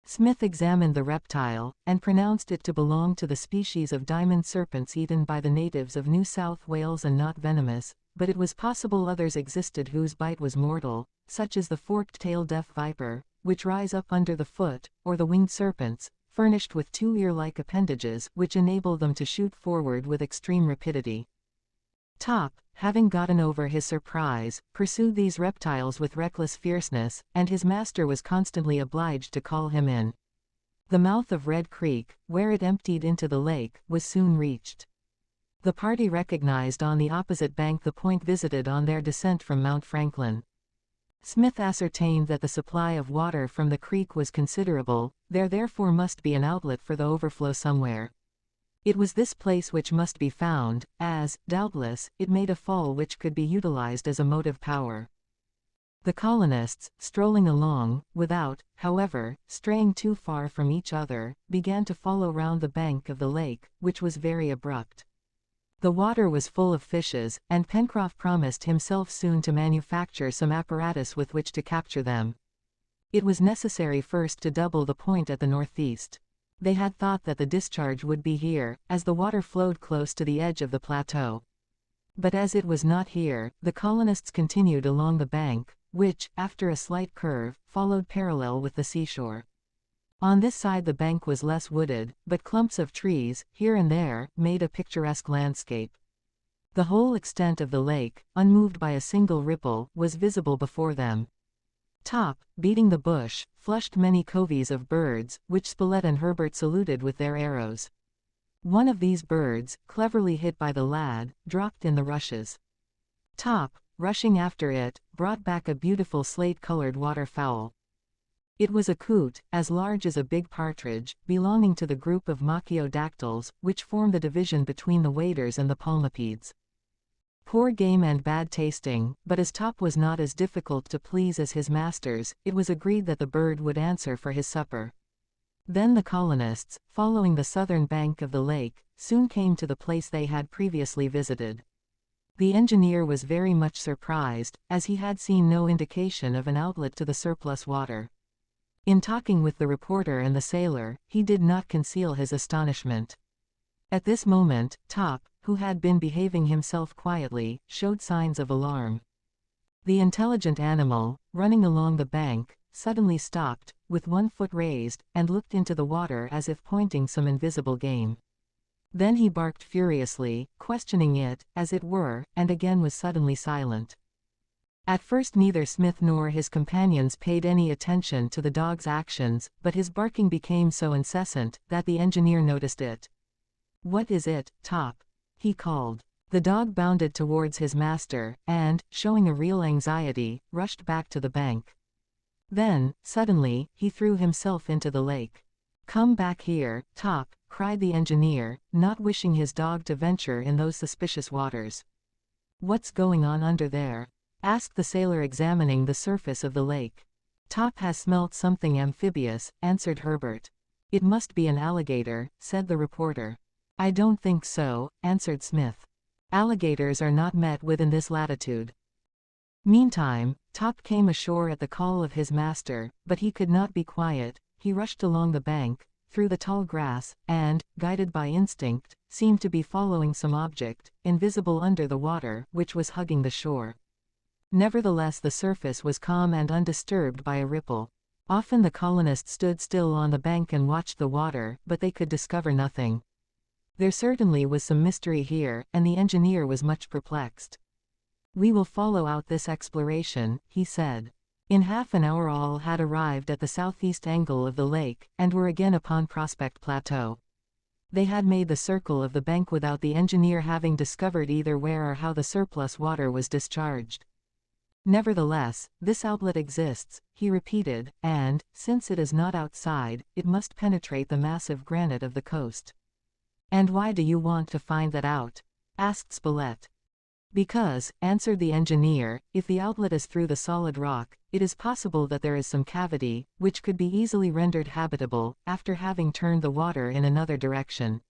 Smith examined the reptile, and pronounced it to belong to the species of diamond serpents eaten by the natives of New South Wales and not venomous, but it was possible others existed whose bite was mortal, such as the forked-tailed deaf viper, which rise up under the foot, or the winged serpents, furnished with 2 ear-like appendages which enable them to shoot forward with extreme rapidity. Top, having gotten over his surprise, pursued these reptiles with reckless fierceness, and his master was constantly obliged to call him in. The mouth of Red Creek, where it emptied into the lake, was soon reached. The party recognized on the opposite bank the point visited on their descent from Mount Franklin. Smith ascertained that the supply of water from the creek was considerable, there therefore must be an outlet for the overflow somewhere. It was this place which must be found, as, doubtless, it made a fall which could be utilized as a motive power. The colonists, strolling along, without, however, straying too far from each other, began to follow round the bank of the lake, which was very abrupt. The water was full of fishes, and Pencroff promised himself soon to manufacture some apparatus with which to capture them. It was necessary first to double the point at the northeast. They had thought that the discharge would be here, as the water flowed close to the edge of the plateau. But as it was not here, the colonists continued along the bank, which, after a slight curve, followed parallel with the seashore. On this side the bank was less wooded, but clumps of trees, here and there, made a picturesque landscape. The whole extent of the lake, unmoved by a single ripple, was visible before them. Top, beating the bush, flushed many coveys of birds, which Spilett and Herbert saluted with their arrows. One of these birds, cleverly hit by the lad, dropped in the rushes. Top, rushing after it, brought back a beautiful slate-colored waterfowl. It was a coot, as large as a big partridge, belonging to the group of machiodactyls, which form the division between the waders and the palmapedes. Poor game and bad tasting, but as Top was not as difficult to please as his masters, it was agreed that the bird would answer for his supper. Then the colonists, following the southern bank of the lake, soon came to the place they had previously visited. The engineer was very much surprised, as he had seen no indication of an outlet to the surplus water. In talking with the reporter and the sailor, he did not conceal his astonishment. At this moment, Top, who had been behaving himself quietly, showed signs of alarm. The intelligent animal, running along the bank, suddenly stopped, with one foot raised, and looked into the water as if pointing some invisible game. Then he barked furiously, questioning it, as it were, and again was suddenly silent. At first neither Smith nor his companions paid any attention to the dog's actions, but his barking became so incessant, that the engineer noticed it. "What is it, Top?" he called. The dog bounded towards his master, and, showing a real anxiety, rushed back to the bank. Then, suddenly, he threw himself into the lake. "Come back here, Top," cried the engineer, not wishing his dog to venture in those suspicious waters. "What's going on under there?" asked the sailor, examining the surface of the lake. "Top has smelt something amphibious," answered Herbert. "It must be an alligator," said the reporter. "I don't think so," answered Smith. "Alligators are not met with in this latitude." Meantime, Top came ashore at the call of his master, but he could not be quiet. He rushed along the bank, through the tall grass, and, guided by instinct, seemed to be following some object, invisible under the water, which was hugging the shore. Nevertheless, the surface was calm and undisturbed by a ripple. Often the colonists stood still on the bank and watched the water, but they could discover nothing. There certainly was some mystery here, and the engineer was much perplexed. "We will follow out this exploration," he said. In half an hour all had arrived at the southeast angle of the lake, and were again upon Prospect Plateau. They had made the circle of the bank without the engineer having discovered either where or how the surplus water was discharged. "Nevertheless, this outlet exists," he repeated, "and, since it is not outside, it must penetrate the massive granite of the coast." "And why do you want to find that out?" asked Spilett. "Because," answered the engineer, "if the outlet is through the solid rock, it is possible that there is some cavity, which could be easily rendered habitable, after having turned the water in another direction."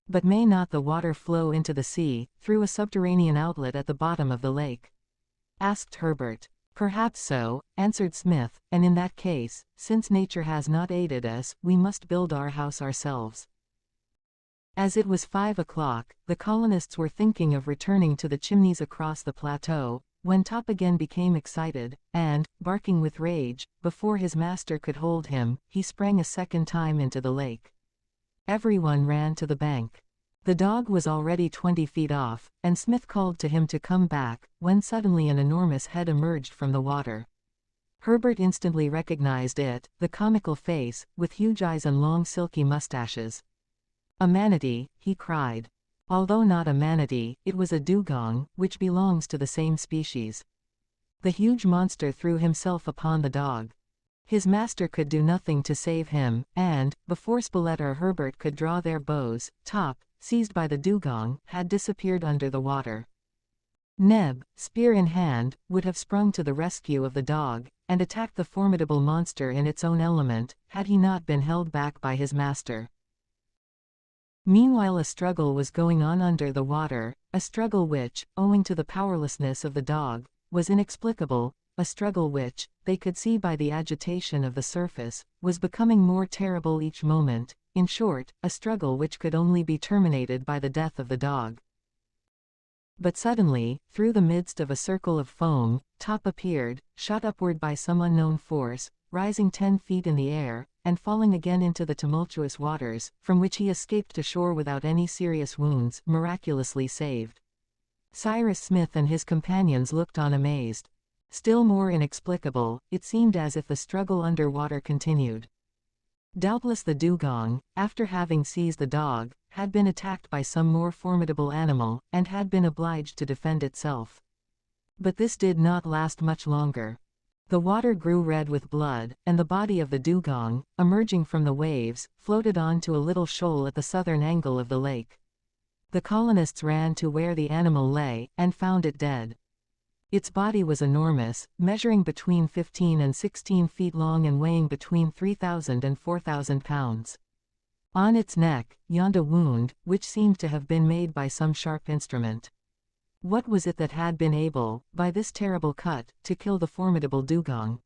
"But may not the water flow into the sea, through a subterranean outlet at the bottom of the lake?" asked Herbert. "Perhaps so," answered Smith, "and in that case, since nature has not aided us, we must build our house ourselves." As it was 5 o'clock, the colonists were thinking of returning to the chimneys across the plateau, when Top again became excited, and, barking with rage, before his master could hold him, he sprang a second time into the lake. Everyone ran to the bank. The dog was already 20 feet off, and Smith called to him to come back, when suddenly an enormous head emerged from the water. Herbert instantly recognized it, the comical face, with huge eyes and long silky mustaches. "A manatee," he cried. Although not a manatee, it was a dugong, which belongs to the same species. The huge monster threw himself upon the dog. His master could do nothing to save him, and, before Spilett or Herbert could draw their bows, Top, seized by the dugong, had disappeared under the water. Neb, spear in hand, would have sprung to the rescue of the dog, and attacked the formidable monster in its own element, had he not been held back by his master. Meanwhile a struggle was going on under the water, a struggle which, owing to the powerlessness of the dog, was inexplicable, a struggle which, they could see by the agitation of the surface, was becoming more terrible each moment, in short, a struggle which could only be terminated by the death of the dog. But suddenly, through the midst of a circle of foam, Top appeared, shot upward by some unknown force, rising 10 feet in the air, and falling again into the tumultuous waters, from which he escaped to shore without any serious wounds, miraculously saved. Cyrus Smith and his companions looked on amazed. Still more inexplicable, it seemed as if the struggle underwater continued. Doubtless the dugong, after having seized the dog, had been attacked by some more formidable animal, and had been obliged to defend itself. But this did not last much longer. The water grew red with blood, and the body of the dugong, emerging from the waves, floated on to a little shoal at the southern angle of the lake. The colonists ran to where the animal lay, and found it dead. Its body was enormous, measuring between 15 and 16 feet long and weighing between 3,000 and 4,000 pounds. On its neck, yawned a wound, which seemed to have been made by some sharp instrument. What was it that had been able, by this terrible cut, to kill the formidable dugong?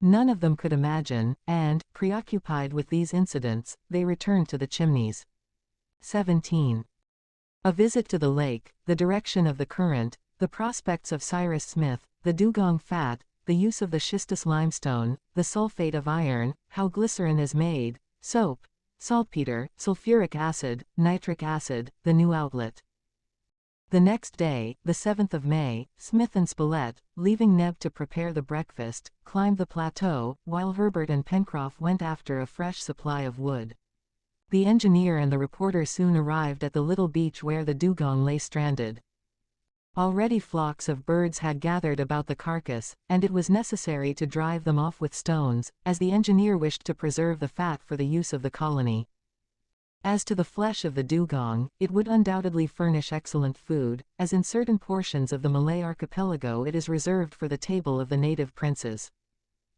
None of them could imagine, and, preoccupied with these incidents, they returned to the Chimneys. 17. A visit to the lake, the direction of the current, the prospects of Cyrus Smith, the dugong fat, the use of the schistous limestone, the sulfate of iron, how glycerin is made, soap, saltpeter, sulfuric acid, nitric acid, the new outlet. The next day, the 7th of May, Smith and Spilett, leaving Neb to prepare the breakfast, climbed the plateau, while Herbert and Pencroff went after a fresh supply of wood. The engineer and the reporter soon arrived at the little beach where the dugong lay stranded. Already flocks of birds had gathered about the carcass, and it was necessary to drive them off with stones, as the engineer wished to preserve the fat for the use of the colony. As to the flesh of the dugong, it would undoubtedly furnish excellent food, as in certain portions of the Malay archipelago it is reserved for the table of the native princes.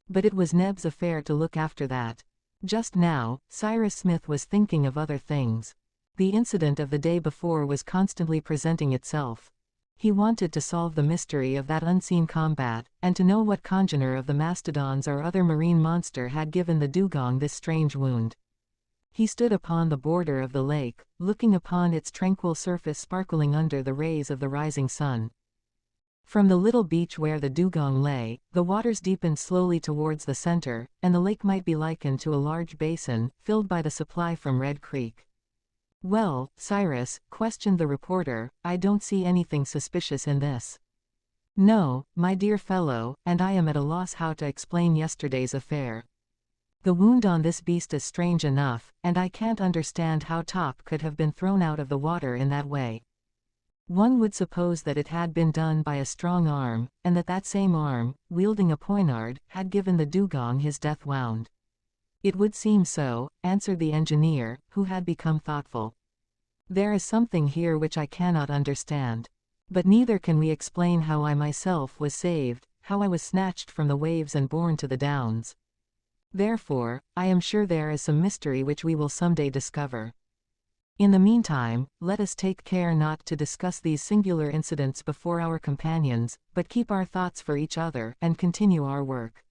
But it was Neb's affair to look after that. Just now, Cyrus Smith was thinking of other things. The incident of the day before was constantly presenting itself. He wanted to solve the mystery of that unseen combat, and to know what congener of the mastodons or other marine monster had given the dugong this strange wound. He stood upon the border of the lake, looking upon its tranquil surface sparkling under the rays of the rising sun. From the little beach where the dugong lay, the waters deepened slowly towards the center, and the lake might be likened to a large basin, filled by the supply from Red Creek. "Well, Cyrus," questioned the reporter, "I don't see anything suspicious in this." "No, my dear fellow, and I am at a loss how to explain yesterday's affair. The wound on this beast is strange enough, and I can't understand how Top could have been thrown out of the water in that way. One would suppose that it had been done by a strong arm, and that same arm, wielding a poignard, had given the dugong his death wound." "It would seem so," answered the engineer, who had become thoughtful. "There is something here which I cannot understand. But neither can we explain how I myself was saved, how I was snatched from the waves and borne to the downs. Therefore, I am sure there is some mystery which we will some day discover. In the meantime, let us take care not to discuss these singular incidents before our companions, but keep our thoughts for each other, and continue our work."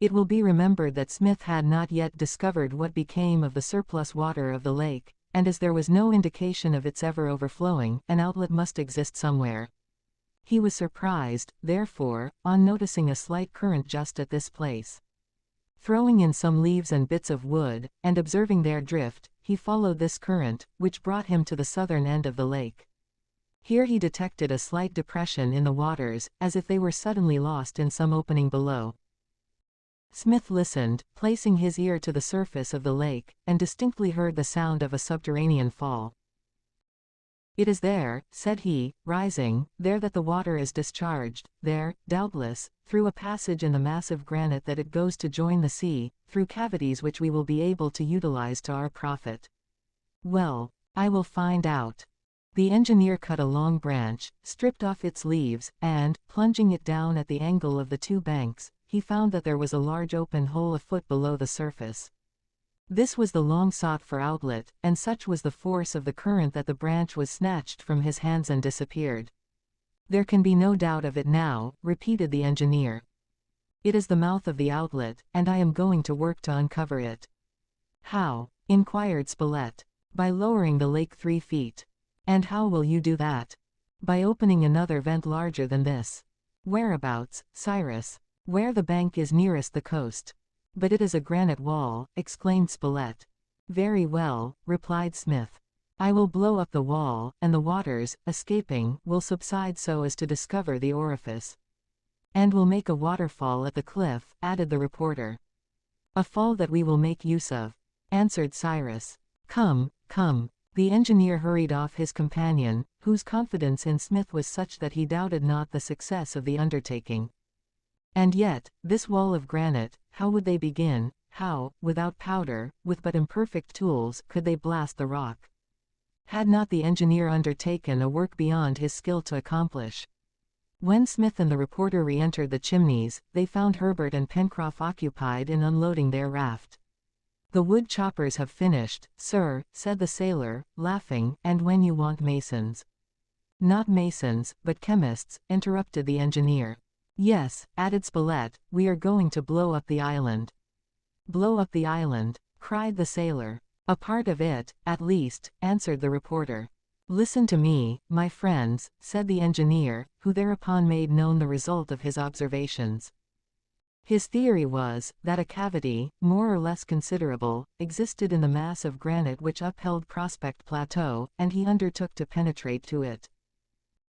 It will be remembered that Smith had not yet discovered what became of the surplus water of the lake, and as there was no indication of its ever overflowing, an outlet must exist somewhere. He was surprised, therefore, on noticing a slight current just at this place. Throwing in some leaves and bits of wood, and observing their drift, he followed this current, which brought him to the southern end of the lake. Here he detected a slight depression in the waters, as if they were suddenly lost in some opening below. Smith listened, placing his ear to the surface of the lake, and distinctly heard the sound of a subterranean fall. "It is there," said he, rising, "there that the water is discharged, there, doubtless, through a passage in the massive granite that it goes to join the sea, through cavities which we will be able to utilize to our profit. Well, I will find out." The engineer cut a long branch, stripped off its leaves, and, plunging it down at the angle of the two banks, he found that there was a large open hole a foot below the surface. This was the long sought for outlet, and such was the force of the current that the branch was snatched from his hands and disappeared. "There can be no doubt of it now," repeated the engineer. "It is the mouth of the outlet, and I am going to work to uncover it." "How?" inquired Spilett. "By lowering the lake 3 feet. "And how will you do that?" "By opening another vent larger than this." "Whereabouts, Cyrus?" "Where the bank is nearest the coast." "But it is a granite wall," exclaimed Spilett. "Very well," replied Smith. "I will blow up the wall, and the waters, escaping, will subside so as to discover the orifice." "And we'll make a waterfall at the cliff," added the reporter. "A fall that we will make use of," answered Cyrus. "Come, come." The engineer hurried off his companion, whose confidence in Smith was such that he doubted not the success of the undertaking. And yet, this wall of granite, how would they begin? How, without powder, with but imperfect tools, could they blast the rock? Had not the engineer undertaken a work beyond his skill to accomplish? When Smith and the reporter re-entered the Chimneys, they found Herbert and Pencroff occupied in unloading their raft. "The wood choppers have finished, sir," said the sailor, laughing. "And when you want masons—" "Not masons, but chemists," interrupted the engineer. "Yes," added Spilett, "we are going to blow up the island." "Blow up the island?" cried the sailor. "A part of it, at least," answered the reporter. "Listen to me, my friends," said the engineer, who thereupon made known the result of his observations. His theory was, that a cavity, more or less considerable, existed in the mass of granite which upheld Prospect Plateau, and he undertook to penetrate to it.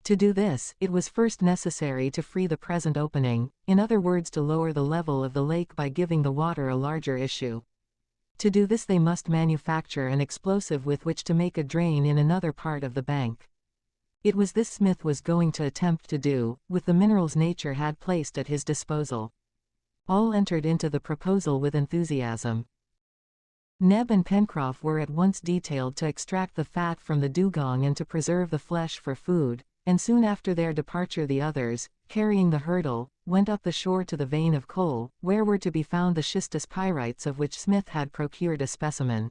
To do this, it was first necessary to free the present opening, in other words to lower the level of the lake by giving the water a larger issue. To do this they must manufacture an explosive with which to make a drain in another part of the bank. It was this Smith was going to attempt to do, with the minerals nature had placed at his disposal. All entered into the proposal with enthusiasm. Neb and Pencroff were at once detailed to extract the fat from the dugong and to preserve the flesh for food, and soon after their departure the others, carrying the hurdle, went up the shore to the vein of coal, where were to be found the schistous pyrites of which Smith had procured a specimen.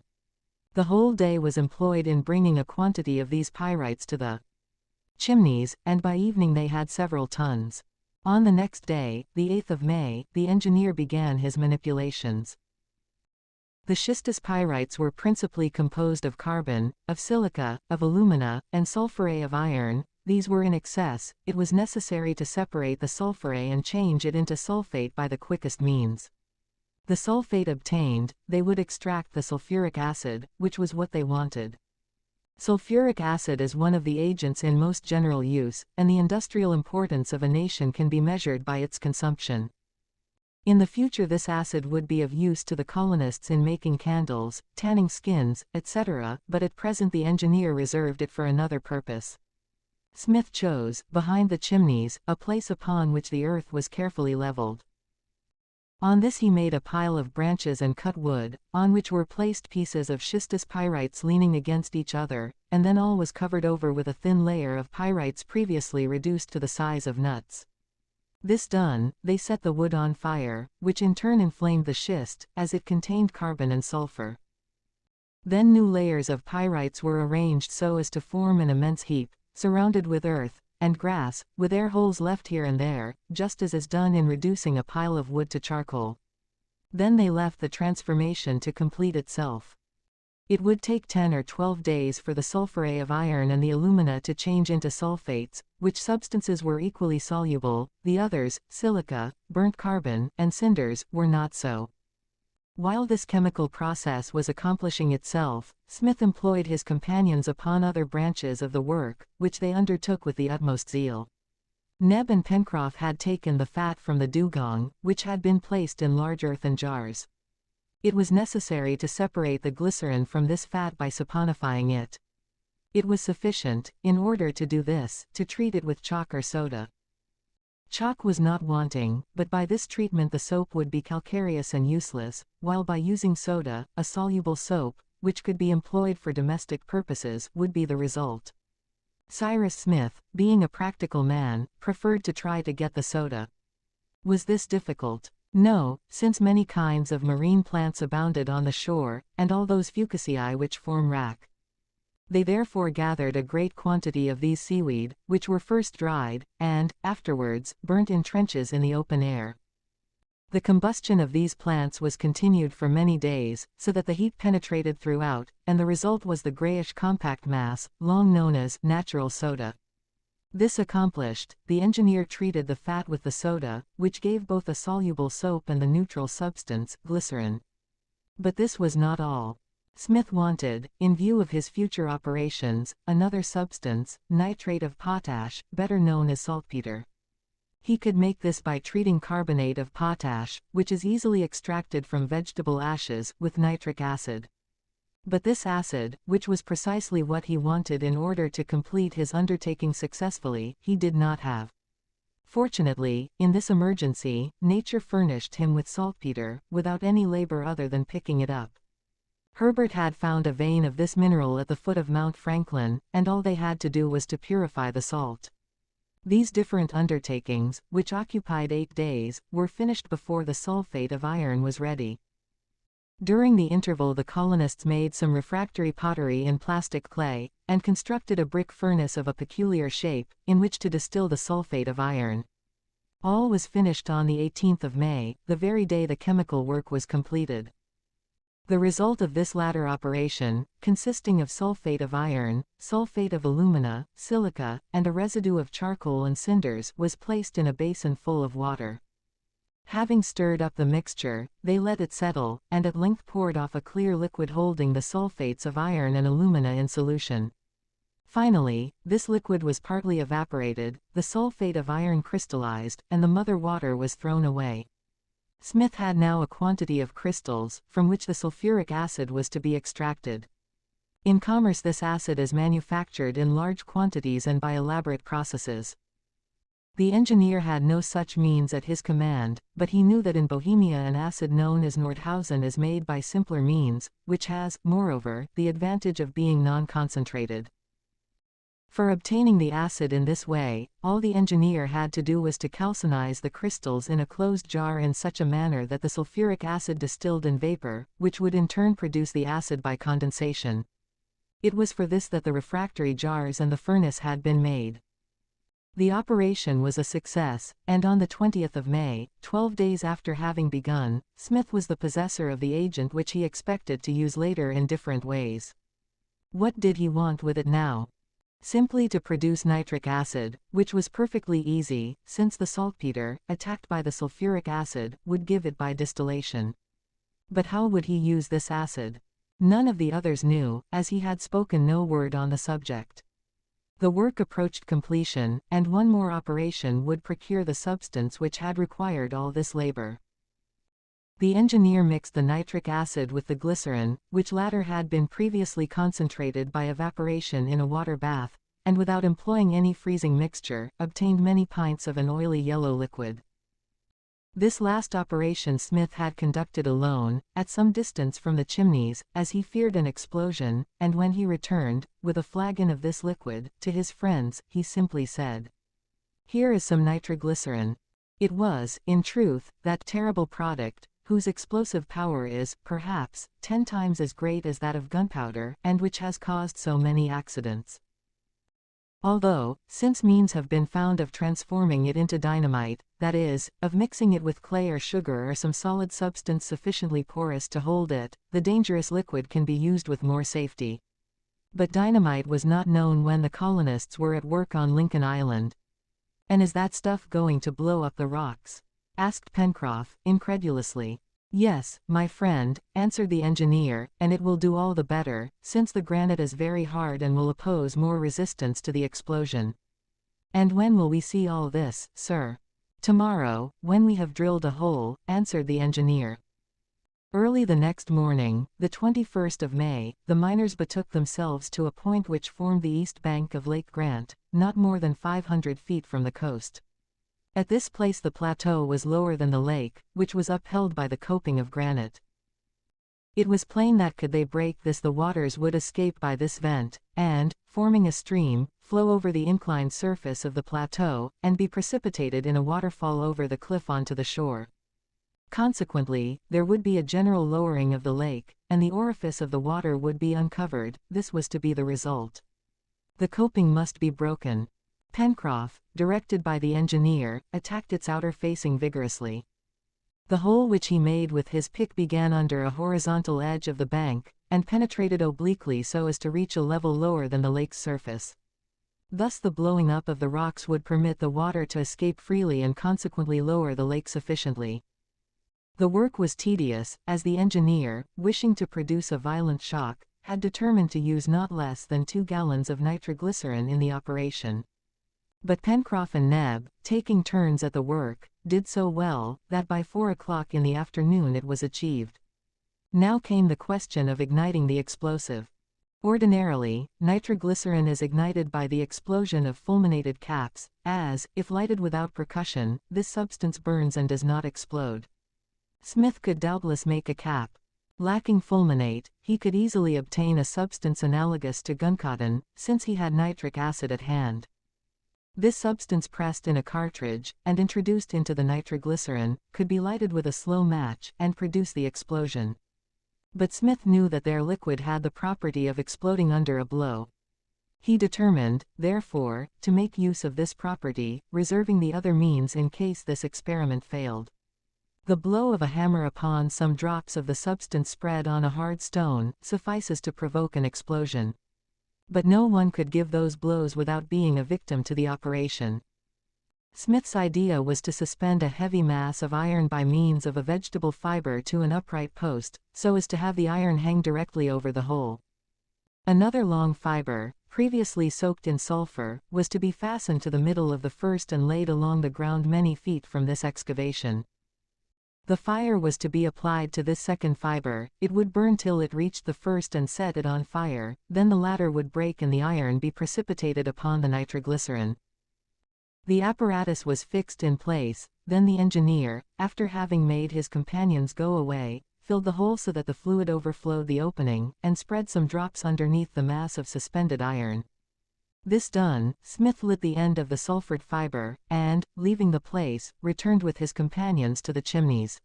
The whole day was employed in bringing a quantity of these pyrites to the Chimneys, and by evening they had several tons. On the next day, the 8th of May, the engineer began his manipulations. The schistous pyrites were principally composed of carbon, of silica, of alumina, and sulphur of iron. These were in excess. It was necessary to separate the sulphur and change it into sulfate by the quickest means. The sulfate obtained, they would extract the sulfuric acid, which was what they wanted. Sulfuric acid is one of the agents in most general use, and the industrial importance of a nation can be measured by its consumption. In the future this acid would be of use to the colonists in making candles, tanning skins, etc., but at present the engineer reserved it for another purpose. Smith chose, behind the Chimneys, a place upon which the earth was carefully leveled. On this he made a pile of branches and cut wood, on which were placed pieces of schistous pyrites leaning against each other, and then all was covered over with a thin layer of pyrites previously reduced to the size of nuts. This done, they set the wood on fire, which in turn inflamed the schist, as it contained carbon and sulfur. Then new layers of pyrites were arranged so as to form an immense heap, surrounded with earth and grass, with air holes left here and there, just as is done in reducing a pile of wood to charcoal. Then they left the transformation to complete itself. It would take 10 or 12 days for the sulphur of iron and the alumina to change into sulfates, which substances were equally soluble. The others, silica, burnt carbon, and cinders, were not so. While this chemical process was accomplishing itself, Smith employed his companions upon other branches of the work, which they undertook with the utmost zeal. Neb and Pencroff had taken the fat from the dugong, which had been placed in large earthen jars. It was necessary to separate the glycerin from this fat by saponifying it. It was sufficient, in order to do this, to treat it with chalk or soda. Chalk was not wanting, but by this treatment the soap would be calcareous and useless, while by using soda, a soluble soap, which could be employed for domestic purposes, would be the result. Cyrus Smith, being a practical man, preferred to try to get the soda. Was this difficult? No, since many kinds of marine plants abounded on the shore, and all those fucaceae which form wrack. They therefore gathered a great quantity of these seaweed, which were first dried, and, afterwards, burnt in trenches in the open air. The combustion of these plants was continued for many days, so that the heat penetrated throughout, and the result was the grayish compact mass, long known as natural soda. This accomplished, the engineer treated the fat with the soda, which gave both a soluble soap and the neutral substance, glycerin. But this was not all. Smith wanted, in view of his future operations, another substance, nitrate of potash, better known as saltpeter. He could make this by treating carbonate of potash, which is easily extracted from vegetable ashes, with nitric acid. But this acid, which was precisely what he wanted in order to complete his undertaking successfully, he did not have. Fortunately, in this emergency, nature furnished him with saltpeter, without any labor other than picking it up. Herbert had found a vein of this mineral at the foot of Mount Franklin, and all they had to do was to purify the salt. These different undertakings, which occupied 8 days, were finished before the sulfate of iron was ready. During the interval the colonists made some refractory pottery in plastic clay, and constructed a brick furnace of a peculiar shape, in which to distill the sulfate of iron. All was finished on the 18th of May, the very day the chemical work was completed. The result of this latter operation, consisting of sulfate of iron, sulfate of alumina, silica, and a residue of charcoal and cinders, was placed in a basin full of water. Having stirred up the mixture, they let it settle, and at length poured off a clear liquid holding the sulfates of iron and alumina in solution. Finally, this liquid was partly evaporated, the sulfate of iron crystallized, and the mother water was thrown away. Smith had now a quantity of crystals, from which the sulfuric acid was to be extracted. In commerce this acid is manufactured in large quantities and by elaborate processes. The engineer had no such means at his command, but he knew that in Bohemia an acid known as Nordhausen is made by simpler means, which has, moreover, the advantage of being non-concentrated. For obtaining the acid in this way, all the engineer had to do was to calcinize the crystals in a closed jar in such a manner that the sulfuric acid distilled in vapor, which would in turn produce the acid by condensation. It was for this that the refractory jars and the furnace had been made. The operation was a success, and on the 20th of May, 12 days after having begun, Smith was the possessor of the agent which he expected to use later in different ways. What did he want with it now? Simply to produce nitric acid, which was perfectly easy, since the saltpeter, attacked by the sulfuric acid, would give it by distillation. But how would he use this acid? None of the others knew, as he had spoken no word on the subject. The work approached completion, and one more operation would procure the substance which had required all this labor. The engineer mixed the nitric acid with the glycerin, which latter had been previously concentrated by evaporation in a water bath, and without employing any freezing mixture, obtained many pints of an oily yellow liquid. This last operation Smith had conducted alone, at some distance from the chimneys, as he feared an explosion, and when he returned, with a flagon of this liquid, to his friends, he simply said, "Here is some nitroglycerin." It was, in truth, that terrible product, whose explosive power is, perhaps, 10 times as great as that of gunpowder, and which has caused so many accidents. Although, since means have been found of transforming it into dynamite, that is, of mixing it with clay or sugar or some solid substance sufficiently porous to hold it, the dangerous liquid can be used with more safety. But dynamite was not known when the colonists were at work on Lincoln Island. "And is that stuff going to blow up the rocks?" asked Pencroff, incredulously. "Yes, my friend," answered the engineer, "and it will do all the better, since the granite is very hard and will oppose more resistance to the explosion." "And when will we see all this, sir?" "Tomorrow, when we have drilled a hole," answered the engineer. Early the next morning, the 21st of May, the miners betook themselves to a point which formed the east bank of Lake Grant, not more than 500 feet from the coast. At this place the plateau was lower than the lake, which was upheld by the coping of granite. It was plain that could they break this the waters would escape by this vent, and, forming a stream, flow over the inclined surface of the plateau, and be precipitated in a waterfall over the cliff onto the shore. Consequently, there would be a general lowering of the lake, and the orifice of the water would be uncovered. This was to be the result. The coping must be broken. Pencroff, directed by the engineer, attacked its outer facing vigorously. The hole which he made with his pick began under a horizontal edge of the bank, and penetrated obliquely so as to reach a level lower than the lake's surface. Thus the blowing up of the rocks would permit the water to escape freely and consequently lower the lake sufficiently. The work was tedious, as the engineer, wishing to produce a violent shock, had determined to use not less than 2 gallons of nitroglycerin in the operation. But Pencroff and Neb, taking turns at the work, did so well, that by 4 o'clock in the afternoon it was achieved. Now came the question of igniting the explosive. Ordinarily, nitroglycerin is ignited by the explosion of fulminated caps, as, if lighted without percussion, this substance burns and does not explode. Smith could doubtless make a cap. Lacking fulminate, he could easily obtain a substance analogous to guncotton, since he had nitric acid at hand. This substance pressed in a cartridge, and introduced into the nitroglycerin, could be lighted with a slow match, and produce the explosion. But Smith knew that their liquid had the property of exploding under a blow. He determined, therefore, to make use of this property, reserving the other means in case this experiment failed. The blow of a hammer upon some drops of the substance spread on a hard stone suffices to provoke an explosion. But no one could give those blows without being a victim to the operation. Smith's idea was to suspend a heavy mass of iron by means of a vegetable fiber to an upright post, so as to have the iron hang directly over the hole. Another long fiber, previously soaked in sulfur, was to be fastened to the middle of the first and laid along the ground many feet from this excavation. The fire was to be applied to this second fiber, it would burn till it reached the first and set it on fire, then the latter would break and the iron be precipitated upon the nitroglycerin. The apparatus was fixed in place, then the engineer, after having made his companions go away, filled the hole so that the fluid overflowed the opening, and spread some drops underneath the mass of suspended iron. This done, Smith lit the end of the sulfured fiber, and, leaving the place, returned with his companions to the chimneys.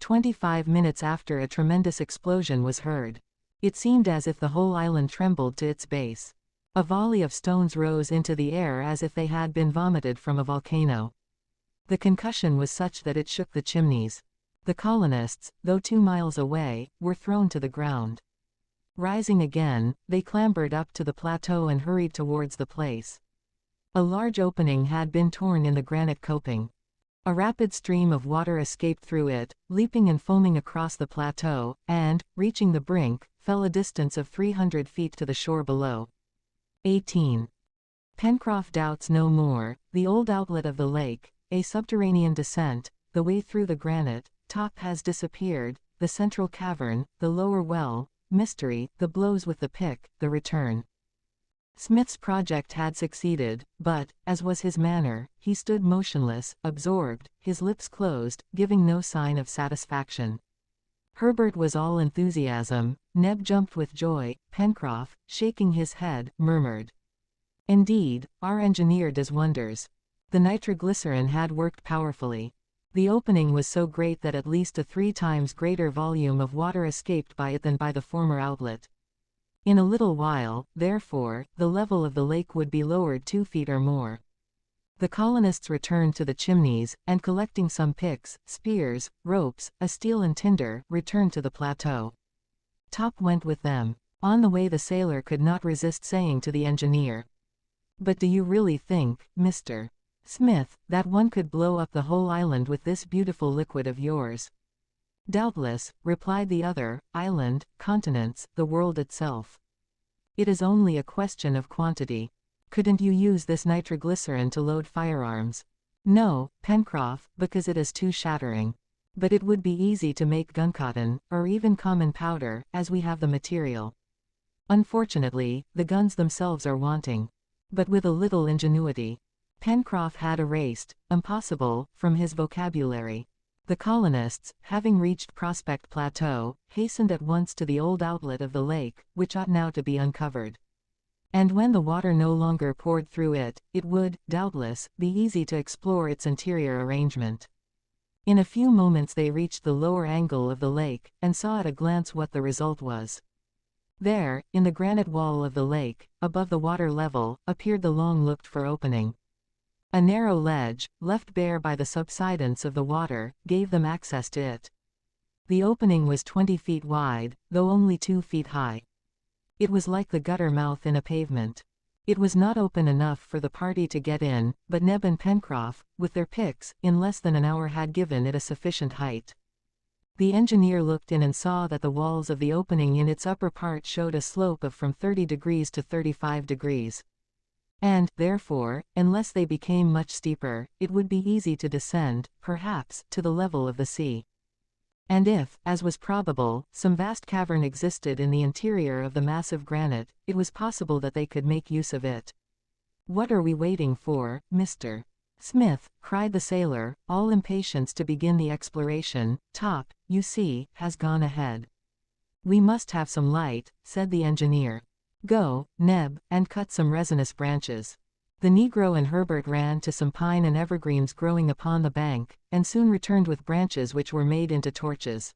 25 minutes after a tremendous explosion was heard. It seemed as if the whole island trembled to its base. A volley of stones rose into the air as if they had been vomited from a volcano. The concussion was such that it shook the chimneys. The colonists, though 2 miles away, were thrown to the ground. Rising again, they clambered up to the plateau and hurried towards the place. A large opening had been torn in the granite coping. A rapid stream of water escaped through it, leaping and foaming across the plateau, and, reaching the brink, fell a distance of 300 feet to the shore below. 18. Pencroff doubts no more, the old outlet of the lake, a subterranean descent, the way through the granite top has disappeared, the central cavern, the lower well, mystery, the blows with the pick, the return. Smith's project had succeeded, but, as was his manner, he stood motionless, absorbed, his lips closed, giving no sign of satisfaction. Herbert was all enthusiasm, Neb jumped with joy, Pencroff, shaking his head, murmured, "Indeed, our engineer does wonders." The nitroglycerin had worked powerfully. The opening was so great that at least a 3 times greater volume of water escaped by it than by the former outlet. In a little while, therefore, the level of the lake would be lowered 2 feet or more. The colonists returned to the chimneys, and collecting some picks, spears, ropes, a steel and tinder, returned to the plateau. Top went with them. On the way the sailor could not resist saying to the engineer, "But do you really think, Mr. Smith, that one could blow up the whole island with this beautiful liquid of yours?" "Doubtless," replied the other, "island, continents, the world itself. It is only a question of quantity. Couldn't you use this nitroglycerin to load firearms?" "No, Pencroff, because it is too shattering. But it would be easy to make guncotton, or even common powder, as we have the material. Unfortunately, the guns themselves are wanting. But with a little ingenuity." Pencroff had erased "impossible" from his vocabulary. The colonists, having reached Prospect Plateau, hastened at once to the old outlet of the lake, which ought now to be uncovered. And when the water no longer poured through it, it would, doubtless, be easy to explore its interior arrangement. In a few moments they reached the lower angle of the lake, and saw at a glance what the result was. There, in the granite wall of the lake, above the water level, appeared the long-looked-for opening. A narrow ledge, left bare by the subsidence of the water, gave them access to it. The opening was 20 feet wide, though only 2 feet high. It was like the gutter mouth in a pavement. It was not open enough for the party to get in, but Neb and Pencroff, with their picks, in less than an hour had given it a sufficient height. The engineer looked in and saw that the walls of the opening in its upper part showed a slope of from 30 degrees to 35 degrees. And, therefore, unless they became much steeper, it would be easy to descend, perhaps, to the level of the sea. And if, as was probable, some vast cavern existed in the interior of the massive granite, it was possible that they could make use of it. "What are we waiting for, Mr. Smith?" cried the sailor, all impatience to begin the exploration. "Top, you see, has gone ahead." "We must have some light," said the engineer. "Go, Neb, and cut some resinous branches." The negro and Herbert ran to some pine and evergreens growing upon the bank, and soon returned with branches which were made into torches.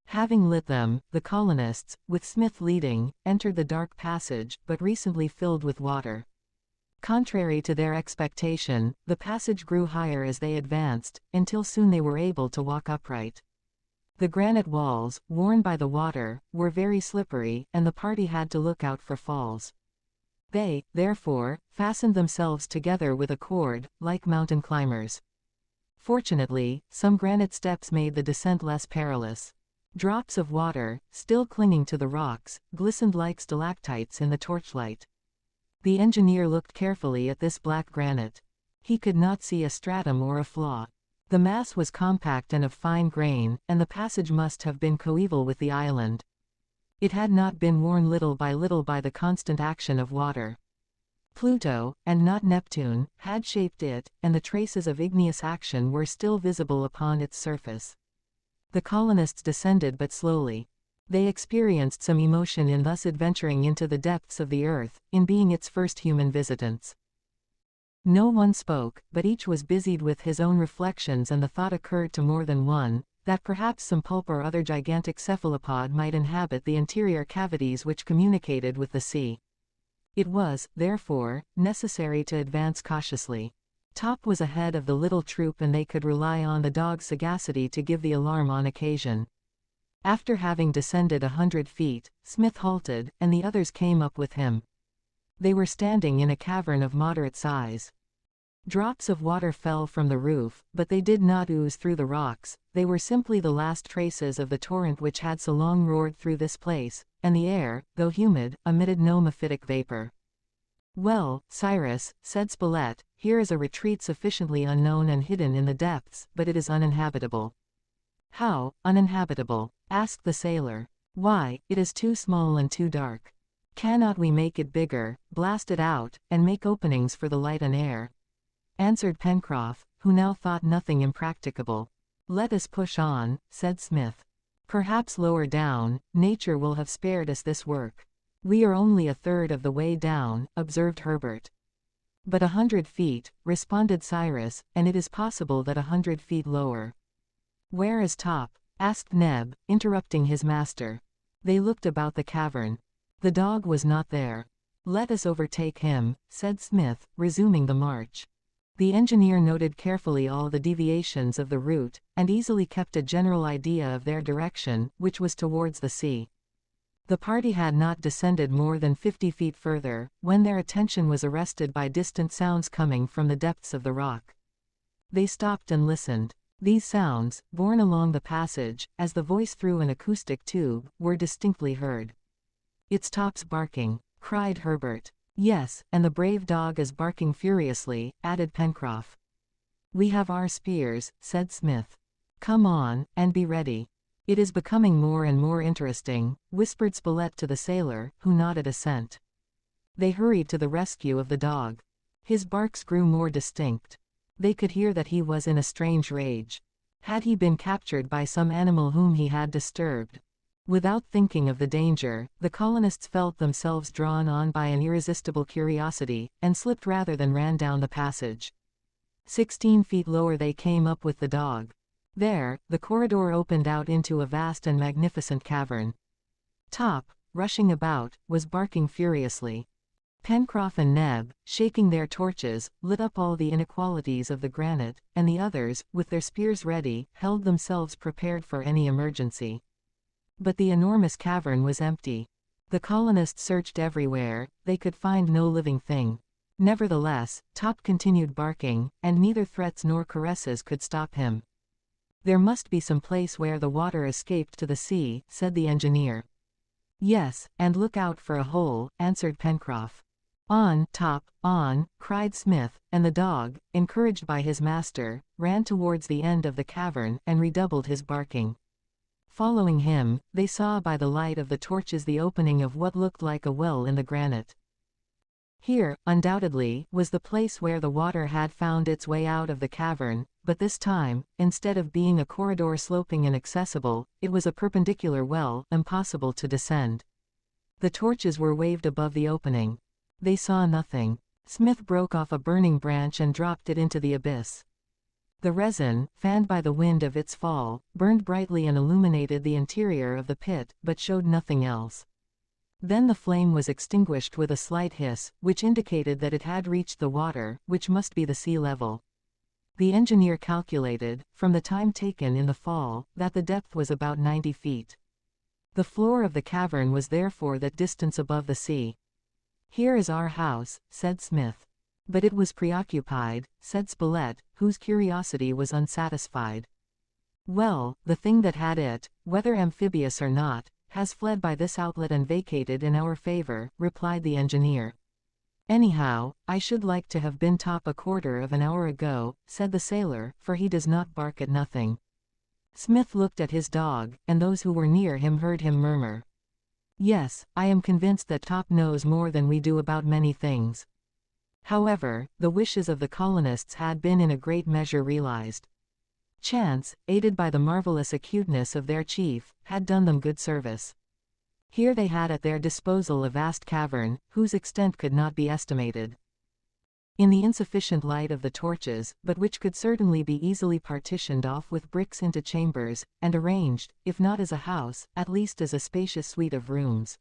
Having lit them, the colonists, with Smith leading, entered the dark passage, but recently filled with water. Contrary to their expectation, the passage grew higher as they advanced, until soon they were able to walk upright. The granite walls, worn by the water, were very slippery, and the party had to look out for falls. They, therefore, fastened themselves together with a cord, like mountain climbers. Fortunately, some granite steps made the descent less perilous. Drops of water, still clinging to the rocks, glistened like stalactites in the torchlight. The engineer looked carefully at this black granite. He could not see a stratum or a flaw. The mass was compact and of fine grain, and the passage must have been coeval with the island. It had not been worn little by the constant action of water. Pluto, and not Neptune, had shaped it, and the traces of igneous action were still visible upon its surface. The colonists descended but slowly. They experienced some emotion in thus adventuring into the depths of the earth, in being its first human visitants. No one spoke, but each was busied with his own reflections, and the thought occurred to more than one, that perhaps some pulp or other gigantic cephalopod might inhabit the interior cavities which communicated with the sea. It was, therefore, necessary to advance cautiously. Top was ahead of the little troop, and they could rely on the dog's sagacity to give the alarm on occasion. After having descended 100 feet, Smith halted, and the others came up with him. They were standing in a cavern of moderate size. Drops of water fell from the roof, but they did not ooze through the rocks. They were simply the last traces of the torrent which had so long roared through this place, and the air, though humid, emitted no mephitic vapor. "Well, Cyrus," said Spilett, "here is a retreat sufficiently unknown and hidden in the depths, but it is uninhabitable." "How, uninhabitable?" asked the sailor. "Why, it is too small and too dark. Cannot we make it bigger, blast it out, and make openings for the light and air?" answered Pencroff, who now thought nothing impracticable. "Let us push on," said Smith. "Perhaps lower down, nature will have spared us this work." "We are only a third of the way down," observed Herbert. "But 100 feet," responded Cyrus, "and it is possible that 100 feet lower." "Where is Top?" asked Neb, interrupting his master. They looked about the cavern. The dog was not there. "Let us overtake him," said Smith, resuming the march. The engineer noted carefully all the deviations of the route, and easily kept a general idea of their direction, which was towards the sea. The party had not descended more than 50 feet further, when their attention was arrested by distant sounds coming from the depths of the rock. They stopped and listened. These sounds, borne along the passage, as the voice through an acoustic tube, were distinctly heard. "It's Top's barking," cried Herbert. "Yes, and the brave dog is barking furiously," added Pencroff. "We have our spears," said Smith. "Come on, and be ready." "It is becoming more and more interesting," whispered Spilett to the sailor, who nodded assent. They hurried to the rescue of the dog. His barks grew more distinct. They could hear that he was in a strange rage. Had he been captured by some animal whom he had disturbed? Without thinking of the danger, the colonists felt themselves drawn on by an irresistible curiosity, and slipped rather than ran down the passage. 16 feet lower they came up with the dog. There, the corridor opened out into a vast and magnificent cavern. Top, rushing about, was barking furiously. Pencroff and Neb, shaking their torches, lit up all the inequalities of the granite, and the others, with their spears ready, held themselves prepared for any emergency. But the enormous cavern was empty. The colonists searched everywhere, they could find no living thing. Nevertheless, Top continued barking, and neither threats nor caresses could stop him. "There must be some place where the water escaped to the sea," said the engineer. "Yes, and look out for a hole," answered Pencroff. On, top, on, cried Smith, and the dog, encouraged by his master, ran towards the end of the cavern and redoubled his barking. Following him, they saw by the light of the torches the opening of what looked like a well in the granite. Here, undoubtedly, was the place where the water had found its way out of the cavern, but this time, instead of being a corridor sloping and accessible, it was a perpendicular well, impossible to descend. The torches were waved above the opening. They saw nothing. Smith broke off a burning branch and dropped it into the abyss. The resin, fanned by the wind of its fall, burned brightly and illuminated the interior of the pit, but showed nothing else. Then the flame was extinguished with a slight hiss, which indicated that it had reached the water, which must be the sea level. The engineer calculated, from the time taken in the fall, that the depth was about 90 feet. The floor of the cavern was therefore that distance above the sea. "Here is our house," said Smith. "But it was preoccupied," said Spilett, whose curiosity was unsatisfied. "Well, the thing that had it, whether amphibious or not, has fled by this outlet and vacated in our favor," replied the engineer. "Anyhow, I should like to have been top a quarter of an hour ago," said the sailor, "for he does not bark at nothing." Smith looked at his dog, and those who were near him heard him murmur, "Yes, I am convinced that Top knows more than we do about many things." However, the wishes of the colonists had been in a great measure realized. Chance, aided by the marvelous acuteness of their chief, had done them good service. Here they had at their disposal a vast cavern, whose extent could not be estimated. In the insufficient light of the torches, but which could certainly be easily partitioned off with bricks into chambers, and arranged, if not as a house, at least as a spacious suite of rooms.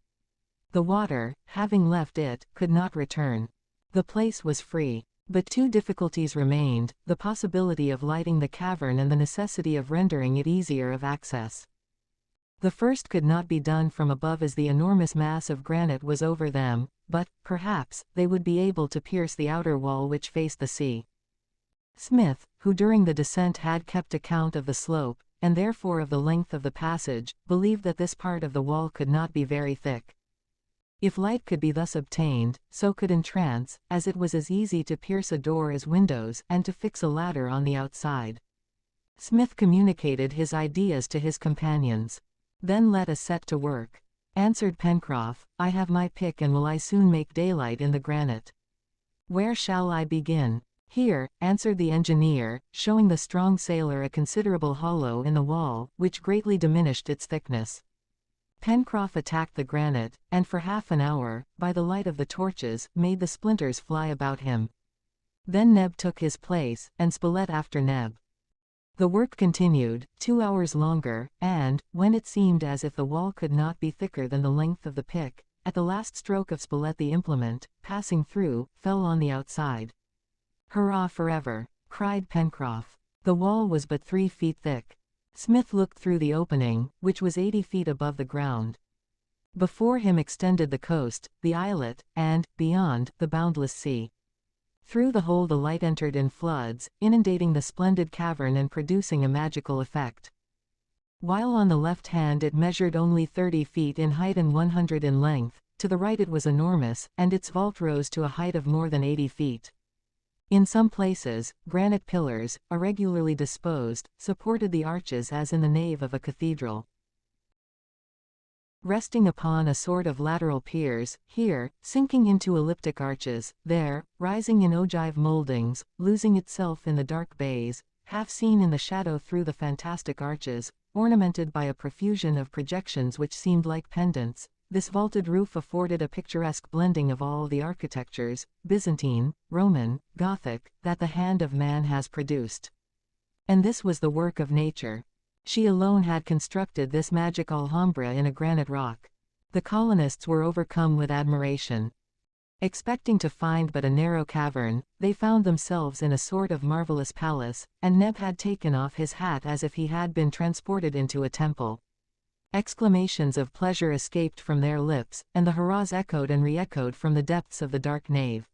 The water, having left it, could not return. The place was free. But two difficulties remained, the possibility of lighting the cavern and the necessity of rendering it easier of access. The first could not be done from above as the enormous mass of granite was over them, but, perhaps, they would be able to pierce the outer wall which faced the sea. Smith, who during the descent had kept account of the slope, and therefore of the length of the passage, believed that this part of the wall could not be very thick. If light could be thus obtained, so could entrance, as it was as easy to pierce a door as windows and to fix a ladder on the outside. Smith communicated his ideas to his companions. "Then let us set to work," answered Pencroff. "I have my pick and will I soon make daylight in the granite." "Where shall I begin?" "Here," answered the engineer, showing the strong sailor a considerable hollow in the wall, which greatly diminished its thickness. Pencroff attacked the granite, and for half an hour, by the light of the torches, made the splinters fly about him. Then Neb took his place, and Spilett after Neb. The work continued 2 hours longer, and, when it seemed as if the wall could not be thicker than the length of the pick, at the last stroke of Spilett the implement, passing through, fell on the outside. "Hurrah forever!" cried Pencroff. The wall was but 3 feet thick. Smith looked through the opening, which was 80 feet above the ground. Before him extended the coast, the islet, and, beyond, the boundless sea. Through the hole the light entered in floods, inundating the splendid cavern and producing a magical effect. While on the left hand it measured only 30 feet in height and 100 in length, to the right it was enormous, and its vault rose to a height of more than 80 feet. In some places, granite pillars, irregularly disposed, supported the arches as in the nave of a cathedral. Resting upon a sort of lateral piers, here, sinking into elliptic arches, there, rising in ogive mouldings, losing itself in the dark bays, half seen in the shadow through the fantastic arches, ornamented by a profusion of projections which seemed like pendants, this vaulted roof afforded a picturesque blending of all the architectures, Byzantine, Roman, Gothic, that the hand of man has produced. And this was the work of nature. She alone had constructed this magic Alhambra in a granite rock. The colonists were overcome with admiration. Expecting to find but a narrow cavern, they found themselves in a sort of marvelous palace, and Neb had taken off his hat as if he had been transported into a temple. Exclamations of pleasure escaped from their lips, and the hurrahs echoed and re-echoed from the depths of the dark nave.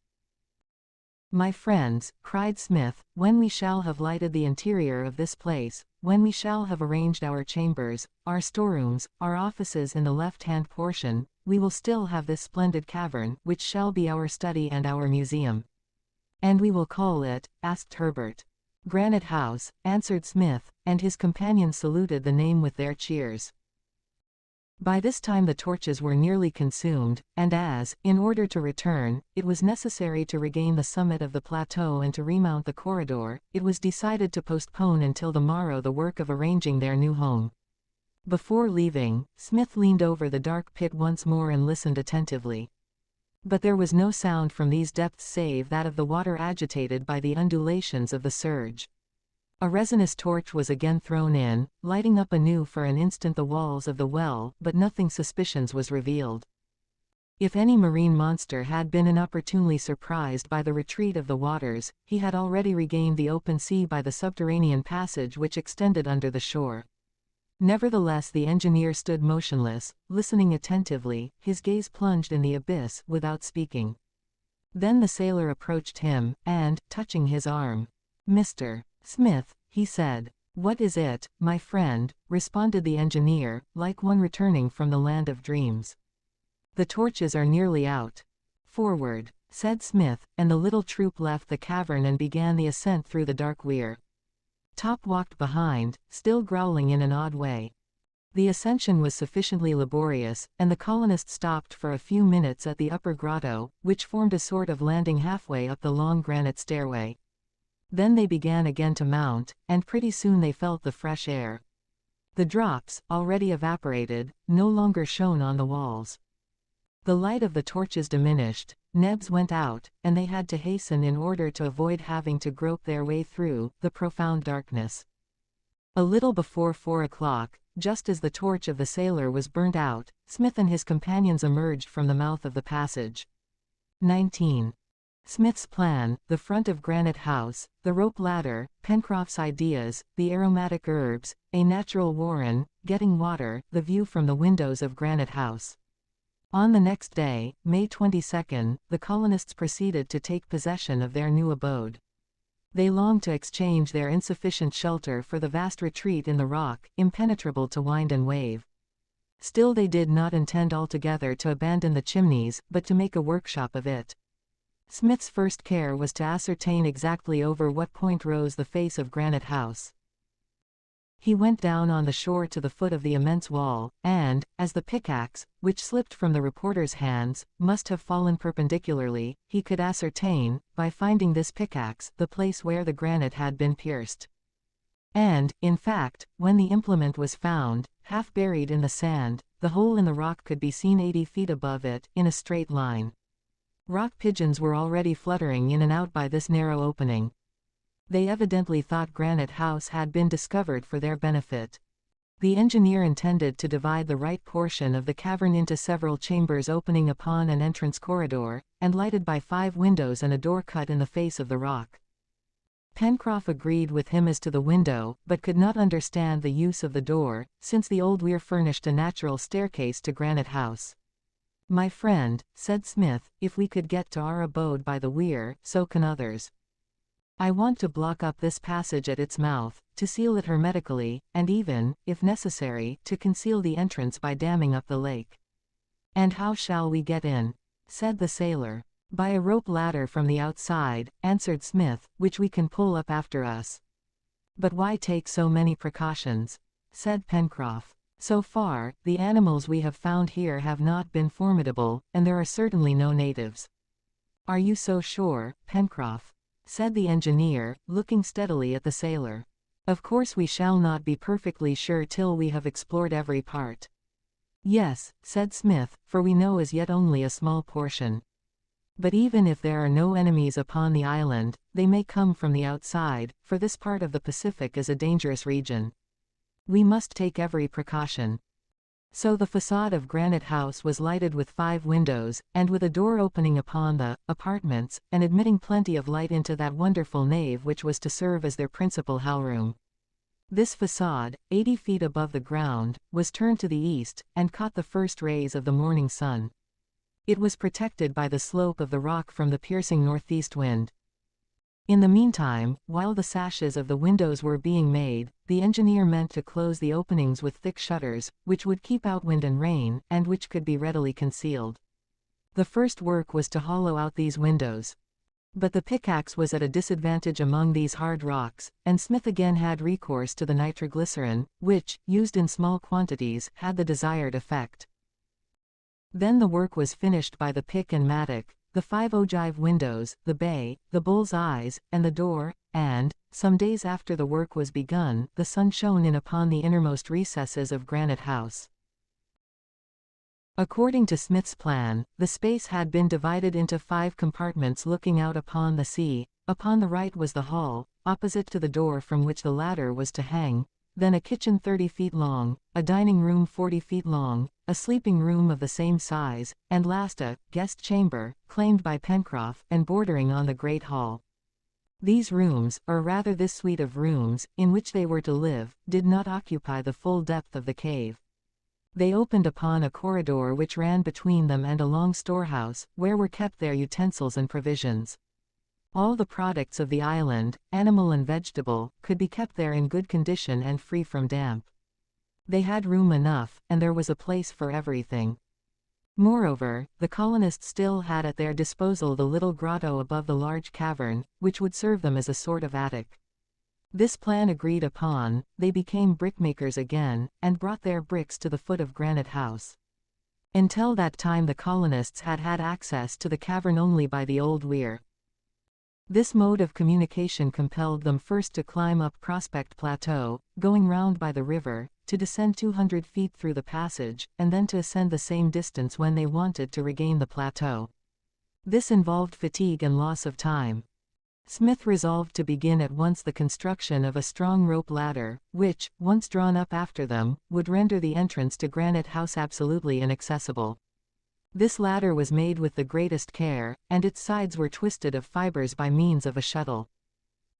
"My friends," cried Smith, "when we shall have lighted the interior of this place, when we shall have arranged our chambers, our storerooms, our offices in the left-hand portion, we will still have this splendid cavern, which shall be our study and our museum." "And we will call it?" asked Herbert. "Granite House," answered Smith, and his companions saluted the name with their cheers. By this time the torches were nearly consumed, and as, in order to return, it was necessary to regain the summit of the plateau and to remount the corridor, it was decided to postpone until the morrow the work of arranging their new home. Before leaving, Smith leaned over the dark pit once more and listened attentively. But there was no sound from these depths save that of the water agitated by the undulations of the surge. A resinous torch was again thrown in, lighting up anew for an instant the walls of the well, but nothing suspicious was revealed. If any marine monster had been inopportunely surprised by the retreat of the waters, he had already regained the open sea by the subterranean passage which extended under the shore. Nevertheless the engineer stood motionless, listening attentively, his gaze plunged in the abyss, without speaking. Then the sailor approached him, and, touching his arm, "Mr. Smith," he said. "What is it, my friend?" responded the engineer, like one returning from the land of dreams. "The torches are nearly out." "Forward," said Smith, and the little troop left the cavern and began the ascent through the dark weir. Top walked behind, still growling in an odd way. The ascension was sufficiently laborious, and the colonists stopped for a few minutes at the upper grotto, which formed a sort of landing halfway up the long granite stairway. Then they began again to mount, and pretty soon they felt the fresh air. The drops, already evaporated, no longer shone on the walls. The light of the torches diminished, Neb's went out, and they had to hasten in order to avoid having to grope their way through the profound darkness. A little before 4 o'clock, just as the torch of the sailor was burnt out, Smith and his companions emerged from the mouth of the passage. 19. Smith's plan, the front of Granite House, the rope ladder, Pencroff's ideas, the aromatic herbs, a natural warren, getting water, the view from the windows of Granite House. On the next day, May 22, the colonists proceeded to take possession of their new abode. They longed to exchange their insufficient shelter for the vast retreat in the rock, impenetrable to wind and wave. Still they did not intend altogether to abandon the Chimneys, but to make a workshop of it. Smith's first care was to ascertain exactly over what point rose the face of Granite House. He went down on the shore to the foot of the immense wall, and, as the pickaxe, which slipped from the reporter's hands, must have fallen perpendicularly, he could ascertain, by finding this pickaxe, the place where the granite had been pierced. And, in fact, when the implement was found, half buried in the sand, the hole in the rock could be seen 80 feet above it, in a straight line. Rock pigeons were already fluttering in and out by this narrow opening. They evidently thought Granite House had been discovered for their benefit. The engineer intended to divide the right portion of the cavern into several chambers opening upon an entrance corridor, and lighted by 5 windows and a door cut in the face of the rock. Pencroff agreed with him as to the window, but could not understand the use of the door, since the old weir furnished a natural staircase to Granite House. "My friend," said Smith, "if we could get to our abode by the weir, so can others. I want to block up this passage at its mouth, to seal it hermetically, and even, if necessary, to conceal the entrance by damming up the lake." "And how shall we get in?" said the sailor. "By a rope ladder from the outside," answered Smith, "which we can pull up after us." "But why take so many precautions?" said Pencroff. "So far, the animals we have found here have not been formidable, and there are certainly no natives." "Are you so sure, Pencroff?" said the engineer, looking steadily at the sailor. "Of course we shall not be perfectly sure till we have explored every part." "Yes," said Smith, "for we know as yet only a small portion. But even if there are no enemies upon the island, they may come from the outside, for this part of the Pacific is a dangerous region. We must take every precaution." So the facade of Granite House was lighted with 5 windows, and with a door opening upon the apartments, and admitting plenty of light into that wonderful nave which was to serve as their principal hallroom. This facade, 80 feet above the ground, was turned to the east, and caught the first rays of the morning sun. It was protected by the slope of the rock from the piercing northeast wind. In the meantime, while the sashes of the windows were being made, the engineer meant to close the openings with thick shutters, which would keep out wind and rain, and which could be readily concealed. The first work was to hollow out these windows. But the pickaxe was at a disadvantage among these hard rocks, and Smith again had recourse to the nitroglycerin, which, used in small quantities, had the desired effect. Then the work was finished by the pick and mattock, the 5 ogive windows, the bay, the bull's eyes, and the door, and, some days after the work was begun, the sun shone in upon the innermost recesses of Granite House. According to Smith's plan, the space had been divided into 5 compartments looking out upon the sea. Upon the right was the hall, opposite to the door from which the ladder was to hang, then a kitchen 30 feet long, a dining room 40 feet long, a sleeping room of the same size, and last a guest chamber, claimed by Pencroff, and bordering on the great hall. These rooms, or rather this suite of rooms, in which they were to live, did not occupy the full depth of the cave. They opened upon a corridor which ran between them and a long storehouse, where were kept their utensils and provisions. All the products of the island, animal and vegetable, could be kept there in good condition and free from damp. They had room enough, and there was a place for everything. Moreover, the colonists still had at their disposal the little grotto above the large cavern, which would serve them as a sort of attic. This plan agreed upon, they became brickmakers again, and brought their bricks to the foot of Granite House. Until that time the colonists had had access to the cavern only by the old weir. This mode of communication compelled them first to climb up Prospect Plateau, going round by the river, to descend 200 feet through the passage, and then to ascend the same distance when they wanted to regain the plateau. This involved fatigue and loss of time. Smith resolved to begin at once the construction of a strong rope ladder, which, once drawn up after them, would render the entrance to Granite House absolutely inaccessible. This ladder was made with the greatest care, and its sides were twisted of fibers by means of a shuttle.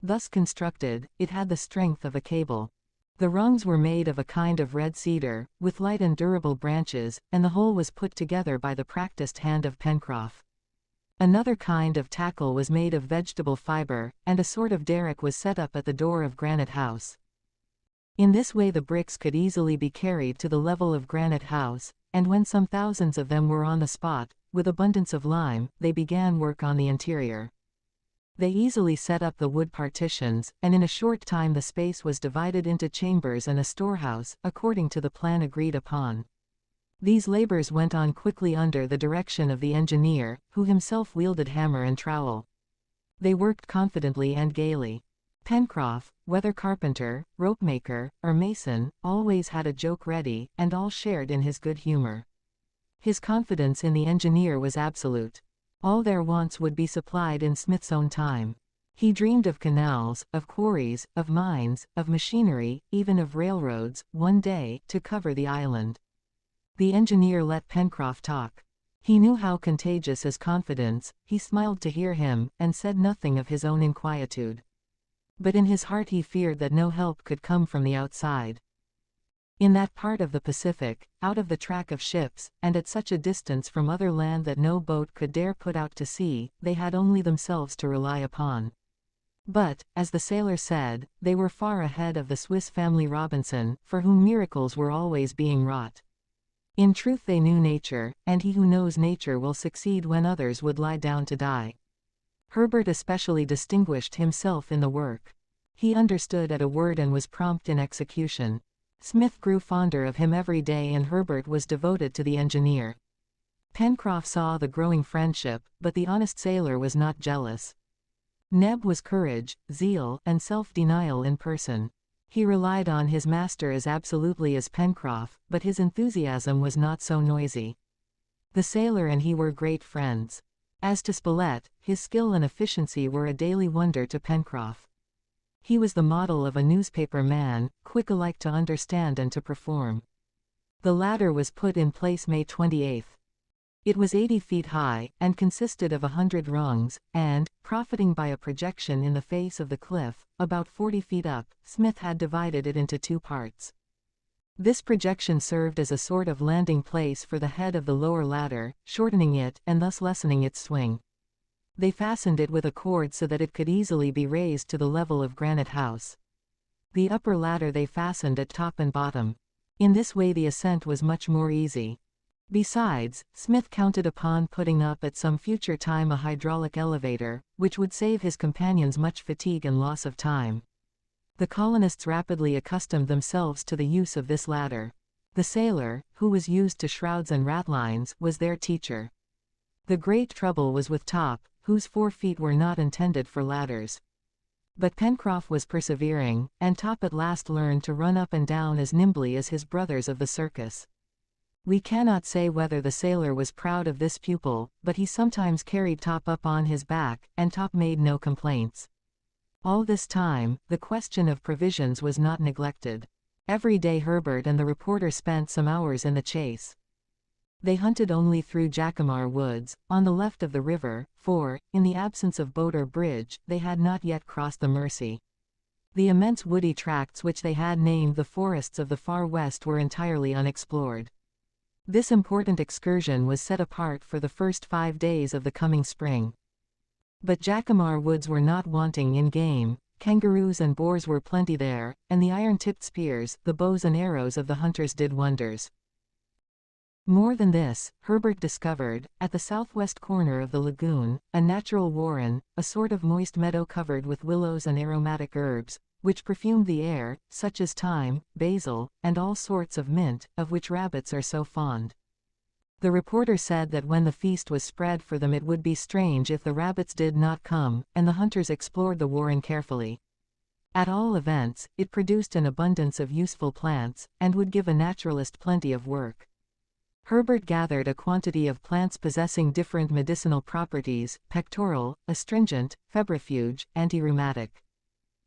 Thus constructed, it had the strength of a cable. The rungs were made of a kind of red cedar, with light and durable branches, and the whole was put together by the practiced hand of Pencroff. Another kind of tackle was made of vegetable fiber, and a sort of derrick was set up at the door of Granite House. In this way the bricks could easily be carried to the level of Granite House, and when some thousands of them were on the spot, with abundance of lime, they began work on the interior. They easily set up the wood partitions, and in a short time the space was divided into chambers and a storehouse, according to the plan agreed upon. These labors went on quickly under the direction of the engineer, who himself wielded hammer and trowel. They worked confidently and gaily. Pencroff, whether carpenter, rope-maker, or mason, always had a joke ready, and all shared in his good humor. His confidence in the engineer was absolute. All their wants would be supplied in Smith's own time. He dreamed of canals, of quarries, of mines, of machinery, even of railroads, one day, to cover the island. The engineer let Pencroff talk. He knew how contagious is confidence, he smiled to hear him, and said nothing of his own inquietude. But in his heart he feared that no help could come from the outside. In that part of the Pacific, out of the track of ships, and at such a distance from other land that no boat could dare put out to sea, they had only themselves to rely upon. But, as the sailor said, they were far ahead of the Swiss Family Robinson, for whom miracles were always being wrought. In truth they knew nature, and he who knows nature will succeed when others would lie down to die. Herbert especially distinguished himself in the work. He understood at a word and was prompt in execution. Smith grew fonder of him every day and Herbert was devoted to the engineer. Pencroff saw the growing friendship, but the honest sailor was not jealous. Neb was courage, zeal, and self-denial in person. He relied on his master as absolutely as Pencroff, but his enthusiasm was not so noisy. The sailor and he were great friends. As to Spilett, his skill and efficiency were a daily wonder to Pencroff. He was the model of a newspaper man, quick alike to understand and to perform. The ladder was put in place May 28. It was 80 feet high, and consisted of 100 rungs, and, profiting by a projection in the face of the cliff, about 40 feet up, Smith had divided it into 2 parts. This projection served as a sort of landing place for the head of the lower ladder, shortening it and thus lessening its swing. They fastened it with a cord so that it could easily be raised to the level of Granite House. The upper ladder they fastened at top and bottom. In this way the ascent was much more easy. Besides, Smith counted upon putting up at some future time a hydraulic elevator, which would save his companions much fatigue and loss of time. The colonists rapidly accustomed themselves to the use of this ladder. The sailor, who was used to shrouds and ratlines, was their teacher. The great trouble was with Top, whose 4 feet were not intended for ladders. But Pencroff was persevering, and Top at last learned to run up and down as nimbly as his brothers of the circus. We cannot say whether the sailor was proud of this pupil, but he sometimes carried Top up on his back, and Top made no complaints. All this time, the question of provisions was not neglected. Every day Herbert and the reporter spent some hours in the chase. They hunted only through Jacamar Woods, on the left of the river, for, in the absence of boat or bridge, they had not yet crossed the Mersey. The immense woody tracts which they had named the forests of the far west were entirely unexplored. This important excursion was set apart for the first 5 days of the coming spring. But Jacamar Woods were not wanting in game. Kangaroos and boars were plenty there, and the iron-tipped spears, the bows and arrows of the hunters did wonders. More than this, Herbert discovered, at the southwest corner of the lagoon, a natural warren, a sort of moist meadow covered with willows and aromatic herbs, which perfumed the air, such as thyme, basil, and all sorts of mint, of which rabbits are so fond. The reporter said that when the feast was spread for them it would be strange if the rabbits did not come, and the hunters explored the warren carefully. At all events, it produced an abundance of useful plants, and would give a naturalist plenty of work. Herbert gathered a quantity of plants possessing different medicinal properties: pectoral, astringent, febrifuge, anti-rheumatic.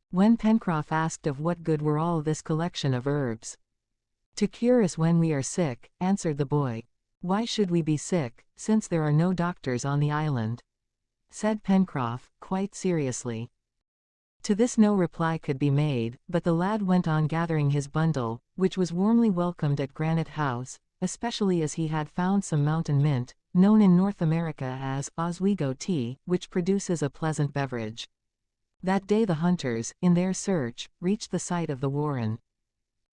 When Pencroff asked of what good were all this collection of herbs. "To cure us when we are sick," answered the boy. "Why should we be sick, since there are no doctors on the island?" said Pencroff, quite seriously. To this no reply could be made, but the lad went on gathering his bundle, which was warmly welcomed at Granite House, especially as he had found some mountain mint, known in North America as Oswego tea, which produces a pleasant beverage. That day the hunters, in their search, reached the site of the warren.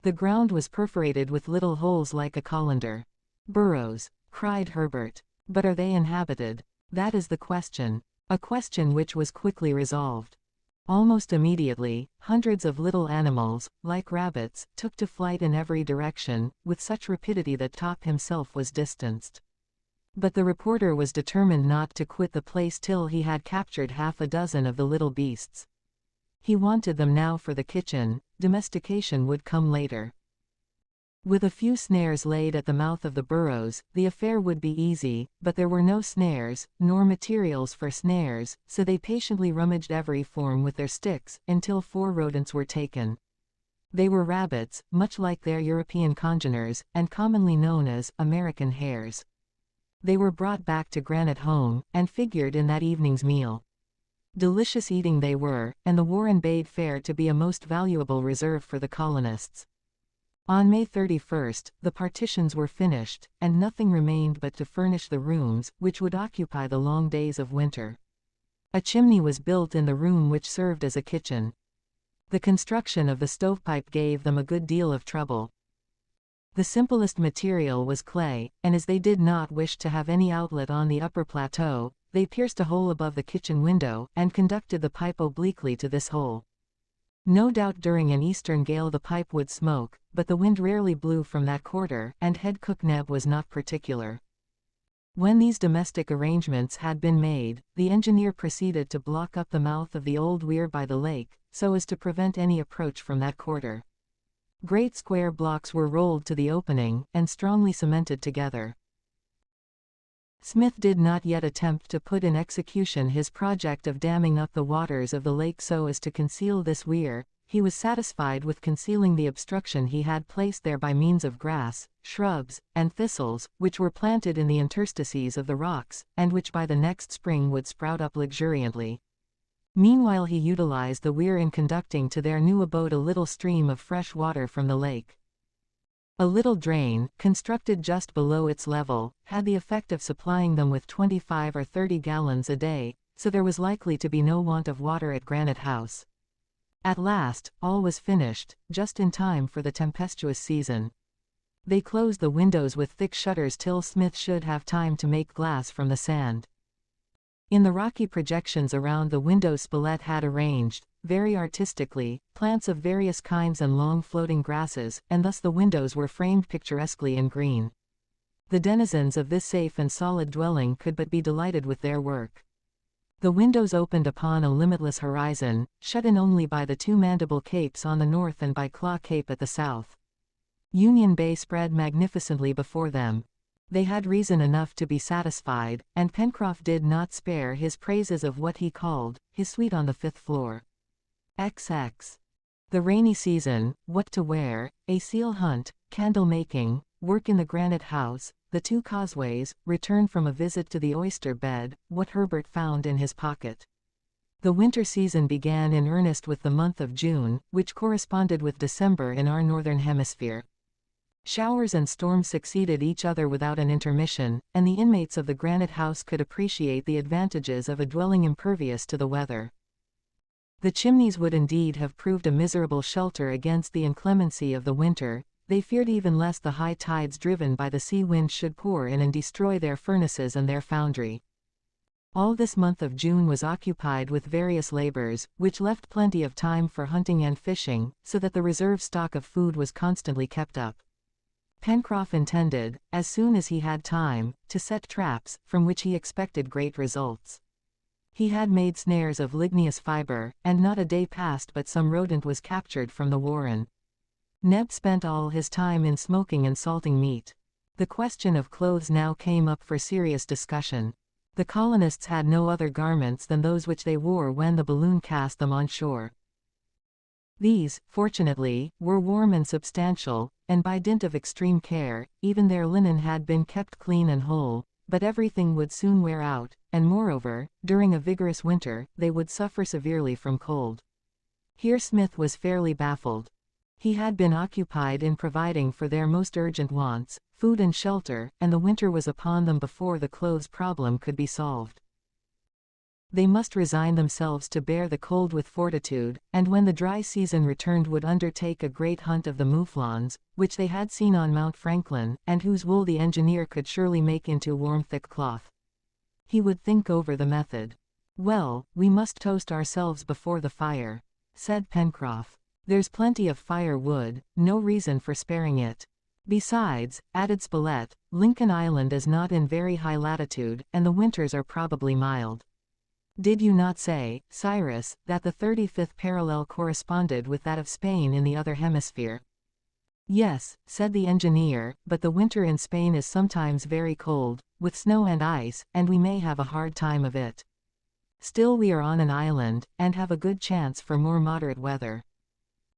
The ground was perforated with little holes like a colander. "Burrows," cried Herbert. "But are they inhabited? That is the question." A question which was quickly resolved. Almost immediately, hundreds of little animals, like rabbits, took to flight in every direction, with such rapidity that Top himself was distanced. But the reporter was determined not to quit the place till he had captured half a dozen of the little beasts. He wanted them now for the kitchen. Domestication would come later. With a few snares laid at the mouth of the burrows, the affair would be easy, but there were no snares, nor materials for snares, so they patiently rummaged every form with their sticks, until 4 rodents were taken. They were rabbits, much like their European congeners, and commonly known as American hares. They were brought back to Granite home, and figured in that evening's meal. Delicious eating they were, and the warren bade fair to be a most valuable reserve for the colonists. On May 31, the partitions were finished, and nothing remained but to furnish the rooms, which would occupy the long days of winter. A chimney was built in the room which served as a kitchen. The construction of the stovepipe gave them a good deal of trouble. The simplest material was clay, and as they did not wish to have any outlet on the upper plateau, they pierced a hole above the kitchen window, and conducted the pipe obliquely to this hole. No doubt during an eastern gale the pipe would smoke, but the wind rarely blew from that quarter, and head cook Neb was not particular. When these domestic arrangements had been made, the engineer proceeded to block up the mouth of the old weir by the lake, so as to prevent any approach from that quarter. Great square blocks were rolled to the opening, and strongly cemented together. Smith did not yet attempt to put in execution his project of damming up the waters of the lake so as to conceal this weir. He was satisfied with concealing the obstruction he had placed there by means of grass, shrubs, and thistles, which were planted in the interstices of the rocks, and which by the next spring would sprout up luxuriantly. Meanwhile he utilized the weir in conducting to their new abode a little stream of fresh water from the lake. A little drain, constructed just below its level, had the effect of supplying them with 25 or 30 gallons a day, so there was likely to be no want of water at Granite House. At last, all was finished, just in time for the tempestuous season. They closed the windows with thick shutters till Smith should have time to make glass from the sand. In the rocky projections around the windows Spilett had arranged, very artistically, plants of various kinds and long floating grasses, and thus the windows were framed picturesquely in green. The denizens of this safe and solid dwelling could but be delighted with their work. The windows opened upon a limitless horizon, shut in only by the two Mandible Capes on the north and by Claw Cape at the south. Union Bay spread magnificently before them. They had reason enough to be satisfied, and Pencroff did not spare his praises of what he called his suite on the 5th floor. XX. The rainy season, what to wear, a seal hunt, candle making, work in the Granite House, the 2 causeways, return from a visit to the oyster bed, what Herbert found in his pocket. The winter season began in earnest with the month of June, which corresponded with December in our northern hemisphere. Showers and storms succeeded each other without an intermission, and the inmates of the Granite House could appreciate the advantages of a dwelling impervious to the weather. The chimneys would indeed have proved a miserable shelter against the inclemency of the winter. They feared even lest the high tides driven by the sea wind should pour in and destroy their furnaces and their foundry. All this month of June was occupied with various labors, which left plenty of time for hunting and fishing, so that the reserve stock of food was constantly kept up. Pencroff intended, as soon as he had time, to set traps, from which he expected great results. He had made snares of ligneous fiber, and not a day passed but some rodent was captured from the warren. Neb spent all his time in smoking and salting meat. The question of clothes now came up for serious discussion. The colonists had no other garments than those which they wore when the balloon cast them on shore. These, fortunately, were warm and substantial, and by dint of extreme care, even their linen had been kept clean and whole, but everything would soon wear out, and moreover, during a vigorous winter, they would suffer severely from cold. Here Smith was fairly baffled. He had been occupied in providing for their most urgent wants, food and shelter, and the winter was upon them before the clothes problem could be solved. They must resign themselves to bear the cold with fortitude, and when the dry season returned would undertake a great hunt of the mouflons, which they had seen on Mount Franklin, and whose wool the engineer could surely make into warm thick cloth. He would think over the method. "Well, we must toast ourselves before the fire," said Pencroff. "There's plenty of firewood, no reason for sparing it. Besides," added Spilett, "Lincoln Island is not in very high latitude, and the winters are probably mild. Did you not say, Cyrus, that the 35th parallel corresponded with that of Spain in the other hemisphere?" "Yes," said the engineer, "but the winter in Spain is sometimes very cold, with snow and ice, and we may have a hard time of it. Still we are on an island, and have a good chance for more moderate weather."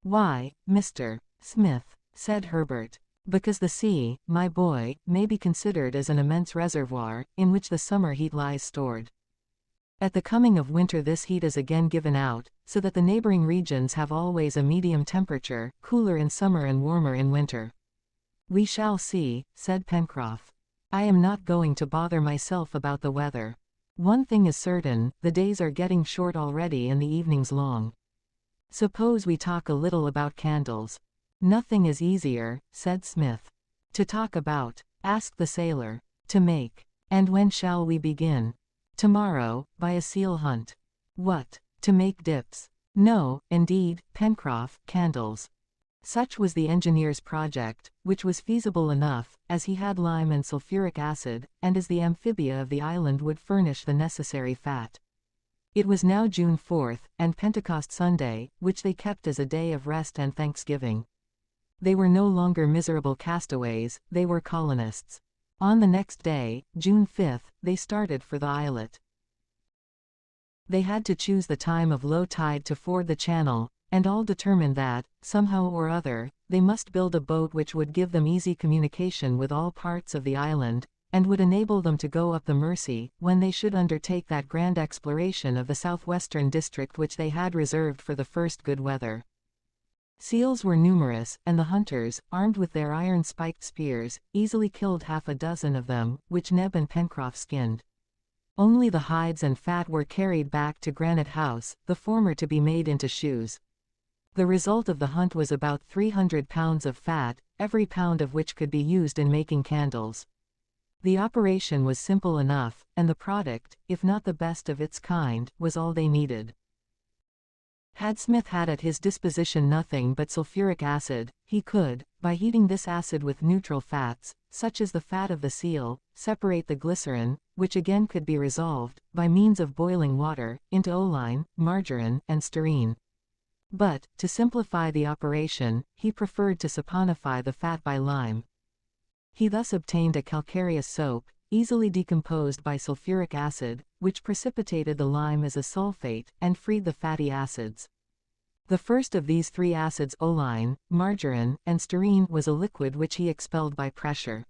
"Why, Mr. Smith," said Herbert, "because the sea, my boy, may be considered as an immense reservoir, in which the summer heat lies stored. At the coming of winter this heat is again given out, so that the neighboring regions have always a medium temperature, cooler in summer and warmer in winter." "We shall see," said Pencroff. "I am not going to bother myself about the weather. One thing is certain, the days are getting short already and the evenings long. Suppose we talk a little about candles." "Nothing is easier," said Smith. "To talk about?" asked the sailor. "To make." "And when shall we begin?" "Tomorrow, by a seal hunt." "What, to make dips?" "No, indeed, Pencroff, candles." Such was the engineer's project, which was feasible enough, as he had lime and sulfuric acid, and as the amphibia of the island would furnish the necessary fat. It was now June 4th, and Pentecost Sunday, which they kept as a day of rest and thanksgiving. They were no longer miserable castaways, they were colonists. On the next day, June 5th, they started for the islet. They had to choose the time of low tide to ford the channel, and all determined that, somehow or other, they must build a boat which would give them easy communication with all parts of the island, and would enable them to go up the Mersey, when they should undertake that grand exploration of the southwestern district which they had reserved for the first good weather. Seals were numerous, and the hunters, armed with their iron-spiked spears, easily killed half a dozen of them, which Neb and Pencroff skinned. Only the hides and fat were carried back to Granite House, the former to be made into shoes. The result of the hunt was about 300 pounds of fat, every pound of which could be used in making candles. The operation was simple enough, and the product, if not the best of its kind, was all they needed. Had Smith had at his disposition nothing but sulfuric acid, he could, by heating this acid with neutral fats, such as the fat of the seal, separate the glycerin, which again could be resolved, by means of boiling water, into oleine, margarine, and sterine. But, to simplify the operation, he preferred to saponify the fat by lime. He thus obtained a calcareous soap, easily decomposed by sulfuric acid, which precipitated the lime as a sulfate, and freed the fatty acids. The first of these three acids, oleine, margarine, and sterine, was a liquid which he expelled by pressure.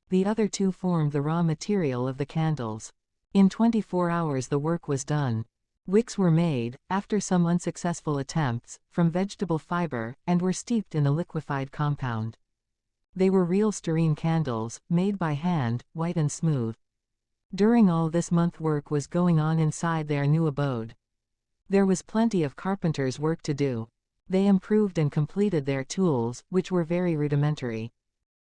The other two formed the raw material of the candles. In 24 hours the work was done. Wicks were made, after some unsuccessful attempts, from vegetable fiber, and were steeped in the liquefied compound. They were real sterine candles, made by hand, white and smooth. During all this month work was going on inside their new abode. There was plenty of carpenter's work to do. They improved and completed their tools, which were very rudimentary.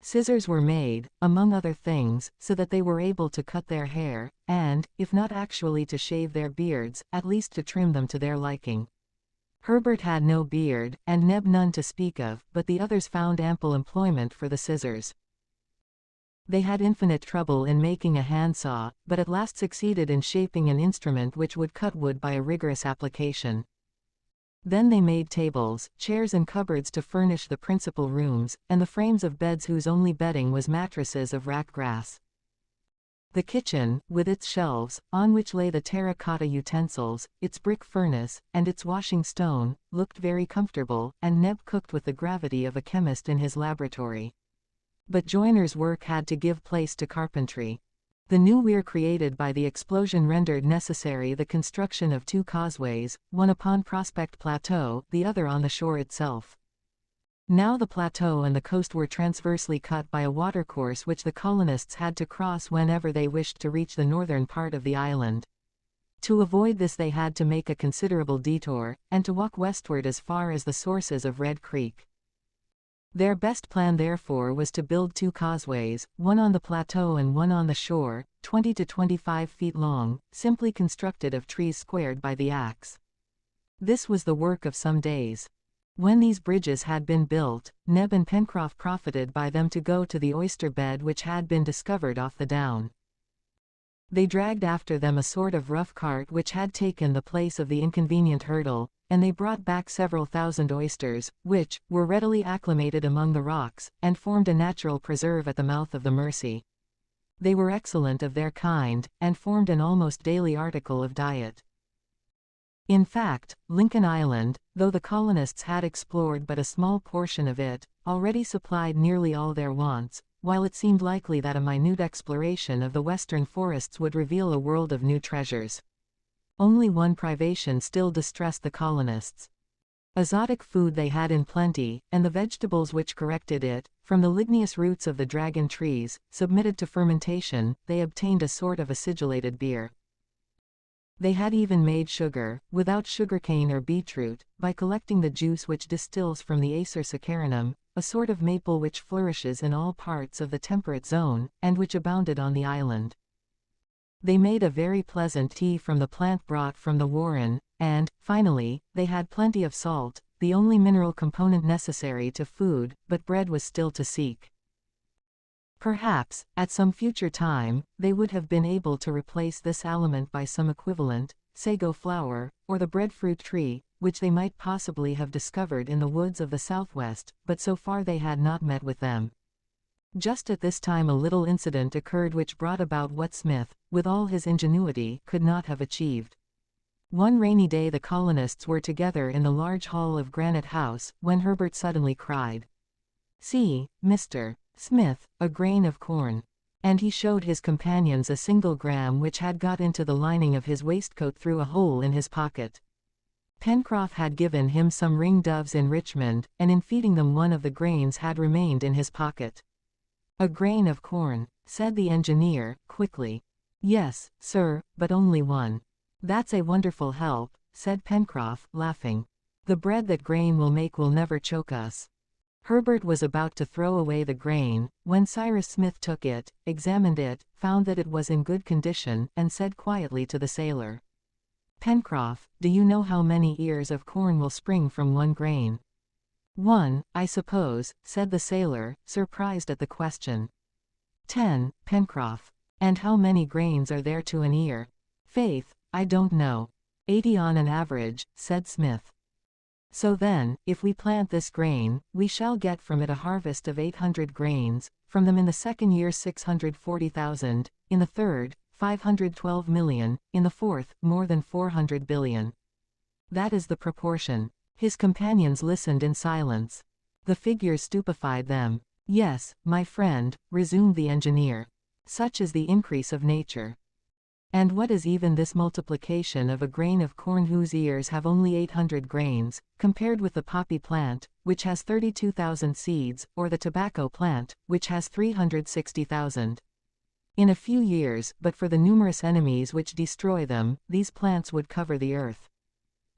Scissors were made, among other things, so that they were able to cut their hair, and, if not actually to shave their beards, at least to trim them to their liking. Herbert had no beard, and Neb none to speak of, but the others found ample employment for the scissors. They had infinite trouble in making a handsaw, but at last succeeded in shaping an instrument which would cut wood by a rigorous application. Then they made tables, chairs and cupboards to furnish the principal rooms, and the frames of beds whose only bedding was mattresses of rack grass. The kitchen, with its shelves, on which lay the terra-cotta utensils, its brick furnace, and its washing stone, looked very comfortable, and Neb cooked with the gravity of a chemist in his laboratory. But joiner's work had to give place to carpentry. The new weir created by the explosion rendered necessary the construction of two causeways, one upon Prospect Plateau, the other on the shore itself. Now the plateau and the coast were transversely cut by a watercourse which the colonists had to cross whenever they wished to reach the northern part of the island. To avoid this they had to make a considerable detour, and to walk westward as far as the sources of Red Creek. Their best plan therefore was to build two causeways, one on the plateau and one on the shore, 20 to 25 feet long, simply constructed of trees squared by the axe. This was the work of some days. When these bridges had been built, Neb and Pencroff profited by them to go to the oyster bed which had been discovered off the down. They dragged after them a sort of rough cart which had taken the place of the inconvenient hurdle, and they brought back several thousand oysters, which were readily acclimated among the rocks, and formed a natural preserve at the mouth of the Mersey. They were excellent of their kind, and formed an almost daily article of diet. In fact, Lincoln Island, though the colonists had explored but a small portion of it, already supplied nearly all their wants, while it seemed likely that a minute exploration of the western forests would reveal a world of new treasures. Only one privation still distressed the colonists. Azotic food they had in plenty, and the vegetables which corrected it, from the ligneous roots of the dragon trees, submitted to fermentation, they obtained a sort of acidulated beer. They had even made sugar, without sugarcane or beetroot, by collecting the juice which distills from the Acer saccharinum, a sort of maple which flourishes in all parts of the temperate zone, and which abounded on the island. They made a very pleasant tea from the plant brought from the warren, and, finally, they had plenty of salt, the only mineral component necessary to food, but bread was still to seek. Perhaps, at some future time, they would have been able to replace this aliment by some equivalent, sago flour, or the breadfruit tree, which they might possibly have discovered in the woods of the southwest, but so far they had not met with them. Just at this time a little incident occurred which brought about what Smith, with all his ingenuity, could not have achieved. One rainy day the colonists were together in the large hall of Granite House, when Herbert suddenly cried, "See, Mr. Smith, a grain of corn." And he showed his companions a single gram which had got into the lining of his waistcoat through a hole in his pocket. Pencroff had given him some ring doves in Richmond, and in feeding them one of the grains had remained in his pocket. "A grain of corn," said the engineer, quickly. Yes, sir, but only one. That's a wonderful help, said Pencroff, laughing. The bread that grain will make will never choke us. Herbert was about to throw away the grain, when Cyrus Smith took it, examined it, found that it was in good condition, and said quietly to the sailor, Pencroff, do you know how many ears of corn will spring from one grain? One, I suppose, said the sailor, surprised at the question. 10, Pencroff. And how many grains are there to an ear? Faith, I don't know. 80 on an average, said Smith. So then, if we plant this grain, we shall get from it a harvest of 800 grains, from them in the second year 640,000, in the third, 512 million, in the fourth, more than 400 billion. That is the proportion. His companions listened in silence. The figures stupefied them. Yes, my friend, resumed the engineer. Such is the increase of nature. And what is even this multiplication of a grain of corn whose ears have only 800 grains, compared with the poppy plant, which has 32,000 seeds, or the tobacco plant, which has 360,000? In a few years, but for the numerous enemies which destroy them, these plants would cover the earth.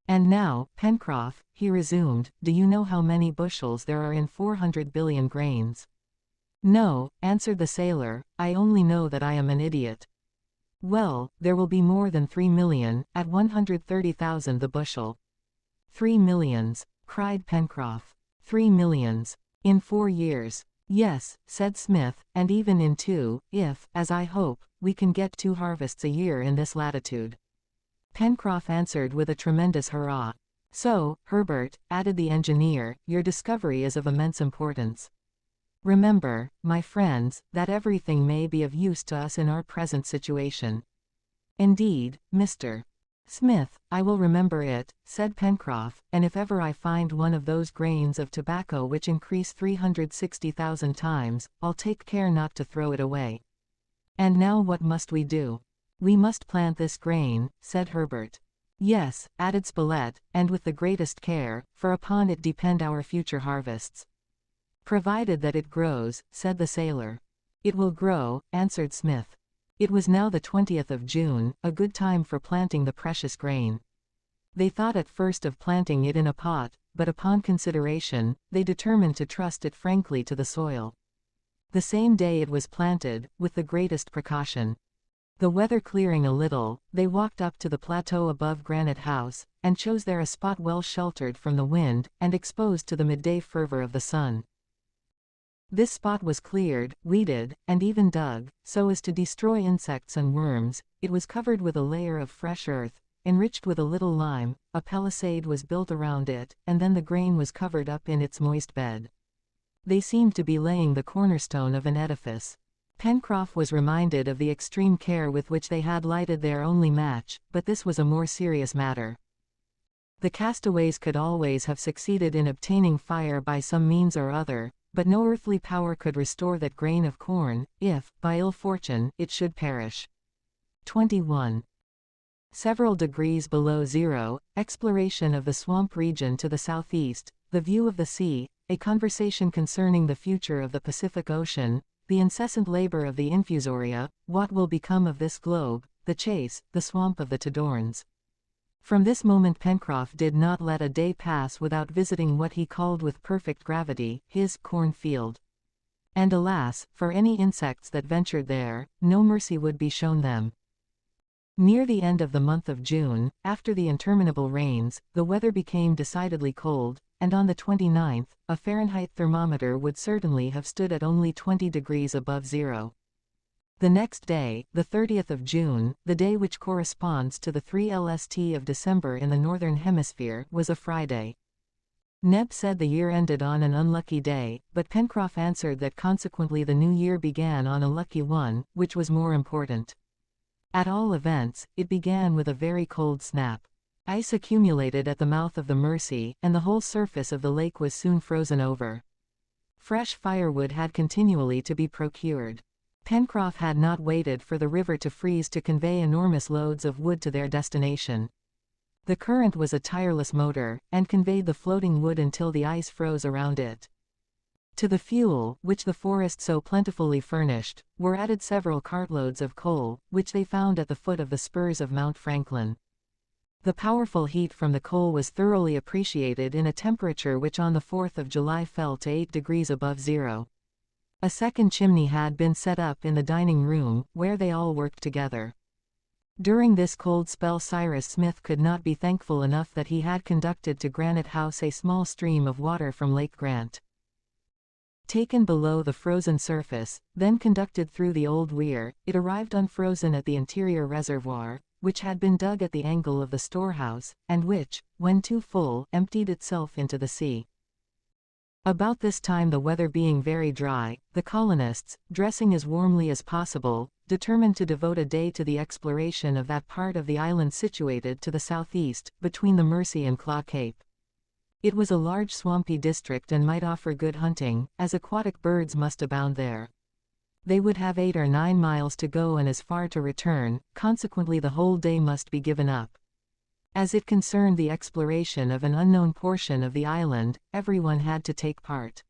And now, Pencroff, he resumed, do you know how many bushels there are in 400 billion grains? No, answered the sailor, I only know that I am an idiot. Well, there will be more than 3 million, at 130,000 the bushel. 3 millions, cried Pencroff. 3 millions. In 4 years. Yes, said Smith, and even in 2, if, as I hope, we can get 2 harvests a year in this latitude. Pencroff answered with a tremendous hurrah. So, Herbert, added the engineer, your discovery is of immense importance. Remember, my friends, that everything may be of use to us in our present situation. Indeed, Mr. Smith, I will remember it, said Pencroff, and if ever I find one of those grains of tobacco which increase 360,000 times, I'll take care not to throw it away. And now what must we do? We must plant this grain, said Herbert. Yes, added Spilett, and with the greatest care, for upon it depend our future harvests. Provided that it grows, said the sailor. It will grow, answered Smith. It was now the 20th of June, a good time for planting the precious grain. They thought at first of planting it in a pot, but upon consideration, they determined to trust it frankly to the soil. The same day it was planted, with the greatest precaution. The weather clearing a little, they walked up to the plateau above Granite House, and chose there a spot well sheltered from the wind, and exposed to the midday fervor of the sun. This spot was cleared, weeded, and even dug, so as to destroy insects and worms. It was covered with a layer of fresh earth, enriched with a little lime, a palisade was built around it, and then the grain was covered up in its moist bed. They seemed to be laying the cornerstone of an edifice. Pencroff was reminded of the extreme care with which they had lighted their only match, but this was a more serious matter. The castaways could always have succeeded in obtaining fire by some means or other, but no earthly power could restore that grain of corn, if, by ill fortune, it should perish. 21. Several degrees below zero, exploration of the swamp region to the southeast, the view of the sea, a conversation concerning the future of the Pacific Ocean, the incessant labor of the infusoria, what will become of this globe, the chase, the swamp of the Tadorns. From this moment Pencroff did not let a day pass without visiting what he called with perfect gravity, his cornfield. And alas, for any insects that ventured there, no mercy would be shown them. Near the end of the month of June, after the interminable rains, the weather became decidedly cold, and on the 29th, a Fahrenheit thermometer would certainly have stood at only 20 degrees above zero. The next day, the 30th of June, the day which corresponds to the 3 lst of December in the northern hemisphere, was a Friday. Neb said the year ended on an unlucky day, but Pencroff answered that consequently the new year began on a lucky one, which was more important. At all events, it began with a very cold snap. Ice accumulated at the mouth of the Mersey, and the whole surface of the lake was soon frozen over. Fresh firewood had continually to be procured. Pencroff had not waited for the river to freeze to convey enormous loads of wood to their destination. The current was a tireless motor, and conveyed the floating wood until the ice froze around it. To the fuel, which the forest so plentifully furnished, were added several cartloads of coal, which they found at the foot of the spurs of Mount Franklin. The powerful heat from the coal was thoroughly appreciated in a temperature which on the 4th of July fell to 8 degrees above zero. A second chimney had been set up in the dining room, where they all worked together. During this cold spell Cyrus Smith could not be thankful enough that he had conducted to Granite House a small stream of water from Lake Grant. Taken below the frozen surface, then conducted through the old weir, it arrived unfrozen at the interior reservoir, which had been dug at the angle of the storehouse, and which, when too full, emptied itself into the sea. About this time, the weather being very dry, the colonists, dressing as warmly as possible, determined to devote a day to the exploration of that part of the island situated to the southeast, between the Mersey and Claw Cape. It was a large swampy district and might offer good hunting, as aquatic birds must abound there. They would have 8 or 9 miles to go and as far to return, consequently the whole day must be given up. As it concerned the exploration of an unknown portion of the island, everyone had to take part.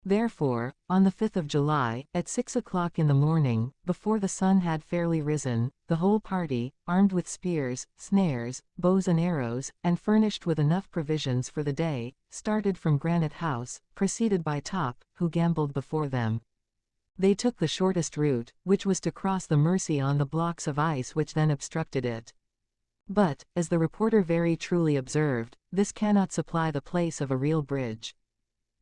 Therefore, on the 5th of July, at 6 o'clock in the morning, before the sun had fairly risen, the whole party, armed with spears, snares, bows and arrows, and furnished with enough provisions for the day, started from Granite House, preceded by Top, who gambled before them. They took the shortest route, which was to cross the Mersey on the blocks of ice which then obstructed it. But, as the reporter very truly observed, this cannot supply the place of a real bridge.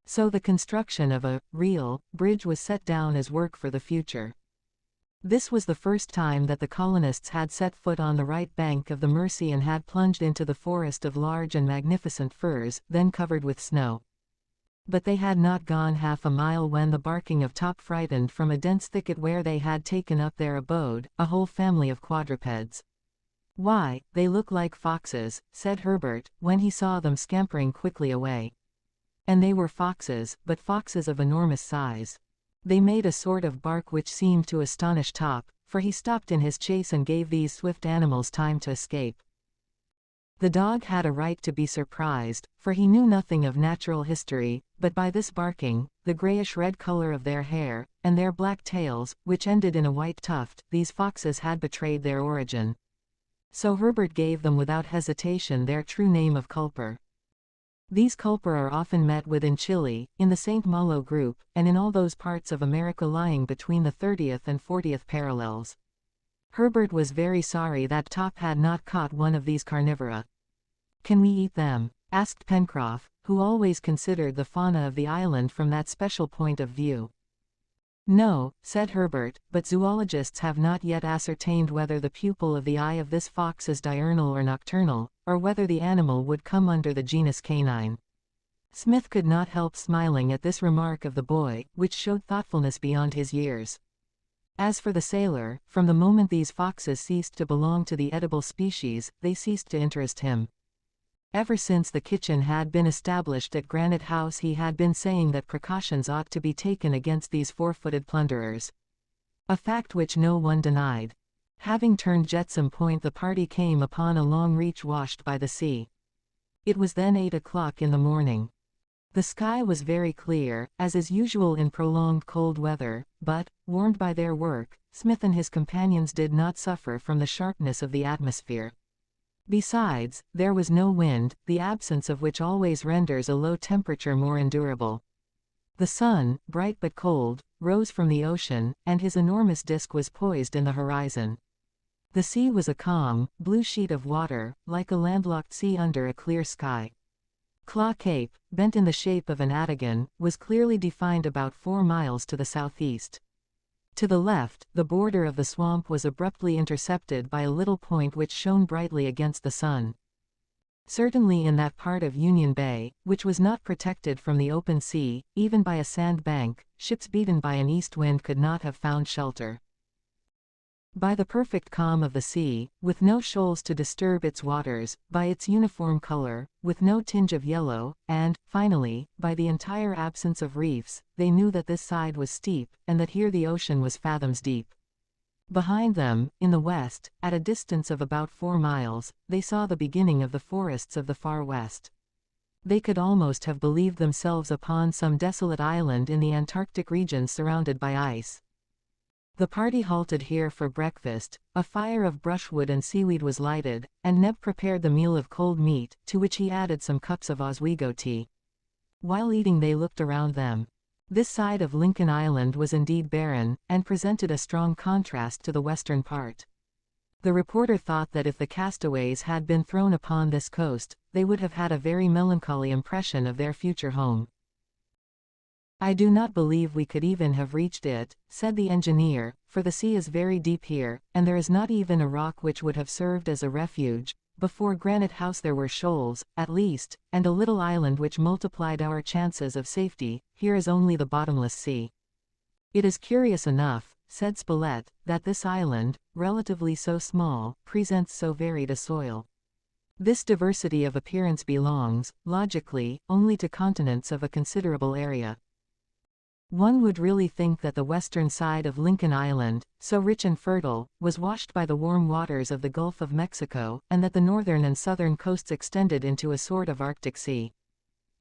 So the construction of a real bridge was set down as work for the future. This was the first time that the colonists had set foot on the right bank of the Mersey and had plunged into the forest of large and magnificent firs, then covered with snow. But they had not gone half a mile when the barking of Top frightened from a dense thicket where they had taken up their abode, a whole family of quadrupeds. "Why, they look like foxes," said Herbert, when he saw them scampering quickly away. And they were foxes, but foxes of enormous size. They made a sort of bark which seemed to astonish Top, for he stopped in his chase and gave these swift animals time to escape. The dog had a right to be surprised, for he knew nothing of natural history, but by this barking, the grayish-red color of their hair, and their black tails, which ended in a white tuft, these foxes had betrayed their origin. So Herbert gave them without hesitation their true name of culper. These culper are often met with in Chile, in the St. Malo group, and in all those parts of America lying between the 30th and 40th parallels. Herbert was very sorry that Top had not caught one of these carnivora. "Can we eat them?" asked Pencroff, who always considered the fauna of the island from that special point of view. "No," said Herbert, "but zoologists have not yet ascertained whether the pupil of the eye of this fox is diurnal or nocturnal, or whether the animal would come under the genus canine." Smith could not help smiling at this remark of the boy, which showed thoughtfulness beyond his years. As for the sailor, from the moment these foxes ceased to belong to the edible species, they ceased to interest him. Ever since the kitchen had been established at Granite House he had been saying that precautions ought to be taken against these four-footed plunderers. A fact which no one denied. Having turned Jetsam Point, the party came upon a long reach washed by the sea. It was then 8 o'clock in the morning. The sky was very clear, as is usual in prolonged cold weather, but, warmed by their work, Smith and his companions did not suffer from the sharpness of the atmosphere. Besides, there was no wind, the absence of which always renders a low temperature more endurable. The sun, bright but cold, rose from the ocean, and his enormous disk was poised in the horizon. The sea was a calm, blue sheet of water, like a landlocked sea under a clear sky. Claw Cape, bent in the shape of an atagan, was clearly defined about 4 miles to the southeast. To the left, the border of the swamp was abruptly intercepted by a little point which shone brightly against the sun. Certainly in that part of Union Bay, which was not protected from the open sea, even by a sand bank, ships beaten by an east wind could not have found shelter. By the perfect calm of the sea, with no shoals to disturb its waters, by its uniform color, with no tinge of yellow, and, finally, by the entire absence of reefs, they knew that this side was steep, and that here the ocean was fathoms deep. Behind them, in the west, at a distance of about 4 miles, they saw the beginning of the forests of the far west. They could almost have believed themselves upon some desolate island in the Antarctic regions surrounded by ice. The party halted here for breakfast, a fire of brushwood and seaweed was lighted, and Neb prepared the meal of cold meat, to which he added some cups of Oswego tea. While eating they looked around them. This side of Lincoln Island was indeed barren, and presented a strong contrast to the western part. The reporter thought that if the castaways had been thrown upon this coast, they would have had a very melancholy impression of their future home. "I do not believe we could even have reached it," said the engineer, "for the sea is very deep here, and there is not even a rock which would have served as a refuge. Before Granite House there were shoals, at least, and a little island which multiplied our chances of safety. Here is only the bottomless sea." "It is curious enough," said Spilett, "that this island, relatively so small, presents so varied a soil. This diversity of appearance belongs, logically, only to continents of a considerable area. One would really think that the western side of Lincoln Island, so rich and fertile, was washed by the warm waters of the Gulf of Mexico, and that the northern and southern coasts extended into a sort of Arctic Sea."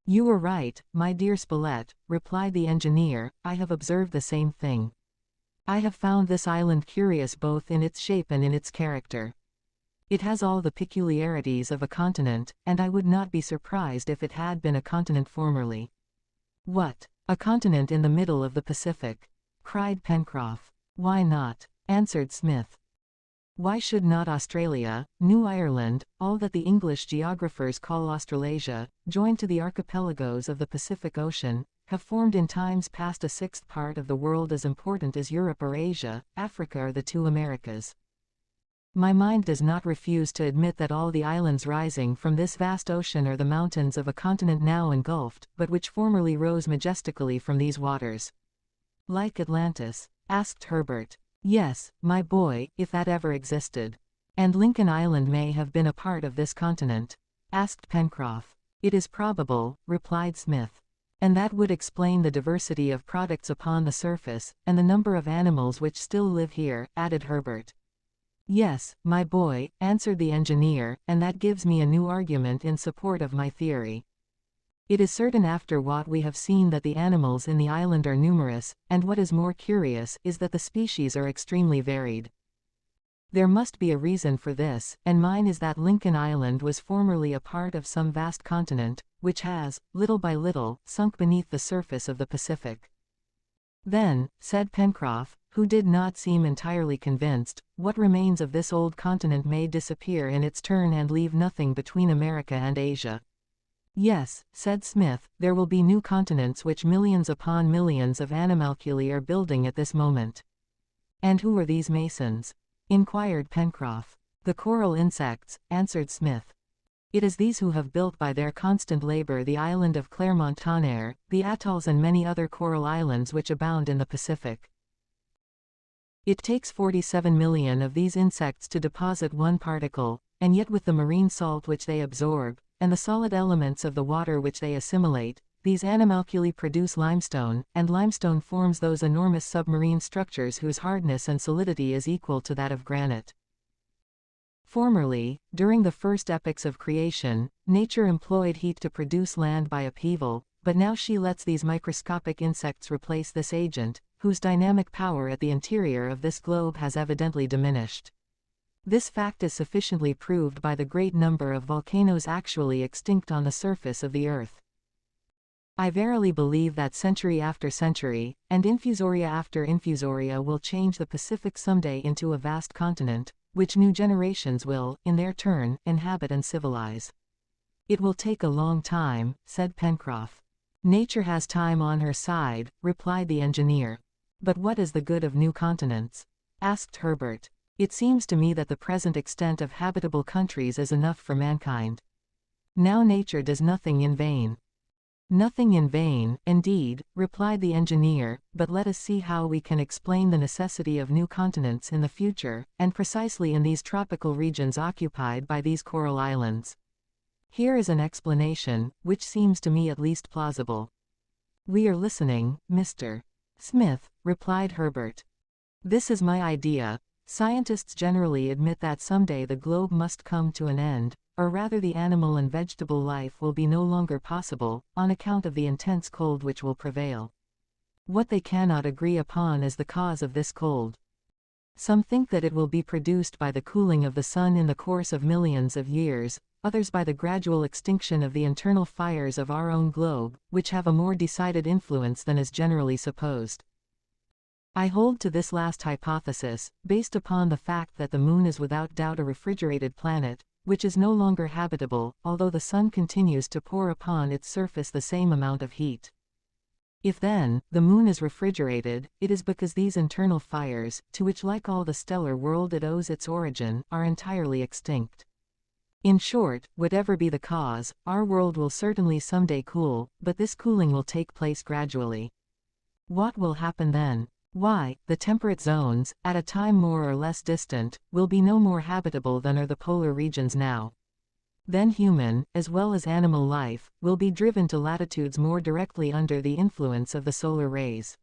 "You were right, my dear Spilett," replied the engineer, "I have observed the same thing. I have found this island curious both in its shape and in its character. It has all the peculiarities of a continent, and I would not be surprised if it had been a continent formerly." "What? A continent in the middle of the Pacific?" cried Pencroff. "Why not?" answered Smith. "Why should not Australia, New Ireland, all that the English geographers call Australasia, joined to the archipelagos of the Pacific Ocean, have formed in times past a sixth part of the world as important as Europe or Asia, Africa or the two Americas? My mind does not refuse to admit that all the islands rising from this vast ocean are the mountains of a continent now engulfed, but which formerly rose majestically from these waters." "Like Atlantis?" asked Herbert. "Yes, my boy, if that ever existed." "And Lincoln Island may have been a part of this continent?" asked Pencroff. "It is probable," replied Smith. "And that would explain the diversity of products upon the surface, and the number of animals which still live here," added Herbert. "Yes, my boy," answered the engineer, "and that gives me a new argument in support of my theory. It is certain after what we have seen that the animals in the island are numerous, and what is more curious is that the species are extremely varied. There must be a reason for this, and mine is that Lincoln Island was formerly a part of some vast continent, which has, little by little, sunk beneath the surface of the Pacific." "Then," said Pencroff, who did not seem entirely convinced, "what remains of this old continent may disappear in its turn and leave nothing between America and Asia." "Yes," said Smith, "there will be new continents which millions upon millions of animalculae are building at this moment." "And who are these masons?" inquired Pencroff. "The coral insects," answered Smith. "It is these who have built by their constant labor the island of Clermont-Tonnerre, the atolls and many other coral islands which abound in the Pacific. It takes 47 million of these insects to deposit one particle, and yet with the marine salt which they absorb, and the solid elements of the water which they assimilate, these animalculae produce limestone, and limestone forms those enormous submarine structures whose hardness and solidity is equal to that of granite. Formerly, during the first epochs of creation, nature employed heat to produce land by upheaval, but now she lets these microscopic insects replace this agent, whose dynamic power at the interior of this globe has evidently diminished. This fact is sufficiently proved by the great number of volcanoes actually extinct on the surface of the earth. I verily believe that century after century, and infusoria after infusoria will change the Pacific someday into a vast continent, which new generations will, in their turn, inhabit and civilize." "It will take a long time," said Pencroff. "Nature has time on her side," replied the engineer. "But what is the good of new continents?" asked Herbert. "It seems to me that the present extent of habitable countries is enough for mankind. Now nature does nothing in vain." "Nothing in vain, indeed," replied the engineer, "but let us see how we can explain the necessity of new continents in the future, and precisely in these tropical regions occupied by these coral islands. Here is an explanation, which seems to me at least plausible." "We are listening, Mr. Smith," replied Herbert. "This is my idea. Scientists generally admit that someday the globe must come to an end, or rather the animal and vegetable life will be no longer possible, on account of the intense cold which will prevail. What they cannot agree upon is the cause of this cold. Some think that it will be produced by the cooling of the sun in the course of millions of years, others by the gradual extinction of the internal fires of our own globe, which have a more decided influence than is generally supposed. I hold to this last hypothesis, based upon the fact that the Moon is without doubt a refrigerated planet, which is no longer habitable, although the sun continues to pour upon its surface the same amount of heat. If then, the Moon is refrigerated, it is because these internal fires, to which like all the stellar world it owes its origin, are entirely extinct. In short, whatever be the cause, our world will certainly someday cool, but this cooling will take place gradually. What will happen then? Why, the temperate zones, at a time more or less distant, will be no more habitable than are the polar regions now. Then human, as well as animal life, will be driven to latitudes more directly under the influence of the solar rays.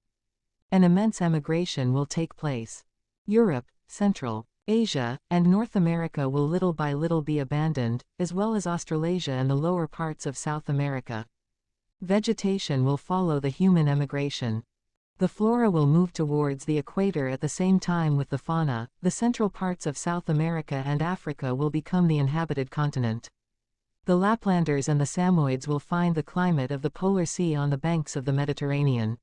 An immense emigration will take place. Europe, Central Asia, and North America will little by little be abandoned, as well as Australasia and the lower parts of South America. Vegetation will follow the human emigration. The flora will move towards the equator at the same time with the fauna. The central parts of South America and Africa will become the inhabited continent. The Laplanders and the Samoyeds will find the climate of the polar sea on the banks of the Mediterranean.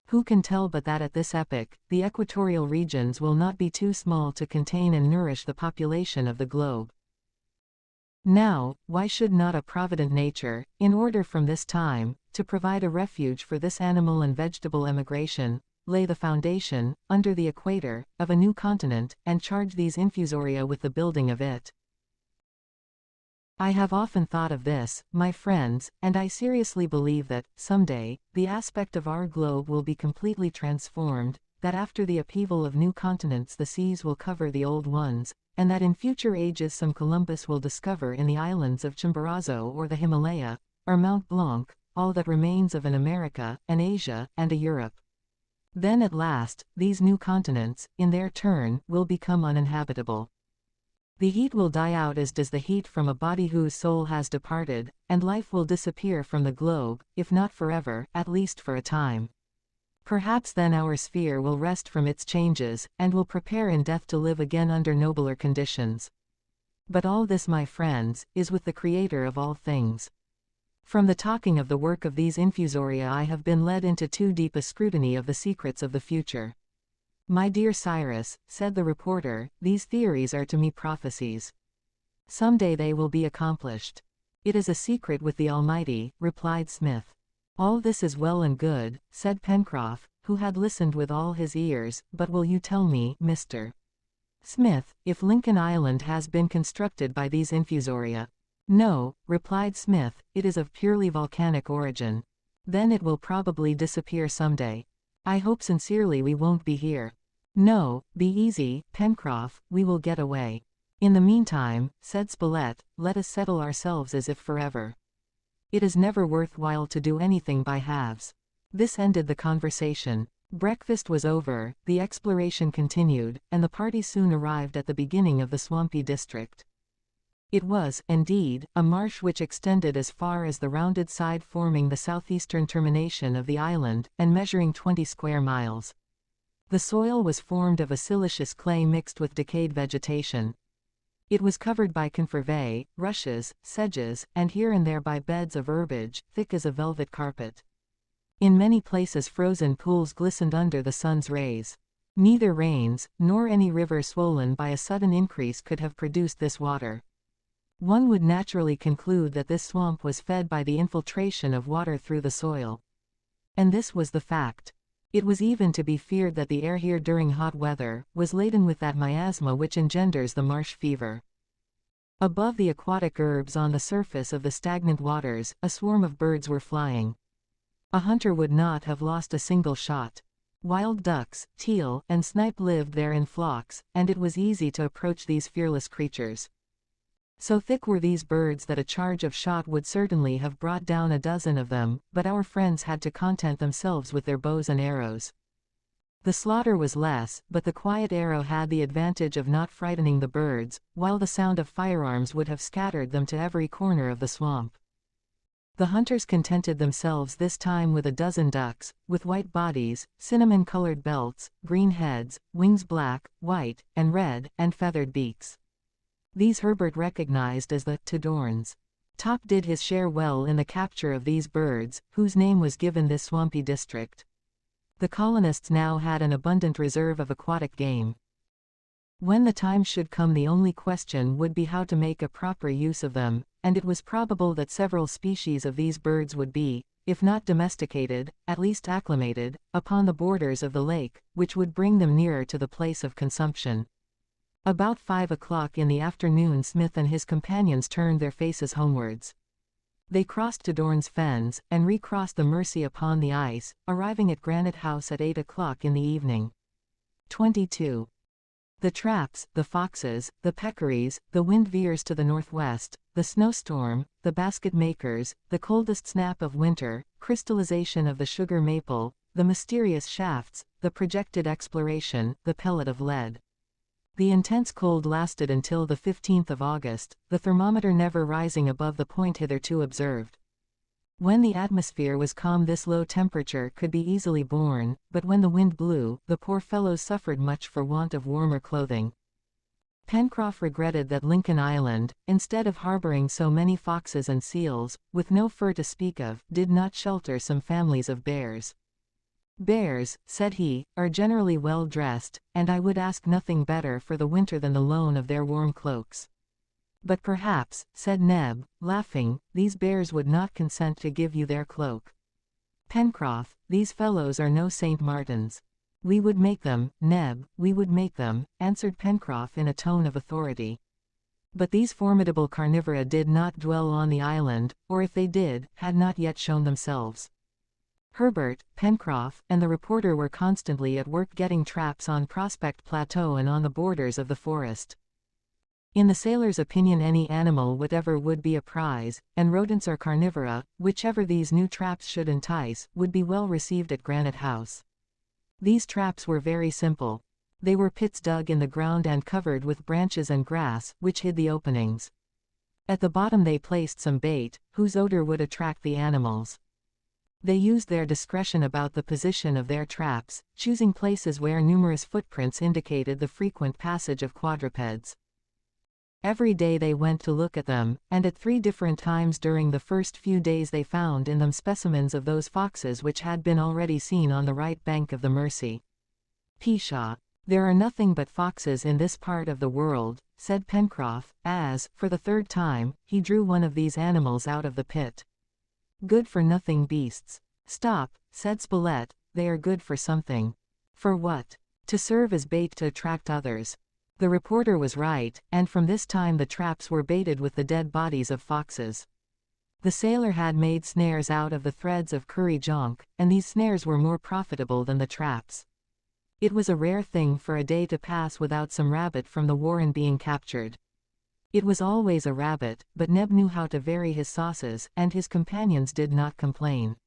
Who can tell but that at this epoch, the equatorial regions will not be too small to contain and nourish the population of the globe? Now, why should not a provident nature, in order from this time, to provide a refuge for this animal and vegetable emigration, lay the foundation, under the equator, of a new continent, and charge these infusoria with the building of it? I have often thought of this, my friends, and I seriously believe that, someday, the aspect of our globe will be completely transformed, that after the upheaval of new continents the seas will cover the old ones, and that in future ages some Columbus will discover in the islands of Chimborazo or the Himalaya, or Mount Blanc, all that remains of an America, an Asia, and a Europe. Then at last, these new continents, in their turn, will become uninhabitable. The heat will die out as does the heat from a body whose soul has departed, and life will disappear from the globe, if not forever, at least for a time. Perhaps then our sphere will rest from its changes, and will prepare in death to live again under nobler conditions. But all this, my friends, is with the Creator of all things. From the talking of the work of these infusoria I have been led into too deep a scrutiny of the secrets of the future. My dear Cyrus, said the reporter, these theories are to me prophecies. Someday they will be accomplished. It is a secret with the Almighty, replied Smith. All this is well and good, said Pencroff, who had listened with all his ears, but will you tell me, Mr. Smith, if Lincoln Island has been constructed by these infusoria? No, replied Smith, it is of purely volcanic origin. Then it will probably disappear someday. I hope sincerely we won't be here. No, be easy, Pencroff, we will get away. In the meantime, said Spilett, let us settle ourselves as if forever. It is never worth while to do anything by halves. This ended the conversation. Breakfast was over, the exploration continued, and the party soon arrived at the beginning of the swampy district. It was, indeed, a marsh which extended as far as the rounded side forming the southeastern termination of the island, and measuring 20 square miles. The soil was formed of a silicious clay mixed with decayed vegetation. It was covered by confervae, rushes, sedges, and here and there by beds of herbage, thick as a velvet carpet. In many places frozen pools glistened under the sun's rays. Neither rains, nor any river swollen by a sudden increase could have produced this water. One would naturally conclude that this swamp was fed by the infiltration of water through the soil. And this was the fact. It was even to be feared that the air here during hot weather was laden with that miasma which engenders the marsh fever. Above the aquatic herbs on the surface of the stagnant waters, a swarm of birds were flying. A hunter would not have lost a single shot. Wild ducks, teal, and snipe lived there in flocks, and it was easy to approach these fearless creatures. So thick were these birds that a charge of shot would certainly have brought down a dozen of them, but our friends had to content themselves with their bows and arrows. The slaughter was less, but the quiet arrow had the advantage of not frightening the birds, while the sound of firearms would have scattered them to every corner of the swamp. The hunters contented themselves this time with a dozen ducks, with white bodies, cinnamon-colored belts, green heads, wings black, white, and red, and feathered beaks. These Herbert recognized as the Tadorns. Top did his share well in the capture of these birds, whose name was given this swampy district. The colonists now had an abundant reserve of aquatic game. When the time should come, the only question would be how to make a proper use of them, and it was probable that several species of these birds would be, if not domesticated, at least acclimated, upon the borders of the lake, which would bring them nearer to the place of consumption. About 5 o'clock in the afternoon, Smith and his companions turned their faces homewards. They crossed Tadorn's Fens, and recrossed the Mersey upon the ice, arriving at Granite House at 8 o'clock in the evening. 22. The traps, the foxes, the peccaries, the wind veers to the northwest, the snowstorm, the basket makers, the coldest snap of winter, crystallization of the sugar maple, the mysterious shafts, the projected exploration, the pellet of lead. The intense cold lasted until the 15th of August, the thermometer never rising above the point hitherto observed. When the atmosphere was calm, this low temperature could be easily borne, but when the wind blew, the poor fellows suffered much for want of warmer clothing. Pencroff regretted that Lincoln Island, instead of harboring so many foxes and seals, with no fur to speak of, did not shelter some families of bears. "Bears," said he, "are generally well dressed, and I would ask nothing better for the winter than the loan of their warm cloaks." "But perhaps," said Neb, laughing, "these bears would not consent to give you their cloak." "Pencroff, these fellows are no St. Martins." "We would make them, Neb, we would make them," answered Pencroff in a tone of authority. But these formidable carnivora did not dwell on the island, or if they did, had not yet shown themselves. Herbert, Pencroff, and the reporter were constantly at work getting traps on Prospect Plateau and on the borders of the forest. In the sailor's opinion, any animal whatever would be a prize, and rodents or carnivora, whichever these new traps should entice, would be well received at Granite House. These traps were very simple. They were pits dug in the ground and covered with branches and grass, which hid the openings. At the bottom they placed some bait, whose odor would attract the animals. They used their discretion about the position of their traps, choosing places where numerous footprints indicated the frequent passage of quadrupeds. Every day they went to look at them, and at 3 different times during the first few days they found in them specimens of those foxes which had been already seen on the right bank of the Mersey. "Pshaw! There are nothing but foxes in this part of the world," said Pencroff, as, for the 3rd time, he drew one of these animals out of the pit. "Good-for-nothing beasts." "Stop," said Spilett, "they are good for something." "For what?" "To serve as bait to attract others." The reporter was right, and from this time the traps were baited with the dead bodies of foxes. The sailor had made snares out of the threads of curry jonc, and these snares were more profitable than the traps. It was a rare thing for a day to pass without some rabbit from the warren being captured. It was always a rabbit, but Neb knew how to vary his sauces, and his companions did not complain.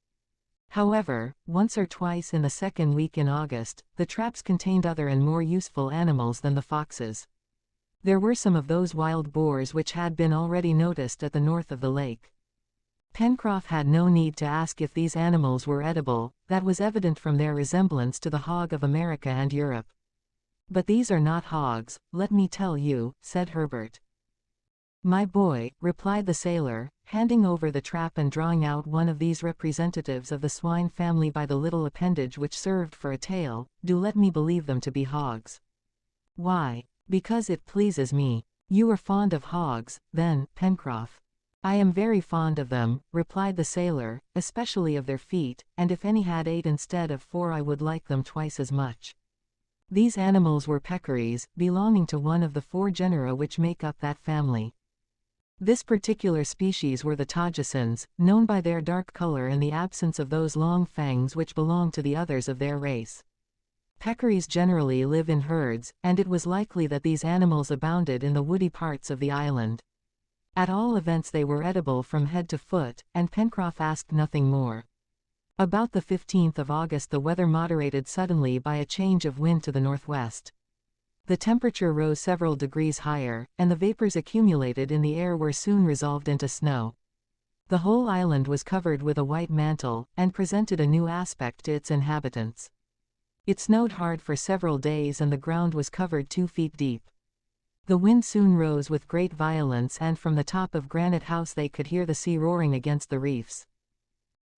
However, once or twice in the 2nd week in August, the traps contained other and more useful animals than the foxes. There were some of those wild boars which had been already noticed at the north of the lake. Pencroff had no need to ask if these animals were edible, that was evident from their resemblance to the hog of America and Europe. "But these are not hogs, let me tell you," said Herbert. "My boy," replied the sailor, handing over the trap and drawing out one of these representatives of the swine family by the little appendage which served for a tail, "do let me believe them to be hogs." "Why?" "Because it pleases me." "You are fond of hogs, then, Pencroff?" "I am very fond of them," replied the sailor, "especially of their feet, and if any had 8 instead of 4 I would like them twice as much." These animals were peccaries, belonging to one of the 4 genera which make up that family. This particular species were the Tagersons, known by their dark color and the absence of those long fangs which belong to the others of their race. Peccaries generally live in herds, and it was likely that these animals abounded in the woody parts of the island. At all events they were edible from head to foot, and Pencroff asked nothing more. About the 15th of August the weather moderated suddenly by a change of wind to the northwest. The temperature rose several degrees higher, and the vapors accumulated in the air were soon resolved into snow. The whole island was covered with a white mantle, and presented a new aspect to its inhabitants. It snowed hard for several days and the ground was covered 2 feet deep. The wind soon rose with great violence and from the top of Granite House they could hear the sea roaring against the reefs.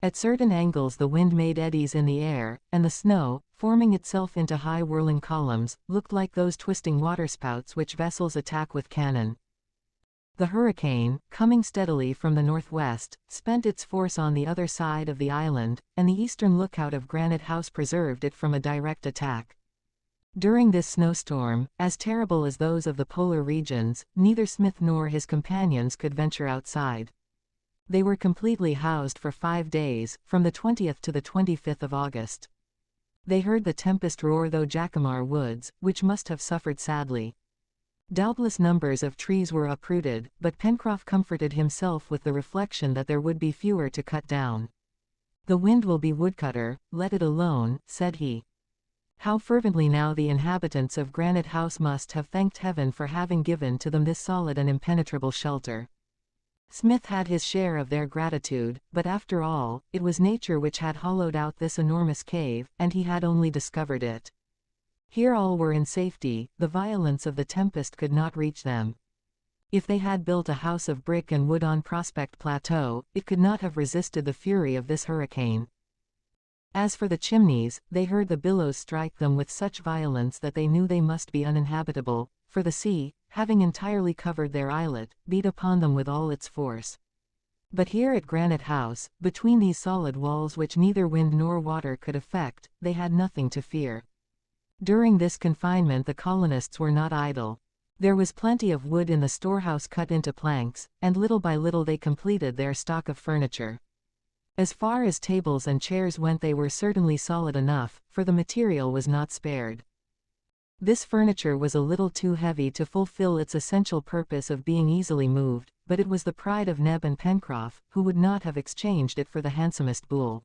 At certain angles the wind made eddies in the air, and the snow, forming itself into high whirling columns, looked like those twisting waterspouts which vessels attack with cannon. The hurricane, coming steadily from the northwest, spent its force on the other side of the island, and the eastern lookout of Granite House preserved it from a direct attack. During this snowstorm, as terrible as those of the polar regions, neither Smith nor his companions could venture outside. They were completely housed for 5 days, from the 20th to the 25th of August. They heard the tempest roar through Jacamar Woods, which must have suffered sadly. Doubtless numbers of trees were uprooted, but Pencroff comforted himself with the reflection that there would be fewer to cut down. "The wind will be woodcutter, let it alone," said he. How fervently now the inhabitants of Granite House must have thanked heaven for having given to them this solid and impenetrable shelter. Smith had his share of their gratitude, but after all, it was nature which had hollowed out this enormous cave, and he had only discovered it. Here all were in safety, the violence of the tempest could not reach them. If they had built a house of brick and wood on Prospect Plateau, it could not have resisted the fury of this hurricane. As for the chimneys, they heard the billows strike them with such violence that they knew they must be uninhabitable, for the sea, having entirely covered their islet, beat upon them with all its force. But here at Granite House, between these solid walls which neither wind nor water could affect, they had nothing to fear. During this confinement the colonists were not idle. There was plenty of wood in the storehouse cut into planks, and little by little they completed their stock of furniture. As far as tables and chairs went they were certainly solid enough, for the material was not spared. This furniture was a little too heavy to fulfill its essential purpose of being easily moved, but it was the pride of Neb and Pencroff, who would not have exchanged it for the handsomest buhl.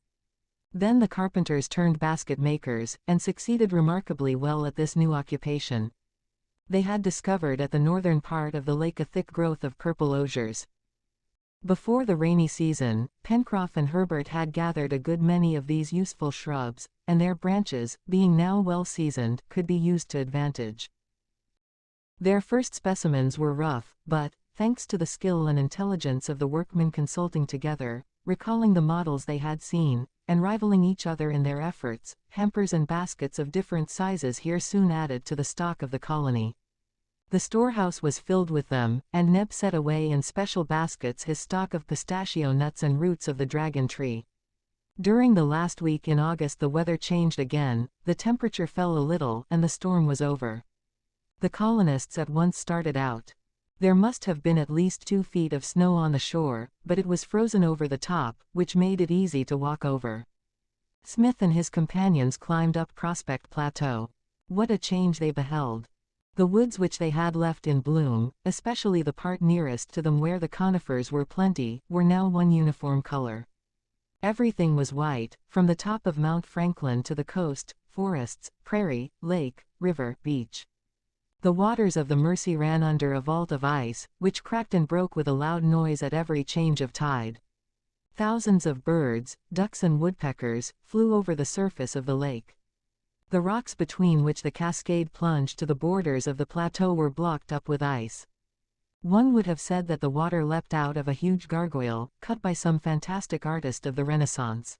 Then the carpenters turned basket makers, and succeeded remarkably well at this new occupation. They had discovered at the northern part of the lake a thick growth of purple osiers. Before the rainy season, Pencroff and Herbert had gathered a good many of these useful shrubs, and their branches, being now well seasoned, could be used to advantage. Their first specimens were rough, but, thanks to the skill and intelligence of the workmen consulting together, recalling the models they had seen, and rivaling each other in their efforts, hampers and baskets of different sizes here soon added to the stock of the colony. The storehouse was filled with them, and Neb set away in special baskets his stock of pistachio nuts and roots of the dragon tree. During the last week in August the weather changed again, the temperature fell a little, and the storm was over. The colonists at once started out. There must have been at least 2 feet of snow on the shore, but it was frozen over the top, which made it easy to walk over. Smith and his companions climbed up Prospect Plateau. What a change they beheld! The woods which they had left in bloom, especially the part nearest to them where the conifers were plenty, were now one uniform color. Everything was white, from the top of Mount Franklin to the coast, forests, prairie, lake, river, beach. The waters of the Mersey ran under a vault of ice, which cracked and broke with a loud noise at every change of tide. Thousands of birds, ducks and woodpeckers, flew over the surface of the lake. The rocks between which the cascade plunged to the borders of the plateau were blocked up with ice. One would have said that the water leapt out of a huge gargoyle, cut by some fantastic artist of the Renaissance.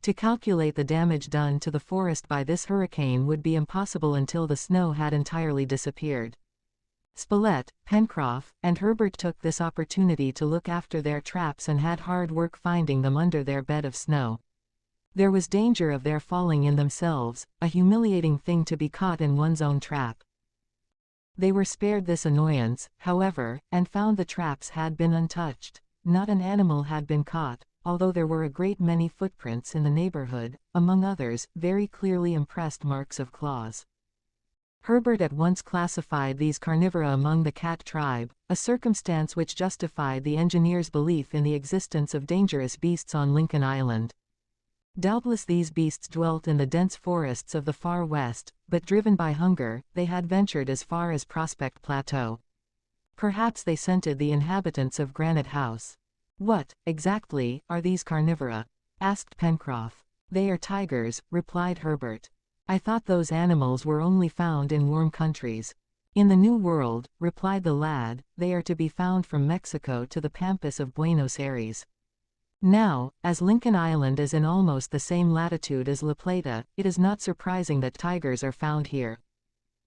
To calculate the damage done to the forest by this hurricane would be impossible until the snow had entirely disappeared. Spilett, Pencroff, and Herbert took this opportunity to look after their traps and had hard work finding them under their bed of snow. There was danger of their falling in themselves, a humiliating thing to be caught in one's own trap. They were spared this annoyance, however, and found the traps had been untouched. Not an animal had been caught, although there were a great many footprints in the neighborhood, among others, very clearly impressed marks of claws. Herbert at once classified these carnivora among the cat tribe, a circumstance which justified the engineer's belief in the existence of dangerous beasts on Lincoln Island. Doubtless these beasts dwelt in the dense forests of the far west, but driven by hunger, they had ventured as far as Prospect Plateau. Perhaps they scented the inhabitants of Granite House. "What, exactly, are these carnivora?" asked Pencroff. "They are tigers," replied Herbert. "I thought those animals were only found in warm countries." "In the New World," replied the lad, "they are to be found from Mexico to the pampas of Buenos Aires. Now, as Lincoln Island is in almost the same latitude as La Plata, it is not surprising that tigers are found here."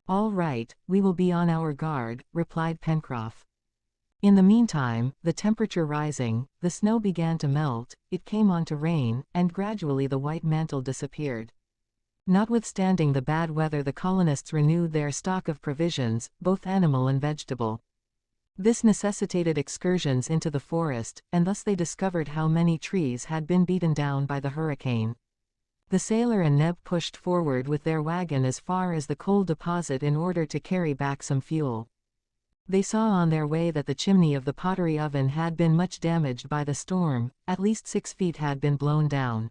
"All right, we will be on our guard," replied Pencroff. In the meantime, the temperature rising, the snow began to melt, it came on to rain, and gradually the white mantle disappeared. Notwithstanding the bad weather, the colonists renewed their stock of provisions, both animal and vegetable. This necessitated excursions into the forest, and thus they discovered how many trees had been beaten down by the hurricane. The sailor and Neb pushed forward with their wagon as far as the coal deposit in order to carry back some fuel. They saw on their way that the chimney of the pottery oven had been much damaged by the storm, at least 6 feet had been blown down.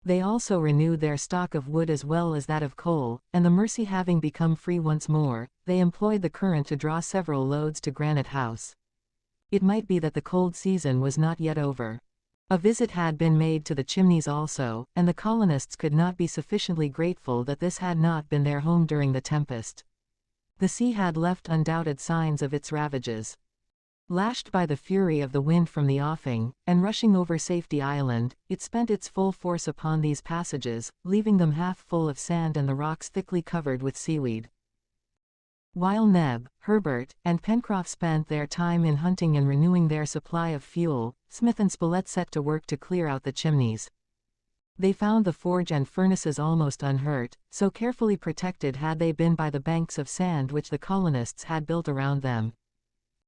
They also renewed their stock of wood as well as that of coal, and the Mercy having become free once more, they employed the current to draw several loads to Granite House. It might be that the cold season was not yet over. A visit had been made to the chimneys also, and the colonists could not be sufficiently grateful that this had not been their home during the tempest. The sea had left undoubted signs of its ravages. Lashed by the fury of the wind from the offing, and rushing over Safety Island, it spent its full force upon these passages, leaving them half full of sand and the rocks thickly covered with seaweed. While Neb, Herbert, and Pencroff spent their time in hunting and renewing their supply of fuel, Smith and Spilett set to work to clear out the chimneys. They found the forge and furnaces almost unhurt, so carefully protected had they been by the banks of sand which the colonists had built around them.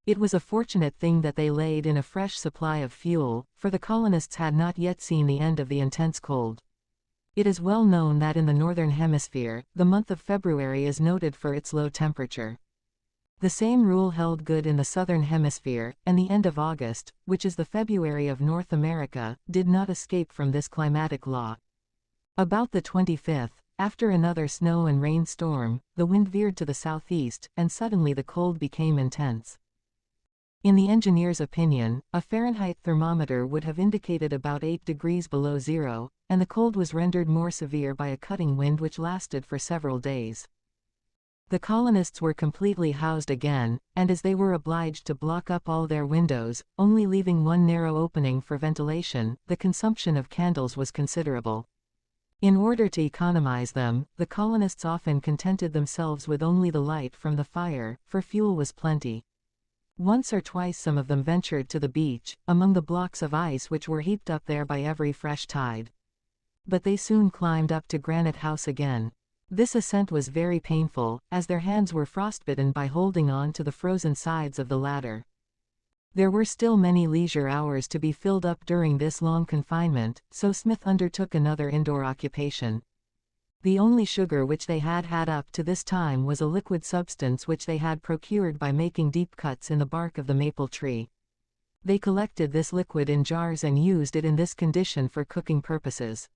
It was a fortunate thing that they laid in a fresh supply of fuel, for the colonists had not yet seen the end of the intense cold. It is well known that in the northern hemisphere, the month of February is noted for its low temperature. The same rule held good in the southern hemisphere, and the end of August, which is the February of North America, did not escape from this climatic law. About the 25th, after another snow and rain storm, the wind veered to the southeast, and suddenly the cold became intense. In the engineer's opinion, a Fahrenheit thermometer would have indicated about 8 degrees below zero, and the cold was rendered more severe by a cutting wind which lasted for several days. The colonists were completely housed again, and as they were obliged to block up all their windows, only leaving one narrow opening for ventilation, the consumption of candles was considerable. In order to economize them, the colonists often contented themselves with only the light from the fire, for fuel was plenty. Once or twice some of them ventured to the beach, among the blocks of ice which were heaped up there by every fresh tide. But they soon climbed up to Granite House again. This ascent was very painful, as their hands were frostbitten by holding on to the frozen sides of the ladder. There were still many leisure hours to be filled up during this long confinement, so Smith undertook another indoor occupation. The only sugar which they had had up to this time was a liquid substance which they had procured by making deep cuts in the bark of the maple tree. They collected this liquid in jars and used it in this condition for cooking purposes.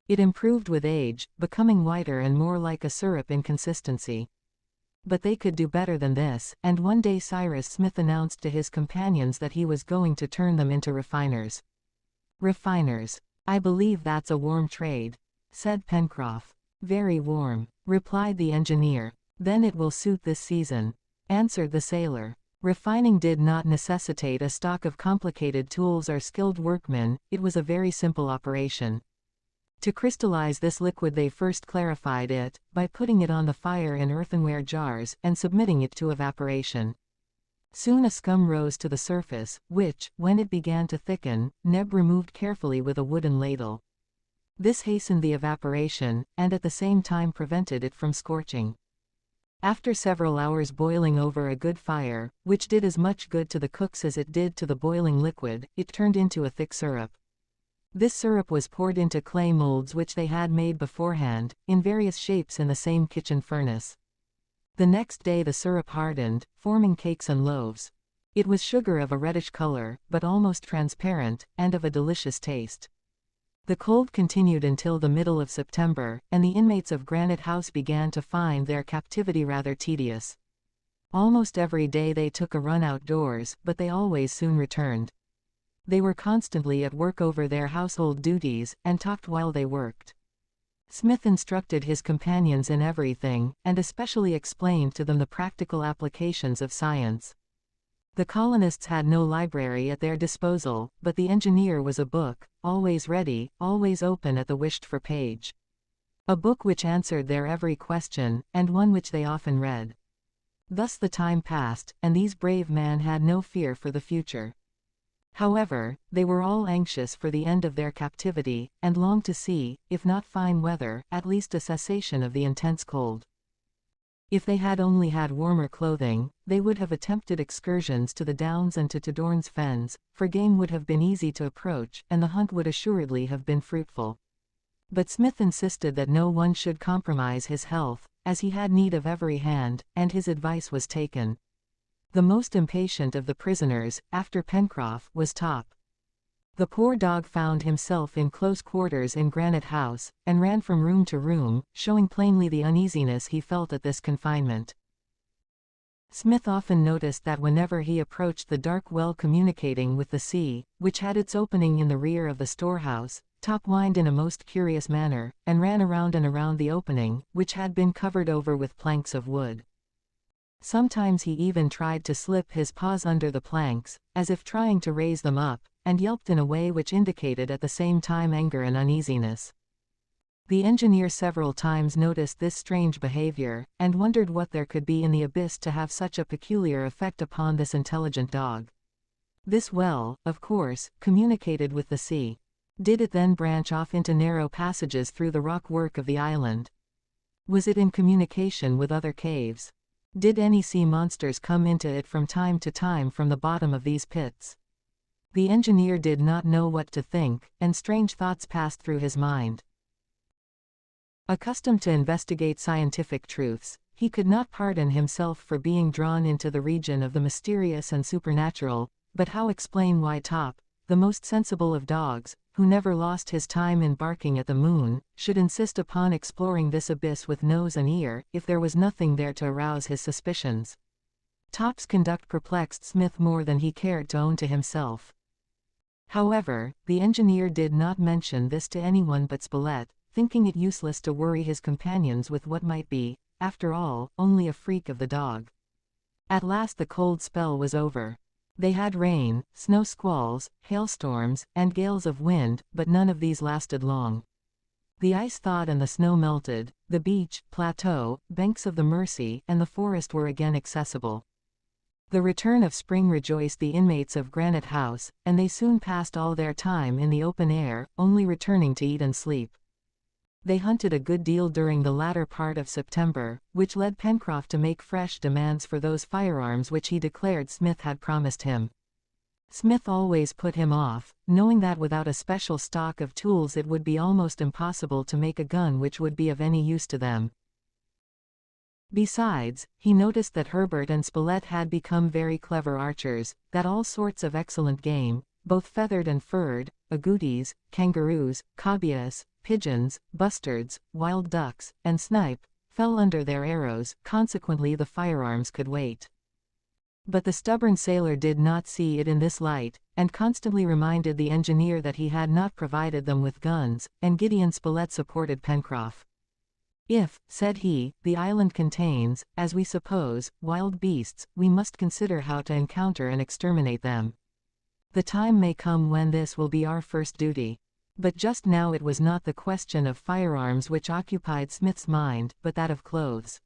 It improved with age, becoming whiter and more like a syrup in consistency. But they could do better than this, and one day Cyrus Smith announced to his companions that he was going to turn them into refiners. "Refiners. I believe that's a warm trade," said Pencroff. "Very warm," replied the engineer. "Then it will suit this season," answered the sailor. Refining did not necessitate a stock of complicated tools or skilled workmen, it was a very simple operation. To crystallize this liquid they first clarified it, by putting it on the fire in earthenware jars, and submitting it to evaporation. Soon a scum rose to the surface, which, when it began to thicken, Neb removed carefully with a wooden ladle. This hastened the evaporation, and at the same time prevented it from scorching. After several hours boiling over a good fire, which did as much good to the cooks as it did to the boiling liquid, it turned into a thick syrup. This syrup was poured into clay molds which they had made beforehand, in various shapes in the same kitchen furnace. The next day the syrup hardened, forming cakes and loaves. It was sugar of a reddish color, but almost transparent, and of a delicious taste. The cold continued until the middle of September, and the inmates of Granite House began to find their captivity rather tedious. Almost every day they took a run outdoors, but they always soon returned. They were constantly at work over their household duties, and talked while they worked. Smith instructed his companions in everything, and especially explained to them the practical applications of science. The colonists had no library at their disposal, but the engineer was a book, always ready, always open at the wished-for page. A book which answered their every question, and one which they often read. Thus the time passed, and these brave men had no fear for the future. However, they were all anxious for the end of their captivity, and longed to see, if not fine weather, at least a cessation of the intense cold. If they had only had warmer clothing, they would have attempted excursions to the Downs and to Tadorn's Fens, for game would have been easy to approach, and the hunt would assuredly have been fruitful. But Smith insisted that no one should compromise his health, as he had need of every hand, and his advice was taken. The most impatient of the prisoners, after Pencroff, was Top. The poor dog found himself in close quarters in Granite House, and ran from room to room, showing plainly the uneasiness he felt at this confinement. Smith often noticed that whenever he approached the dark well communicating with the sea, which had its opening in the rear of the storehouse, Top whined in a most curious manner, and ran around and around the opening, which had been covered over with planks of wood. Sometimes he even tried to slip his paws under the planks, as if trying to raise them up, and yelped in a way which indicated at the same time anger and uneasiness. The engineer several times noticed this strange behavior, and wondered what there could be in the abyss to have such a peculiar effect upon this intelligent dog. This well, of course, communicated with the sea. Did it then branch off into narrow passages through the rock work of the island? Was it in communication with other caves? Did any sea monsters come into it from time to time from the bottom of these pits? The engineer did not know what to think, and strange thoughts passed through his mind. Accustomed to investigate scientific truths, he could not pardon himself for being drawn into the region of the mysterious and supernatural, but how explain why Top, the most sensible of dogs, who never lost his time in barking at the moon, should insist upon exploring this abyss with nose and ear, if there was nothing there to arouse his suspicions? Top's conduct perplexed Smith more than he cared to own to himself. However, the engineer did not mention this to anyone but Spilett, thinking it useless to worry his companions with what might be, after all, only a freak of the dog. At last the cold spell was over. They had rain, snow squalls, hailstorms, and gales of wind, but none of these lasted long. The ice thawed and the snow melted, the beach, plateau, banks of the Mersey, and the forest were again accessible. The return of spring rejoiced the inmates of Granite House, and they soon passed all their time in the open air, only returning to eat and sleep. They hunted a good deal during the latter part of September, which led Pencroff to make fresh demands for those firearms which he declared Smith had promised him. Smith always put him off, knowing that without a special stock of tools it would be almost impossible to make a gun which would be of any use to them. Besides, he noticed that Herbert and Spilett had become very clever archers, that all sorts of excellent game, both feathered and furred, agoutis, kangaroos, cobias, pigeons, bustards, wild ducks, and snipe, fell under their arrows, consequently the firearms could wait. But the stubborn sailor did not see it in this light, and constantly reminded the engineer that he had not provided them with guns, and Gideon Spilett supported Pencroff. "If," said he, "the island contains, as we suppose, wild beasts, we must consider how to encounter and exterminate them. The time may come when this will be our first duty." But just now it was not the question of firearms which occupied Smith's mind, but that of clothes.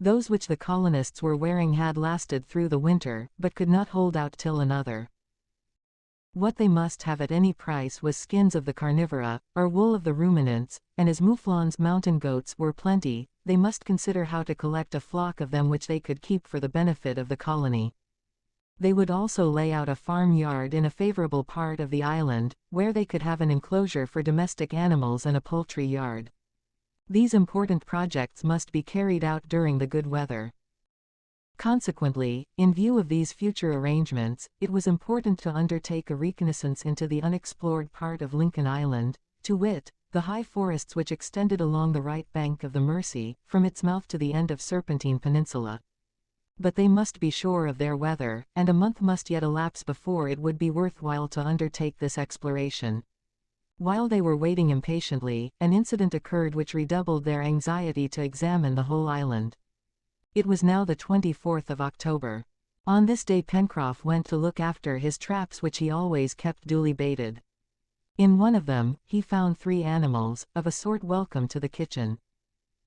Those which the colonists were wearing had lasted through the winter, but could not hold out till another. What they must have at any price was skins of the carnivora, or wool of the ruminants, and as mouflons mountain goats were plenty, they must consider how to collect a flock of them which they could keep for the benefit of the colony. They would also lay out a farm yard in a favorable part of the island, where they could have an enclosure for domestic animals and a poultry yard. These important projects must be carried out during the good weather. Consequently, in view of these future arrangements, it was important to undertake a reconnaissance into the unexplored part of Lincoln Island, to wit, the high forests which extended along the right bank of the Mersey, from its mouth to the end of Serpentine Peninsula. But they must be sure of their weather, and a month must yet elapse before it would be worthwhile to undertake this exploration. While they were waiting impatiently, an incident occurred which redoubled their anxiety to examine the whole island. It was now the 24th of October. On this day Pencroff went to look after his traps which he always kept duly baited. In one of them, he found 3 animals, of a sort welcome to the kitchen.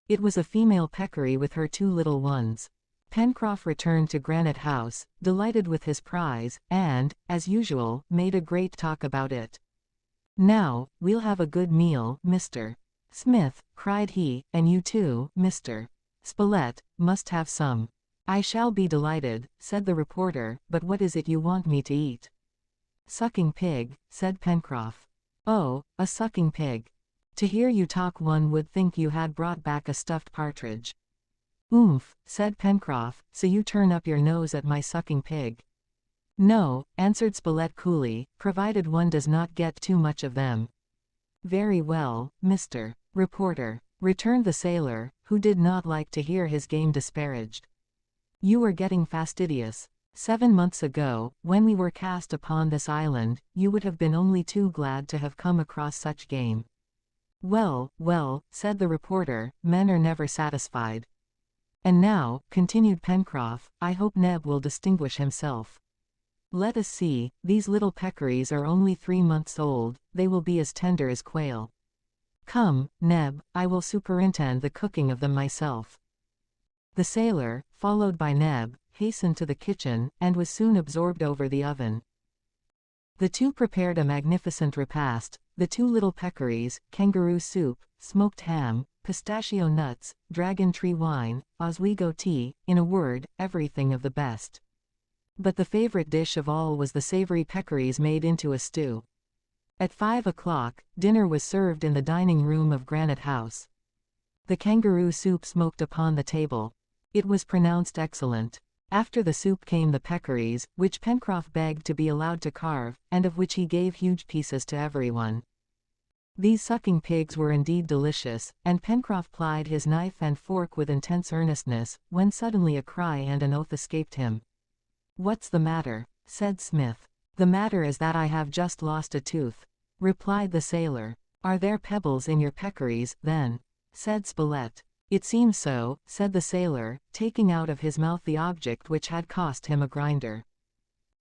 It was a female peccary with her 2 little ones. Pencroff returned to Granite House, delighted with his prize, and, as usual, made a great talk about it. "Now, we'll have a good meal, Mr. Smith," cried he, "and you too, Mr. Spilett, must have some." "I shall be delighted," said the reporter, "but what is it you want me to eat?" "Sucking pig," said Pencroff. "Oh, a sucking pig. To hear you talk one would think you had brought back a stuffed partridge." "Oomph," said Pencroff, "so you turn up your nose at my sucking pig?" "No," answered Spilett coolly, "provided one does not get too much of them." "Very well, Mr. Reporter," returned the sailor, who did not like to hear his game disparaged. "You are getting fastidious. 7 months ago, when we were cast upon this island, you would have been only too glad to have come across such game." "Well, well," said the reporter, "men are never satisfied." "And now," continued Pencroff, "I hope Neb will distinguish himself. Let us see, these little peccaries are only 3 months old, they will be as tender as quail. Come, Neb, I will superintend the cooking of them myself." The sailor, followed by Neb, hastened to the kitchen, and was soon absorbed over the oven. The 2 prepared a magnificent repast, the 2 little peccaries, kangaroo soup, smoked ham, pistachio nuts, dragon tree wine, Oswego tea, in a word, everything of the best. But the favorite dish of all was the savory peccaries made into a stew. At 5 o'clock, dinner was served in the dining room of Granite House. The kangaroo soup smoked upon the table. It was pronounced excellent. After the soup came the peccaries, which Pencroff begged to be allowed to carve, and of which he gave huge pieces to everyone. These sucking pigs were indeed delicious, and Pencroff plied his knife and fork with intense earnestness, when suddenly a cry and an oath escaped him. "What's the matter?" said Smith. "The matter is that I have just lost a tooth," replied the sailor. "Are there pebbles in your peccaries, then?" said Spilett. "It seems so," said the sailor, taking out of his mouth the object which had cost him a grinder.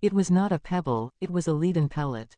It was not a pebble, it was a leaden pellet.